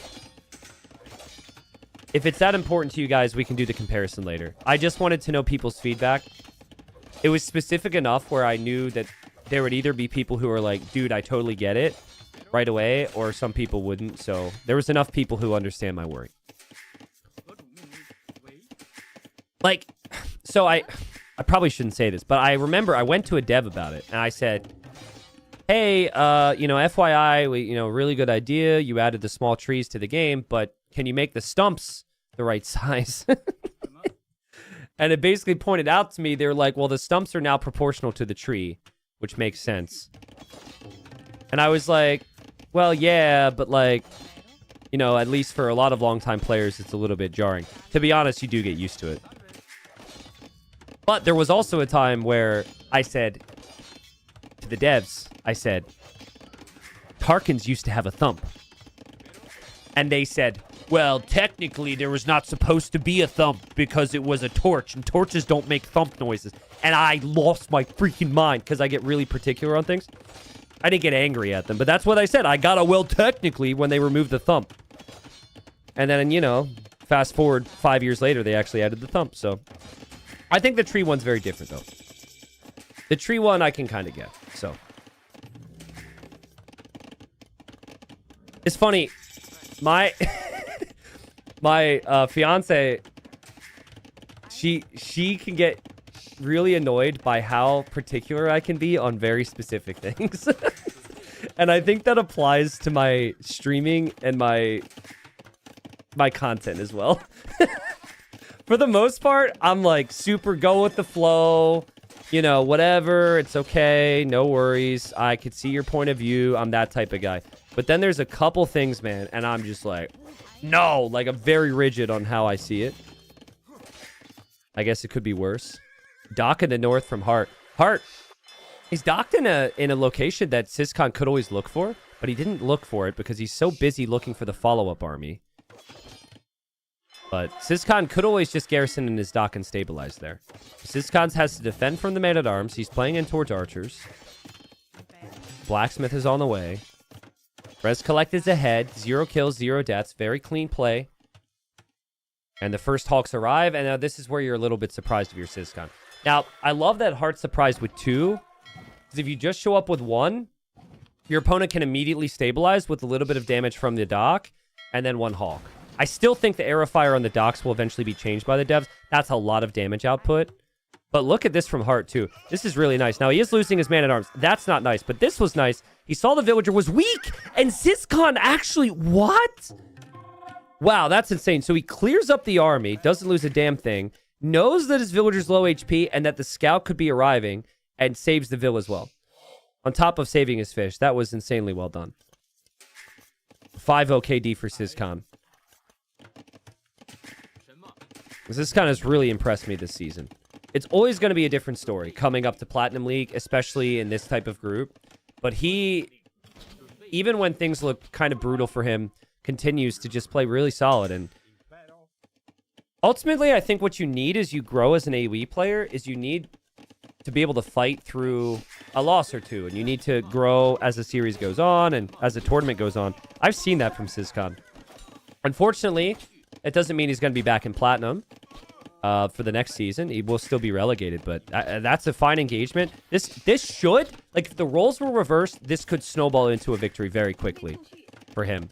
G: If it's that important to you guys, we can do the comparison later. I just wanted to know people's feedback. It was specific enough where I knew that there would either be people who are like, dude, I totally get it right away, or some people wouldn't. So there was enough people who understand my worry. Like, so I probably shouldn't say this, but I remember I went to a dev about it and I said, hey, FYI, really good idea. You added the small trees to the game, but can you make the stumps the the right size. And it basically pointed out to me, they're like, well, the stumps are now proportional to the tree, which makes sense. And I was like, well, yeah, but like, you know, at least for a lot of longtime players, it's a little bit jarring. To be honest, you do get used to it. But there was also a time where I said to the devs, I said, Tarkins used to have a thump. And they said, well, technically there was not supposed to be a thump because it was a torch, and torches don't make thump noises. And I lost my freaking mind because I get really particular on things. I didn't get angry at them, but that's what I said. I got a well technically when they removed the thump. And then, you know, fast forward 5 years later, they actually added the thump. So I think the tree one's very different, though. The tree one I can kind of get. So it's funny. My my fiance, she can get really annoyed by how particular I can be on very specific things. And I think that applies to my streaming and my content as well. For the most part, I'm like super go with the flow, you know, whatever, it's okay, no worries. I could see your point of view. I'm that type of guy. But then there's a couple things, man, and I'm just like, no, like I'm very rigid on how I see it. I guess it could be worse. Dock in the north from Hart. Hart, he's docked in a location that Syscon could always look for, but he didn't look for it because he's so busy looking for the follow-up army. But Syscon could always just garrison in his dock and stabilize there. Syscon has to defend from the man-at-arms. He's playing in towards archers. Blacksmith is on the way. Res Collect is ahead. 0 kills, 0 deaths. Very clean play. And the first Hawks arrive. And now this is where you're a little bit surprised if you're Syscon. Now, I love that Hart's surprised with 2. Because if you just show up with 1, your opponent can immediately stabilize with a little bit of damage from the dock. And then 1 Hawk. I still think the arrow fire on the docks will eventually be changed by the devs. That's a lot of damage output. But look at this from Hart, too. This is really nice. Now, he is losing his man-at-arms. That's not nice, but this was nice. He saw the villager was weak, and Syscon actually... What? Wow, that's insane. So he clears up the army, doesn't lose a damn thing, knows that his villager's low HP, and that the scout could be arriving, and saves the vill as well. On top of saving his fish. That was insanely well done. 5-0 KD for Syscon. Syscon has really impressed me this season. It's always going to be a different story coming up to Platinum League, especially in this type of group. But he, even when things look kind of brutal for him, continues to just play really solid. And ultimately, I think what you need as you grow as an AoE player is you need to be able to fight through a loss or two. And you need to grow as the series goes on and as the tournament goes on. I've seen that from Syscon. Unfortunately, it doesn't mean he's going to be back in Platinum. For the next season. He will still be relegated, but that's a fine engagement. This should, like, if the roles were reversed, this could snowball into a victory very quickly for him.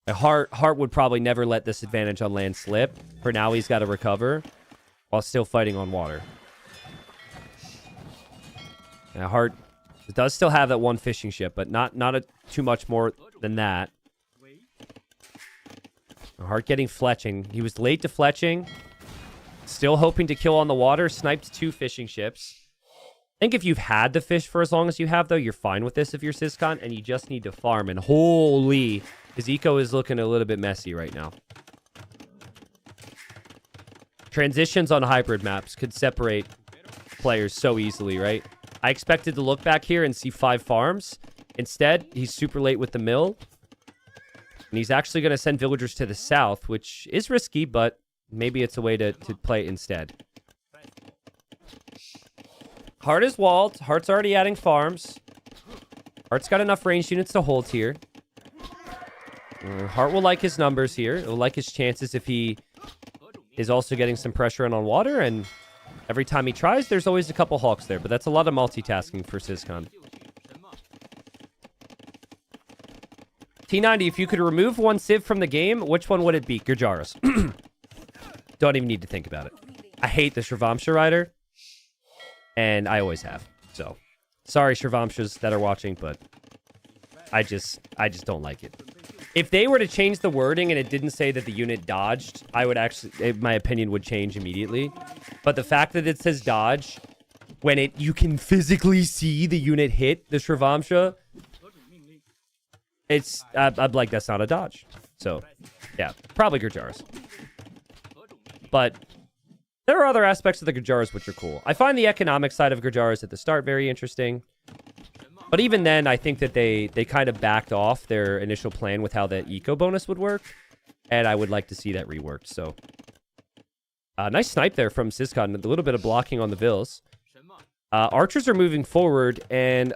G: Hart would probably never let this advantage on land slip. For now, he's got to recover while still fighting on water. Now, Hart does still have that 1 fishing ship, but not too much more than that. Hart getting fletching. He was late to fletching. Still hoping to kill on the water. Sniped 2 fishing ships. I think if you've had to fish for as long as you have, though, you're fine with this if you're Syscon, and you just need to farm. And holy, his eco is looking a little bit messy right now. Transitions on hybrid maps could separate players so easily, right? I expected to look back here and see 5 farms. Instead, he's super late with the mill. And he's actually going to send villagers to the south, which is risky, but maybe it's a way to play instead. Hart is walled. Hart's already adding farms. Hart's got enough ranged units to hold here. Hart will like his numbers here. He'll like his chances if he is also getting some pressure in on water. And every time he tries, there's always a couple Hawks there. But that's a lot of multitasking for Syscon. T90, if you could remove 1 civ from the game, which one would it be? Gurjaris. Don't even need to think about it. I hate the Shravamsha rider. And I always have. So, sorry Shravamshas that are watching, but I just don't like it. If they were to change the wording and it didn't say that the unit dodged, I would actually, my opinion would change immediately. But the fact that it says dodge, when you can physically see the unit hit the Shrivamsha, I'm like, that's not a dodge. So, yeah, probably Gurjaras. But there are other aspects of the Gurjaras which are cool. I find the economic side of Gurjaras at the start very interesting. But even then, I think that they kind of backed off their initial plan with how the eco bonus would work. And I would like to see that reworked. So, nice snipe there from Syscon. A little bit of blocking on the Vils. Archers are moving forward. And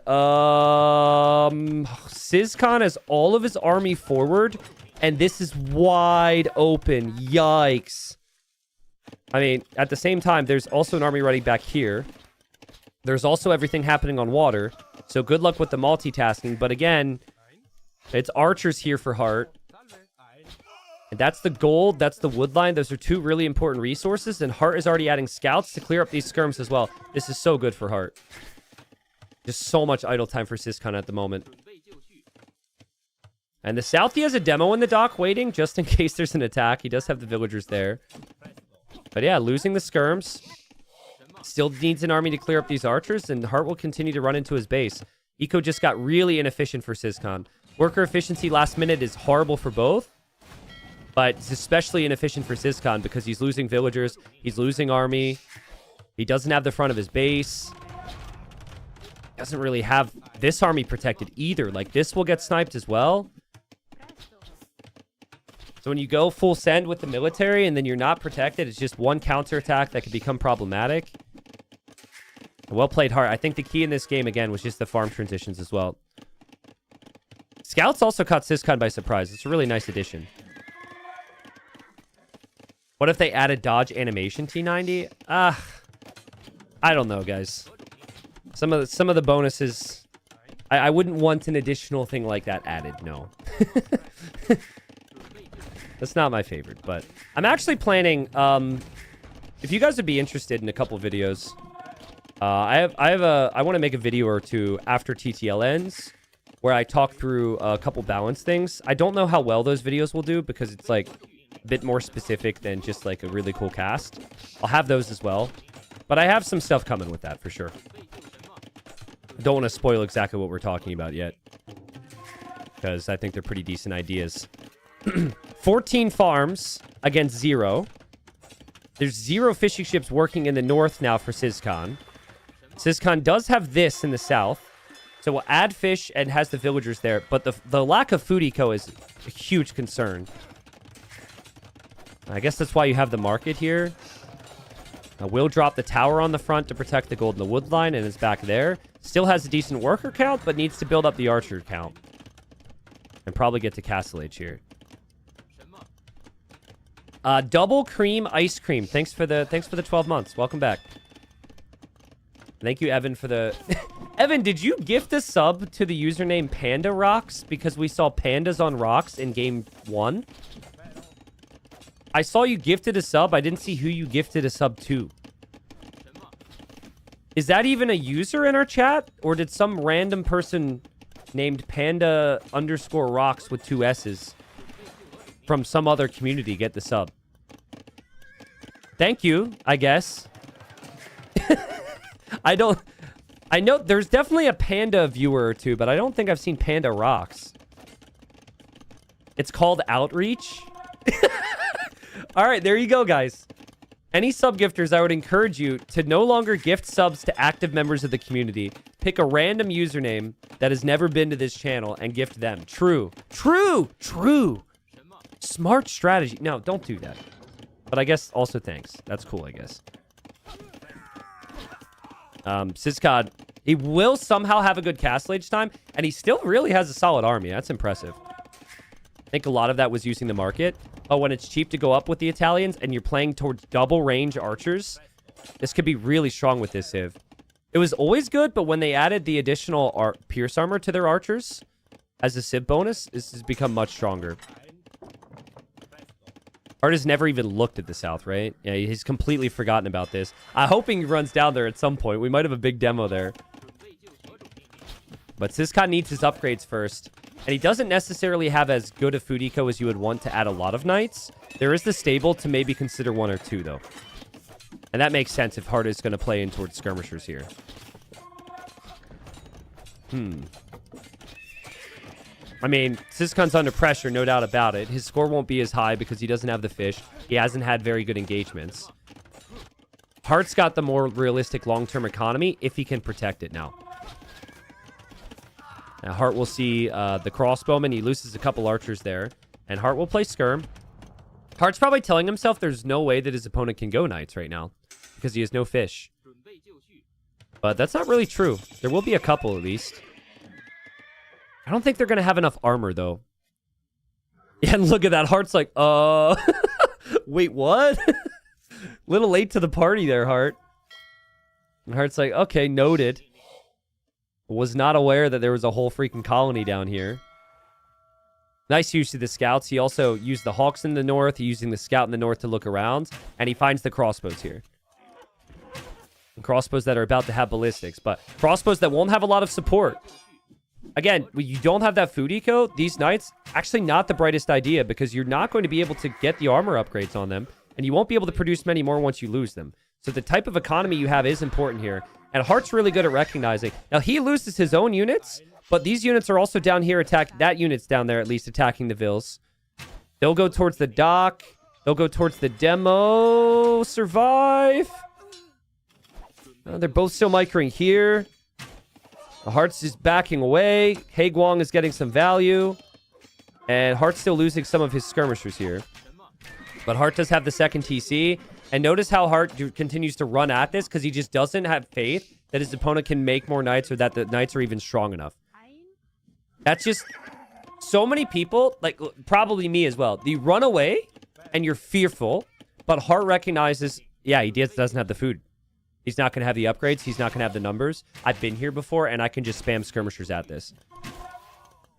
G: Syscon has all of his army forward. And this is wide open. Yikes. I mean, at the same time, there's also an army ready back here. There's also everything happening on water. So good luck with the multitasking. But again, it's archers here for Hart. And that's the gold. That's the wood line. Those are two really important resources. And Hart is already adding scouts to clear up these skirms as well. This is so good for Hart. Just so much idle time for Syscon at the moment. And the south, he has a demo in the dock waiting just in case there's an attack. He does have the villagers there. But yeah, losing the skirms. Still needs an army to clear up these archers, and Hart will continue to run into his base. Eco just got really inefficient for Syscon. Worker efficiency last minute is horrible for both, but it's especially inefficient for Syscon because he's losing villagers, he's losing army, he doesn't have the front of his base, doesn't really have this army protected either. Like, this will get sniped as well. So when you go full send with the military and then you're not protected, it's just one counterattack that could become problematic. Well played, Hart. I think the key in this game, again, was just the farm transitions as well. Scouts also caught Syscon by surprise. It's a really nice addition. What if they added dodge animation T90? I don't know, guys. Some of the bonuses, I wouldn't want an additional thing like that added, no. That's not my favorite, but I'm actually planning, if you guys would be interested in a couple videos, I want to make a video or two after TTL ends where I talk through a couple balance things. I don't know how well those videos will do because it's like a bit more specific than just like a really cool cast. I'll have those as well, but I have some stuff coming with that for sure. I don't want to spoil exactly what we're talking about yet because I think they're pretty decent ideas. 14 farms against 0. There's 0 fishing ships working in the north now for Syscon. Syscon does have this in the south. So we'll add fish and has the villagers there. But the lack of food eco is a huge concern. I guess that's why you have the market here. We'll drop the tower on the front to protect the gold in the wood line, and it's back there. Still has a decent worker count, but needs to build up the archer count. And probably get to Castle Age here. Double cream ice cream. Thanks for the 12 months. Welcome back. Thank you, Evan, for the... Evan, did you gift a sub to the username Panda Rocks? Because we saw pandas on rocks in game 1. I saw you gifted a sub. I didn't see who you gifted a sub to. Is that even a user in our chat? Or did some random person named Panda_Rocks with 2 S's from some other community get the sub? Thank you, I guess. I know there's definitely a Panda viewer or two, but I don't think I've seen Panda Rocks. It's called Outreach. All right, there you go, guys. Any sub gifters, I would encourage you to no longer gift subs to active members of the community. Pick a random username that has never been to this channel and gift them. True. Smart strategy. No, don't do that. But I guess also thanks. That's cool, I guess. Syscon, he will somehow have a good Castle Age time, and he still really has a solid army. That's impressive. I think a lot of that was using the market. Oh, when it's cheap to go up with the Italians and you're playing towards double range archers, this could be really strong with this Civ. It was always good, but when they added the additional pierce armor to their archers as a Civ bonus, this has become much stronger. Hart has never even looked at the south, right? Yeah, he's completely forgotten about this. I'm hoping he runs down there at some point. We might have a big demo there. But Syscon needs his upgrades first. And he doesn't necessarily have as good a food eco as you would want to add a lot of knights. There is the stable to maybe consider 1 or 2, though. And that makes sense if Hart is going to play in towards skirmishers here. I mean, Syscon's under pressure, no doubt about it. His score won't be as high because he doesn't have the fish. He hasn't had very good engagements. Hart's got the more realistic long-term economy if he can protect it now. Now, Hart will see the crossbowman. He loses a couple archers there. And Hart will play skirm. Hart's probably telling himself there's no way that his opponent can go knights right now because he has no fish. But that's not really true. There will be a couple at least. I don't think they're going to have enough armor, though. Yeah, and look at that. Hart's like, wait, what? Little late to the party there, Hart. And Hart's like, okay, noted. Was not aware that there was a whole freaking colony down here. Nice use of the scouts. He also used the hawks in the north. He's using the scout in the north to look around. And he finds the crossbows here. And crossbows that are about to have ballistics. But crossbows that won't have a lot of support. Again, when you don't have that food eco, these knights, actually not the brightest idea because you're not going to be able to get the armor upgrades on them, and you won't be able to produce many more once you lose them. So the type of economy you have is important here, and Hart's really good at recognizing. Now, he loses his own units, but these units are also down here attacking. That unit's down there at least attacking the vills. They'll go towards the dock. They'll go towards the demo. Survive. They're both still microing here. The Hart's is backing away. He Guang is getting some value. And Hart's still losing some of his skirmishers here. But Hart does have the second TC. And notice how Hart continues to run at this because he just doesn't have faith that his opponent can make more knights or that the knights are even strong enough. That's just... So many people, like probably me as well, you run away and you're fearful. But Hart recognizes, yeah, he doesn't have the food. He's not going to have the upgrades. He's not going to have the numbers. I've been here before, and I can just spam skirmishers at this.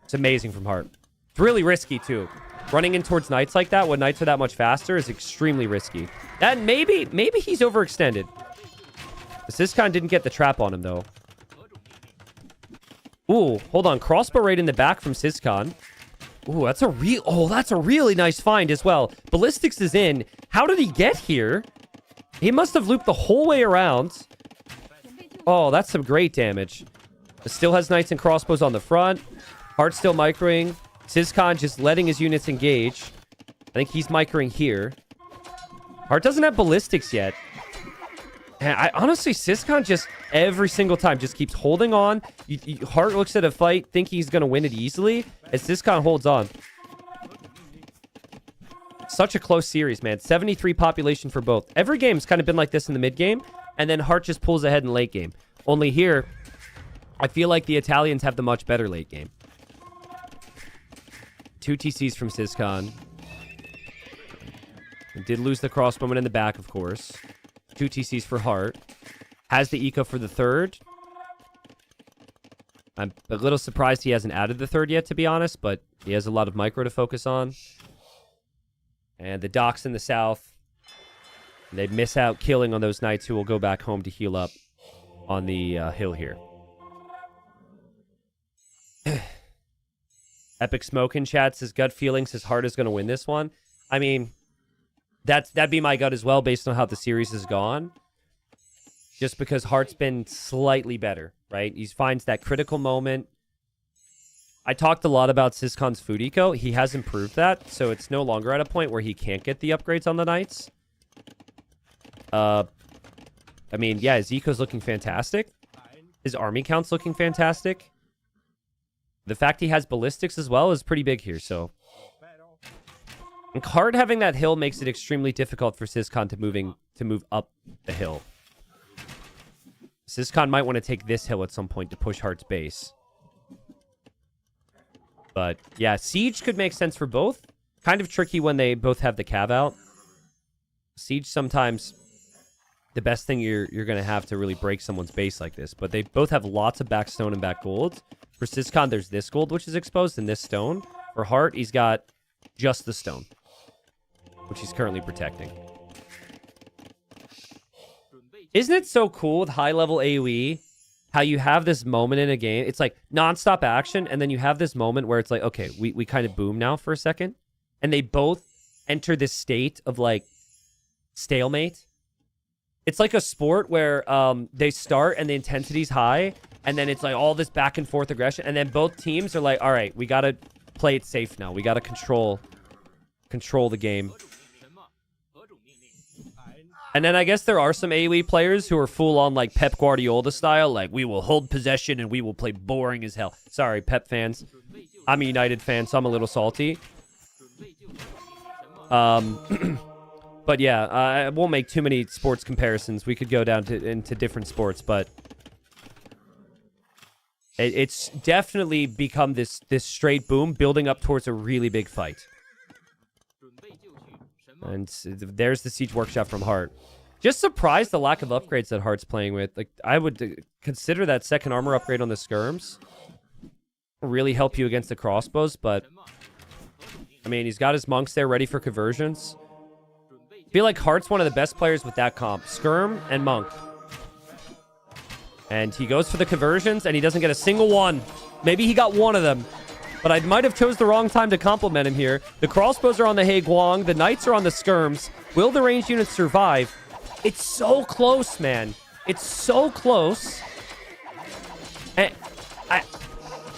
G: It's amazing from Hart. It's really risky, too. Running in towards knights like that, when knights are that much faster, is extremely risky. And maybe he's overextended. The Syscon didn't get the trap on him, though. Ooh, hold on. Crossbow right in the back from Syscon. Ooh, that's a really nice find as well. Ballistics is in. How did he get here? He must have looped the whole way around. Oh, that's some great damage. It still has knights and crossbows on the front. Hart still microing. Syscon just letting his units engage. I think he's microing here. Hart doesn't have ballistics yet. And I honestly, Syscon just every single time just keeps holding on. Hart looks at a fight thinking he's going to win it easily. As Syscon holds on. Such a close series, man. 73 population for both. Every game's kind of been like this in the mid game, and then Hart just pulls ahead in late game. Only here, I feel like the Italians have the much better late game. 2 TCs from Syscon. Did lose the crossbowman in the back, of course. 2 TCs for Hart. Has the eco for the third. I'm a little surprised he hasn't added the third yet, to be honest, but he has a lot of micro to focus on. And the docks in the south. They miss out killing on those knights who will go back home to heal up on the hill here. Epic Smoke in chat says gut feeling says Hart is going to win this one. I mean, that'd be my gut as well based on how the series has gone. Just because Hart's been slightly better, right? He finds that critical moment. I talked a lot about Syscon's food eco. He has improved that, so it's no longer at a point where he can't get the upgrades on the knights. I mean, yeah, his eco's looking fantastic. His army count's looking fantastic. The fact he has ballistics as well is pretty big here, so... And Hart having that hill makes it extremely difficult for Syscon to move up the hill. Syscon might want to take this hill at some point to push Hart's base. But, yeah, Siege could make sense for both. Kind of tricky when they both have the cav out. Siege sometimes the best thing you're going to have to really break someone's base like this. But they both have lots of back stone and back gold. For Syscon, there's this gold, which is exposed, and this stone. For Hart, he's got just the stone, which he's currently protecting. Isn't it so cool with high-level AoE how you have this moment in a game. It's like nonstop action, and then you have this moment where it's like, okay, we kind of boom now for a second. And they both enter this state of like stalemate. It's like a sport where they start and the intensity's high, and then it's like all this back and forth aggression, and then both teams are like, all right, we gotta play it safe now. We gotta control the game. And then I guess there are some AoE players who are full on like Pep Guardiola style, like we will hold possession and we will play boring as hell. Sorry, Pep fans. I'm a United fan, so I'm a little salty. But yeah, I won't make too many sports comparisons. We could go down into different sports, but it's definitely become this straight boom, building up towards a really big fight. And there's the Siege Workshop from Hart. Just surprised the lack of upgrades that Hart's playing with. Like, I would consider that second armor upgrade on the skirms really help you against the crossbows, but I mean, he's got his monks there ready for conversions. I feel like Hart's one of the best players with that comp. Skirm and monk. And he goes for the conversions, and he doesn't get a single one. Maybe he got one of them. But I might have chose the wrong time to compliment him here. The crossbows are on the Hei Guang. The knights are on the skirms. Will the ranged units survive? It's so close, man. It's so close. And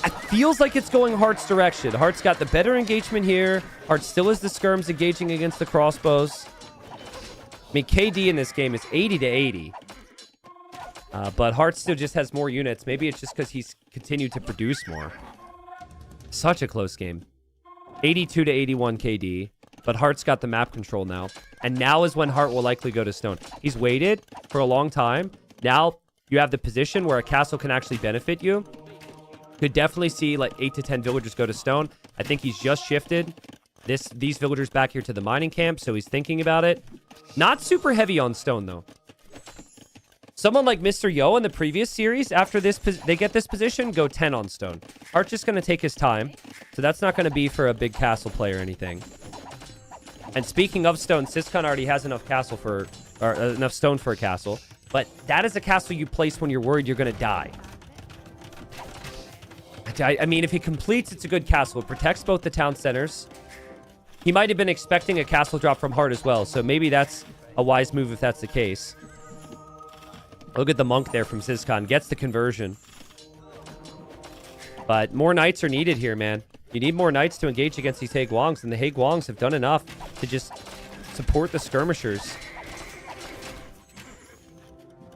G: it feels like it's going Hart's direction. Hart's got the better engagement here. Hart still has the skirms engaging against the crossbows. I mean, KD in this game is 80 to 80. But Hart still just has more units. Maybe it's just because he's continued to produce more. Such a close game. 82 to 81 KD. But Hart's got the map control now. And now is when Hart will likely go to stone. He's waited for a long time. Now you have the position where a castle can actually benefit you. Could definitely see like 8 to 10 villagers go to stone. I think he's just shifted these villagers back here to the mining camp, so he's thinking about it. Not super heavy on stone, though. Someone like Mr. Yo in the previous series, after they get this position, go 10 on stone. Hart's just going to take his time, so that's not going to be for a big castle play or anything. And speaking of stone, Syscon already has enough enough stone for a castle, but that is a castle you place when you're worried you're going to die. I mean, if he completes, it's a good castle. It protects both the town centers. He might have been expecting a castle drop from Hart as well, so maybe that's a wise move if that's the case. Look at the monk there from Syscon. Gets the conversion. But more knights are needed here, man. You need more knights to engage against these Hei Guangs, and the Hei Guangs have done enough to just support the skirmishers.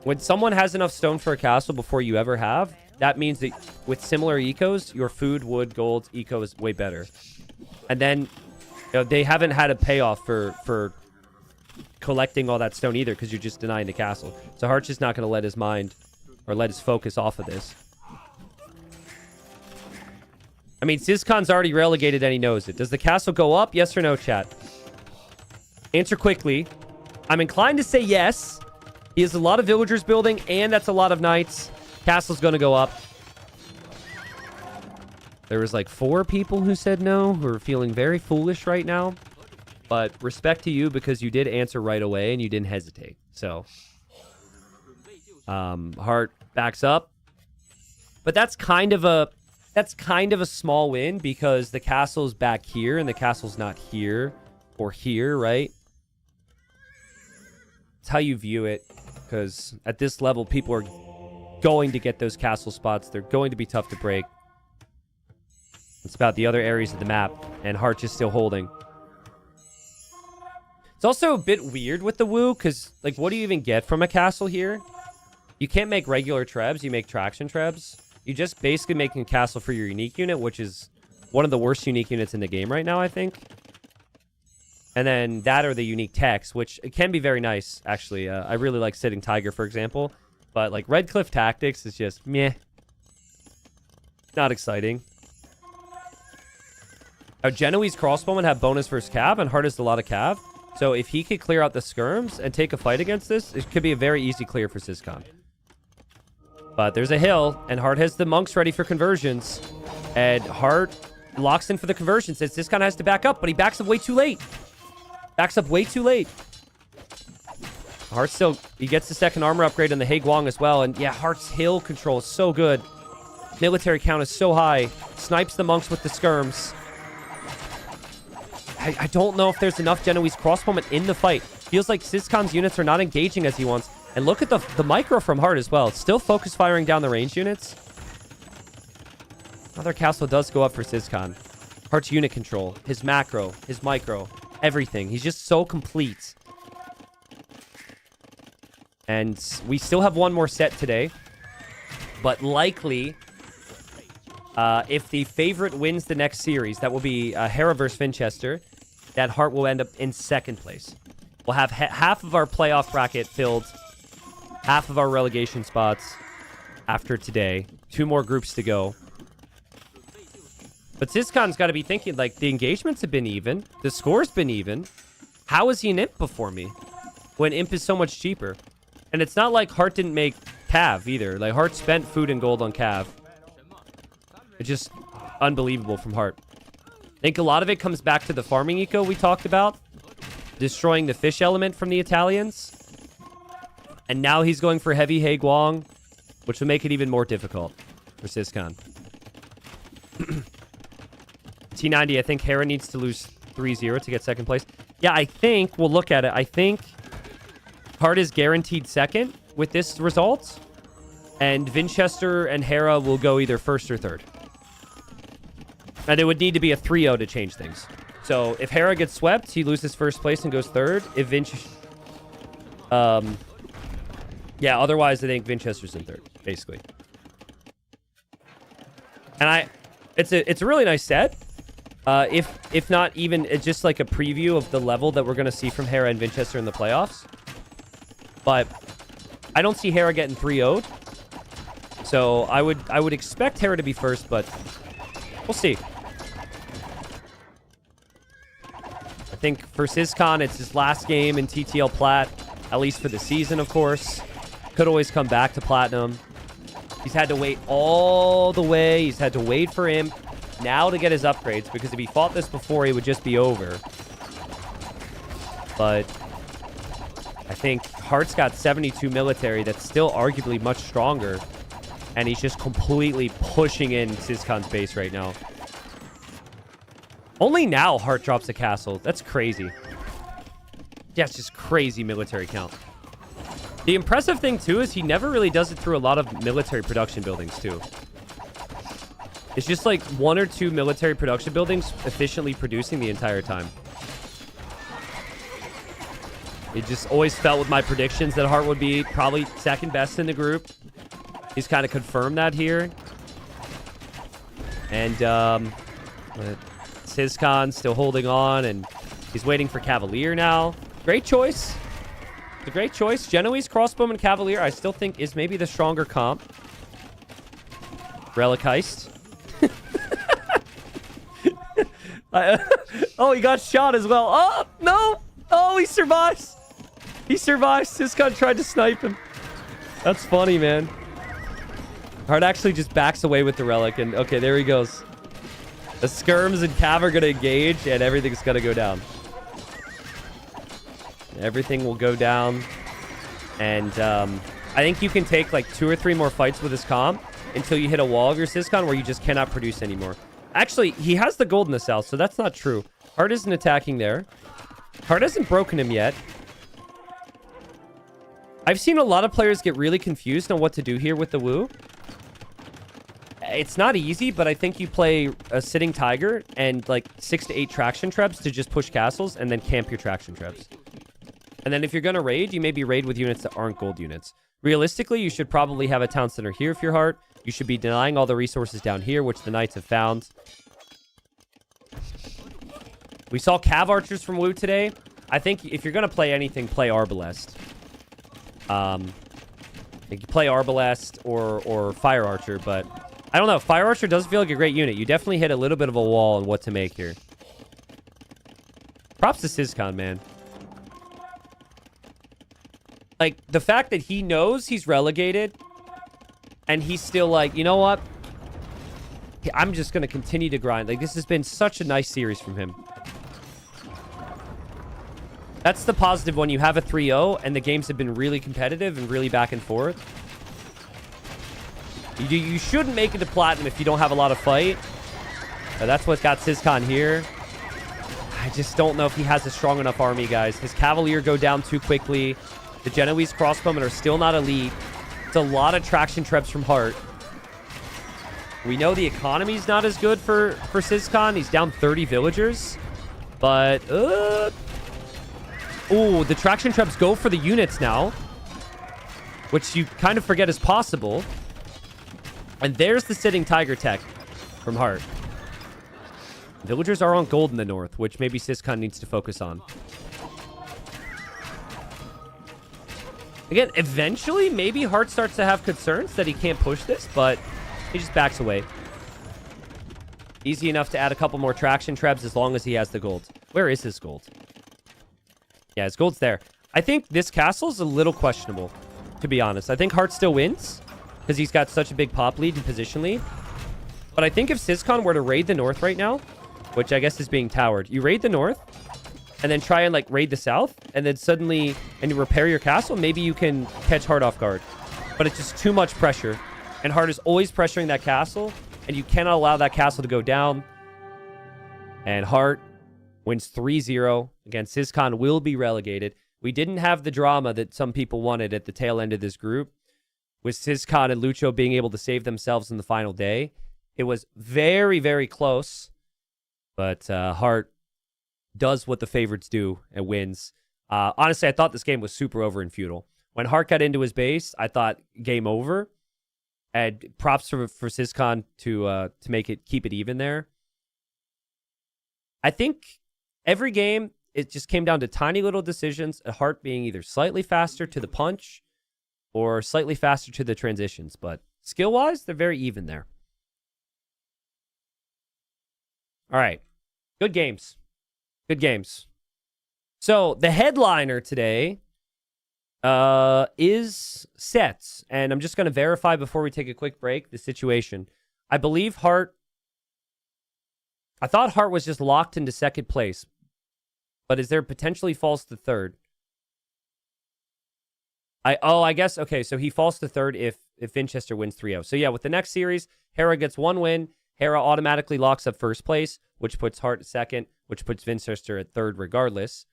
G: When someone has enough stone for a castle before you ever have, that means that with similar ecos, your food, wood, gold, eco is way better. And then, you know, they haven't had a payoff for collecting all that stone either, because you're just denying the castle. So Hart's just not going to let his mind or let his focus off of this. I mean, Syscon's already relegated and he knows it. Does the castle go up? Yes or no, chat? Answer quickly. I'm inclined to say yes. He has a lot of villagers building, and that's a lot of knights. Castle's going to go up. There was like 4 people who said no, who are feeling very foolish right now. But respect to you because you did answer right away and you didn't hesitate. So, Hart backs up. But that's kind of a small win because the castle's back here and the castle's not here or here, right? It's how you view it, because at this level, people are going to get those castle spots. They're going to be tough to break. It's about the other areas of the map, and Hart is still holding. It's also a bit weird with the Wu, because, like, what do you even get from a castle here? You can't make regular trebs, you make traction trebs. You just basically making a castle for your unique unit, which is one of the worst unique units in the game right now, I think. And then that or the unique techs, which it can be very nice, actually. I really like Sitting Tiger, for example. But, like, Red Cliff Tactics is just meh. Not exciting. Genoese crossbowmen have bonus versus cav, and Hart has a lot of cav. So if he could clear out the skirms and take a fight against this, it could be a very easy clear for Syscon. But there's a hill, and Hart has the monks ready for conversions. And Hart locks in for the conversion, says Syscon has to back up, but he backs up way too late. Backs up way too late. Hart still, he gets the second armor upgrade on the Hei Guang as well. And yeah, Hart's hill control is so good. Military count is so high. Snipes the monks with the skirms. I don't know if there's enough Genoese crossbowmen in the fight. Feels like Syscon's units are not engaging as he wants. And look at the micro from Hart as well. Still focus firing down the range units. Another castle does go up for Syscon. Hart's unit control, his macro, his micro, everything. He's just so complete. And we still have one more set today. But likely, if the favorite wins the next series, that will be Hera versus Vinchester, that Hart will end up in second place. We'll have half of our playoff bracket filled, half of our relegation spots after today. 2 more groups to go. But Syscon's got to be thinking, like, the engagements have been even. The score's been even. How is he an imp before me when imp is so much cheaper? And it's not like Hart didn't make Cav either. Like, Hart spent food and gold on Cav. It's just unbelievable from Hart. I think a lot of it comes back to the farming eco we talked about. Destroying the fish element from the Italians. And now he's going for heavy Hei Guang, which will make it even more difficult for Syscon. T90, I think Hera needs to lose 3-0 to get second place. Yeah, I think, we'll look at it. I think Hart is guaranteed second with this result. And Vinchester and Hera will go either first or third. And it would need to be a 3-0 to change things. So if Hera gets swept, he loses first place and goes third. If yeah, otherwise I think Vinchester's in third, basically. And it's a really nice set. If not even, it's just like a preview of the level that we're going to see from Hera and Vinchester in the playoffs. But I don't see Hera getting 3-0'd. So I would expect Hera to be first, but we'll see. I think for Syscon, it's his last game in TTL Plat, at least for the season, of course. Could always come back to Platinum. He's had to wait all the way. He's had to wait for him now to get his upgrades, because if he fought this before, he would just be over. But I think Hart's got 72 military. That's still arguably much stronger. And he's just completely pushing in Syscon's base right now. Only now Hart drops a castle. That's crazy. Yeah, it's just crazy military count. The impressive thing, too, is he never really does it through a lot of military production buildings, too. It's just like 1 or 2 military production buildings efficiently producing the entire time. It just always felt with my predictions that Hart would be probably second best in the group. He's kind of confirmed that here. And Syscon still holding on, and he's waiting for Cavalier now. Great choice. It's a great choice. Genoese crossbowman Cavalier, I still think, is maybe the stronger comp. Relic Heist. Oh, he got shot as well. Oh, no. Oh, he survives. He survives. Syscon tried to snipe him. That's funny, man. Hart actually just backs away with the relic, and okay, there he goes. The skirms and Cav are going to engage, and everything's going to go down. Everything will go down. And I think you can take like 2 or 3 more fights with his comp until you hit a wall of your Syscon where you just cannot produce anymore. Actually, he has the gold in the south, so that's not true. Hart isn't attacking there. Hart hasn't broken him yet. I've seen a lot of players get really confused on what to do here with the Wu. It's not easy, but I think you play a sitting tiger and like 6 to 8 traction traps to just push castles and then camp your traction traps. And then if you're going to raid, you maybe raid with units that aren't gold units. Realistically, you should probably have a town center here if you're Hart. You should be denying all the resources down here, which the knights have found. We saw Cav archers from Wu today. I think if you're going to play anything, play Arbalest. You play Arbalest or Fire Archer, but I don't know. Fire Archer does feel like a great unit. You definitely hit a little bit of a wall on what to make here. Props to Syscon, man. Like, the fact that he knows he's relegated and he's still like, you know what? I'm just going to continue to grind. Like, this has been such a nice series from him. That's the positive when you have a 3-0 and the games have been really competitive and really back and forth. You shouldn't make it to Platinum if you don't have a lot of fight. That's what's got Syscon here. I just don't know if he has a strong enough army, guys. His Cavalier go down too quickly. The Genoese crossbowmen are still not elite. It's a lot of traction trebs from Hart. We know the economy's not as good for Syscon. He's down 30 villagers. But, oh, the traction trebs go for the units now, which you kind of forget is possible. And there's the sitting Tiger tech from Hart. Villagers are on gold in the north, which maybe Syscon needs to focus on. Again, eventually, maybe Hart starts to have concerns that he can't push this, but he just backs away. Easy enough to add a couple more traction trebs as long as he has the gold. Where is his gold? Yeah, his gold's there. I think this castle's a little questionable, to be honest. I think Hart still wins because he's got such a big pop lead and position lead. But I think if Syscon were to raid the north right now, which I guess is being towered, you raid the north and then try and like raid the south and then suddenly, and you repair your castle, maybe you can catch Hart off guard. But it's just too much pressure. And Hart is always pressuring that castle, and you cannot allow that castle to go down. And Hart wins 3-0. Again, Syscon will be relegated. We didn't have the drama that some people wanted at the tail end of this group, with Syscon and Lucho being able to save themselves in the final day. It was very, very close. But Hart does what the favorites do and wins. Honestly, I thought this game was super over and feudal. When Hart got into his base, I thought game over. And props for Syscon to make it, keep it even there. I think every game, it just came down to tiny little decisions. Hart being either slightly faster to the punch or slightly faster to the transitions. But skill-wise, they're very even there. All right. Good games. Good games. So the headliner today is set. And I'm just going to verify before we take a quick break the situation. I believe Hart... I thought Hart was just locked into second place. But is there potentially falls to third? I guess, okay, so he falls to third if Vinchester wins 3-0. So yeah, with the next series, Hera gets one win. Hera automatically locks up first place, which puts Hart at second, which puts Vinchester at third regardless.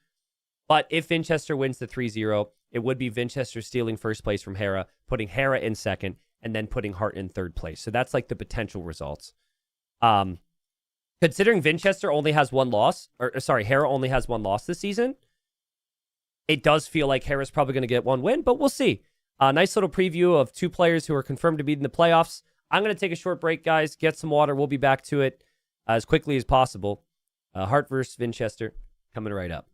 G: But if Vinchester wins the 3-0, it would be Vinchester stealing first place from Hera, putting Hera in second, and then putting Hart in third place. So that's like the potential results. Considering Vinchester only has one loss, Hera only has one loss this season, it does feel like Hera's probably going to get one win, but we'll see. Nice little preview of two players who are confirmed to be in the playoffs. I'm going to take a short break, guys, get some water. We'll be back to it as quickly as possible. Hart versus Vinchester coming right up.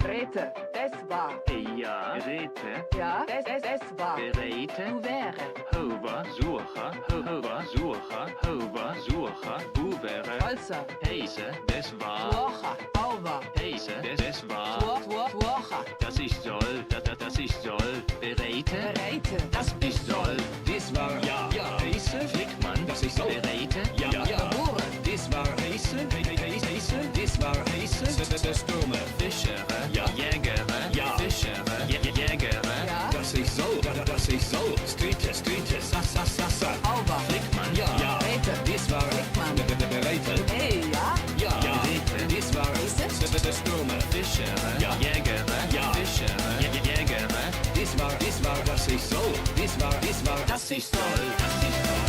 F: Rete, das war.
H: Ja, Rete.
F: Ja, das war.
H: Rete.
F: Du wäre.
H: Hova, Sucher, Hova, Sucher, Hova, Sucher, du wäre.
F: Holzer.
H: Heise, das war.
F: Suocha, Auwa.
H: Heise, das war.
F: Suocha.
H: Das ist soll, das ist soll. Rete.
F: Rete.
H: Das ist soll. Das war. Ja, ja. Heise, Flickmann, das ist soll. Rete. Ja, ja.
F: Geboren.
H: Das war Heise, Heise, das war Heise. Das dumme Fischer. Ja, Jäger. Ja, Fischer. Jäger.
F: Ja.
H: Das ist so, das ist so. Streete, sa.
F: Auwa.
H: Flickmann, ja.
F: Ja. Rete.
H: Das war.
F: Flickmann.
H: Rete.
F: Hey, ja.
H: Ja, Rete. Das war. Das dumme Fischer. Ja, Jäger. Ja, Fischer. Jäger. Das war. Das ist so. Das ist soll. Das ist soll.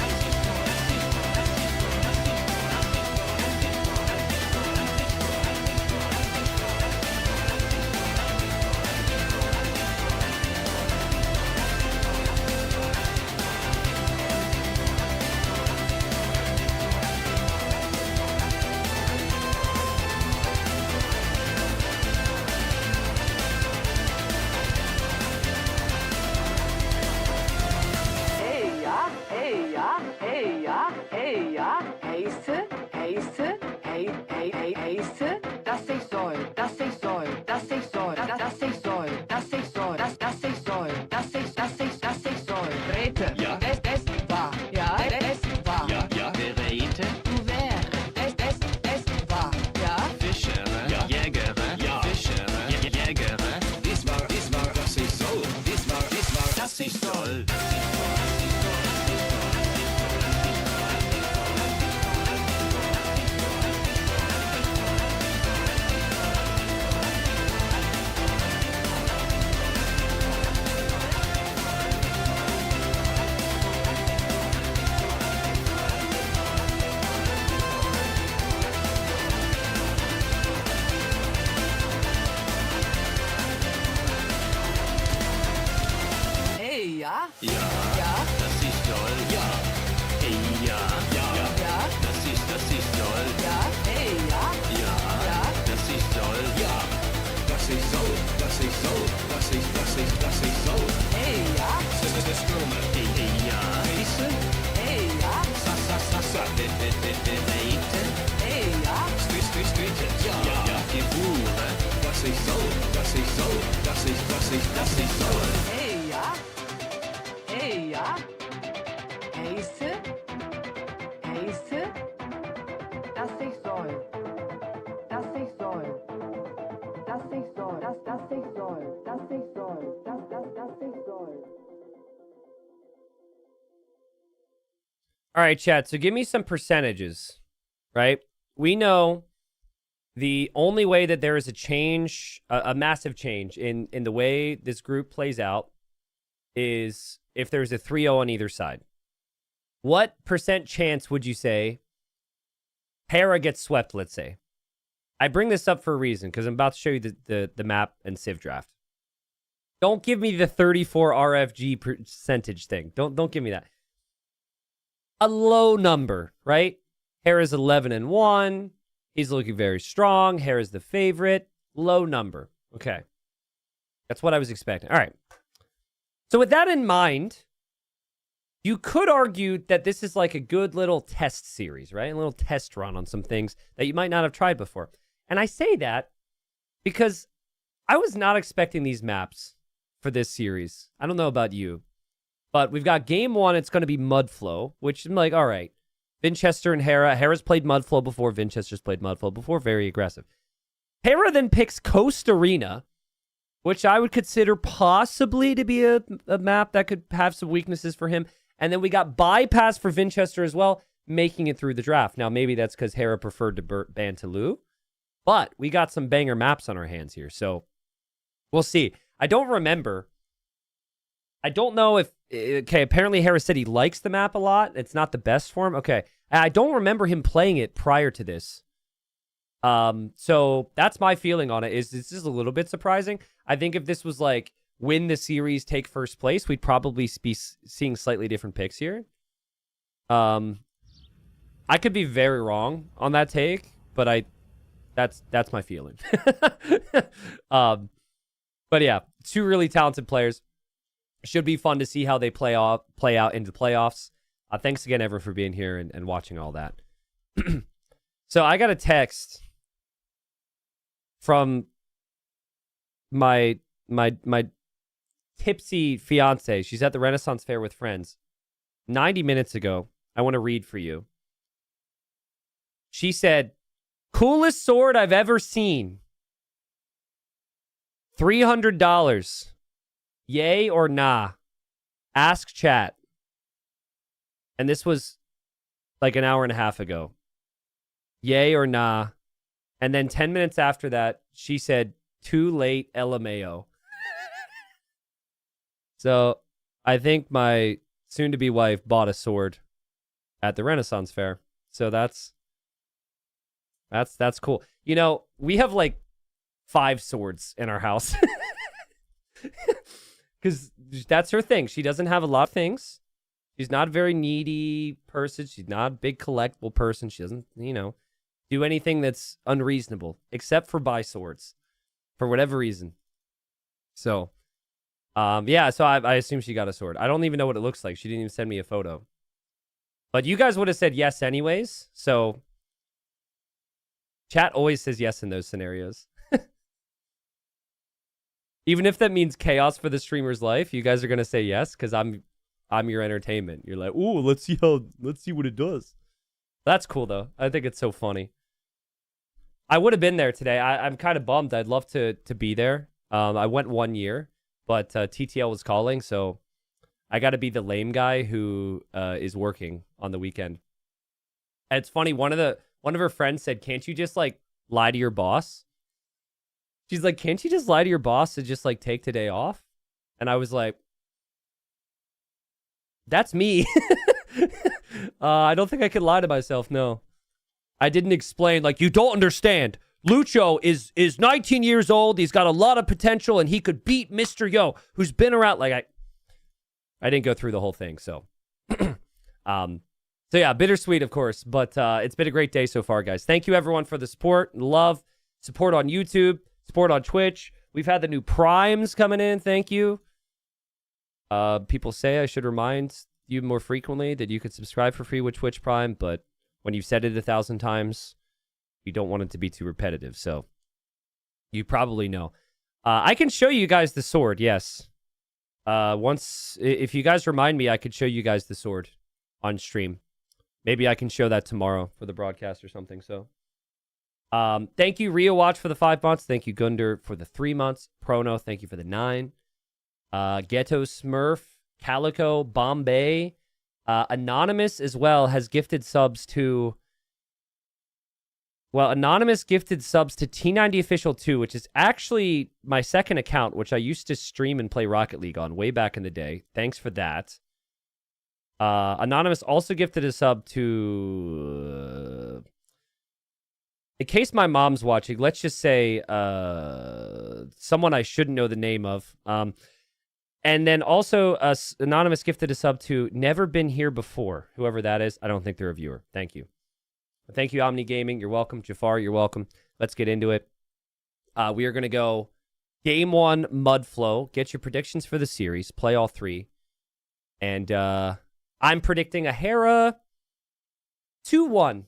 H: ist so, das ist so, das ist so.
F: Hey, ja? Hey, ja? Heiße? Heiße? Dass ich soll. Dass ich soll. Dass ich soll. Dass ich soll. Dass ich soll. Dass ich soll.
G: All right, chat. So give me some percentages, right? We know the only way that there is a change, a massive change in the way this group plays out is if there's a 3-0 on either side. What percent chance would you say Hera gets swept, let's say? I bring this up for a reason because I'm about to show you the map and Civ draft. Don't give me the 34 RFG percentage thing. Don't give me that. A low number, right? Hera's 11-1. He's looking very strong. Hera's the favorite. Low number. Okay. That's what I was expecting. All right. So with that in mind, you could argue that this is like a good little test series, right? A little test run on some things that you might not have tried before. And I say that because I was not expecting these maps for this series. I don't know about you, but we've got game one. It's going to be Mudflow, which I'm like, all right. Vinchester and Hera. Hera's played Mudflow before. Vinchester's played Mudflow before. Very aggressive. Hera then picks Coast Arena, which I would consider possibly to be a map that could have some weaknesses for him. And then we got Bypass for Vinchester as well, making it through the draft. Now, maybe that's because Hera preferred to ban Toulouse, but we got some banger maps on our hands here. So we'll see. I don't remember. I don't know if... Okay, apparently Hera said he likes the map a lot. It's not the best for him. Okay. I don't remember him playing it prior to this. So that's my feeling on it. Is this is a little bit surprising. I think if this was like win the series, take first place, we'd probably be seeing slightly different picks here. I could be very wrong on that take, but that's my feeling. But yeah, two really talented players. Should be fun to see how they play out into the playoffs. Thanks again, everyone, for being here and watching all that. So I got a text from my tipsy fiance. She's at the Renaissance Fair with friends. 90 minutes ago, I want to read for you. She said, "Coolest sword I've ever seen. $300. Yay or nah? Ask chat." And this was like an hour and a half ago. Yay or nah? And then 10 minutes after that, she said, "Too late, LMAO." So I think my soon-to-be wife bought a sword at the Renaissance Fair. So that's cool. You know, we have like 5 swords in our house. Because that's her thing. She doesn't have a lot of things. She's not a very needy person. She's not a big collectible person. She doesn't, do anything that's unreasonable, except for buy swords, for whatever reason. So, yeah, so I assume she got a sword. I don't even know what it looks like. She didn't even send me a photo. But you guys would have said yes anyways, so chat always says yes in those scenarios. Even if that means chaos for the streamer's life, you guys are gonna say yes because I'm your entertainment. You're like, ooh, let's see what it does. That's cool though. I think it's so funny. I would have been there today. I'm kind of bummed. I'd love to be there. I went 1 year, but TTL was calling, so I got to be the lame guy who is working on the weekend. And it's funny. One of her friends said, "Can't you just like lie to your boss?" She's like, "Can't you just lie to your boss to just like take today off?" And I was like, "That's me." I don't think I could lie to myself. No, I didn't explain. Like, you don't understand. Lucho is 19 years old. He's got a lot of potential, and he could beat Mr. Yo, who's been around. Like, I didn't go through the whole thing. So, so yeah, bittersweet, of course. But it's been a great day so far, guys. Thank you, everyone, for the support and love. Support on YouTube. Support on Twitch. We've had the new primes coming in. Thank you. People say I should remind you more frequently that you could subscribe for free with Twitch Prime, but when you've said it 1,000 times, you don't want it to be too repetitive. So You probably know. I can show you guys the sword, yes. If you guys remind me, I could show you guys the sword on stream. Maybe I can show that tomorrow for the broadcast or something, so. Thank you, Rio Watch, for the 5 months. Thank you, Gunder, for the 3 months. Prono, thank you for the 9. Ghetto Smurf, Calico, Bombay. Anonymous as well has gifted subs to... Well, Anonymous gifted subs to T90 Official 2, which is actually my second account, which I used to stream and play Rocket League on way back in the day. Thanks for that. Anonymous also gifted a sub to... in case my mom's watching, let's just say someone I shouldn't know the name of. And then also Anonymous gifted a sub to Never Been Here Before. Whoever that is, I don't think they're a viewer. Thank you. Thank you, Omni Gaming. You're welcome. Jafar, you're welcome. Let's get into it. We are going to go Game 1, Mudflow. Get your predictions for the series. Play all 3. And I'm predicting a Hera 2-1.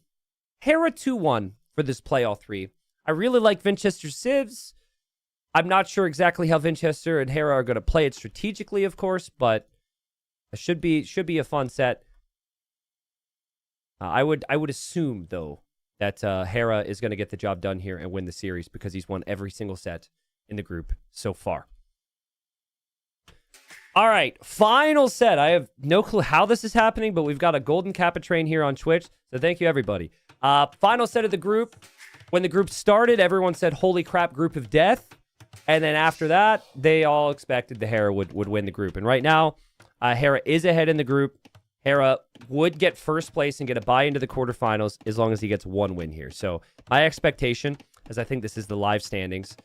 G: Hera 2-1 for this play all 3. I really like Vinchester Civs. I'm not sure exactly how Vinchester and Hera are going to play it strategically, of course, but it should be a fun set. I would assume, though, that Hera is going to get the job done here and win the series because he's won every single set in the group so far. All right, final set. I have no clue how this is happening, but we've got a golden Kappa train here on Twitch, so thank you, everybody. Final set of the group. When the group started, everyone said, holy crap, group of death. And then after that, they all expected the Hera would win the group. And right now, Hera is ahead in the group. Hera would get first place and get a bye into the quarterfinals as long as he gets 1 win here. So my expectation, as I think this is the live standings,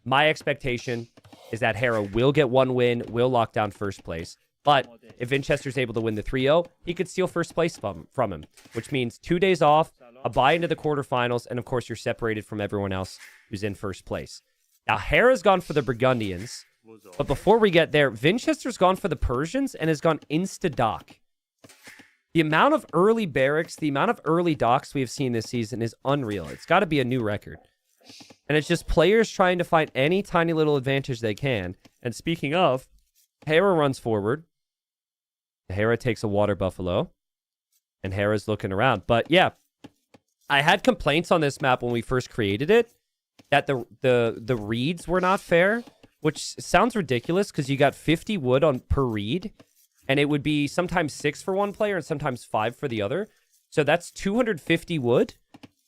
G: my expectation is that Hera will get 1 win, will lock down first place. But if Vinchester's able to win the 3-0, he could steal first place from him, which means 2 days off, a bye into the quarterfinals, and of course you're separated from everyone else who's in first place. Now, Hera's gone for the Burgundians, but before we get there, Vinchester's gone for the Persians and has gone insta-dock. The amount of early barracks, the amount of early docks we have seen this season is unreal. It's got to be a new record. And it's just players trying to find any tiny little advantage they can. And speaking of, Hera runs forward. Hera takes a water buffalo. And Hera's looking around. But yeah, I had complaints on this map when we first created it that the reeds were not fair, which sounds ridiculous because you got 50 wood per reed. And it would be sometimes 6 for one player and sometimes 5 for the other. So that's 250 wood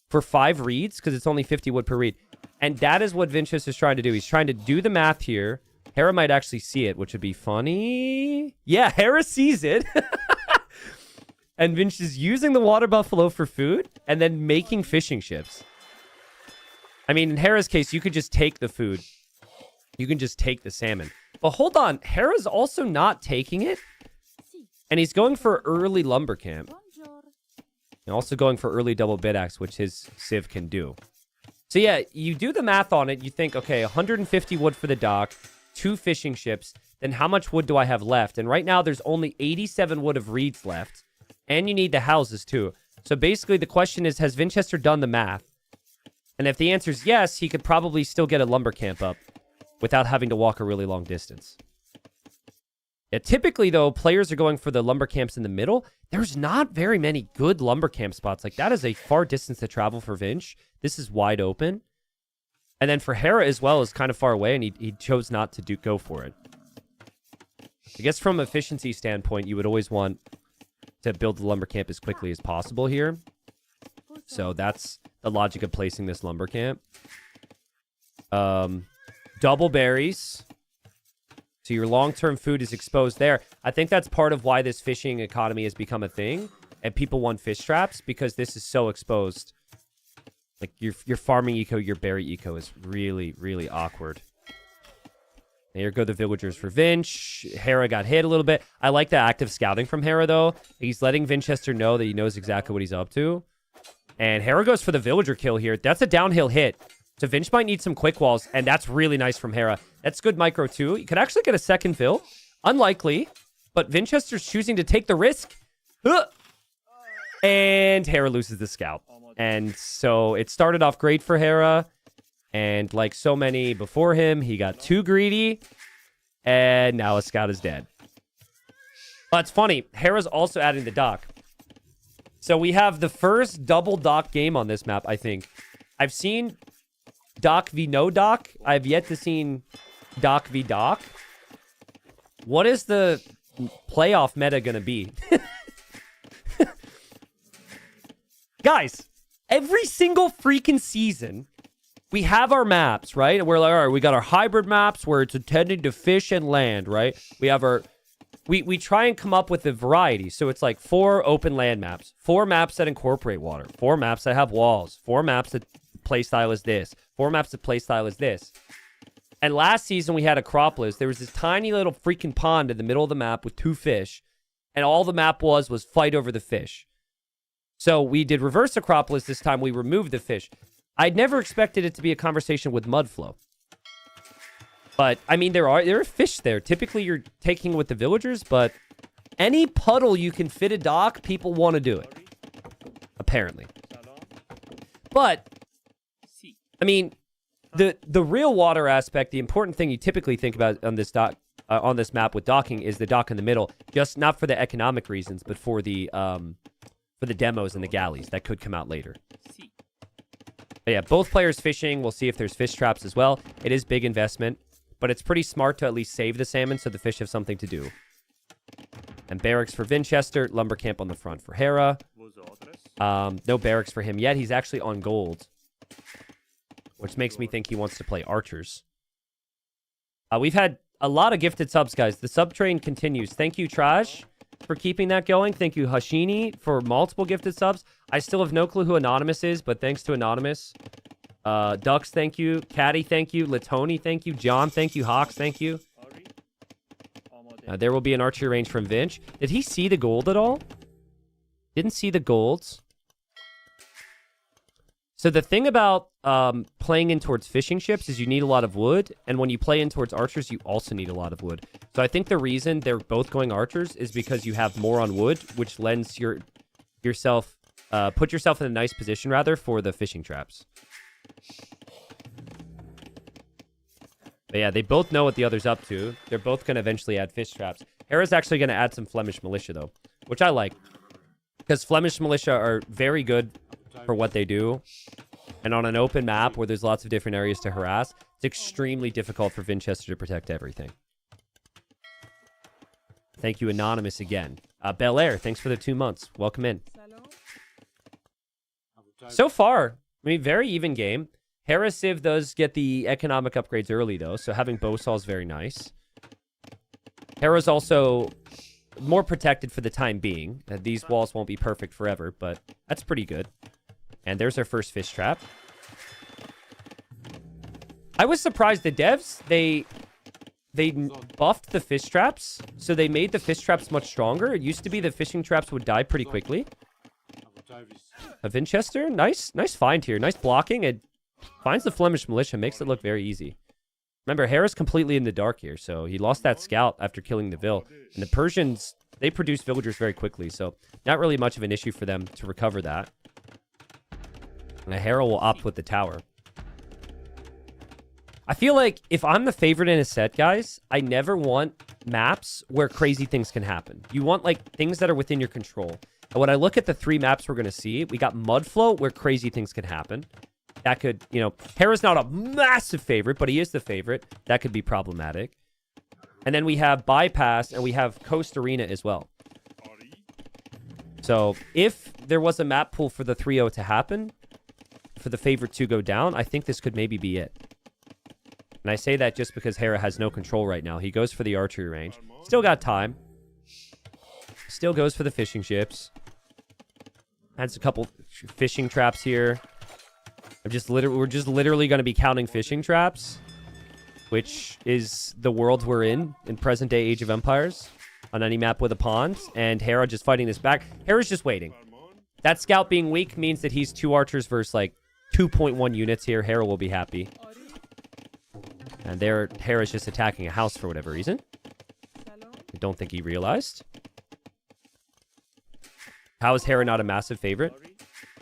G: for 5 reeds because it's only 50 wood per reed. And that is what Vinchester is trying to do. He's trying to do the math here. Hera might actually see it, which would be funny. Yeah, Hera sees it. And Vinch is using the water buffalo for food and then making fishing ships. I mean, in Hera's case, you could just take the food. You can just take the salmon. But hold on. Hera's also not taking it. And he's going for early lumber camp. And also going for early double bid axe, which his Civ can do. So yeah, you do the math on it. You think, okay, 150 wood for the dock, 2 fishing ships. Then how much wood do I have left? And right now there's only 87 wood of reeds left. And you need the houses too. So basically the question is, has Vinchester done the math? And if the answer is yes, he could probably still get a lumber camp up without having to walk a really long distance. Yeah, typically, though, players are going for the lumber camps in the middle. There's not very many good lumber camp spots. Like, that is a far distance to travel for Vinch. This is wide open. And then for Hera as well is kind of far away, and he chose not to go for it. I guess from an efficiency standpoint, you would always want to build the lumber camp as quickly as possible here. So that's the logic of placing this lumber camp. Double berries. So your long-term food is exposed there. I think that's part of why this fishing economy has become a thing. And people want fish traps because this is so exposed. Like your farming eco, your berry eco is really, really awkward. And here go the villagers for Vinch. Hera got hit a little bit. I like the active scouting from Hera, though. He's letting Vinchester know that he knows exactly what he's up to. And Hera goes for the villager kill here. That's a downhill hit. So Vinch might need some quick walls, and that's really nice from Hera. That's good micro, too. You could actually get a second fill. Unlikely, but Vinchester's choosing to take the risk. And Hera loses the scout. And so it started off great for Hera. And like so many before him, he got too greedy, and now a scout is dead. But it's funny, Hera's also adding the dock. So we have the first double dock game on this map, I think. I've seen dock v no dock. I've yet to seen dock v dock. What is the playoff meta gonna be? Guys, every single freaking season, we have our maps, right? We're like, all right, we got our hybrid maps where it's intended to fish and land, right? We have our... We try and come up with a variety. So it's like 4 open land maps, 4 maps that incorporate water, 4 maps that have walls, 4 maps that playstyle is this, 4 maps that playstyle is this. And last season we had Acropolis. There was this tiny little freaking pond in the middle of the map with 2 fish. And all the map was fight over the fish. So we did reverse Acropolis this time. We removed the fish. I'd never expected it to be a conversation with Mudflow. But, I mean, there are fish there. Typically, you're taking with the villagers, but any puddle you can fit a dock, people want to do it. Apparently. But, I mean, the real water aspect, the important thing you typically think about on this dock, on this map with docking is the dock in the middle. Just not for the economic reasons, but for the demos and the galleys that could come out later. But yeah, both players fishing. We'll see if there's fish traps as well. It is big investment. But it's pretty smart to at least save the salmon so the fish have something to do. And barracks for Vinchester. Lumber camp on the front for Hera. No barracks for him yet. He's actually on gold. Which makes me think he wants to play archers. We've had a lot of gifted subs, guys. The sub train continues. Thank you, Trash, for keeping that going. Thank you, Hashini, for multiple gifted subs. I still have no clue who Anonymous is, but thanks to Anonymous... Ducks, thank you. Caddy, thank you. Latoni, thank you. John, thank you. Hawks, thank you. There will be an archery range from Vinch. Did he see the gold at all? Didn't see the golds. So the thing about playing in towards fishing ships is you need a lot of wood. And when you play in towards archers, you also need a lot of wood. So I think the reason they're both going archers is because you have more on wood, which lends yourself, put yourself in a nice position, rather, for the fishing traps. But yeah, they both know what the other's up to. They're both going to eventually add fish traps. Hera's actually going to add some Flemish militia, though, which I like. Because Flemish militia are very good for what they do. And on an open map where there's lots of different areas to harass, it's extremely difficult for Vinchester to protect everything. Thank you, Anonymous, again. Bel Air, thanks for the 2 months. Welcome in. So far... I mean, very even game. Hera Civ does get the economic upgrades early, though, so having bow saw is very nice. Hera's also more protected for the time being. These walls won't be perfect forever, but that's pretty good. And there's our first fish trap. I was surprised. The devs, they buffed the fish traps, so they made the fish traps much stronger. It used to be the fishing traps would die pretty quickly. A Vinchester, nice find here. Nice blocking. It finds the Flemish militia, makes it look very easy. Remember, Hera's completely in the dark here, so he lost that scout after killing the Vil. And the Persians, they produce villagers very quickly, so not really much of an issue for them to recover that. And Hera will opt with the tower. I feel like if I'm the favorite in a set, guys, I never want maps where crazy things can happen. You want, like, things that are within your control. And when I look at the 3 maps we're going to see, we got Mudflow, where crazy things can happen. That could, you know, Hera's not a massive favorite, but he is the favorite. That could be problematic. And then we have Bypass, and we have Coast Arena as well. So if there was a map pool for the 3-0 to happen, for the favorite to go down, I think this could maybe be it. And I say that just because Hera has no control right now. He goes for the archery range. Still got time. Still goes for the fishing ships. Adds a couple fishing traps here. We're just literally going to be counting fishing traps, which is the world we're in present-day Age of Empires, on any map with a pond. And Hera just fighting this back. Hera's just waiting. That scout being weak means that he's 2 archers versus, like, 2.1 units here. Hera will be happy. And there, Hera's just attacking a house for whatever reason. I don't think he realized. How is Hera not a massive favorite?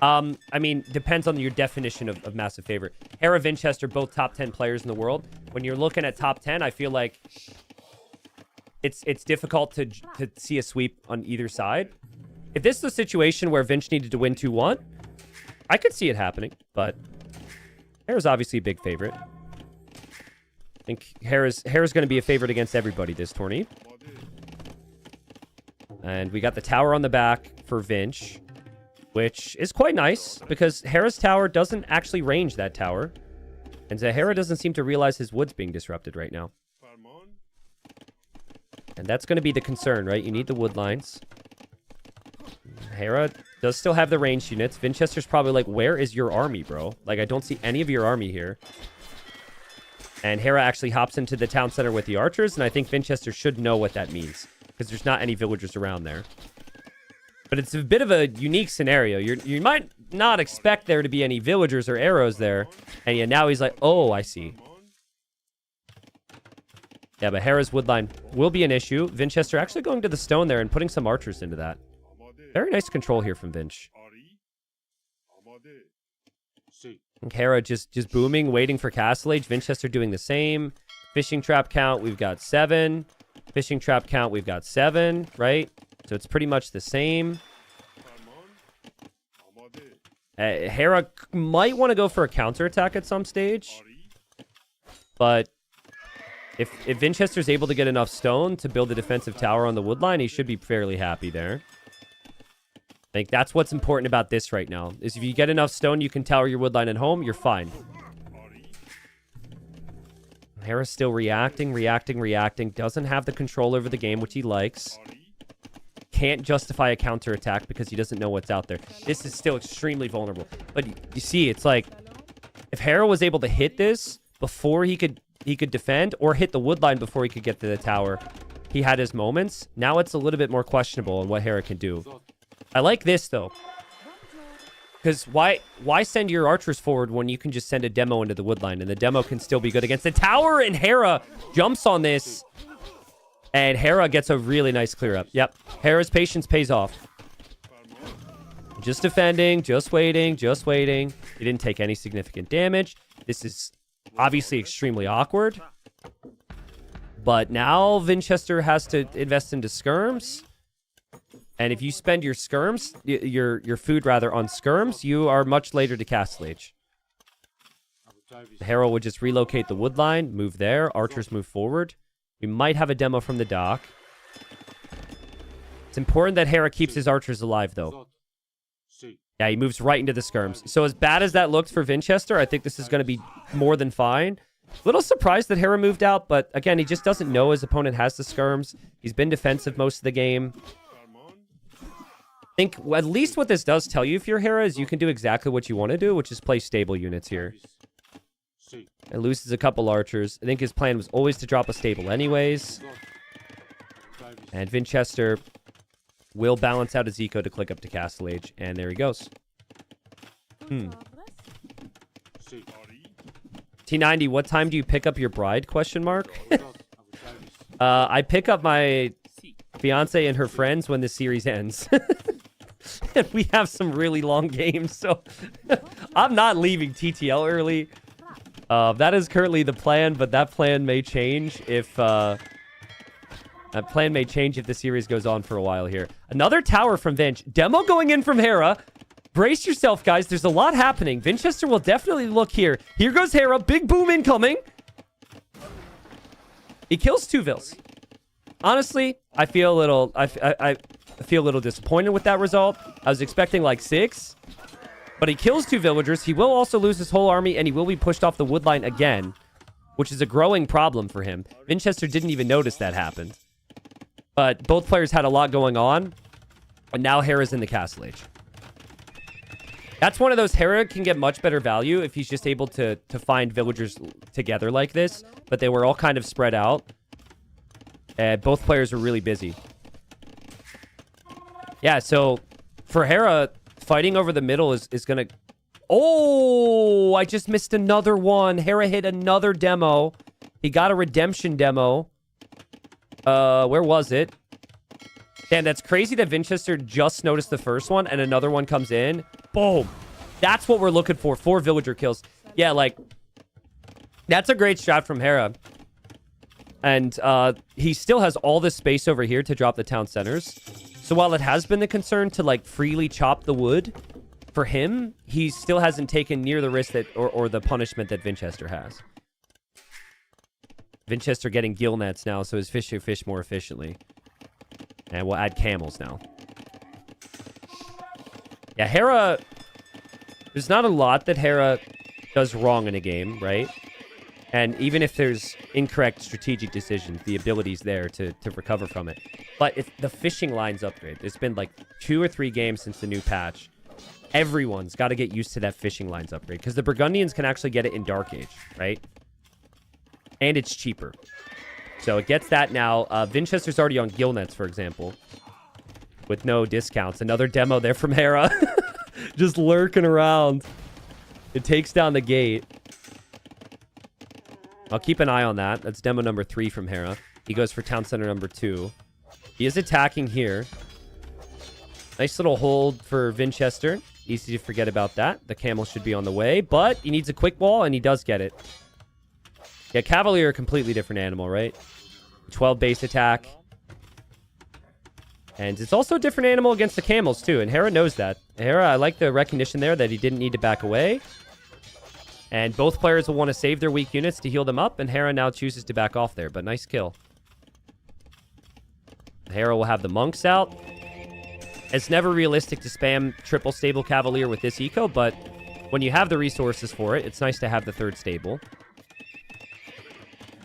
G: I mean, depends on your definition of massive favorite. Hera, Vinchester, both top 10 players in the world. When you're looking at top 10, I feel like it's difficult to see a sweep on either side. If this is a situation where Vinch needed to win 2-1, I could see it happening, but Hera's obviously a big favorite. I think Hera's going to be a favorite against everybody this tourney. And we got the tower on the back for Vinch, which is quite nice because Hera's tower doesn't actually range that tower. And Hera doesn't seem to realize his wood's being disrupted right now. And that's going to be the concern, right? You need the wood lines. Hera does still have the ranged units. Vinchester's probably like, where is your army, bro? Like, I don't see any of your army here. And Hera actually hops into the town center with the archers, and I think Vinchester should know what that means, because there's not any villagers around there. But it's a bit of a unique scenario. You might not expect there to be any villagers or arrows there, and yeah, now he's like, oh, I see. Yeah, but Hera's woodline will be an issue. Vinchester actually going to the stone there and putting some archers into that. Very nice control here from Vinch. And Hera just booming, waiting for Castle Age. Vinchester doing the same. Fishing trap count, we've got 7. Fishing trap count, we've got 7, right? So it's pretty much the same. Hera might want to go for a counterattack at some stage. But if Vinchester's able to get enough stone to build a defensive tower on the woodline, he should be fairly happy there. I think that's what's important about this right now, is if you get enough stone, you can tower your woodline at home, you're fine. Hera's still reacting. Doesn't have the control over the game, which he likes. Can't justify a counterattack because he doesn't know what's out there. This is still extremely vulnerable. But you see, it's like, if Hera was able to hit this before he could defend, or hit the woodline before he could get to the tower, he had his moments. Now it's a little bit more questionable on what Hera can do. I like this, though. Because why send your archers forward when you can just send a demo into the woodline, and the demo can still be good against the tower, and Hera jumps on this, and Hera gets a really nice clear up. Yep, Hera's patience pays off. Just defending, just waiting. He didn't take any significant damage. This is obviously extremely awkward. But now Vinchester has to invest into skirms. And if you spend your skirms, your food rather, on skirms, you are much later to Castle Age. Hera would just relocate the woodline, move there. Archers move forward. We might have a demo from the dock. It's important that Hera keeps his archers alive, though. Yeah, he moves right into the skirms. So as bad as that looked for Vinchester, I think this is going to be more than fine. Little surprised that Hera moved out, but again, he just doesn't know his opponent has the skirms. He's been defensive most of the game. I think at least what this does tell you if you're Hera is you can do exactly what you want to do, which is play stable units here. It loses a couple archers. I think his plan was always to drop a stable anyways. And Vinchester will balance out his eco to click up to Castle Age. And there he goes. T90, what time do you pick up your bride? Question mark. I pick up my fiance and her friends when the series ends. And we have some really long games, so I'm not leaving TTL early. That is currently the plan, but that plan may change if the series goes on for a while here. Another tower from Vinch. Demo going in from Hera. Brace yourself, guys. There's a lot happening. Vinchester will definitely look here. Here goes Hera. Big boom incoming. He kills 2 vills. Honestly, I feel a little... I feel a little disappointed with that result. I was expecting like 6. But he kills 2 villagers. He will also lose his whole army, and he will be pushed off the woodline again, which is a growing problem for him. Vinchester didn't even notice that happened. But both players had a lot going on, and now Hera's in the Castle Age. That's one of those. Hera can get much better value if he's just able to find villagers together like this, but they were all kind of spread out. And both players were really busy. Yeah, so for Hera, fighting over the middle is going to... Oh, I just missed another one. Hera hit another demo. He got a redemption demo. Where was it? Damn, that's crazy that Vinchester just noticed the first one and another one comes in. Boom. That's what we're looking for. 4 villager kills. Yeah, like, that's a great strat from Hera. And he still has all this space over here to drop the town centers. So while it has been the concern to, like, freely chop the wood, for him, he still hasn't taken near the risk that, or the punishment that Vinchester has. Vinchester getting gill nets now, so his fish fish more efficiently. And we'll add camels now. Yeah, Hera... There's not a lot that Hera does wrong in a game, right? And even if there's incorrect strategic decisions, the ability's there to recover from it. But it's the fishing lines upgrade. It's been like 2 or 3 games since the new patch. Everyone's got to get used to that fishing lines upgrade. Because the Burgundians can actually get it in Dark Age, right? And it's cheaper. So it gets that now. Vinchester's already on gill nets, for example. With no discounts. Another demo there from Hera. Just lurking around. It takes down the gate. I'll keep an eye on that. That's demo number 3 from Hera. He goes for town center number 2. He is attacking here. Nice little hold for Vinchester. Easy to forget about that. The camel should be on the way, but he needs a quick wall, and he does get it. Yeah, Cavalier, a completely different animal, right? 12 base attack. And it's also a different animal against the camels, too, and Hera knows that. Hera, I like the recognition there that he didn't need to back away. And both players will want to save their weak units to heal them up, and Hera now chooses to back off there, but nice kill. Hera will have the monks out. It's never realistic to spam triple stable Cavalier with this eco, but when you have the resources for it, it's nice to have the 3rd stable.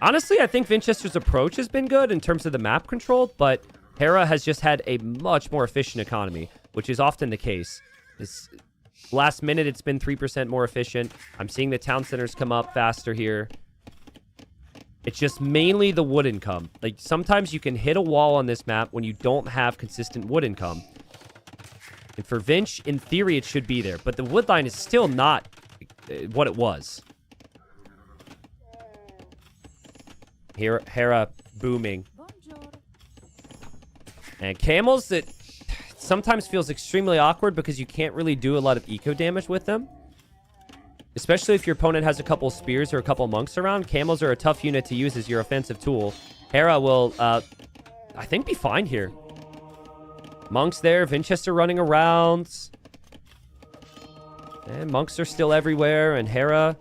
G: Honestly, I think Vinchester's approach has been good in terms of the map control, but Hera has just had a much more efficient economy, which is often the case. This last minute, it's been 3% more efficient. I'm seeing the town centers come up faster here. It's just mainly the wood income. Like, sometimes you can hit a wall on this map when you don't have consistent wood income. And for Vinch, in theory, it should be there. But the wood line is still not what it was. Hera booming. And camels, that sometimes feels extremely awkward because you can't really do a lot of eco damage with them. Especially if your opponent has a couple spears or a couple monks around. Camels are a tough unit to use as your offensive tool. Hera will, I think, be fine here. Monks there. Vinchester running around. And monks are still everywhere. And Hera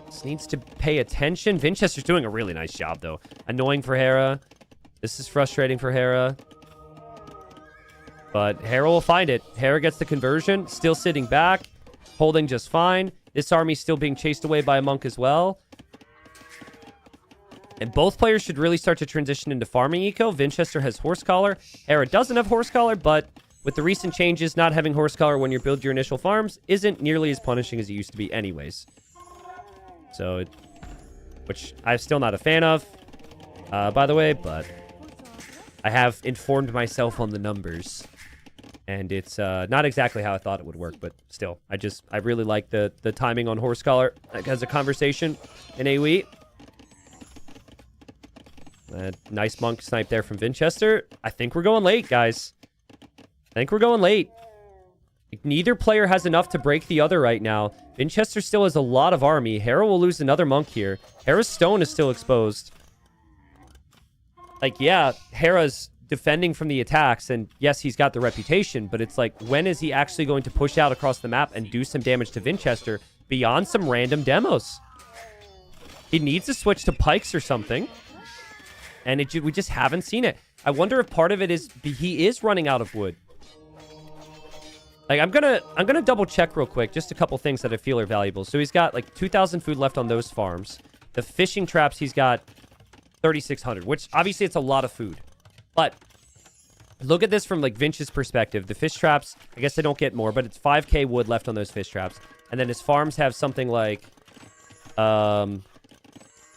G: just needs to pay attention. Vinchester's doing a really nice job, though. Annoying for Hera. This is frustrating for Hera. But Hera will find it. Hera gets the conversion. Still sitting back. Holding just fine. This army's still being chased away by a monk as well. And both players should really start to transition into farming eco. Vinchester has horse collar. Hera doesn't have horse collar, but with the recent changes, not having horse collar when you build your initial farms isn't nearly as punishing as it used to be anyways. So, which I'm still not a fan of, by the way, but I have informed myself on the numbers. And it's not exactly how I thought it would work, but still, I really like the timing on horse collar as a conversation in AoE. Nice monk snipe there from Vinchester. I think we're going late, guys. I think we're going late. Neither player has enough to break the other right now. Vinchester still has a lot of army. Hera will lose another monk here. Hera's stone is still exposed. Like, yeah, Hera's defending from the attacks, and yes, he's got the reputation, but it's like, when is he actually going to push out across the map and do some damage to Vinchester beyond some random demos? He needs to switch to pikes or something, and we just haven't seen it. I wonder if part of it is he is running out of wood. Like, I'm gonna double check real quick, just a couple things that I feel are valuable. So he's got like 2,000 food left on those farms. The fishing traps, he's got 3,600, which obviously it's a lot of food. But look at this from like Vinch's perspective. The fish traps, I guess they don't get more, but it's 5k wood left on those fish traps. And then his farms have something like, okay,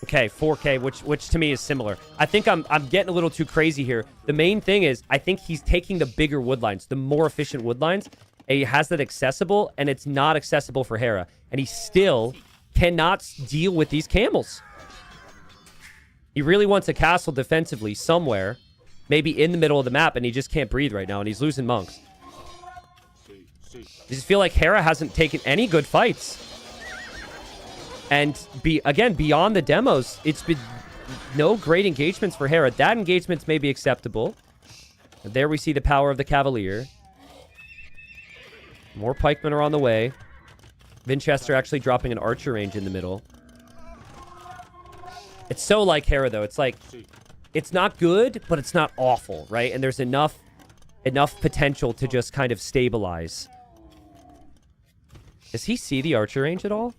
G: 4k, which to me is similar. I think I'm getting a little too crazy here. The main thing is, I think he's taking the bigger wood lines, the more efficient wood lines. And he has that accessible, and it's not accessible for Hera. And he still cannot deal with these camels. He really wants a castle defensively somewhere. Maybe in the middle of the map, and he just can't breathe right now, and he's losing monks. I just feel like Hera hasn't taken any good fights. And again, beyond the demos, it's been no great engagements for Hera. That engagements may be acceptable. And there we see the power of the Cavalier. More pikemen are on the way. Vinchester actually dropping an archer range in the middle. It's so like Hera, though. It's like, it's not good, but it's not awful, right? And there's enough potential to just kind of stabilize. Does he see the archer range at all?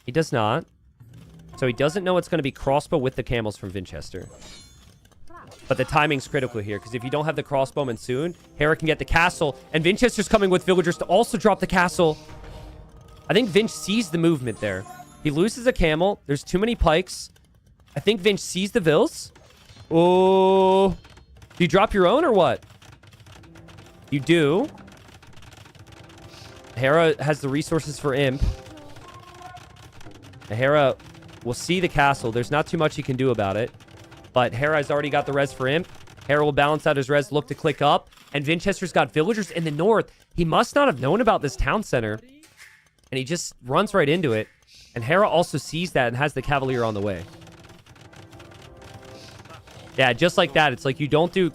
G: He does not. So he doesn't know it's going to be crossbow with the camels from Vinchester. But the timing's critical here, because if you don't have the crossbowman soon, Hera can get the castle, and Vinchester's coming with villagers to also drop the castle. I think Vinch sees the movement there. He loses a camel. There's too many pikes. I think Vinch sees the vills. Oh. Do you drop your own or what? You do. Hera has the resources for Imp. Hera will see the castle. There's not too much he can do about it. But Hera has already got the res for Imp. Hera will balance out his res, look to click up. And Vinchester's got villagers in the north. He must not have known about this town center. And he just runs right into it. And Hera also sees that and has the Cavalier on the way. Yeah, just like that. It's like you don't do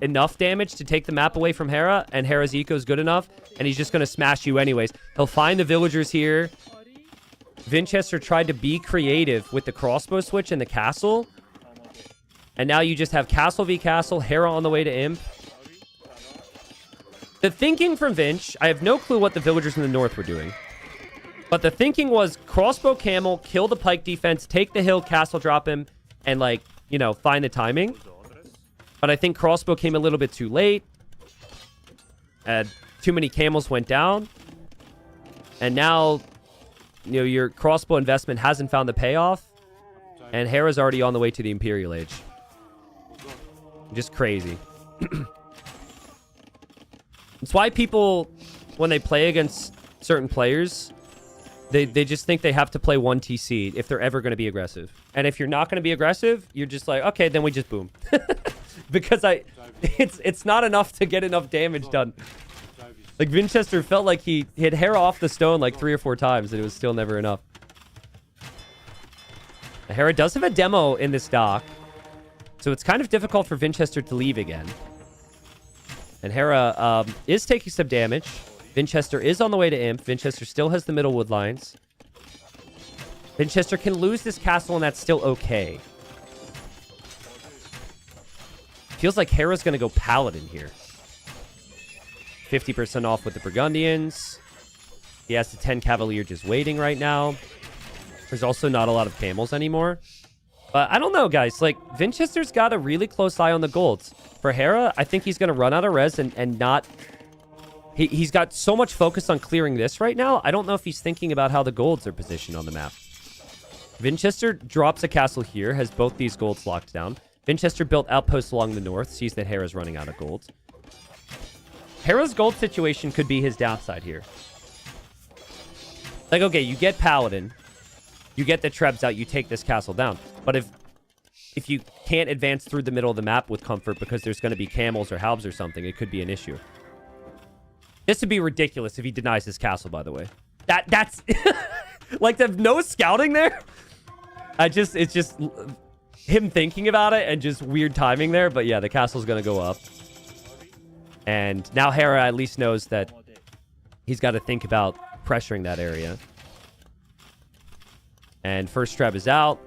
G: enough damage to take the map away from Hera. And Hera's eco is good enough. And he's just going to smash you anyways. He'll find the villagers here. Vinchester tried to be creative with the crossbow switch and the castle. And now you just have castle v castle. Hera on the way to Imp. The thinking from Vinch, I have no clue what the villagers in the north were doing. But the thinking was crossbow camel, kill the pike defense, take the hill, castle drop him, and like, you know, find the timing. But I think crossbow came a little bit too late. Too many camels went down. And now, you know, your crossbow investment hasn't found the payoff. And Hera's already on the way to the Imperial Age. Just crazy. It's why people, when they play against certain players, they just think they have to play one TC if they're ever going to be aggressive. And if you're not going to be aggressive, you're just like, okay, then we just boom. Because it's not enough to get enough damage done. Like, Vinchester felt like he hit Hera off the stone like 3 or 4 times, and it was still never enough. Hera does have a demo in this dock, so it's kind of difficult for Vinchester to leave again. And Hera is taking some damage. Vinchester is on the way to Imp. Vinchester still has the middle wood lines. Vinchester can lose this castle, and that's still okay. Feels like Hera's going to go Paladin here. 50% off with the Burgundians. He has the 10 Cavalier just waiting right now. There's also not a lot of camels anymore. But I don't know, guys. Like, Vinchester's got a really close eye on the golds. For Hera, I think he's going to run out of res and not... He's got so much focus on clearing this right now. I don't know if he's thinking about how the golds are positioned on the map. Vinchester drops a castle here, has both these golds locked down. Vinchester built outposts along the north, sees that Hera's running out of gold. Hera's gold situation could be his downside here. Like, okay, you get Paladin. You get the Trebs out, you take this castle down. But if you can't advance through the middle of the map with comfort because there's going to be camels or halbs or something, it could be an issue. This would be ridiculous if he denies his castle, by the way. That's... like, there's no scouting there? It's just him thinking about it and just weird timing there. But yeah, the castle's going to go up. And now Hera at least knows that he's got to think about pressuring that area. And first Treb is out.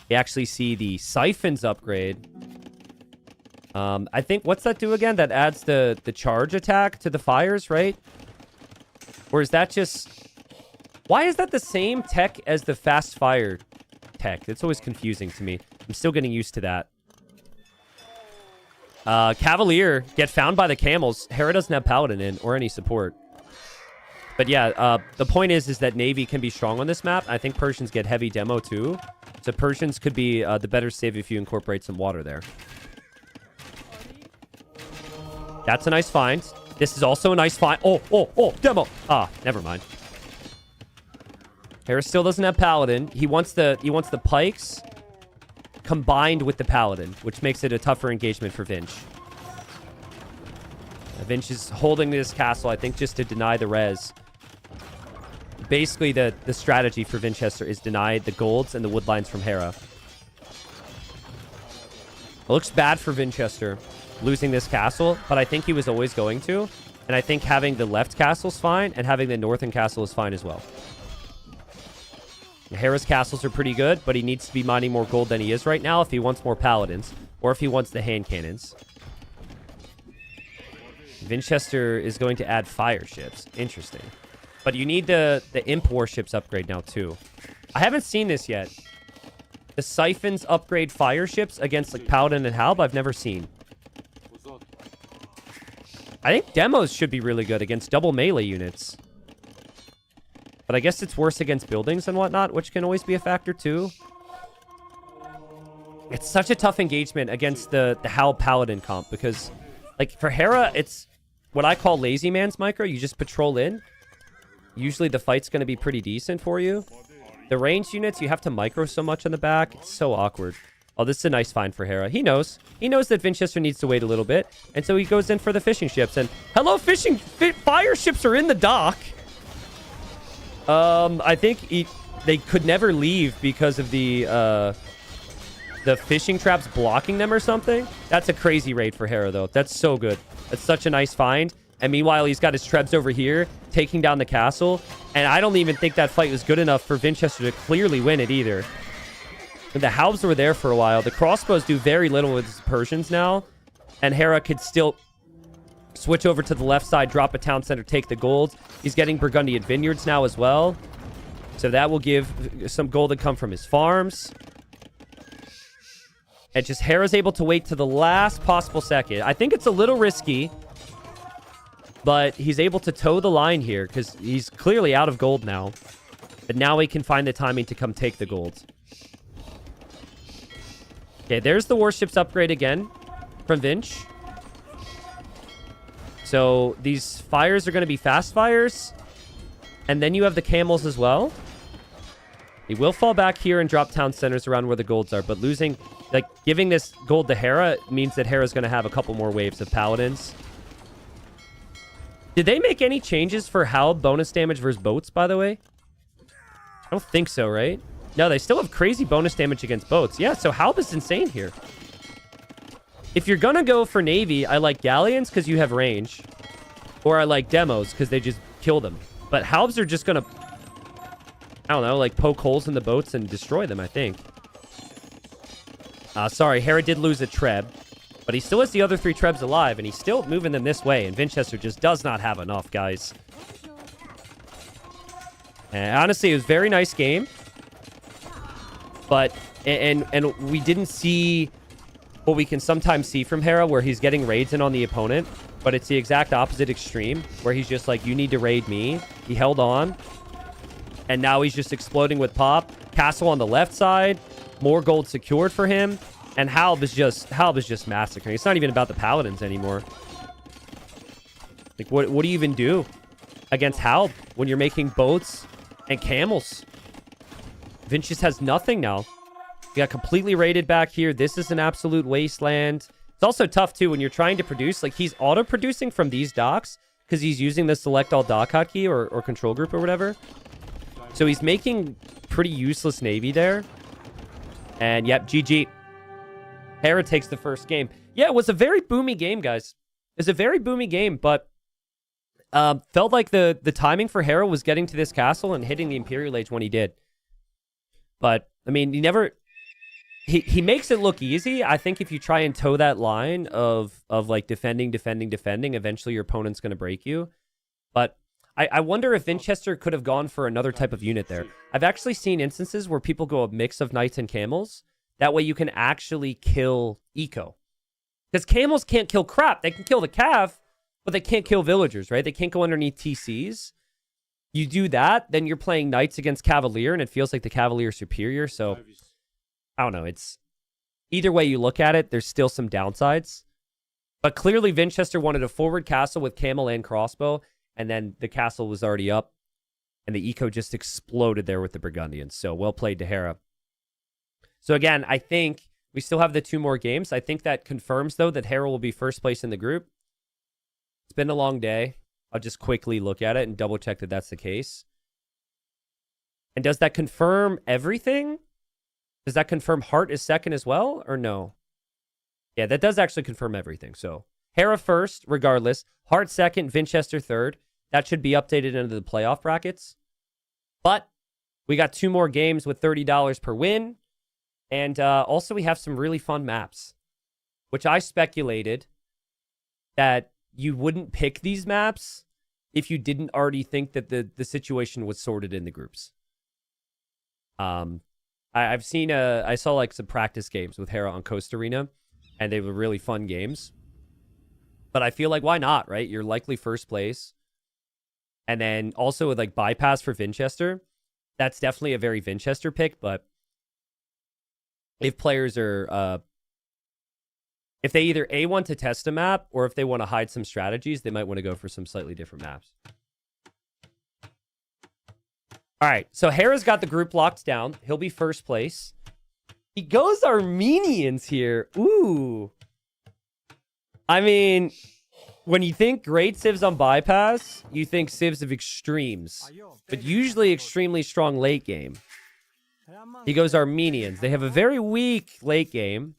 G: You actually see the Siphons upgrade. I think, what's that do again? That adds the charge attack to the fires, right? Or is that just... Why is that the same tech as the fast fire tech? It's always confusing to me. I'm still getting used to that. Cavalier, get found by the camels. Hera doesn't have Paladin in or any support. But yeah, the point is that Navy can be strong on this map. I think Persians get heavy demo too. So Persians could be the better save if you incorporate some water there. That's a nice find. This is also a nice find. Oh, demo. Ah, never mind. Hera still doesn't have Paladin. He wants the pikes combined with the Paladin, which makes it a tougher engagement for Vinch. Vinch is holding this castle, I think, just to deny the res. Basically, the strategy for Vinchester is deny the golds and the wood lines from Hera. It looks bad for Vinchester losing this castle, but I think he was always going to. And I think having the left castle's fine, and having the northern castle is fine as well. Hera's castles are pretty good, but he needs to be mining more gold than he is right now if he wants more paladins, or if he wants the hand cannons. Vinchester is going to add fire ships. Interesting. But you need the imp warships upgrade now, too. I haven't seen this yet. The siphons upgrade fire ships against like Paladin and Halb, I've never seen. I think demos should be really good against double melee units. But I guess it's worse against buildings and whatnot, which can always be a factor, too. It's such a tough engagement against the Halb Paladin comp, because like for Hera, it's what I call lazy man's micro. You just patrol in. Usually the fight's going to be pretty decent for you. The ranged units, you have to micro so much on the back. It's so awkward. Oh, this is a nice find for Hera. He knows. He knows that Vinchester needs to wait a little bit. And so he goes in for the fishing ships. And hello, fire ships are in the dock. I think they could never leave because of the fishing traps blocking them or something. That's a crazy raid for Hera, though. That's so good. That's such a nice find. And meanwhile, he's got his trebs over here, taking down the castle. And I don't even think that fight was good enough for Vinchester to clearly win it either. The Halbs were there for a while. The crossbows do very little with his Persians now. And Hera could still switch over to the left side, drop a town center, take the gold. He's getting Burgundian vineyards now as well. So that will give some gold to come from his farms. And just Hera's able to wait to the last possible second. I think it's a little risky, but he's able to toe the line here because he's clearly out of gold now. But now he can find the timing to come take the gold. Okay, there's the warships upgrade again from Vinch. So these fires are going to be fast fires. And then you have the camels as well. He will fall back here and drop town centers around where the golds are. But losing, like, giving this gold to Hera means that Hera's going to have a couple more waves of paladins. Did they make any changes for Halb bonus damage versus boats, by the way? I don't think so, right? No, they still have crazy bonus damage against boats. Yeah, so Halb is insane here. If you're going to go for Navy, I like Galleons because you have range. Or I like Demos because they just kill them. But Halbs are just going to, I don't know, like poke holes in the boats and destroy them, I think. Sorry, Hera did lose a Treb. But he still has the other 3 Trebs alive, and he's still moving them this way. And Vinchester just does not have enough, guys. And honestly, it was a very nice game. But, and we didn't see what we can sometimes see from Hera, where he's getting raids in on the opponent. But it's the exact opposite extreme, where he's just like, you need to raid me. He held on. And now he's just exploding with pop. Castle on the left side. More gold secured for him. And Halb is just massacring. It's not even about the paladins anymore. Like, what do you even do against Halb when you're making boats and camels? Vinch just has nothing now. He got completely raided back here. This is an absolute wasteland. It's also tough, too, when you're trying to produce. Like, he's auto-producing from these docks because he's using the select all dock hotkey or control group or whatever. So he's making pretty useless Navy there. And, yep, GG. Hera takes the first game. Yeah, it was a very boomy game, guys. It was a very boomy game, but felt like the timing for Hera was getting to this castle and hitting the Imperial Age when he did. But, I mean, he makes it look easy. I think if you try and toe that line of like defending, eventually your opponent's going to break you. But I wonder if Vinchester could have gone for another type of unit there. I've actually seen instances where people go a mix of knights and camels. That way you can actually kill eco. Because camels can't kill crap. They can kill the cav, but they can't kill villagers, right? They can't go underneath TCs. You do that, then you're playing knights against cavalier, and it feels like the cavalier is superior. So, I don't know. It's either way you look at it, there's still some downsides. But clearly Vinchester wanted a forward castle with camel and crossbow, and then the castle was already up, and the eco just exploded there with the Burgundians. So, well played to Hera. So again, I think we still have the 2 more games. I think that confirms, though, that Hera will be first place in the group. It's been a long day. I'll just quickly look at it and double check that that's the case. And does that confirm everything? Does that confirm Hart is second as well, or no? Yeah, that does actually confirm everything. So Hera first, regardless. Hart second, Vinchester third. That should be updated into the playoff brackets. But we got 2 more games with $30 per win. And also we have some really fun maps, which I speculated that you wouldn't pick these maps if you didn't already think that the situation was sorted in the groups. I've seen I saw like some practice games with Hera on Coast Arena, and they were really fun games. But I feel like, why not, right? You're likely first place. And then also with like bypass for Vinchester, that's definitely a very Vinchester pick. But if players are, if they either A, want to test a map, or if they want to hide some strategies, they might want to go for some slightly different maps. All right, so Hera's got the group locked down. He'll be first place. He goes Armenians here. Ooh. I mean, when you think great civs on bypass, you think civs of extremes, but usually extremely strong late game. He goes Armenians. They have a very weak late game.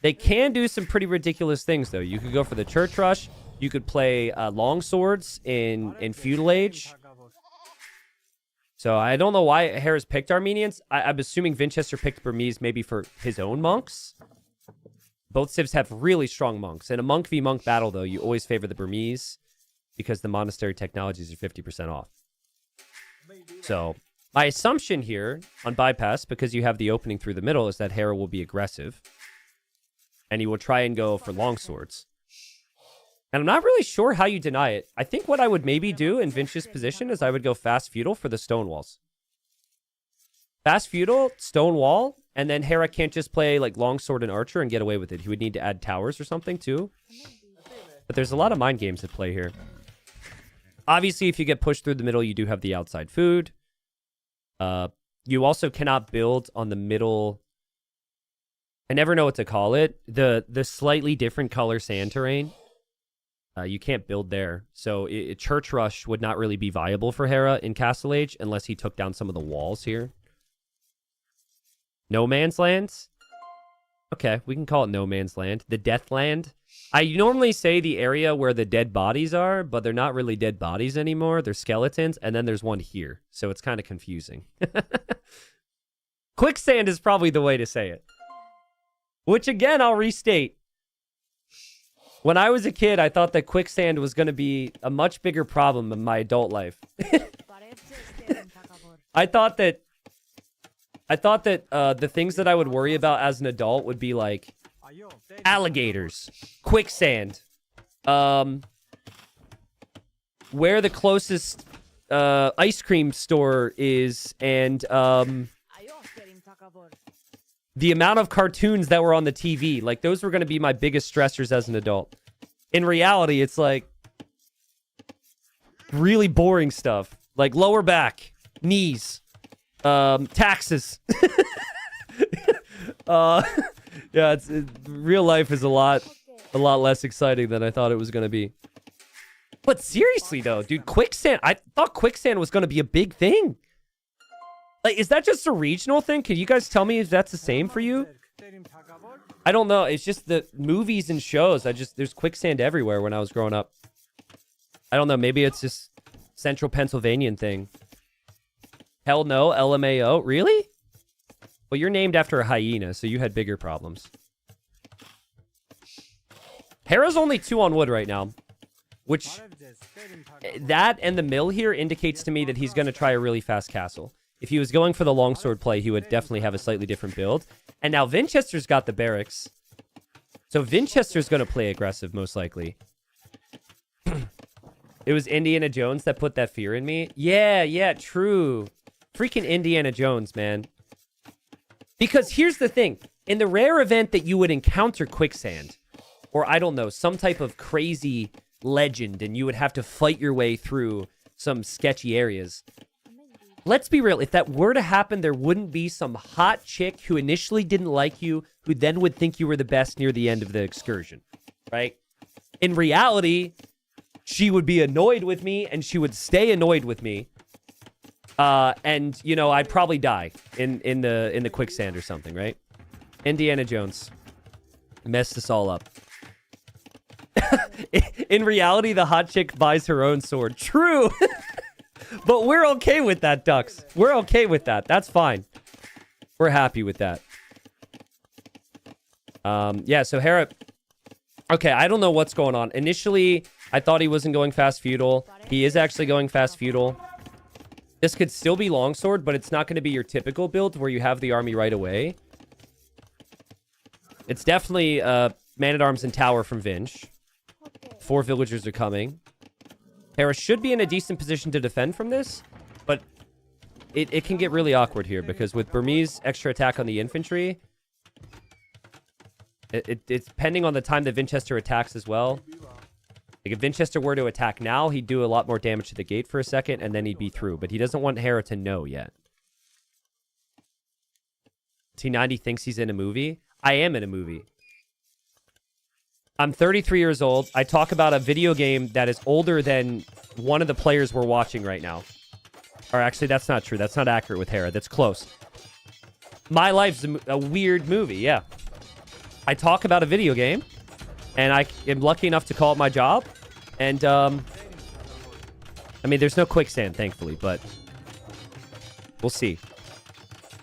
G: They can do some pretty ridiculous things, though. You could go for the church rush. You could play long swords in feudal age. So I don't know why Hera's picked Armenians. I'm assuming Vinchester picked Burmese maybe for his own monks. Both civs have really strong monks. In a monk v monk battle, though, you always favor the Burmese because the monastery technologies are 50% off. So my assumption here on bypass, because you have the opening through the middle, is that Hera will be aggressive. And he will try and go for long swords. And I'm not really sure how you deny it. I think what I would maybe do in Vinch's position is I would go fast feudal for the stone walls. Fast feudal, stone wall, and then Hera can't just play like longsword and archer and get away with it. He would need to add towers or something too. But there's a lot of mind games at play here. Obviously, if you get pushed through the middle, you do have the outside food. You also cannot build on the middle. I never know what to call it. The slightly different color sand terrain. You can't build there. So Church Rush would not really be viable for Hera in Castle Age unless he took down some of the walls here. No Man's Land? Okay, we can call it No Man's Land. The Death Land. I normally say the area where the dead bodies are, but they're not really dead bodies anymore. They're skeletons, and then there's one here. So it's kind of confusing. Quicksand is probably the way to say it. Which, again, I'll restate. When I was a kid, I thought that quicksand was going to be a much bigger problem in my adult life. I thought that the things that I would worry about as an adult would be like alligators, quicksand, where the closest ice cream store is, and the amount of cartoons that were on the TV. Like, those were going to be my biggest stressors as an adult. In reality, it's like really boring stuff. Like lower back, knees, taxes. Yeah, real life is a lot less exciting than I thought it was going to be. But seriously, though, dude, quicksand, I thought quicksand was going to be a big thing. Like, is that just a regional thing? Can you guys tell me if that's the same for you? I don't know. It's just the movies and shows. There's quicksand everywhere when I was growing up. I don't know. Maybe it's just central Pennsylvanian thing. Hell no, LMAO. Really? Well, you're named after a hyena, so you had bigger problems. Hera's only 2 on wood right now, which that and the mill here indicates to me that he's going to try a really fast castle. If he was going for the longsword play, he would definitely have a slightly different build. And now Vinchester's got the barracks. So Vinchester's going to play aggressive, most likely. It was Indiana Jones that put that fear in me. Yeah, true. Freaking Indiana Jones, man. Because here's the thing. In the rare event that you would encounter quicksand, or I don't know, some type of crazy legend, and you would have to fight your way through some sketchy areas. Let's be real. If that were to happen, there wouldn't be some hot chick who initially didn't like you, who then would think you were the best near the end of the excursion, right? In reality, she would be annoyed with me, and she would stay annoyed with me. And, you know, I'd probably die in the quicksand or something, right? Indiana Jones messed us all up. In reality, the hot chick buys her own sword. True. But we're okay with that, Ducks. We're okay with that. That's fine. We're happy with that. Yeah, so Hera... Okay, I don't know what's going on. Initially, I thought he wasn't going fast feudal. He is actually going fast feudal. This could still be longsword, but it's not going to be your typical build where you have the army right away. It's definitely man-at-arms and tower from Vinch. 4 villagers are coming. Hera should be in a decent position to defend from this, but it can get really awkward here because with Burmese extra attack on the infantry, it's depending on the time that Vinchester attacks as well. Like if Vinchester were to attack now, he'd do a lot more damage to the gate for a second, and then he'd be through. But he doesn't want Hera to know yet. T90 thinks he's in a movie. I am in a movie. I'm 33 years old. I talk about a video game that is older than one of the players we're watching right now. Or actually, that's not true. That's not accurate with Hera. That's close. My Life's a weird movie, yeah. I talk about a video game, and I am lucky enough to call it my job. And, I mean, there's no quicksand, thankfully, but we'll see.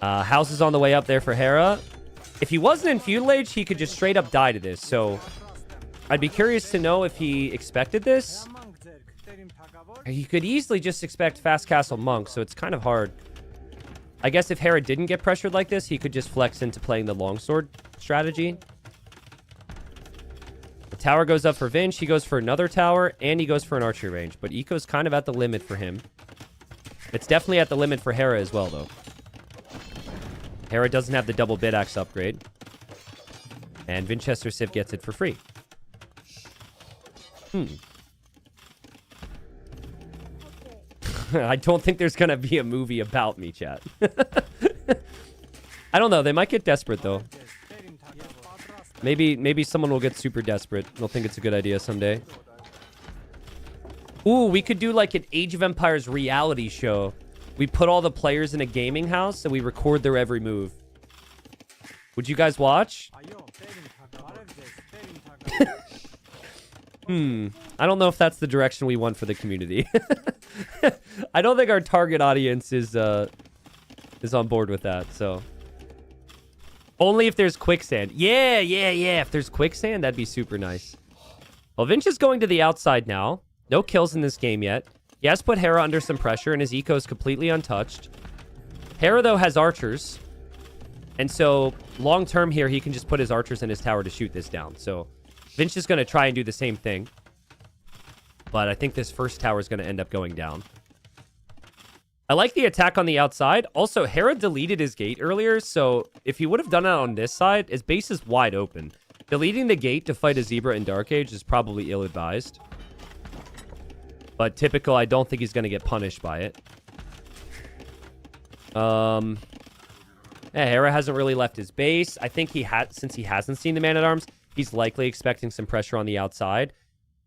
G: Houses on the way up there for Hera. If he wasn't in feudal age, he could just straight up die to this, so I'd be curious to know if he expected this. He could easily just expect fast castle monk, so it's kind of hard. I guess if Hera didn't get pressured like this, he could just flex into playing the longsword strategy. The tower goes up for Vinch. He goes for another tower, and he goes for an archery range. But eco's kind of at the limit for him. It's definitely at the limit for Hera as well, though. Hera doesn't have the double bit axe upgrade. And Vinchester Civ gets it for free. I don't think there's going to be a movie about me, chat. I don't know. They might get desperate, though. Maybe someone will get super desperate. They'll think it's a good idea someday. Ooh, we could do like an Age of Empires reality show. We put all the players in a gaming house and we record their every move. Would you guys watch? I don't know if that's the direction we want for the community. I don't think our target audience is on board with that, so. Only if there's quicksand. Yeah. If there's quicksand, that'd be super nice. Well, Vinch is going to the outside now. No kills in this game yet. He has put Hera under some pressure, and his eco is completely untouched. Hera, though, has archers. And so, long-term here, he can just put his archers in his tower to shoot this down. So, Vinch is going to try and do the same thing. But I think this first tower is going to end up going down. I like the attack on the outside. Also, Hera deleted his gate earlier, so if he would have done it on this side, his base is wide open. Deleting the gate to fight a zebra in Dark Age is probably ill-advised. But typical, I don't think he's going to get punished by it. Yeah, Hera hasn't really left his base. I think since he hasn't seen the man-at-arms, he's likely expecting some pressure on the outside.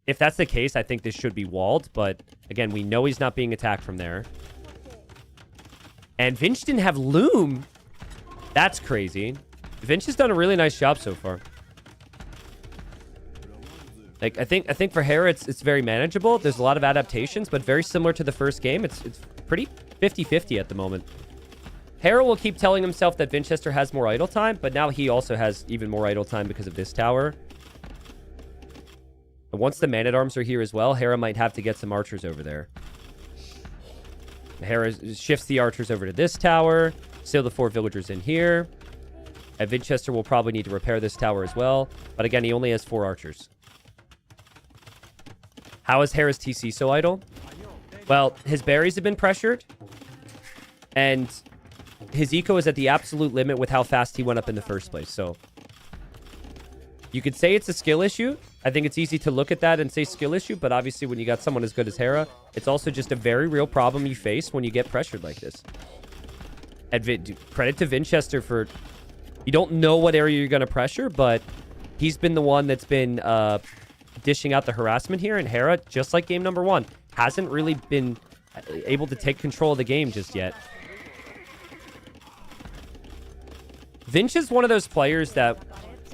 G: If that's the case, I think this should be walled. But again, we know he's not being attacked from there. And Vinch didn't have Loom. That's crazy. Vinch has done a really nice job so far. Like, I think for Hera, it's very manageable. There's a lot of adaptations, but very similar to the first game. It's pretty 50-50 at the moment. Hera will keep telling himself that Vinchester has more idle time, but now he also has even more idle time because of this tower. And once the man-at-arms are here as well, Hera might have to get some archers over there. Hera shifts the archers over to this tower. Still the 4 villagers in here. And Vinchester will probably need to repair this tower as well. But again, he only has 4 archers. How is Hera's TC so idle? Well, his berries have been pressured. And his eco is at the absolute limit with how fast he went up in the first place. So you could say it's a skill issue. I think it's easy to look at that and say skill issue. But obviously, when you got someone as good as Hera, it's also just a very real problem you face when you get pressured like this. And credit to Vinchester for... You don't know what area you're going to pressure, but he's been the one that's been dishing out the harassment here, and Hera, just like game number 1, hasn't really been able to take control of the game just yet. Vinch is one of those players that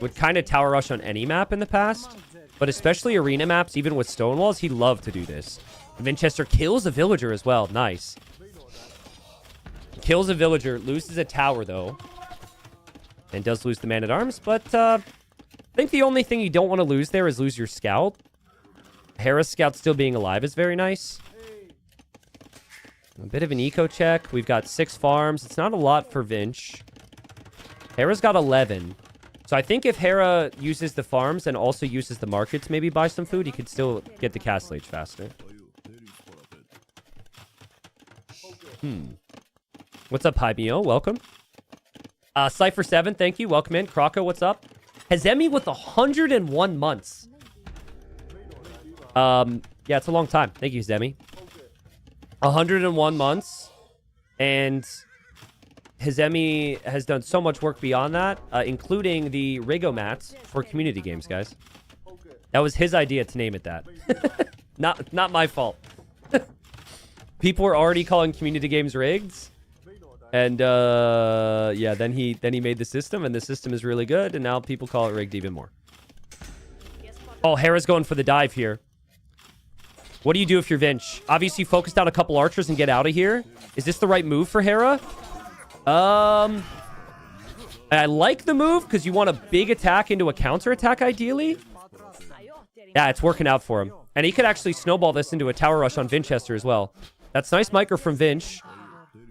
G: would kind of tower rush on any map in the past, but especially arena maps, even with Stonewalls, he loved to do this. Vinchester kills a villager as well. Nice. Kills a villager, loses a tower, though. And does lose the man-at-arms, but I think the only thing you don't want to lose there is lose your scout. Hera's scout still being alive is very nice. A bit of an eco check. We've got 6 farms. It's not a lot for Vinch. Hera's got 11. So I think if Hera uses the farms and also uses the market to maybe buy some food, he could still get the castle age faster. What's up, Hybio? Welcome. Cypher7, thank you. Welcome in. Croco, what's up? Hazemi with 101 months. Yeah, it's a long time. Thank you, Hazemi. 101 months. And Hazemi has done so much work beyond that, including the Rigo mats for community games, guys. That was his idea to name it that. Not my fault. People were already calling community games rigs. And yeah, then he made the system, and the system is really good, and now people call it rigged even more. Oh, Hera's going for the dive here. What do you do if you're Vinch? Obviously, focus down a couple archers and get out of here. Is this the right move for Hera? I like the move because you want a big attack into a counter attack, ideally. Yeah, it's working out for him. And he could actually snowball this into a tower rush on Vinchester as well. That's nice micro from Vinch.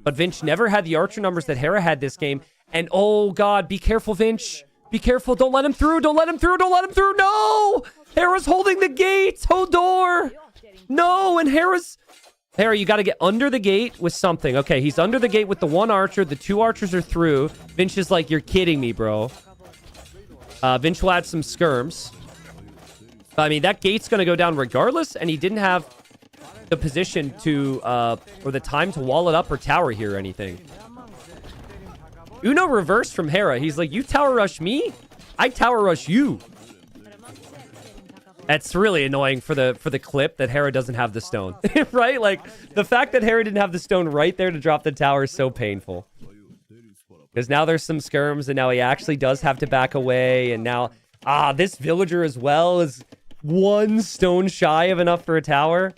G: But Vinch never had the archer numbers that Hera had this game. And oh god, be careful, Vinch. Be careful. Don't let him through. Don't let him through. Don't let him through. No! Hera's holding the gate. Hodor. No, and Hera, you got to get under the gate with something. Okay, he's under the gate with the 1 archer. The 2 archers are through. Vinch is like, you're kidding me, bro. Vinch will add some skirms. I mean, that gate's going to go down regardless, and he didn't have the position to, or the time to wall it up or tower here or anything. Uno reverse from Hera. He's like, you tower rush me? I tower rush you. That's really annoying for the clip that Hera doesn't have the stone. Right? Like, the fact that Hera didn't have the stone right there to drop the tower is so painful. Because now there's some skirms, and now he actually does have to back away, and now... this villager as well is 1 stone shy of enough for a tower.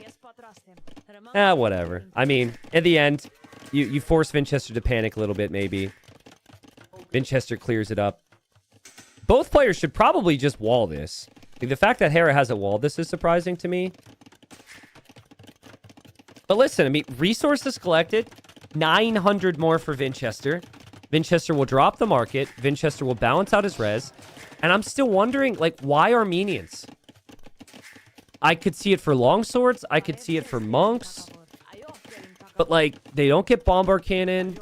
G: Whatever. I mean, in the end, you force Vinchester to panic a little bit, maybe. Vinchester clears it up. Both players should probably just wall this. The fact that Hera hasn't walled this is surprising to me. But listen, I mean, resources collected. 900 more for Vinchester. Vinchester will drop the market. Vinchester will balance out his res. And I'm still wondering, like, why Armenians? I could see it for longswords. I could see it for monks. But, like, they don't get bomber cannon.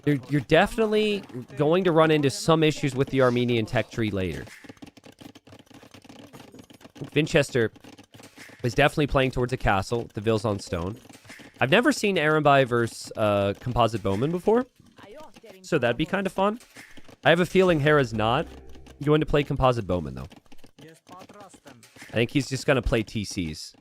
G: You're definitely going to run into some issues with the Armenian tech tree later. Vinchester is definitely playing towards a castle. The Ville's on stone. I've never seen Arambai versus Composite Bowman before. So that'd be kind of fun. I have a feeling Hera's not going to play Composite Bowman, though. I think he's just going to play TCs.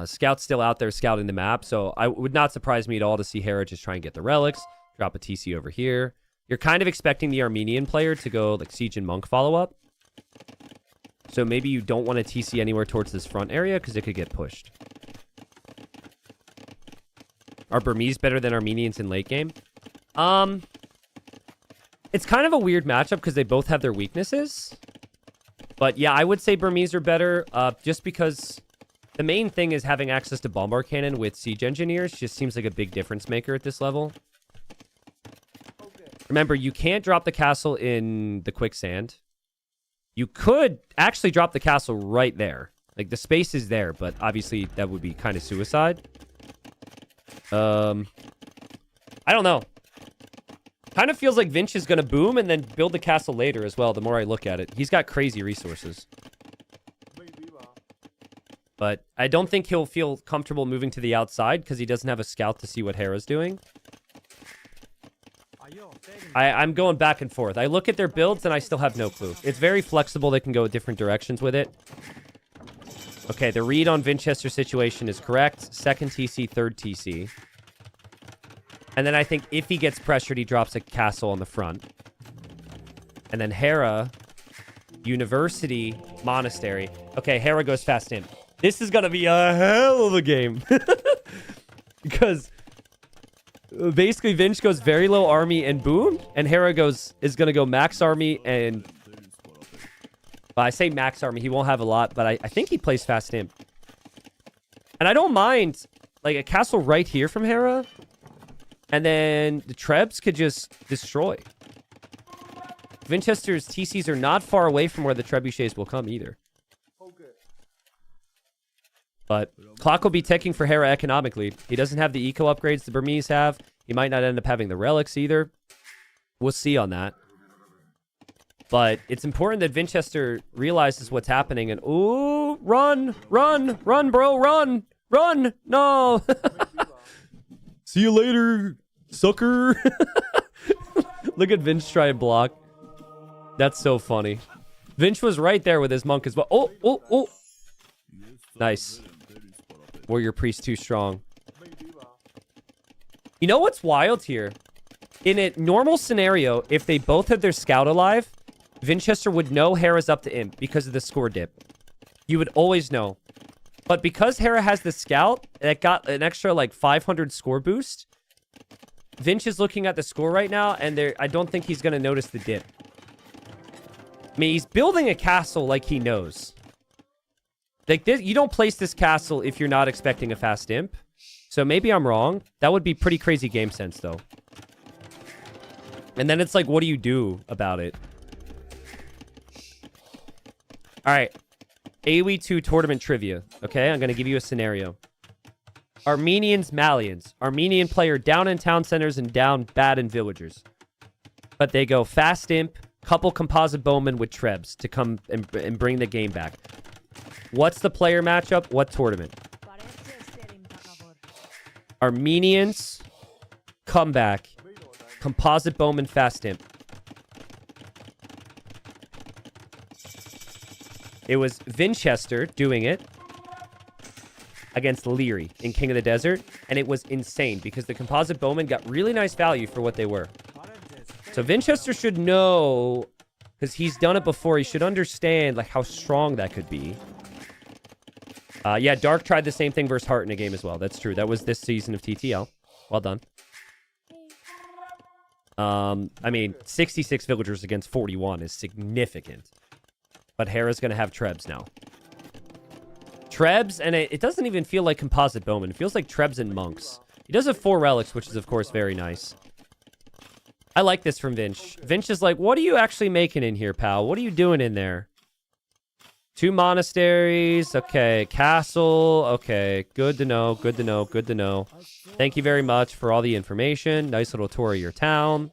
G: Scout's still out there scouting the map, so I would not surprise me at all to see Hera just try and get the relics, drop a TC over here. You're kind of expecting the Armenian player to go like Siege and Monk follow-up. So maybe you don't want to TC anywhere towards this front area because it could get pushed. Are Burmese better than Armenians in late game? It's kind of a weird matchup because they both have their weaknesses. But yeah, I would say Burmese are better just because the main thing is having access to Bombard Cannon with Siege Engineers just seems like a big difference maker at this level. Remember, you can't drop the castle in the quicksand. You could actually drop the castle right there. Like, the space is there, but obviously that would be kind of suicide. I don't know. Kind of feels like Vinch is going to boom and then build the castle later as well, the more I look at it. He's got crazy resources. But I don't think he'll feel comfortable moving to the outside because he doesn't have a scout to see what Hera's doing. I'm going back and forth. I look at their builds and I still have no clue. It's very flexible. They can go different directions with it. Okay, the read on Vinchester's situation is correct. Second TC, third TC. And then I think if he gets pressured, he drops a castle on the front. And then Hera, University, Monastery. Okay, Hera goes fast in. This is going to be a hell of a game. Because basically Vinch goes very low army and boom. And Hera is going to go max army and... Well, I say max army. He won't have a lot, but I think he plays fast imp. And I don't mind like a castle right here from Hera. And then the Trebs could just destroy. Vinchester's TCs are not far away from where the trebuchets will come either. But clock will be ticking for Hera economically. He doesn't have the eco upgrades the Burmese have. He might not end up having the relics either. We'll see on that. But it's important that Vinchester realizes what's happening and... Ooh, run, bro, run, no. See you later, sucker. Look at Vinch try and block. That's so funny. Vinch was right there with his monk as well. Oh. Nice. Warrior priest too strong. You know what's wild here? In a normal scenario, if they both had their scout alive, Vinchester would know Hera's up to imp because of the score dip. You would always know. But because Hera has the scout, that got an extra like 500 score boost, Vinch is looking at the score right now, and I don't think he's going to notice the dip. I mean, he's building a castle like he knows. Like this, you don't place this castle if you're not expecting a fast imp. So maybe I'm wrong. That would be pretty crazy game sense, though. And then it's like, what do you do about it? All right. AoE 2 tournament trivia. Okay, I'm going to give you a scenario. Armenians, Malians. Armenian player down in town centers and down bad in villagers. But they go fast imp, couple composite bowmen with trebs to come and bring the game back. What's the player matchup? What tournament? Armenians, comeback, composite bowman, fast imp. It was Vinchester doing it against Leary in King of the Desert, and it was insane because the composite bowmen got really nice value for what they were. So Vinchester should know, because he's done it before, he should understand like how strong that could be. Yeah, Dark tried the same thing versus Hart in a game as well. That's true. That was this season of TTL. Well done. I mean, 66 villagers against 41 is significant. But Hera's going to have Trebs now. Trebs, and it doesn't even feel like composite bowman. It feels like Trebs and monks. He does have 4 relics, which is, of course, very nice. I like this from Vinch. Vinch is like, what are you actually making in here, pal? What are you doing in there? 2 monasteries. Okay. Castle. Okay. Good to know. Good to know. Good to know. Thank you very much for all the information. Nice little tour of your town.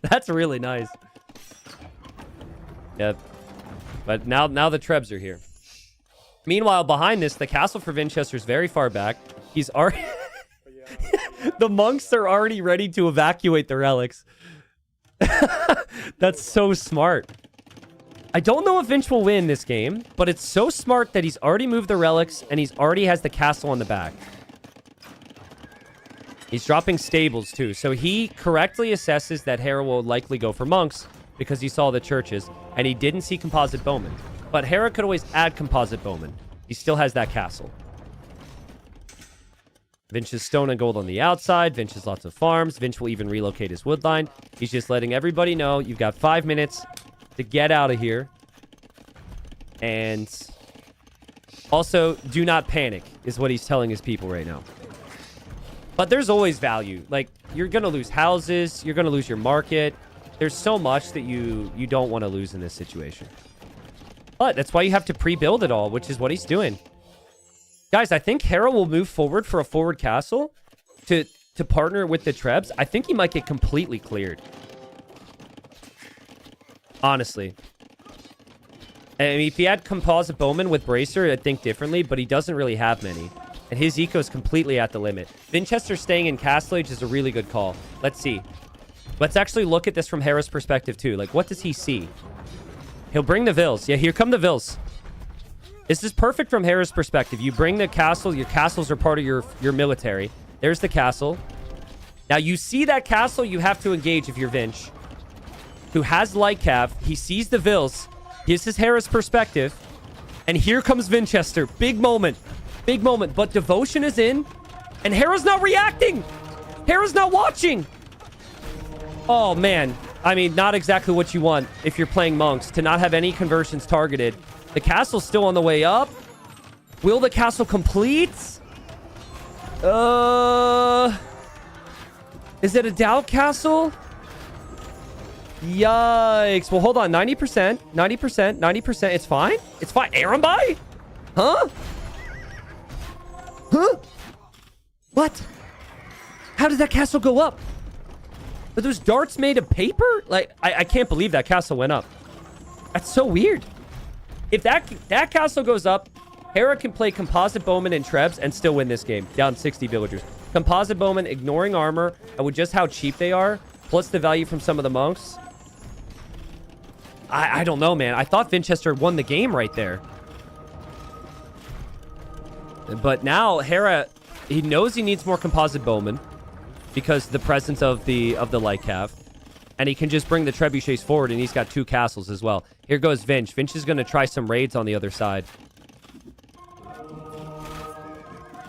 G: That's really nice. Yep. But now the Trebs are here. Meanwhile, behind this, the castle for Vinchester is very far back. He's already... The monks are already ready to evacuate the relics. That's so smart. I don't know if Vinch will win this game, but it's so smart that he's already moved the relics and he's already has the castle on the back. He's dropping stables too, so he correctly assesses that Hera will likely go for monks because he saw the churches and he didn't see composite bowmen. But Hera could always add composite bowmen. He still has that castle. Vinch is stone and gold on the outside. Vinch has lots of farms. Vinch will even relocate his wood line. He's just letting everybody know you've got 5 minutes to get out of here. And also, do not panic is what he's telling his people right now. But there's always value. Like, you're going to lose houses. You're going to lose your market. There's so much that you don't want to lose in this situation. But that's why you have to pre-build it all, which is what he's doing. Guys, I think Hera will move forward for a forward castle to partner with the Trebs. I think he might get completely cleared. Honestly. I mean, if he had composite bowman with bracer, I'd think differently, but he doesn't really have many. And his eco is completely at the limit. Vinchester staying in Castle Age is a really good call. Let's see. Let's actually look at this from Hera's perspective, too. Like, what does he see? He'll bring the Vills. Yeah, here come the Vills. This is perfect from Hera's perspective. You bring the castle. Your castles are part of your military. There's the castle. Now, you see that castle, you have to engage if you're Vinch, who has light cav. He sees the Vils. This is Hera's perspective. And here comes Vinchester. Big moment. Big moment. But Devotion is in. And Hera's not reacting. Hera's not watching. Oh, man. I mean, not exactly what you want if you're playing monks, to not have any conversions targeted. The castle's still on the way up. Will the castle complete? Is it a doubt castle? Yikes. Well, hold on. 90%. 90%. 90%. It's fine. It's fine. Arambai? Huh? Huh? What? How did that castle go up? Are those darts made of paper? Like, I can't believe that castle went up. That's so weird. If that castle goes up, Hera can play Composite Bowman and Trebs and still win this game. Down 60 villagers. Composite Bowman ignoring armor, and with just how cheap they are, plus the value from some of the monks. I don't know, man. I thought Vinchester won the game right there. But now Hera, he knows he needs more Composite Bowman because the presence of the light cav. And he can just bring the trebuchets forward, and he's got 2 castles as well. Here goes Vinch. Vinch is going to try some raids on the other side.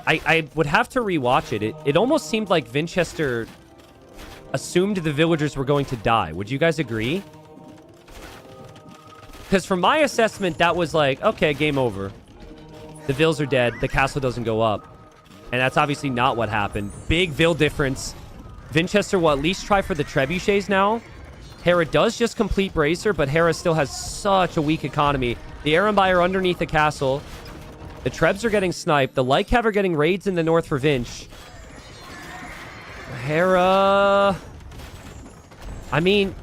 G: I would have to rewatch it. It almost seemed like Vinchester assumed the villagers were going to die. Would you guys agree? Because from my assessment, that was like, okay, game over. The Vils are dead. The castle doesn't go up. And that's obviously not what happened. Big Vil difference. Vinchester will at least try for the trebuchets now. Hera does just complete Bracer, but Hera still has such a weak economy. The Arambai are underneath the castle. The Trebs are getting sniped. The Light Cav are getting raids in the north for Vinch. Hera... I mean,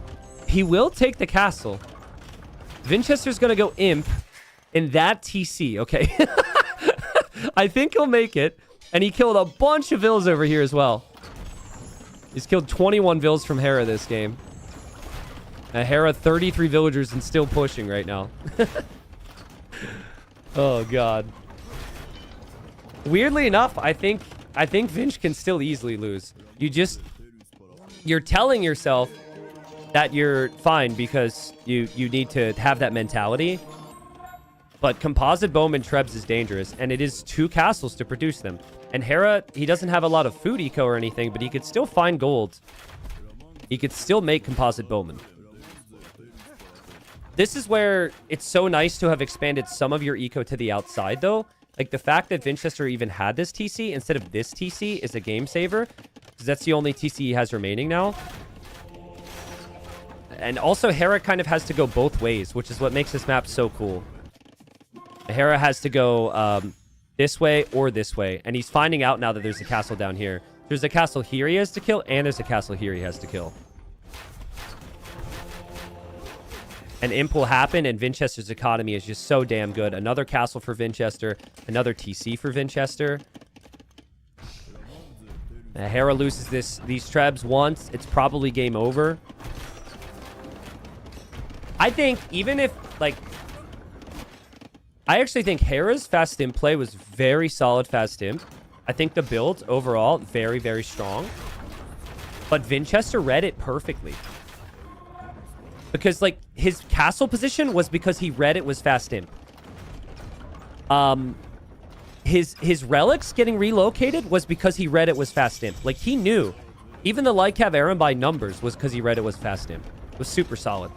G: he will take the castle. Vinchester's going to go Imp in that TC, okay? I think he'll make it. And he killed a bunch of Vils over here as well. He's killed 21 Vils from Hera this game. Hera, 33 villagers and still pushing right now. Oh, God. Weirdly enough, I think Vinch can still easily lose. You're telling yourself that you're fine because you need to have that mentality. But Composite Bowman Trebs is dangerous, and it is 2 castles to produce them. And Hera, he doesn't have a lot of food eco or anything, but he could still find gold. He could still make Composite Bowman. This is where it's so nice to have expanded some of your eco to the outside, though. Like, the fact that Vinchester even had this TC instead of this TC is a game saver, because that's the only TC he has remaining now. And also, Hera kind of has to go both ways, which is what makes this map so cool. Hera has to go this way or this way, and he's finding out now that there's a castle down here. There's a castle here he has to kill, and there's a castle here he has to kill. And Imp will happen, and Vinchester's economy is just so damn good. Another castle for Vinchester, another TC for Vinchester. Hera loses these Trebs once. It's probably game over. I think even if, like... I actually think Hera's fast imp play was very solid fast imp. I think the build overall, very, very strong. But Vinchester read it perfectly. Because, like, his castle position was because he read it was fast imp. His relics getting relocated was because he read it was fast imp. Like, he knew. Even the Light Cav Aaron by numbers was because he read it was fast imp. It was super solid.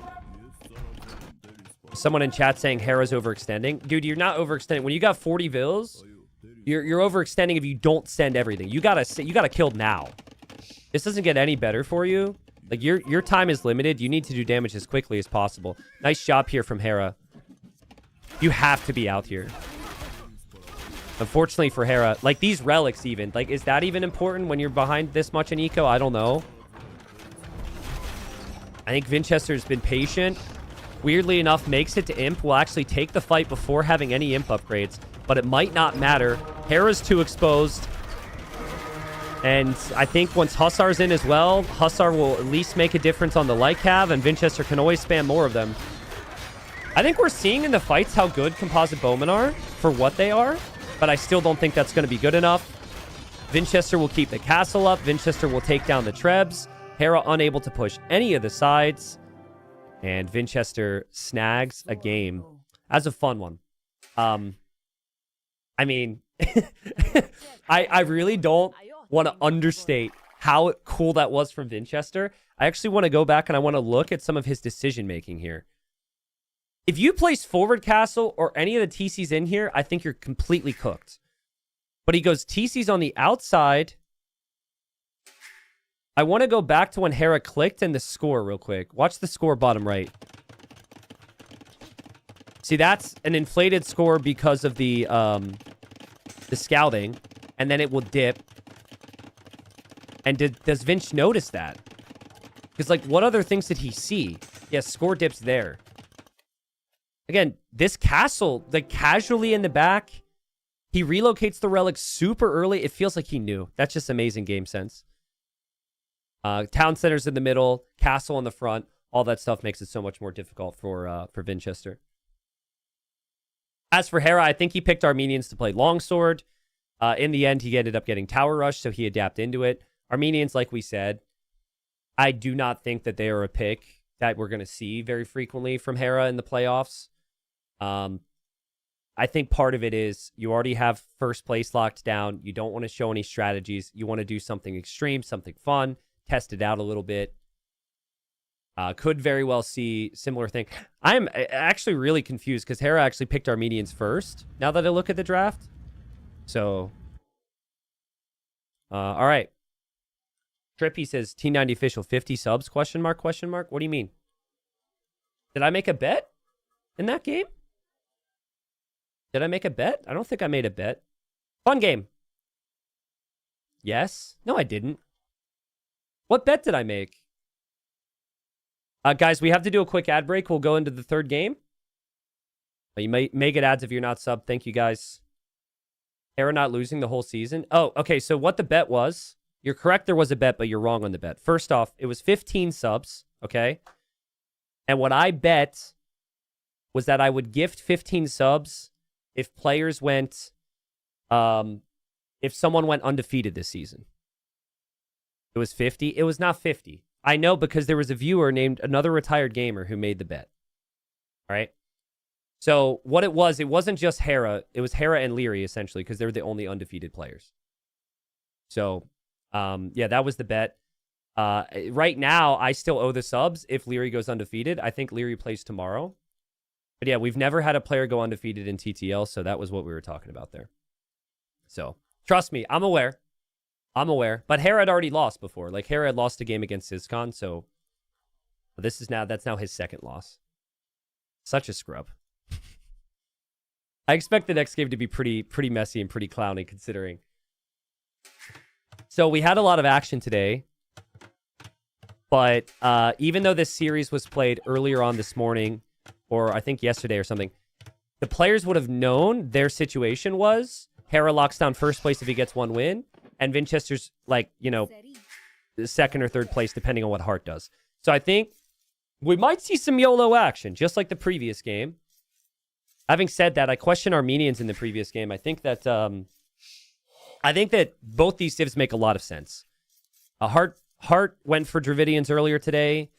G: Someone in chat saying Hera's overextending. Dude, you're not overextending. When you got 40 Vils, you're overextending if you don't send everything. You gotta kill now. This doesn't get any better for you. Like, your time is limited. You need to do damage as quickly as possible. Nice job here from Hera. You have to be out here. Unfortunately for Hera, like, these relics even. Like, is that even important when you're behind this much in eco? I don't know. I think Vinchester's been patient. Weirdly enough, makes it to Imp. Will actually take the fight before having any Imp upgrades. But it might not matter. Hera's too exposed. And I think once Hussar's in as well, Hussar will at least make a difference on the Light Cav, and Vinchester can always spam more of them. I think we're seeing in the fights how good composite bowmen are for what they are, but I still don't think that's going to be good enough. Vinchester will keep the castle up. Vinchester will take down the Trebs. Hera unable to push any of the sides. And Vinchester snags a game. That's a fun one. I mean, I really don't want to understate how cool that was from Vinchester. I actually want to go back and I want to look at some of his decision-making here. If you place forward castle or any of the TCs in here, I think you're completely cooked. But he goes TCs on the outside. I want to go back to when Hera clicked and the score real quick. Watch the score bottom right. See, that's an inflated score because of the scouting. And then it will dip. And does Vinch notice that? Because, like, what other things did he see? Yeah, score dips there. Again, this castle, like, casually in the back, he relocates the relic super early. It feels like he knew. That's just amazing game sense. Town center's in the middle, castle in the front. All that stuff makes it so much more difficult for Vinchester. As for Hera, I think he picked Armenians to play longsword. In the end, he ended up getting tower rush, so he adapted into it. Armenians, like we said, I do not think that they are a pick that we're going to see very frequently from Hera in the playoffs. I think part of it is you already have first place locked down. You don't want to show any strategies. You want to do something extreme, something fun, test it out a little bit. Could very well see similar thing. I'm actually really confused because Hera actually picked Armenians first, now that I look at the draft. So, all right. Trippy says, T90 official, 50 subs, question mark, question mark? What do you mean? Did I make a bet in that game? Did I make a bet? I don't think I made a bet. Fun game. Yes? No, I didn't. What bet did I make? Guys, we have to do a quick ad break. We'll go into the third game. You may get ads if you're not sub. Thank you, guys. Hera not losing the whole season. Oh, okay. So what the bet was, you're correct. There was a bet, but you're wrong on the bet. First off, it was 15 subs. Okay. And what I bet was that I would gift 15 subs if players went, if someone went undefeated this season. It was 50. It was not 50. I know because there was a viewer named Another Retired Gamer who made the bet. All right. So what it wasn't just Hera. It was Hera and Leary, essentially, because they were the only undefeated players. So, yeah, that was the bet. Right now, I still owe the subs if Leary goes undefeated. I think Leary plays tomorrow. But yeah, we've never had a player go undefeated in TTL, so that was what we were talking about there. So, trust me, I'm aware. I'm aware. But Hera had already lost before. Like, Hera had lost a game against Syscon, so that's now his second loss. Such a scrub. I expect the next game to be pretty messy and pretty clowny, considering. So we had a lot of action today. But even though this series was played earlier on this morning, or I think yesterday or something, the players would have known their situation was Hera locks down first place if he gets one win, and Vinchester's, like, you know, second or third place, depending on what Hart does. So I think we might see some YOLO action, just like the previous game. Having said that, I question Armenians in the previous game. I think that both these civs make a lot of sense. Hart went for Dravidians earlier today.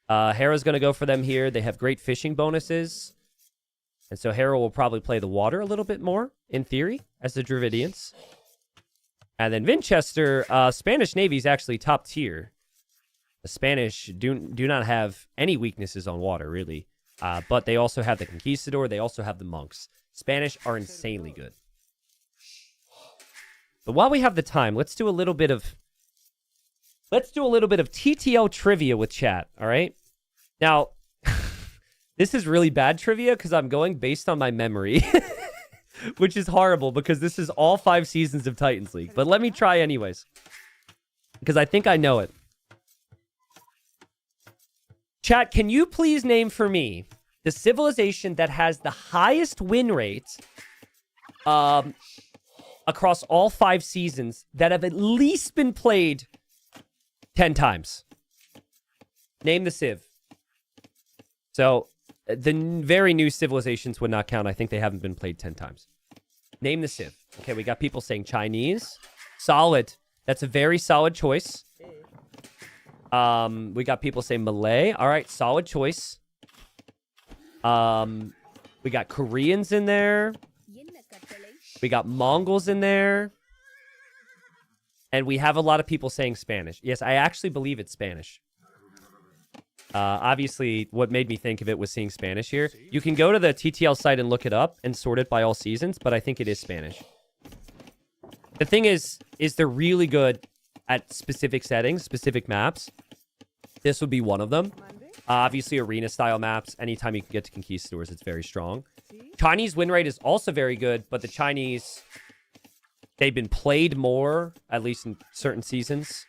G: Hera's going to go for them here. They have great fishing bonuses. And so Hera will probably play the water a little bit more, in theory, as the Dravidians. And then Vinchester, Spanish Navy is actually top tier. The Spanish do not have any weaknesses on water, really. But they also have the Conquistador. They also have the monks. Spanish are insanely good. But while we have the time, let's do a little bit of TTL trivia with chat, all right? Now, this is really bad trivia because I'm going based on my memory, which is horrible because this is all 5 seasons of Titans League. But let me try anyways, because I think I know it. Chat, can you please name for me the civilization that has the highest win rate across all 5 seasons that have at least been played 10 times? Name the civ. So, The very new civilizations would not count. I think they haven't been played 10 times. Name the civ. Okay, we got people saying Chinese. Solid. That's a very solid choice. We got people saying Malay. All right, solid choice. We got Koreans in there. We got Mongols in there. And we have a lot of people saying Spanish. Yes, I actually believe it's Spanish. Obviously, what made me think of it was seeing Spanish here. You can go to the TTL site and look it up and sort it by all seasons, but I think it is Spanish. The thing is they're really good at specific settings, specific maps. This would be one of them. Obviously, arena-style maps, anytime you can get to Conquistadors, it's very strong. Chinese win rate is also very good, but the Chinese, they've been played more, at least in certain seasons,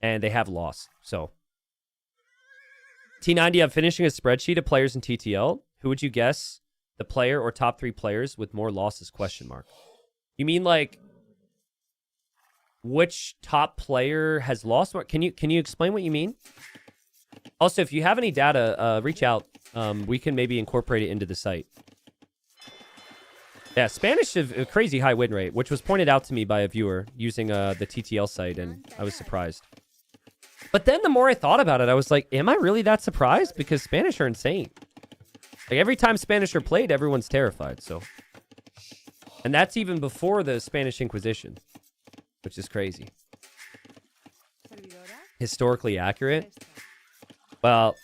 G: and they have lost, so... T90, I'm finishing a spreadsheet of players in TTL. Who would you guess the player or top 3 players with more losses, question mark? You mean like which top player has lost more? Can you explain what you mean? Also, if you have any data, reach out. We can maybe incorporate it into the site. Yeah, Spanish have a crazy high win rate, which was pointed out to me by a viewer using the TTL site, and I was surprised. But then the more I thought about it, I was like, am I really that surprised? Because Spanish are insane. Like, every time Spanish are played, everyone's terrified, so. And that's even before the Spanish Inquisition, which is crazy. Historically accurate? Well,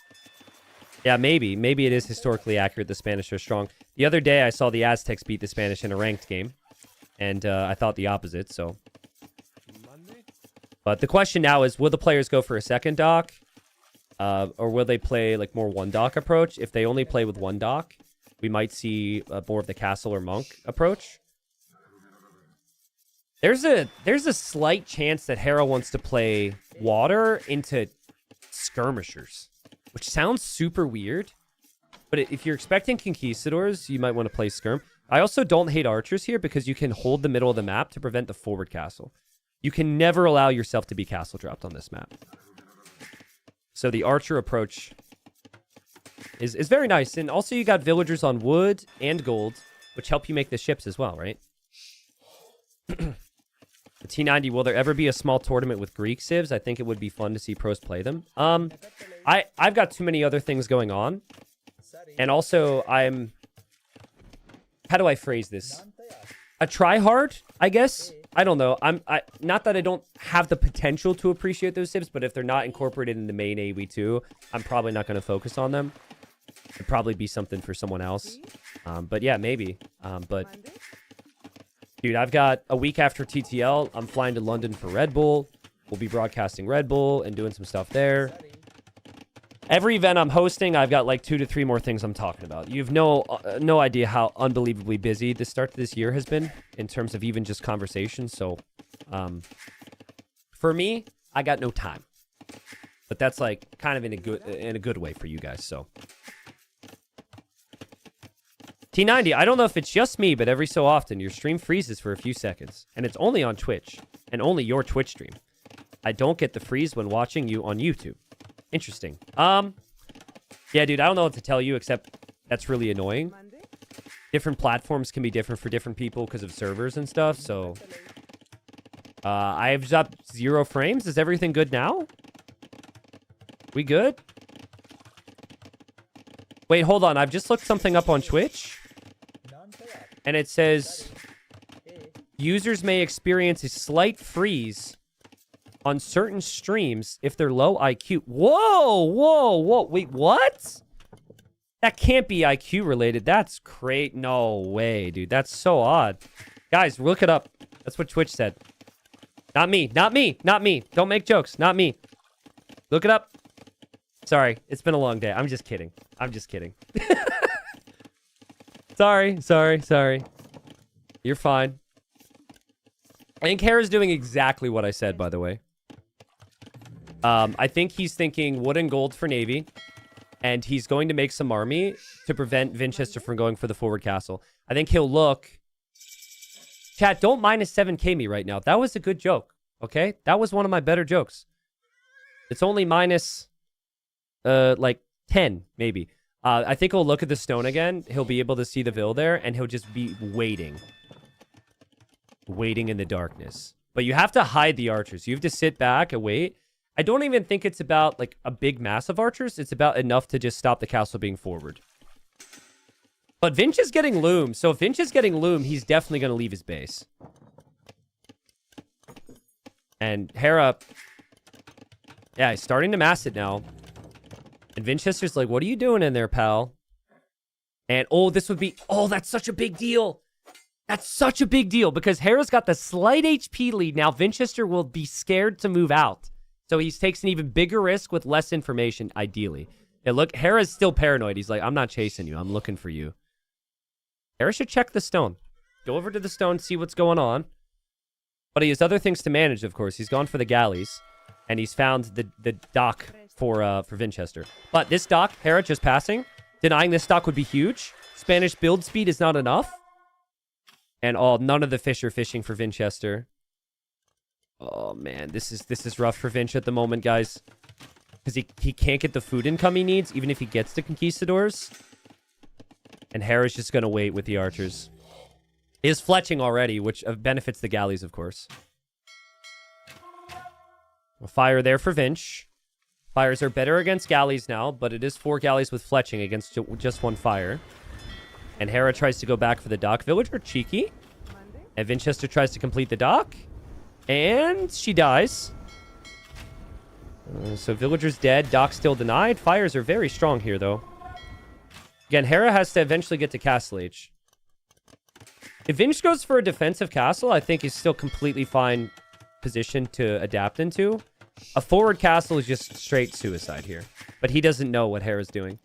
G: yeah, maybe. Maybe it is historically accurate the Spanish are strong. The other day, I saw the Aztecs beat the Spanish in a ranked game, and I thought the opposite, so... But the question now is, will the players go for a second dock? Or will they play like more one dock approach? If they only play with one dock, we might see more of the castle or monk approach. There's a slight chance that Hera wants to play water into skirmishers, which sounds super weird. But if you're expecting Conquistadors, you might want to play skirm. I also don't hate archers here because you can hold the middle of the map to prevent the forward castle. You can never allow yourself to be castle dropped on this map. So the archer approach is very nice. And also you got villagers on wood and gold, which help you make the ships as well, right? The T90, will there ever be a small tournament with Greek civs? I think it would be fun to see pros play them. I've got too many other things going on. And also I'm... How do I phrase this? A try-hard, I guess? I don't know. Not that I don't have the potential to appreciate those civs, but if they're not incorporated in the main AoE2, I'm probably not going to focus on them. It'd probably be something for someone else. But yeah, maybe. But dude, I've got a week after TTL. I'm flying to London for Red Bull. We'll be broadcasting Red Bull and doing some stuff there. Every event I'm hosting, I've got like 2 to 3 more things I'm talking about. You have no idea how unbelievably busy the start of this year has been in terms of even just conversation. So, for me, I got no time. But that's like kind of in a good way for you guys. So, T90, I don't know if it's just me, but every so often your stream freezes for a few seconds, and it's only on Twitch and only your Twitch stream. I don't get the freeze when watching you on YouTube. Interesting. Yeah, dude, I don't know what to tell you, except that's really annoying. Different platforms can be different for different people because of servers and stuff, so... I've up 0 frames. Is everything good now? We good? Wait, hold on. I've just looked something up on Twitch. And it says... Users may experience a slight freeze on certain streams if they're low IQ. Whoa. Wait, what? That can't be IQ related. That's great. No way, dude. That's so odd. Guys, look it up. That's what Twitch said. Not me. Don't make jokes. Not me. Look it up. Sorry. It's been a long day. I'm just kidding. Sorry. You're fine. I think Hera's doing exactly what I said, by the way. I think he's thinking wood and gold for Navy. And he's going to make some army to prevent Vinchester from going for the forward castle. I think he'll look... Chat, don't minus 7k me right now. That was a good joke, okay? That was one of my better jokes. It's only minus, like, 10, maybe. I think he'll look at the stone again. He'll be able to see the Vil there, and he'll just be waiting. Waiting in the darkness. But you have to hide the archers. You have to sit back and wait. I don't even think it's about, like, a big mass of archers. It's about enough to just stop the castle being forward. But Vinch is getting loom. So if Vinch is getting loom, he's definitely going to leave his base. And Hera... Yeah, he's starting to mass it now. And Vinchester's like, what are you doing in there, pal? And, oh, this would be... Oh, that's such a big deal. That's such a big deal because Hera's got the slight HP lead. Now, Vinchester will be scared to move out. So he takes an even bigger risk with less information, ideally. Yeah, look, Hera's still paranoid. He's like, I'm not chasing you. I'm looking for you. Hera should check the stone. Go over to the stone, see what's going on. But he has other things to manage, of course. He's gone for the galleys. And he's found the dock for Vinchester. But this dock, Hera just passing. Denying this dock would be huge. Spanish build speed is not enough. And none of the fish are fishing for Vinchester. Oh man, this is rough for Vinch at the moment, guys. Because he can't get the food income he needs, even if he gets the conquistadors. And Hera's just going to wait with the archers. He is fletching already, which benefits the galleys, of course. A fire there for Vinch. Fires are better against galleys now, but it is 4 galleys with fletching against just 1 fire. And Hera tries to go back for the dock. Villager cheeky. And Vinchester tries to complete the dock. And she dies. So Villager's dead. Dock still denied. Fires are very strong here, though. Again, Hera has to eventually get to Castle Age. If Vinch goes for a defensive castle, I think he's still completely fine position to adapt into. A forward castle is just straight suicide here. But he doesn't know what Hera's doing.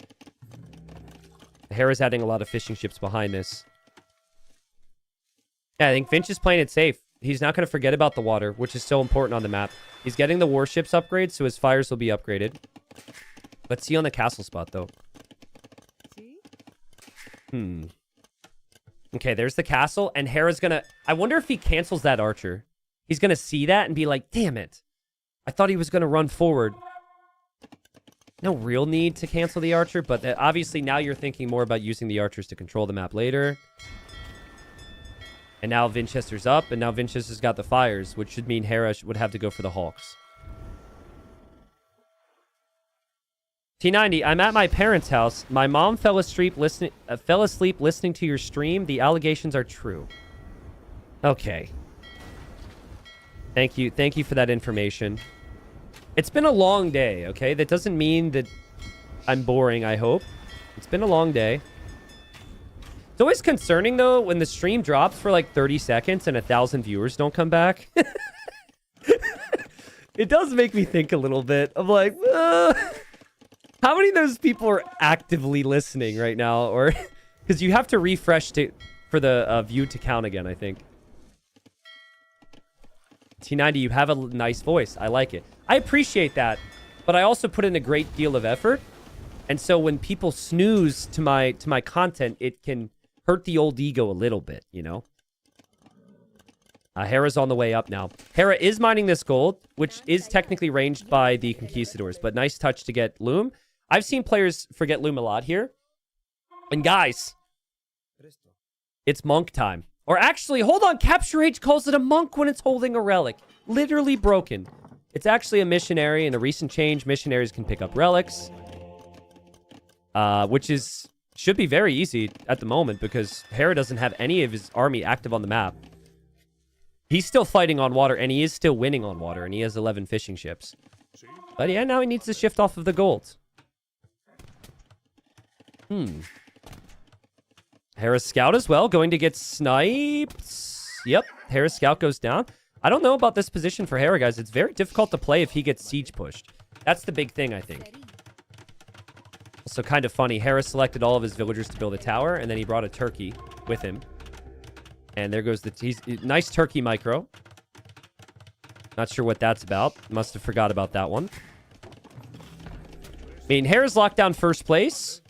G: Hera's adding a lot of fishing ships behind this. Yeah, I think Vinch is playing it safe. He's not going to forget about the water, which is so important on the map. He's getting the warships upgrades, so his fires will be upgraded. Let's see on the castle spot, though. Okay, there's the castle, and Hera's going to... I wonder if he cancels that archer. He's going to see that and be like, damn it. I thought he was going to run forward. No real need to cancel the archer, but obviously now you're thinking more about using the archers to control the map later. And now Vinchester's up, and now Vinchester's got the fires, which should mean Hera would have to go for the Hawks. T90, I'm at my parents' house. My mom fell asleep listening to your stream. The allegations are true. Okay. Thank you for that information. It's been a long day, okay? That doesn't mean that I'm boring, I hope. It's been a long day. It's always concerning, though, when the stream drops for like 30 seconds and 1,000 viewers don't come back. It does make me think a little bit. I'm like, how many of those people are actively listening right now? Or because you have to refresh for the view to count again, I think. T90, you have a nice voice. I like it. I appreciate that, but I also put in a great deal of effort. And so when people snooze to my content, it can hurt the old ego a little bit, you know? Hera's on the way up now. Hera is mining this gold, which is technically ranged by the conquistadors, but nice touch to get loom. I've seen players forget loom a lot here. And guys, it's monk time. Or actually, hold on, Capture H calls it a monk when it's holding a relic. Literally broken. It's actually a missionary. In a recent change, missionaries can pick up relics. Which should be very easy at the moment because Hera doesn't have any of his army active on the map. He's still fighting on water, and he is still winning on water, and he has 11 fishing ships. But yeah, now he needs to shift off of the gold. Hera's scout as well, going to get sniped. Yep, Hera's scout goes down. I don't know about this position for Hera, guys. It's very difficult to play if he gets siege pushed. That's the big thing, I think. Also kind of funny. Hera selected all of his villagers to build a tower, and then he brought a turkey with him. And there goes nice turkey micro. Not sure what that's about. Must have forgot about that one. I mean, Hera's locked down first place.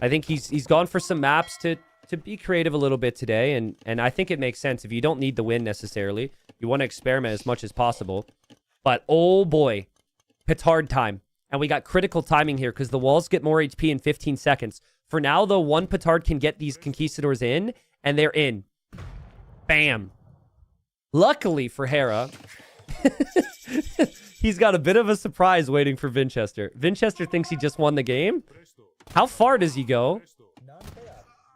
G: I think he's gone for some maps to be creative a little bit today, and I think it makes sense. If you don't need the win necessarily, you want to experiment as much as possible. But oh boy, petard time. And we got critical timing here because the walls get more HP in 15 seconds. For now, though, one petard can get these conquistadors in, and they're in. Bam. Luckily for Hera, he's got a bit of a surprise waiting for Vinchester. Vinchester thinks he just won the game. How far does he go?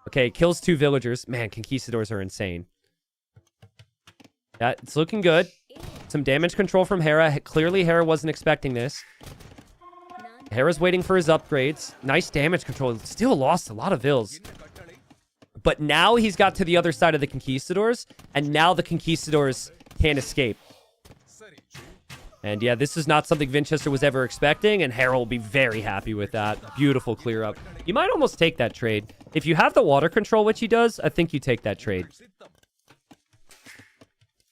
G: Okay, kills 2 villagers. Man, conquistadors are insane. Yeah, it's looking good. Some damage control from Hera. Clearly, Hera wasn't expecting this. Hera's waiting for his upgrades. Nice damage control. Still lost a lot of vills. But now he's got to the other side of the conquistadors, and now the conquistadors can't escape. And yeah, this is not something Vinchester was ever expecting, and Hera will be very happy with that. Beautiful clear up. You might almost take that trade. If you have the water control, which he does, I think you take that trade.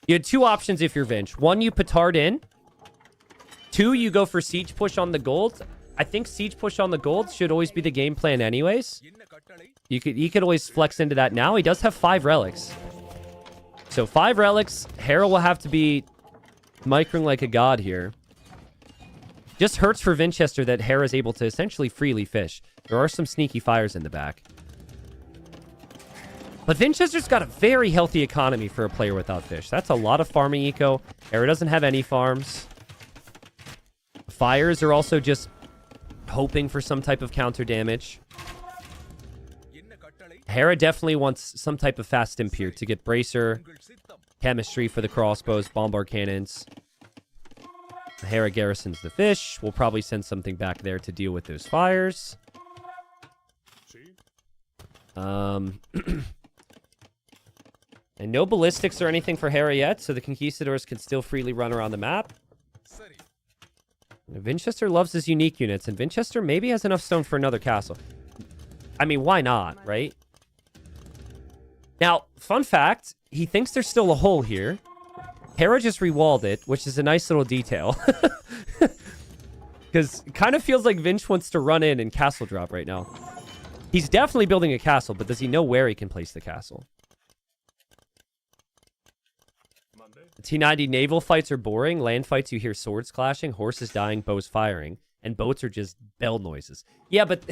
G: You had 2 options if you're Vinch. 1, you petard in. 2, you go for siege push on the gold. I think siege push on the gold should always be the game plan anyways. He could always flex into that now. He does have 5 relics. So 5 relics. Hera will have to be micring like a god here. Just hurts for Vinchester that Hera's able to essentially freely fish. There are some sneaky fires in the back. But Vinchester's got a very healthy economy for a player without fish. That's a lot of farming eco. Hera doesn't have any farms. Fires are also just hoping for some type of counter damage. Hera definitely wants some type of fast imp here to get bracer, chemistry for the crossbows, bombard cannons. Hera garrisons the fish. We'll probably send something back there to deal with those fires. And no ballistics or anything for Hera yet, so the conquistadors can still freely run around the map. Vinchester loves his unique units, and Vinchester maybe has enough stone for another castle. I mean, why not, right? Now, fun fact, he thinks there's still a hole here. Hera just rewalled it, which is a nice little detail. Because it kind of feels like Vinch wants to run in and castle drop right now. He's definitely building a castle, but does he know where he can place the castle? T90 naval fights are boring. Land fights, you hear swords clashing, horses dying, bows firing. And boats are just bell noises. Yeah, but...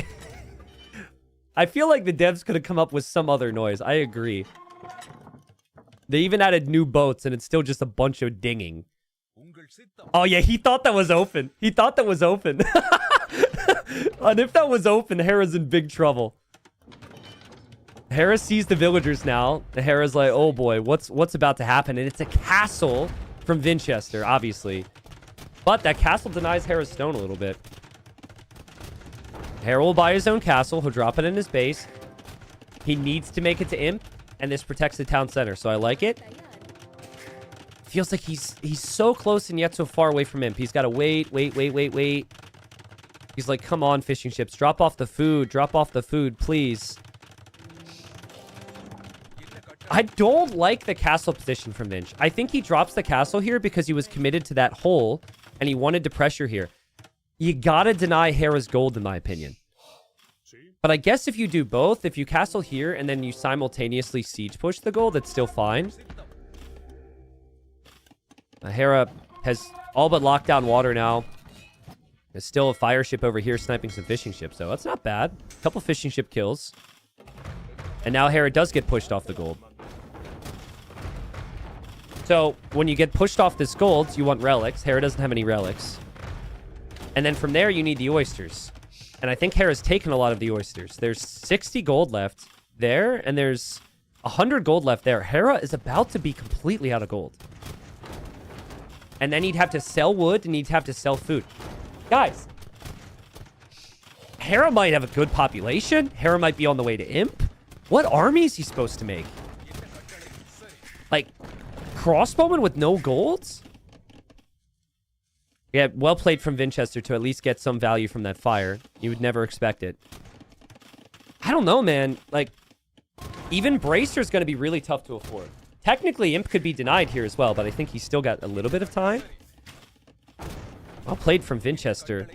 G: I feel like the devs could have come up with some other noise. I agree. They even added new boats, and it's still just a bunch of dinging. Oh, yeah, he thought that was open. He thought that was open. And if that was open, Hera's in big trouble. Hera sees the villagers now. Hera's like, oh boy, what's about to happen? And it's a castle from Vinchester, obviously. But that castle denies Hera's stone a little bit. Hera will buy his own castle. He'll drop it in his base. He needs to make it to Imp, and this protects the town center, so I like it. Feels like he's so close and yet so far away from Imp. He's got to wait. He's like, come on, fishing ships. Drop off the food, please. I don't like the castle position from Vinch. I think he drops the castle here because he was committed to that hole, and he wanted to pressure here. You gotta deny Hera's gold, in my opinion. But I guess if you do both, if you castle here and then you simultaneously siege push the gold, that's still fine. Hera has all but locked down water now. There's still a fire ship over here sniping some fishing ships, though. That's not bad. A couple fishing ship kills. And now Hera does get pushed off the gold. So, when you get pushed off this gold, you want relics. Hera doesn't have any relics. And then from there, you need the oysters. And I think Hera's taken a lot of the oysters. There's 60 gold left there, and there's 100 gold left there. Hera is about to be completely out of gold. And then he'd have to sell wood, and he'd have to sell food. Guys, Hera might have a good population. Hera might be on the way to Imp. What army is he supposed to make? Like, crossbowmen with no golds? Yeah, well played from Vinchester to at least get some value from that fire. You would never expect it. I don't know, man. Like, even Bracer's going to be really tough to afford. Technically, Imp could be denied here as well, but I think he's still got a little bit of time. Well played from Vinchester.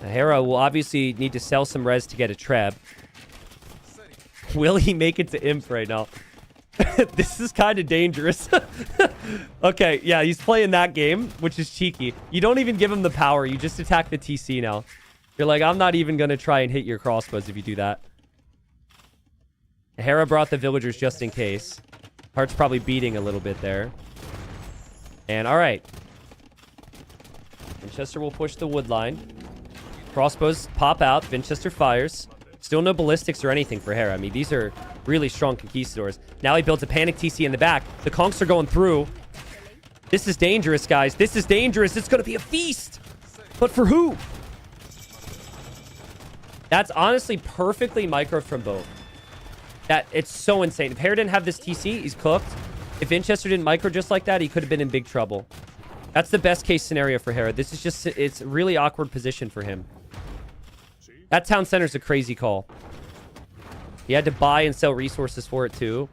G: Hera will obviously need to sell some res to get a treb. Will he make it to Imp right now? This is kind of dangerous. Okay, yeah, he's playing that game, which is cheeky. You don't even give him the power. You just attack the TC now. You're like, I'm not even going to try and hit your crossbows if you do that. Hera brought the villagers just in case. Hart's probably beating a little bit there. And all right. Vinchester will push the wood line. Crossbows pop out. Vinchester fires. Still no ballistics or anything for Hera. I mean, these are really strong conquistadors. Now he builds a panic TC in the back. The conks are going through. This is dangerous, guys. This is dangerous. It's going to be a feast. But for who? That's honestly perfectly micro from both. It's so insane. If Hera didn't have this TC, he's cooked. If Vinchester didn't micro just like that, he could have been in big trouble. That's the best case scenario for Hera. This is just, it's a really awkward position for him. That town center's a crazy call. He had to buy and sell resources for it too.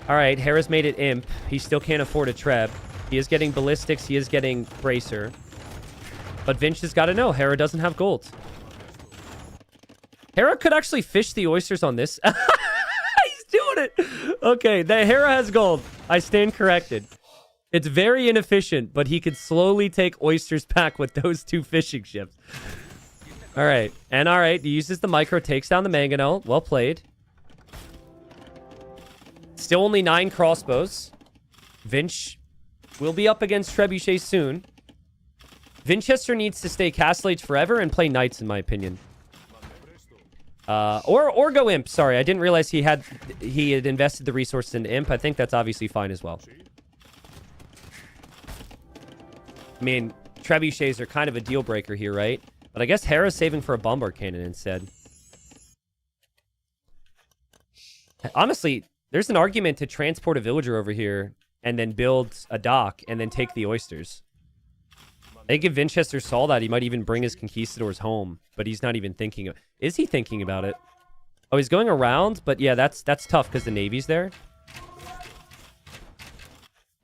G: All right, Hera's made it imp. He still can't afford a treb. He is getting ballistics. He is getting bracer. But Vinch has got to know Hera doesn't have gold. Hera could actually fish the oysters on this. He's doing it. Okay, the Hera has gold. I stand corrected. It's very inefficient, but he could slowly take oysters back with those two fishing ships. All right. And all right, he uses the micro, takes down the mangonel. Well played. Still only 9 crossbows. Vinch will be up against trebuchets soon. Vinchester needs to stay Castle Age forever and play knights, in my opinion. Or go imp. Sorry, I didn't realize he had invested the resources into imp. I think that's obviously fine as well. I mean, trebuchets are kind of a deal breaker here, right? But I guess Hera's saving for a bombard cannon instead. Honestly, there's an argument to transport a villager over here and then build a dock and then take the oysters. I think if Vinchester saw that, he might even bring his conquistadors home, but he's not even thinking of... Is he thinking about it? Oh, he's going around, but yeah, that's tough because the Navy's there.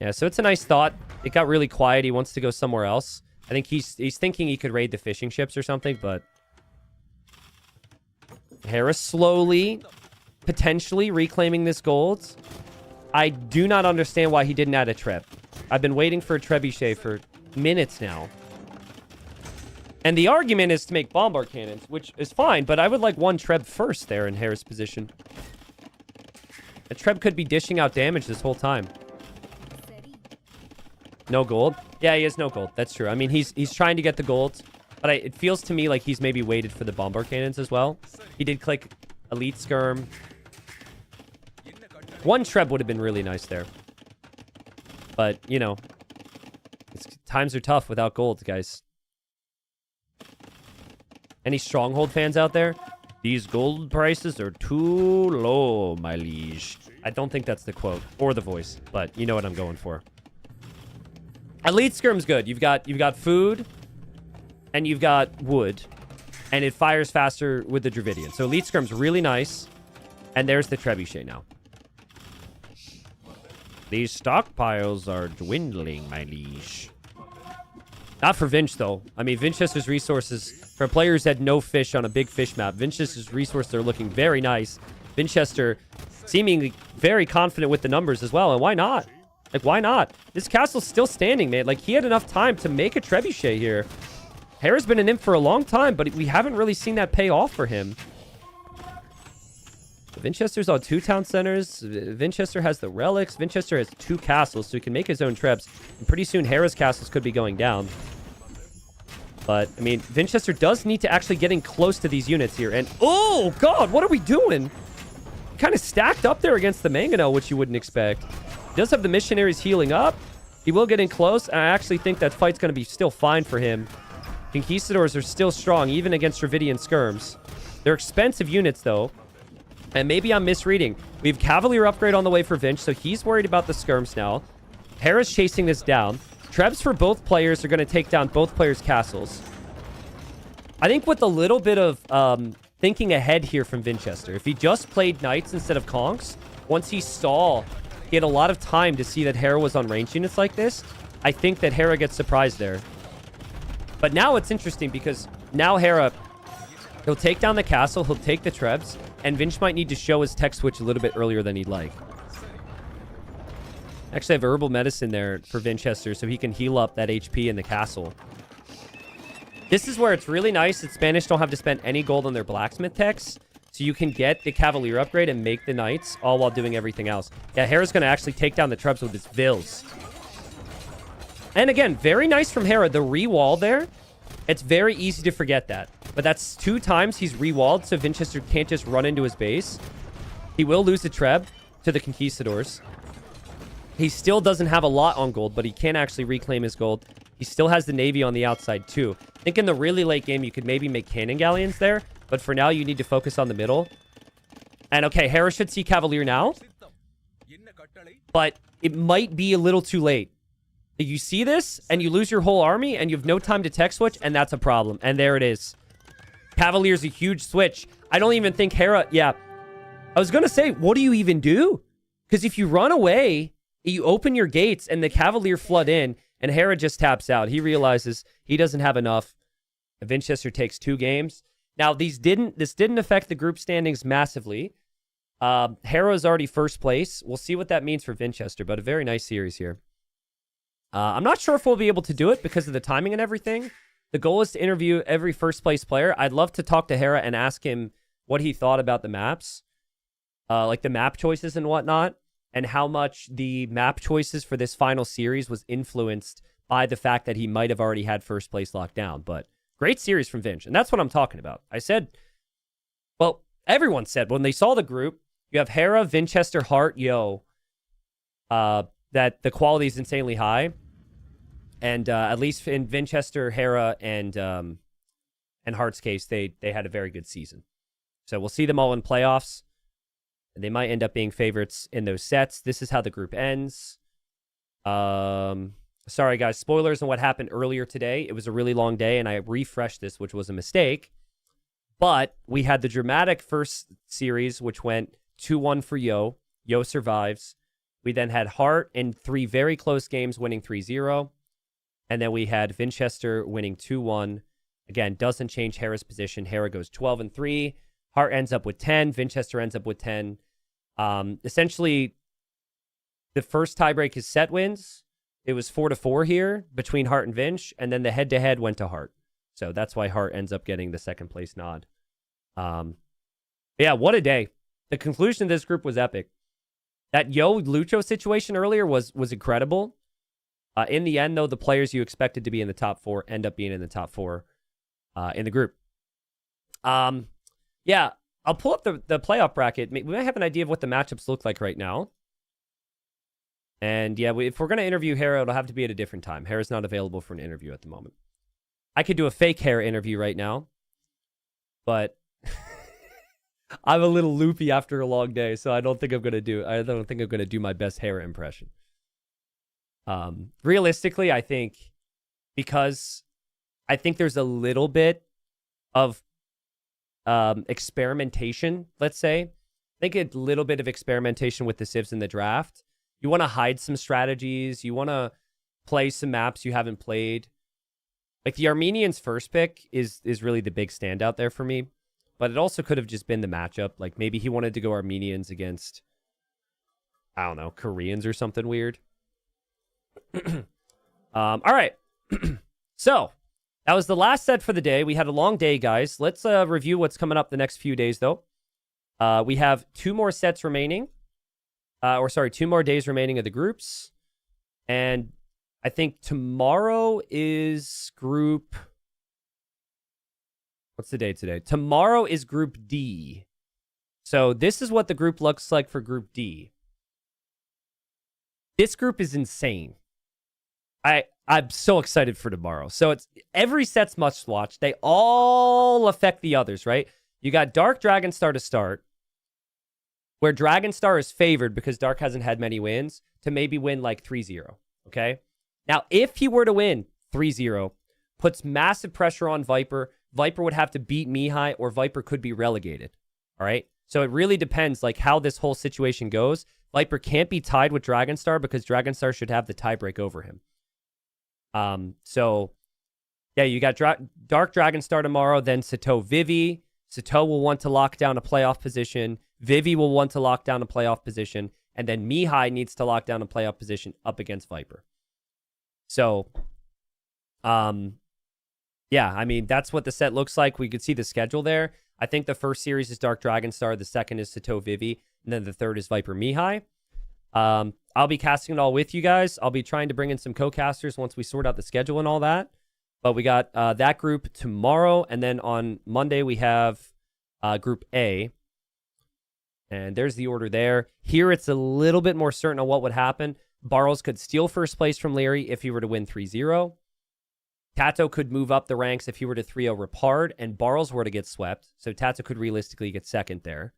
G: Yeah, so it's a nice thought. It got really quiet. He wants to go somewhere else. I think he's thinking he could raid the fishing ships or something, but... Hera slowly, potentially reclaiming this gold. I do not understand why he didn't add a treb. I've been waiting for a trebuchet for minutes now. And the argument is to make bombard cannons, which is fine, but I would like one treb first there in Hera's position. A treb could be dishing out damage this whole time. No gold? Yeah, he has no gold. That's true. I mean, he's trying to get the gold, but it feels to me like he's maybe waited for the bombard cannons as well. He did click Elite Skirm. One treb would have been really nice there. But, you know, times are tough without gold, guys. Any Stronghold fans out there? These gold prices are too low, my liege. I don't think that's the quote or the voice, but you know what I'm going for. Elite Skirm's good. You've got food and you've got wood, and it fires faster with the Dravidian. So Elite Skirm's really nice. And there's the trebuchet now. These stockpiles are dwindling, my liege. Not for Vinch, though. I mean, Vinchester's resources, for players that had no fish on a big fish map, Vinchester's resources are looking very nice. Vinchester seemingly very confident with the numbers as well. And why not? Like, why not? This castle's still standing, man. Like, he had enough time to make a trebuchet here. Hera's been an imp for a long time, but we haven't really seen that pay off for him. Vinchester's on 2 town centers. Vinchester has the relics. Vinchester has 2 castles, so he can make his own trebs. And pretty soon, Hera's castles could be going down. But, I mean, Vinchester does need to actually getting close to these units here. And, oh, God, what are we doing? Kind of stacked up there against the Mangonel, which you wouldn't expect. He does have the missionaries healing up. He will get in close, and I actually think that fight's going to be still fine for him. Conquistadors are still strong, even against Dravidian skirms. They're expensive units, though. And maybe I'm misreading. We have Cavalier upgrade on the way for Vinch, so he's worried about the skirms now. Hera's chasing this down. Trebs for both players are going to take down both players' castles. I think with a little bit of thinking ahead here from Vinchester, if he just played knights instead of conks, once he saw he had a lot of time to see that Hera was on range units like this, I think that Hera gets surprised there. But now it's interesting because now Hera, he'll take down the castle, he'll take the trebs, and Vinch might need to show his tech switch a little bit earlier than he'd like. Actually, I have herbal medicine there for Vinchester so he can heal up that HP in the castle. This is where it's really nice that Spanish don't have to spend any gold on their blacksmith techs. So you can get the Cavalier upgrade and make the Knights, all while doing everything else. Yeah, Hera's going to actually take down the Trebs with his Vils. And again, very nice from Hera. The re-wall there, it's very easy to forget that. But that's 2 times he's re-walled, so Vinchester can't just run into his base. He will lose the Treb to the Conquistadors. He still doesn't have a lot on gold, but he can actually reclaim his gold. He still has the Navy on the outside, too. I think in the really late game, you could maybe make Cannon Galleons there. But for now, you need to focus on the middle. And okay, Hera should see Cavalier now. But it might be a little too late. You see this, and you lose your whole army, and you have no time to tech switch, and that's a problem. And there it is. Cavalier's a huge switch. I don't even think Hera... Yeah. I was going to say, what do you even do? Because if you run away, you open your gates, and the Cavalier flood in, and Hera just taps out. He realizes he doesn't have enough. Vinchester takes 2 games. Now, this didn't affect the group standings massively. Hera's already first place. We'll see what that means for Vinchester, but a very nice series here. I'm not sure if we'll be able to do it because of the timing and everything. The goal is to interview every first place player. I'd love to talk to Hera and ask him what he thought about the maps, like the map choices and whatnot, and how much the map choices for this final series was influenced by the fact that he might have already had first place locked down. But great series from Vinch, and that's what I'm talking about. I said, well, everyone said when they saw the group, you have Hera, Vinchester, Hart, that the quality is insanely high. And at least in Vinchester, Hera, and Hart's case, they had a very good season. So we'll see them all in playoffs. They might end up being favorites in those sets. This is how the group ends. Sorry, guys. Spoilers on what happened earlier today. It was a really long day, and I refreshed this, which was a mistake. But we had the dramatic first series, which went 2-1 for Yo. Yo survives. We then had Hart in 3 very close games, winning 3-0. And then we had Vinchester winning 2-1. Again, doesn't change Hera's position. Hera goes 12-3. Hart ends up with 10. Vinchester ends up with 10. Essentially, the first tiebreak is set wins. It was 4-4 here between Hart and Vinch, and then the head-to-head went to Hart. So that's why Hart ends up getting the second place nod. Yeah, what a day. The conclusion of this group was epic. That Yo Lucho situation earlier was incredible. In the end, though, the players you expected to be in the top 4 end up being in the top 4 in the group. Yeah, I'll pull up the playoff bracket. We might have an idea of what the matchups look like right now. And yeah, if we're going to interview Hera, it'll have to be at a different time. Hera's not available for an interview at the moment. I could do a fake Hera interview right now, but I'm a little loopy after a long day, so I don't think I'm going to do my best Hera impression. Realistically, I think because I think there's a little bit of experimentation, let's say. I think a little bit of experimentation with the civs in the draft. You want to hide some strategies. You want to play some maps you haven't played. Like the Armenians' first pick is really the big standout there for me. But it also could have just been the matchup. Like maybe he wanted to go Armenians against, I don't know, Koreans or something weird. All right. So that was the last set for the day. We had a long day, guys. Let's review what's coming up the next few days, though. We have 2 more sets remaining. 2 more days remaining of the groups. And I think tomorrow is group... What's the date today? Tomorrow is Group D. So this is what the group looks like for Group D. This group is insane. I'm so excited for tomorrow. So it's every set's must watch. They all affect the others, right? You got Dark Dragonstar to start, where Dragonstar is favored because Dark hasn't had many wins to maybe win like 3-0, okay? Now, if he were to win 3-0, puts massive pressure on Viper. Viper would have to beat Mihai, or Viper could be relegated, all right? So it really depends like how this whole situation goes. Viper can't be tied with Dragonstar because Dragonstar should have the tiebreak over him. So, yeah, you got Dark Dragonstar tomorrow, then Sato Vivi, Sato will want to lock down a playoff position. Vivi will want to lock down a playoff position. And then Mihai needs to lock down a playoff position up against Viper. So, yeah, I mean, that's what the set looks like. We could see the schedule there. I think the first series is Dark Dragonstar. The second is Sato Vivi. And then the third is Viper Mihai. I'll be casting it all with you guys. I'll be trying to bring in some co-casters once we sort out the schedule and all that. But we got that group tomorrow. And then on Monday, we have Group A. And there's the order there. Here, it's a little bit more certain on what would happen. Barles could steal first place from Leary if he were to win 3-0. Tato could move up the ranks if he were to 3-0 Ripard, and Barles were to get swept. So Tato could realistically get second there.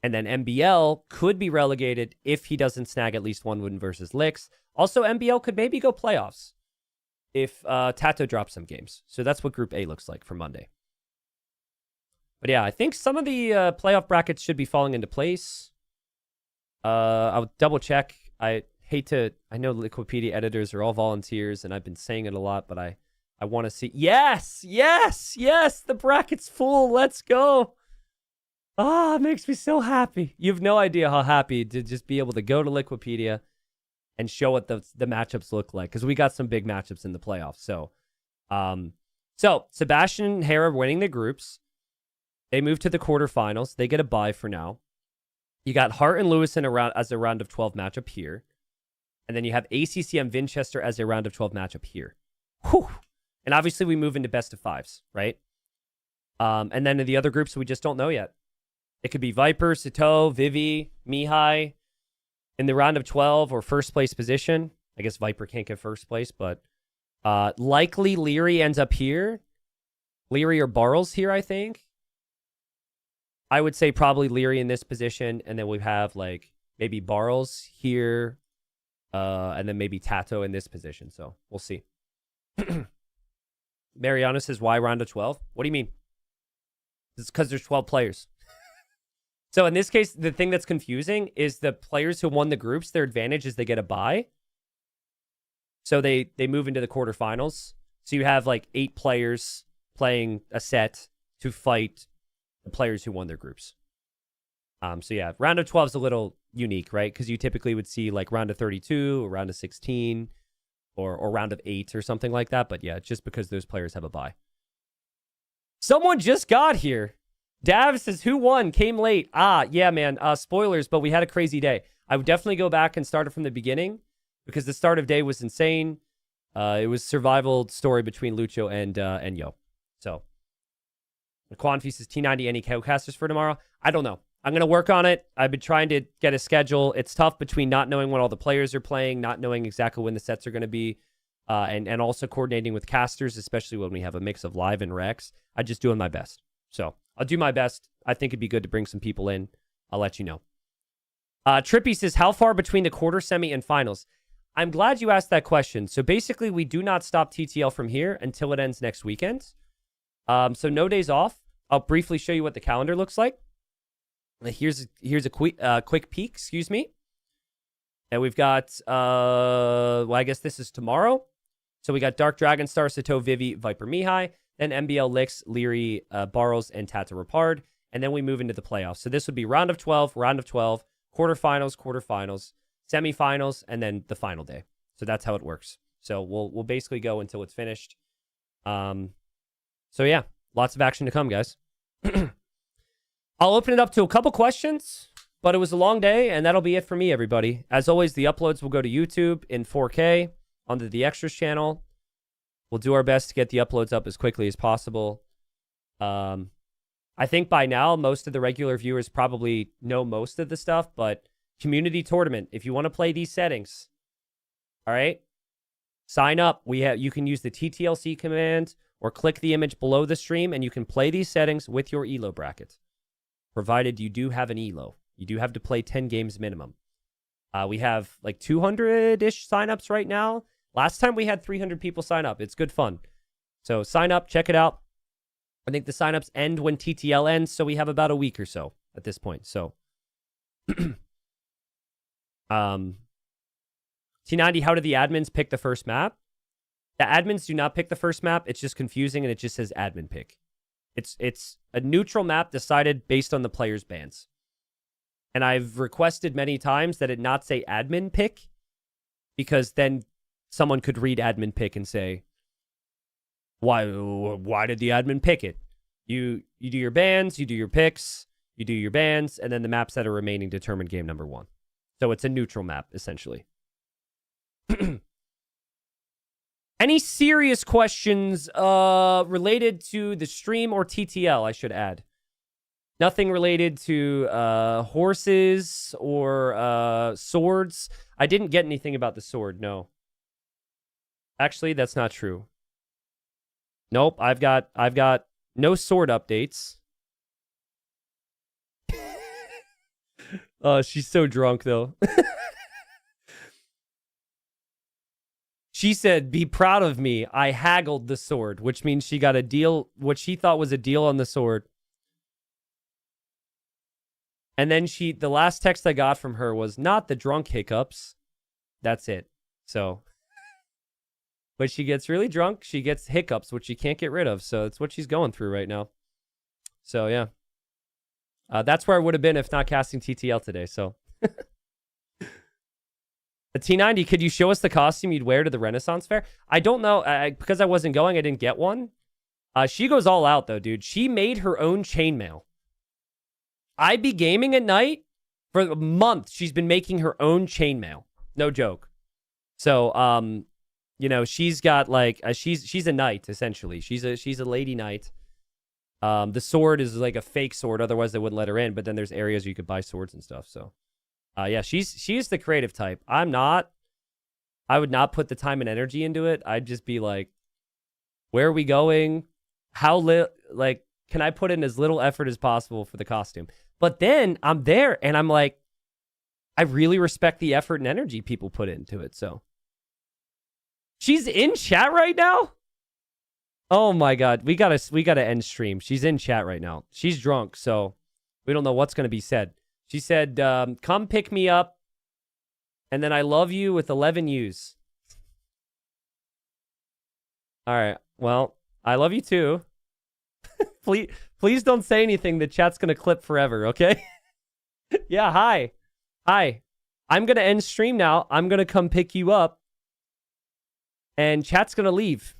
G: And then MBL could be relegated if he doesn't snag at least one win versus Licks. Also, MBL could maybe go playoffs if Tato drops some games. So that's what Group A looks like for Monday. But yeah, I think some of the playoff brackets should be falling into place. I'll double check. I know Liquipedia editors are all volunteers, and I've been saying it a lot, but I want to see. Yes, the bracket's full. Let's go. Ah, it makes me so happy. You have no idea how happy to just be able to go to Liquipedia and show what the matchups look like, because we got some big matchups in the playoffs. So Sebastian and Hera winning the groups. They move to the quarterfinals. They get a bye for now. You got Hart and Lewis as a round of 12 matchup here. And then you have ACCM Vinchester as a round of 12 matchup here. Whew. And obviously we move into best of fives, right? And then in the other groups, we just don't know yet. It could be Viper, Sato, Vivi, Mihai in the round of 12 or first place position. I guess Viper can't get first place, but likely Leary ends up here. Leary or Barles here, I think. I would say probably Leary in this position, and then we have like maybe Barles here, and then maybe Tato in this position. So we'll see. Mariana says, why round of 12? What do you mean? It's because there's 12 players. So in this case, the thing that's confusing is the players who won the groups, their advantage is they get a bye. So they move into the quarterfinals. So you have like 8 players playing a set to fight the players who won their groups. So yeah, round of 12 is a little unique, right? Because you typically would see like round of 32 or round of 16 or round of 8 or something like that. But yeah, just because those players have a bye. Someone just got here. Dav says, who won? Came late. Yeah, man. Spoilers, but we had a crazy day. I would definitely go back and start it from the beginning because the start of day was insane. It was survival story between Lucho and Yo. So Quanfi says T90 any co-casters for tomorrow? I don't know. I'm going to work on it. I've been trying to get a schedule. It's tough between not knowing when all the players are playing, not knowing exactly when the sets are going to be, and also coordinating with casters, especially when we have a mix of live and Rex. I'm just doing my best. So I'll do my best. I think it'd be good to bring some people in. I'll let you know. Trippy says, how far between the quarter, semi, and finals? I'm glad you asked that question. So basically, we do not stop TTL from here until it ends next weekend. So no days off. I'll briefly show you what the calendar looks like. Here's a quick peek, excuse me. And we've got, well, I guess this is tomorrow. So we got Dark Dragonstar, Sato, Vivi, Viper, Mihai, then MBL, Licks, Leary, Barles, and Tata Rapard. And then we move into the playoffs. So this would be round of 12, quarterfinals, semifinals, and then the final day. So that's how it works. So we'll basically go until it's finished. So yeah, lots of action to come, guys. I'll open it up to a couple questions, but it was a long day, and that'll be it for me, everybody. As always, the uploads will go to YouTube in 4K onto the Extras channel. We'll do our best to get the uploads up as quickly as possible. I think by now, most of the regular viewers probably know most of the stuff, but community tournament, if you want to play these settings, all right, sign up. You can use the TTLC command or click the image below the stream, and you can play these settings with your ELO bracket, provided you do have an ELO. You do have to play 10 games minimum. We have like 200-ish signups right now. Last time we had 300 people sign up. It's good fun. So sign up, check it out. I think the signups end when TTL ends, so we have about a week or so at this point. So T90, how do the admins pick the first map? The admins do not pick the first map. It's just confusing, and it just says admin pick. It's a neutral map decided based on the player's bans. And I've requested many times that it not say admin pick, because then someone could read admin pick and say, why did the admin pick it? You do your bans, you do your picks, you do your bans, and then the maps that are remaining determine game number 1. So it's a neutral map, essentially. Any serious questions related to the stream or TTL, I should add? Nothing related to horses or swords. I didn't get anything about the sword, no. Actually, that's not true. Nope, I've got no sword updates. Oh, she's so drunk, though. She said, be proud of me. I haggled the sword, which means she got a deal, what she thought was a deal on the sword. And then the last text I got from her was, not the drunk hiccups. That's it. So, but she gets really drunk. She gets hiccups, which she can't get rid of. So it's what she's going through right now. So, yeah. That's where I would have been if not casting TTL today. So, the T90, could you show us the costume you'd wear to the Renaissance Fair? I don't know. Because I wasn't going, I didn't get one. She goes all out, though, dude. She made her own chainmail. I be gaming at night. For a month, she's been making her own chainmail. No joke. So, you know, she's got, like, she's a knight, essentially. She's a lady knight. The sword is like a fake sword, otherwise they wouldn't let her in. But then there's areas where you could buy swords and stuff. So, yeah, she's the creative type. I'm not. I would not put the time and energy into it. I'd just be like, where are we going? Like, can I put in as little effort as possible for the costume? But then I'm there and I'm like, I really respect the effort and energy people put into it. So, she's in chat right now. Oh my God, we gotta end stream. She's in chat right now. She's drunk, so we don't know what's gonna be said. She said, "Come pick me up," and then I love you with 11 U's. All right. Well, I love you too. Please don't say anything. The chat's gonna clip forever. Okay? Yeah. Hi. I'm gonna end stream now. I'm gonna come pick you up, and chat's gonna leave.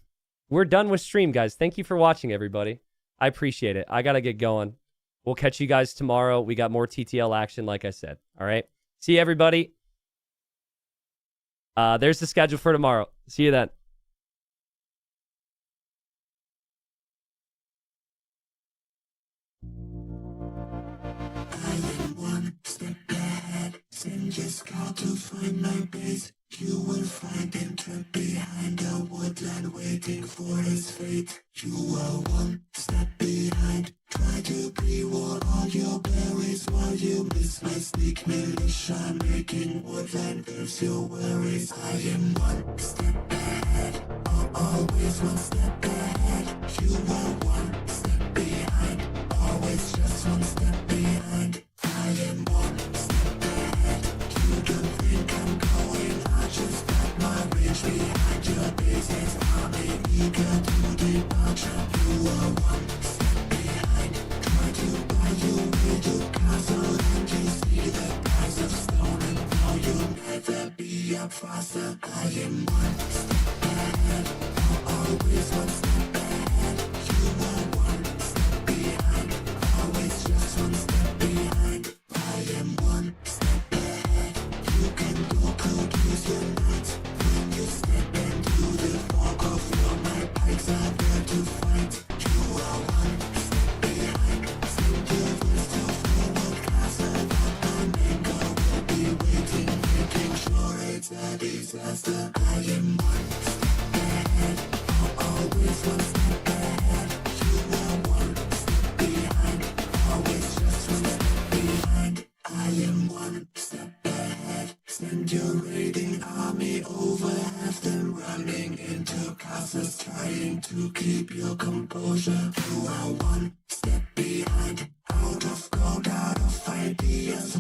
G: We're done with stream, guys. Thank you for watching, everybody. I appreciate it. I gotta get going. We'll catch you guys tomorrow. We got more TTL action, like I said. All right? See you, everybody. There's the schedule for tomorrow. See you then.
M: Send your scout to find my base. You will find him trapped behind a woodland waiting for his fate. You are one step behind. Try to pre-war all your berries while you miss my sneak militia. Making woodland there's your worries. I am one step ahead. Always one step ahead. You are one step behind. Always just one step behind. I am one step ahead. You don't think I'm going. I just got my range behind your bases. I'm eager to departure. You are one step behind. Try to buy you with your castle and you see the price of stone. And now you'll never be up faster. I am one step ahead. Always one step ahead. You are one step behind. Always just one step behind. I am one step ahead. You can go produce your nights. When you step into the fog of war, my pikes are there to fight. You are one step behind. Send your voice to forward castle. That Domingo will be waiting, making sure it's a disaster. I am one step ahead. Always one step ahead. You are one step behind. Always just one step behind. I am one step ahead. Send your raiding army over. Have them running into castles, trying to keep your composure. You are one step behind. Out of gold, out of ideas.